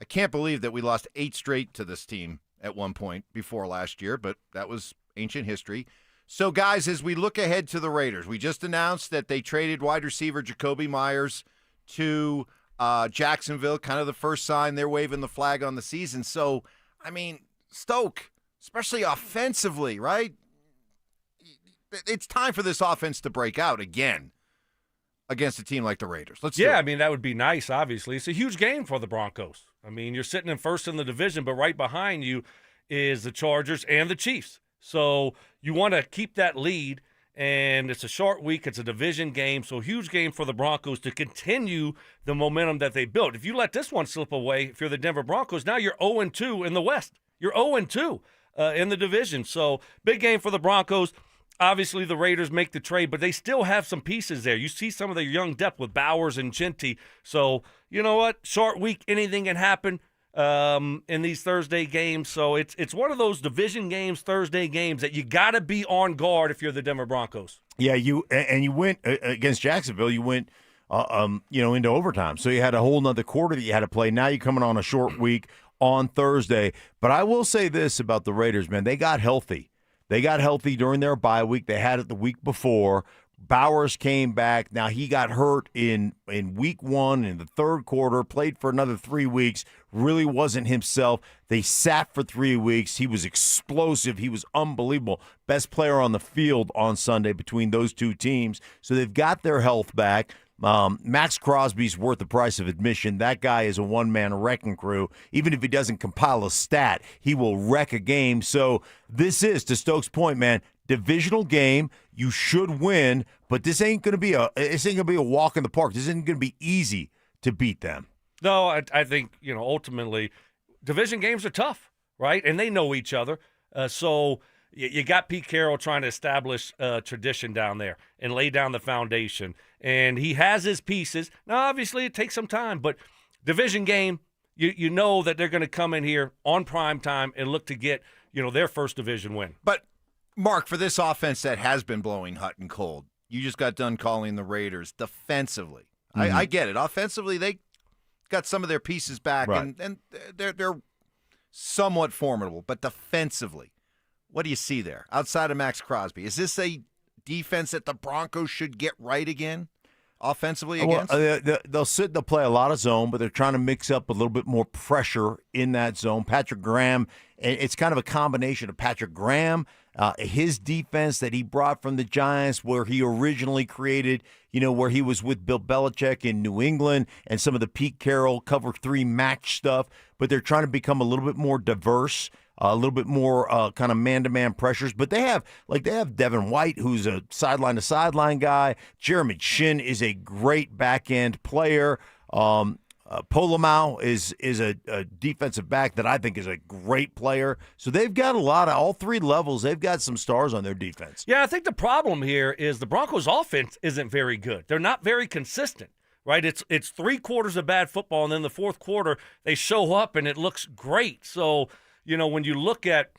I can't believe that we lost 8 straight to this team at one point before last year, but that was ancient history. So, guys, as we look ahead to the Raiders, we just announced that they traded wide receiver Jacoby Myers to Jacksonville, kind of the first sign they're waving the flag on the season. So, I mean, Stoke, especially offensively, right? It's time for this offense to break out again against a team like the Raiders. Let's do it. I mean, that would be nice, obviously. It's a huge game for the Broncos. I mean, you're sitting in first in the division, but right behind you is the Chargers and the Chiefs. So you want to keep that lead, and it's a short week. It's a division game, so huge game for the Broncos to continue the momentum that they built. If you let this one slip away, if you're the Denver Broncos, now you're 0-2 in the West. You're 0-2 in the division. So big game for the Broncos. Obviously, the Raiders make the trade, but they still have some pieces there. You see some of their young depth with Bowers and Genty. So, you know what? Short week, anything can happen in these Thursday games. So it's one of those division games, Thursday games that you got to be on guard if you're the Denver Broncos. Yeah, you went against Jacksonville. You went, into overtime. So you had a whole nother quarter that you had to play. Now you're coming on a short week on Thursday. But I will say this about the Raiders, man. They got healthy. They got healthy during their bye week. They had it the week before. Bowers came back. Now, he got hurt in week 1 in the third quarter, played for another 3 weeks, really wasn't himself. They sat for 3 weeks. He was explosive. He was unbelievable. Best player on the field on Sunday between those two teams. So they've got their health back. Max Crosby's worth the price of admission. That guy is a one-man wrecking crew. Even if he doesn't compile a stat, he will wreck a game. So this is, to Stokes' point, man, divisional game. You should win, but this ain't gonna be a walk in the park. This isn't gonna be easy to beat them. No, I think, ultimately, division games are tough, right? And they know each other. So you got Pete Carroll trying to establish tradition down there and lay down the foundation. And he has his pieces. Now, obviously, it takes some time, but division game, you know that they're going to come in here on prime time and look to get, their first division win. But, Mark, for this offense that has been blowing hot and cold, you just got done calling the Raiders defensively. Mm-hmm. I get it. Offensively, they got some of their pieces back, right, and they're somewhat formidable. But defensively, what do you see there outside of Max Crosby? Is this a defense that the Broncos should get right again, offensively against? They'll play a lot of zone, but they're trying to mix up a little bit more pressure in that zone. Patrick Graham, it's kind of a combination of Patrick Graham, his defense that he brought from the Giants, where he originally created, where he was with Bill Belichick in New England, and some of the Pete Carroll cover 3 match stuff. But they're trying to become a little bit more diverse, a little bit more kind of man-to-man pressures. But they have Devin White, who's a sideline-to-sideline guy. Jeremy Shin is a great back-end player. Polomau is a defensive back that I think is a great player. So they've got a lot of, all 3 levels, they've got some stars on their defense. Yeah, I think the problem here is the Broncos' offense isn't very good. They're not very consistent, right? It's 3 quarters of bad football, and then the fourth quarter they show up and it looks great. So, when you look at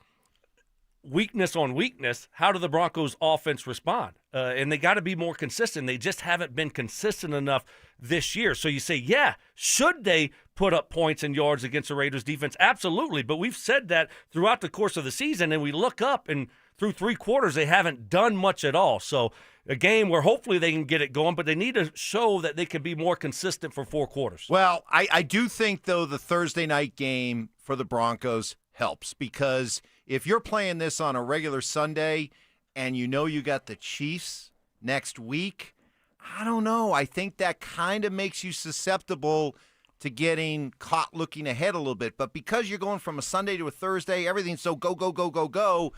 weakness on weakness, how do the Broncos offense respond? And they got to be more consistent. They just haven't been consistent enough this year. So you say, yeah, should they put up points and yards against the Raiders defense? Absolutely. But we've said that throughout the course of the season, and we look up and through 3 quarters, they haven't done much at all. So a game where hopefully they can get it going, but they need to show that they can be more consistent for 4 quarters. Well, I do think, though, the Thursday night game for the Broncos helps, because if you're playing this on a regular Sunday and you got the Chiefs next week, I don't know. I think that kind of makes you susceptible to getting caught looking ahead a little bit. But because you're going from a Sunday to a Thursday, everything's so go, go, go, go, go,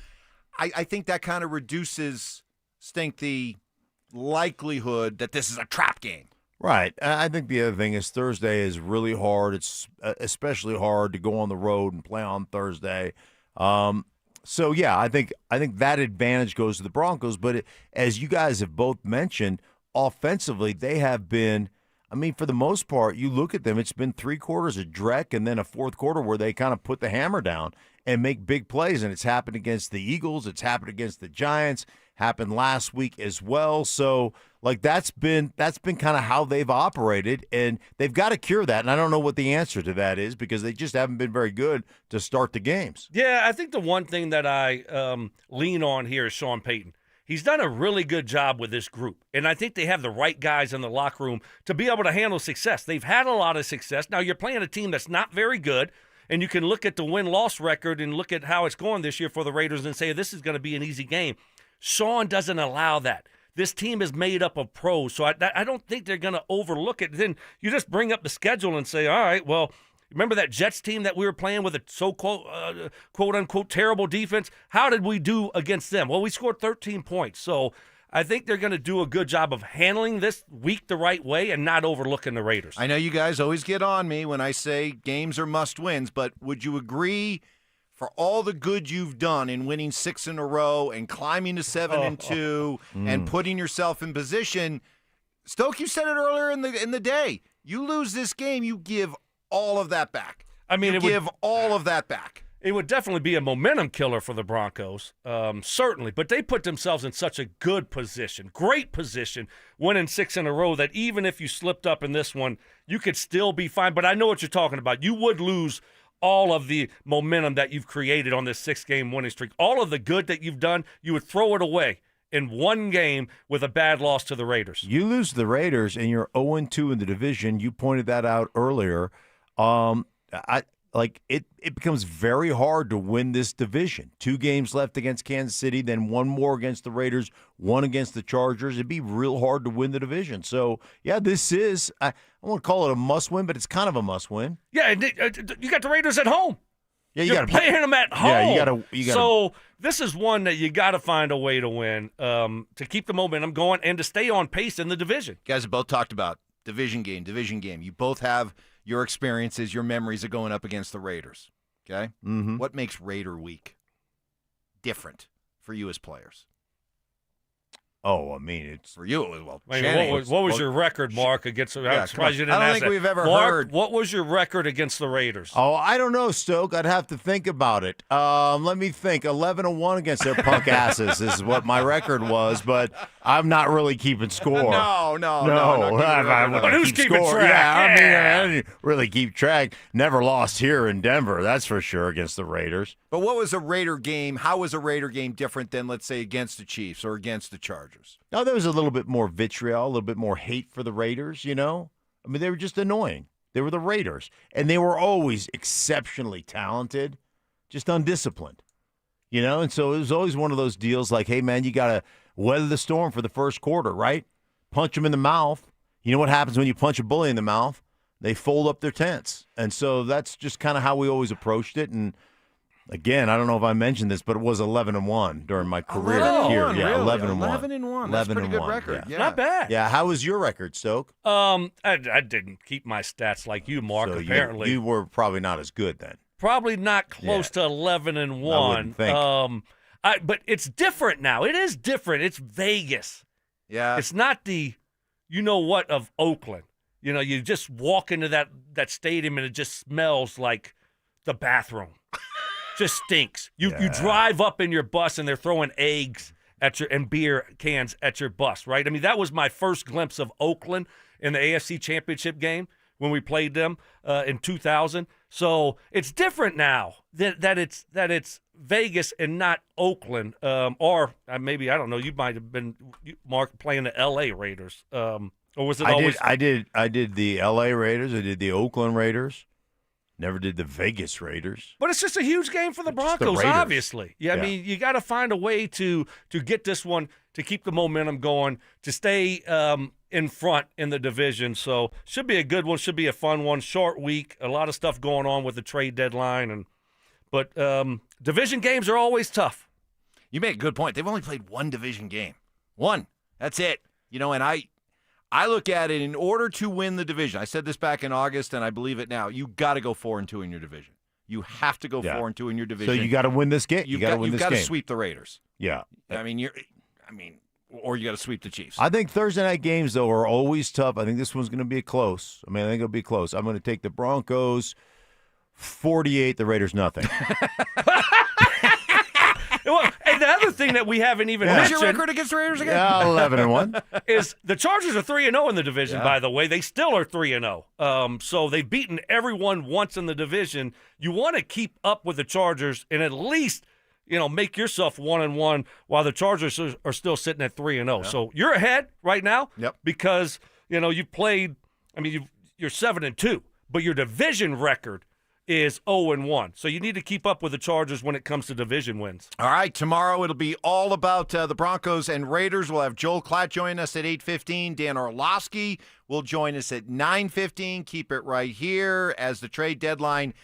I think that kind of reduces, Stink, the likelihood that this is a trap game. Right. I think the other thing is Thursday is really hard. It's especially hard to go on the road and play on Thursday. So, yeah, I think that advantage goes to the Broncos. But as you guys have both mentioned, offensively, they have been, I mean, for the most part, you look at them, it's been 3 quarters of dreck and then a fourth quarter where they kind of put the hammer down and make big plays. And it's happened against the Eagles. It's happened against the Giants. Happened last week as well. So, like, that's been kind of how they've operated, and they've got to cure that. And I don't know what the answer to that is because they just haven't been very good to start the games. Yeah, I think the one thing that I lean on here is Sean Payton. He's done a really good job with this group, and I think they have the right guys in the locker room to be able to handle success. They've had a lot of success. Now, you're playing a team that's not very good, and you can look at the win-loss record and look at how it's going this year for the Raiders and say this is going to be an easy game. Sean doesn't allow that. This team is made up of pros, so I don't think they're going to overlook it. Then you just bring up the schedule and say, all right, well, remember that Jets team that we were playing with a so-called, quote-unquote, terrible defense? How did we do against them? Well, we scored 13 points. So I think they're going to do a good job of handling this week the right way and not overlooking the Raiders. I know you guys always get on me when I say games are must-wins, but would you agree – for all the good you've done in winning 6 in a row and climbing to 7-2 and putting yourself in position, Stoke, you said it earlier in the day. You lose this game, you give all of that back. I mean, all of that back. It would definitely be a momentum killer for the Broncos, certainly. But they put themselves in such a good position, great position, winning 6 in a row that even if you slipped up in this one, you could still be fine. But I know what you're talking about. You would lose all of the momentum that you've created on this 6-game winning streak. All of the good that you've done, you would throw it away in one game with a bad loss to the Raiders. You lose to the Raiders, and you're 0-2 in the division. You pointed that out earlier. It becomes very hard to win this division. 2 games left against Kansas City, then 1 more against the Raiders, 1 against the Chargers. It'd be real hard to win the division. So, yeah, this is I won't call it a must-win, but it's kind of a must-win. Yeah, you got the Raiders at home. Yeah, you're playing them at home. Yeah, you got. So this is one that you got to find a way to win to keep the momentum going and to stay on pace in the division. You guys have both talked about division game. You both have your experiences, your memories of going up against the Raiders. Okay? Mm-hmm. What makes Raider Week different for you as players? Oh, I mean, it's for you. Well, what was your record, Mark, against? I'm surprised you didn't I don't ask think that. we've ever Mark, heard. What was your record against the Raiders? Oh, I don't know, Stoke. I'd have to think about it. Let me think. 11-1 against their punk asses is what my record was, but I'm not really keeping score. No. But who's keeping track? Yeah, I didn't really keep track. Never lost here in Denver, that's for sure, against the Raiders. But what was a Raider game? How was a Raider game different than, let's say, against the Chiefs or against the Chargers? No, there was a little bit more vitriol, a little bit more hate for the Raiders, you know? I mean, they were just annoying. They were the Raiders. And they were always exceptionally talented, just undisciplined, you know? And so it was always one of those deals like, hey, man, you got to weather the storm for the first quarter, right? Punch them in the mouth. You know what happens when you punch a bully in the mouth? They fold up their tents. And so that's just kind of how we always approached it. And again, I don't know if I mentioned this, but it was 11-1 during my career here. 11-1, Yeah, really? 11-1. 11-1. That's a pretty good record. Yeah. Not bad. Yeah, how was your record, Stoke? I didn't keep my stats like you, Mark, So apparently. you were probably not as good then. Probably not close to 11-1. I wouldn't think. But it's different now. It is different. It's Vegas. Yeah. It's not the you-know-what of Oakland. You know, you just walk into that stadium and it just smells like the bathroom. Just stinks. You drive up in your bus and they're throwing eggs at and beer cans at your bus, right? I mean, that was my first glimpse of Oakland in the AFC Championship game when we played them in 2000. So it's different now that it's Vegas and not Oakland, or maybe I don't know. You might have been Mark playing the L.A. Raiders, or was it always? I did the L.A. Raiders. I did the Oakland Raiders. Never did the Vegas Raiders. But it's just a huge game for the Broncos, obviously. Yeah, I mean, you got to find a way to get this one, to keep the momentum going, to stay in front in the division. So should be a good one. Should be a fun one. Short week. A lot of stuff going on with the trade deadline. But division games are always tough. You make a good point. They've only played one division game. One. That's it. And I look at it, in order to win the division, I said this back in August, and I believe it now, you got to go 4-2 in your division. You have to go 4-2 in your division. So you got to win this game. You got to win this game. You've got to sweep the Raiders. Yeah. Or you got to sweep the Chiefs. I think Thursday night games, though, are always tough. I think this one's going to be close. I think it'll be close. I'm going to take the Broncos 48, the Raiders nothing. Well, and the other thing that we haven't even mentioned. What's your record against the Raiders again? 11-1. Is the Chargers are 3-0 in the division, by the way. They still are 3-0. So they've beaten everyone once in the division. You want to keep up with the Chargers and at least, make yourself 1-1 while the Chargers are still sitting at 3-0. Yeah. So you're ahead right now because, you've played, you're 7-2, but your division record is 0-1. So you need to keep up with the Chargers when it comes to division wins. All right, tomorrow it'll be all about the Broncos and Raiders. We'll have Joel Klatt join us at 8:15. Dan Orlovsky will join us at 9:15. Keep it right here as the trade deadline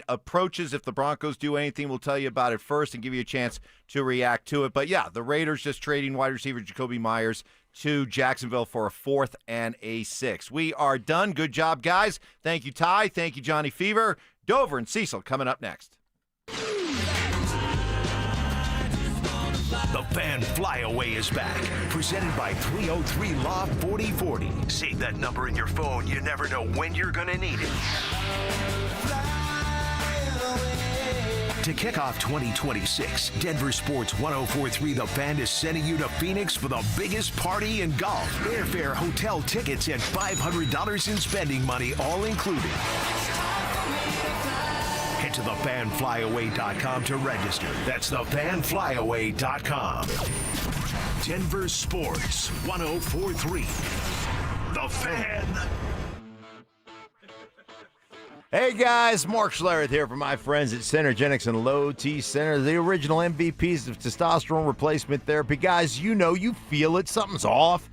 approaches. If the Broncos do anything, we'll tell you about it first and give you a chance to react to it. But, yeah, the Raiders just trading wide receiver Jacoby Myers to Jacksonville for a 4th and a 6th. We are done. Good job, guys. Thank you, Ty. Thank you, Johnny Fever. Dover and Cecil coming up next. The Fan Flyaway is back, presented by 303 Law 4040. Save that number in your phone. You never know when you're going to need it. To kick off 2026, Denver Sports 1043 The Fan is sending you to Phoenix for the biggest party in golf. Airfare, hotel tickets, and $500 in spending money all included. Head to thefanflyaway.com to register. That's thefanflyaway.com. Denver Sports 1043 The Fan. Hey guys, Mark Schlereth here from my friends at Synergenics and Low T Center, the original MVPs of testosterone replacement therapy. Guys, you feel it. Something's off.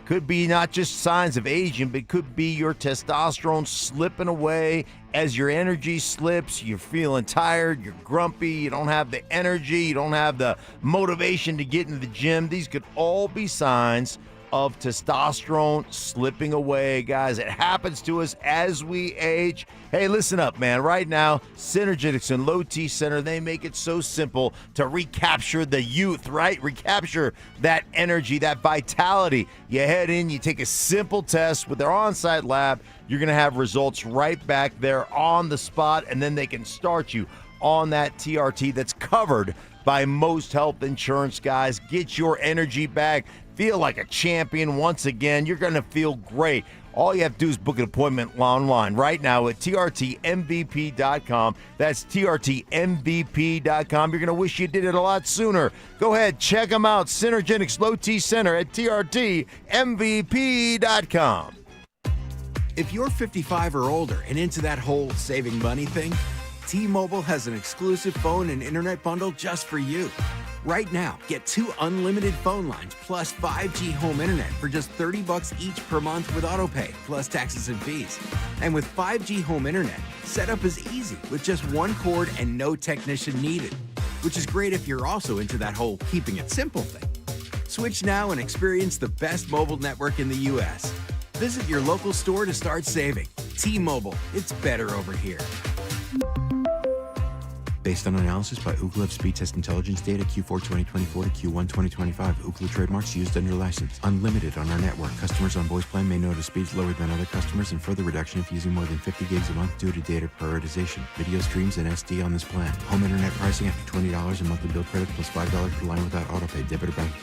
Could be not just signs of aging, but could be your testosterone slipping away. As your energy slips, you're feeling tired, you're grumpy, you don't have the energy, you don't have the motivation to get into the gym. These could all be signs of testosterone slipping away, guys. It happens to us as we age. Hey, listen up, man. Right now, Synergetics and Low T Center, they make it so simple to recapture the youth, right? Recapture that energy, that vitality. You head in, you take a simple test with their on-site lab. You're going to have results right back there on the spot, and then they can start you on that TRT that's covered by most health insurance, guys. Get your energy back. Feel like a champion once again. You're going to feel great. All you have to do is book an appointment online right now at trtmvp.com. That's trtmvp.com. You're going to wish you did it a lot sooner. Go ahead, check them out. Synergenics Low T Center at trtmvp.com. If you're 55 or older and into that whole saving money thing, T-Mobile has an exclusive phone and internet bundle just for you. Right now, get 2 unlimited phone lines plus 5G home internet for just $30 each per month with autopay, plus taxes and fees. And with 5G home internet, setup is easy with just 1 cord and no technician needed, which is great if you're also into that whole keeping it simple thing. Switch now and experience the best mobile network in the U.S. Visit your local store to start saving. T-Mobile, it's better over here. Based on analysis by Ookla of speed test intelligence data Q4 2024 to Q1 2025. Ookla trademarks used under license. Unlimited on our network. Customers on voice plan may notice speeds lower than other customers and further reduction if using more than 50 gigs a month due to data prioritization. Video streams and SD on this plan. Home internet pricing after $20 and monthly bill credit plus $5 per line without autopay. Debit or bank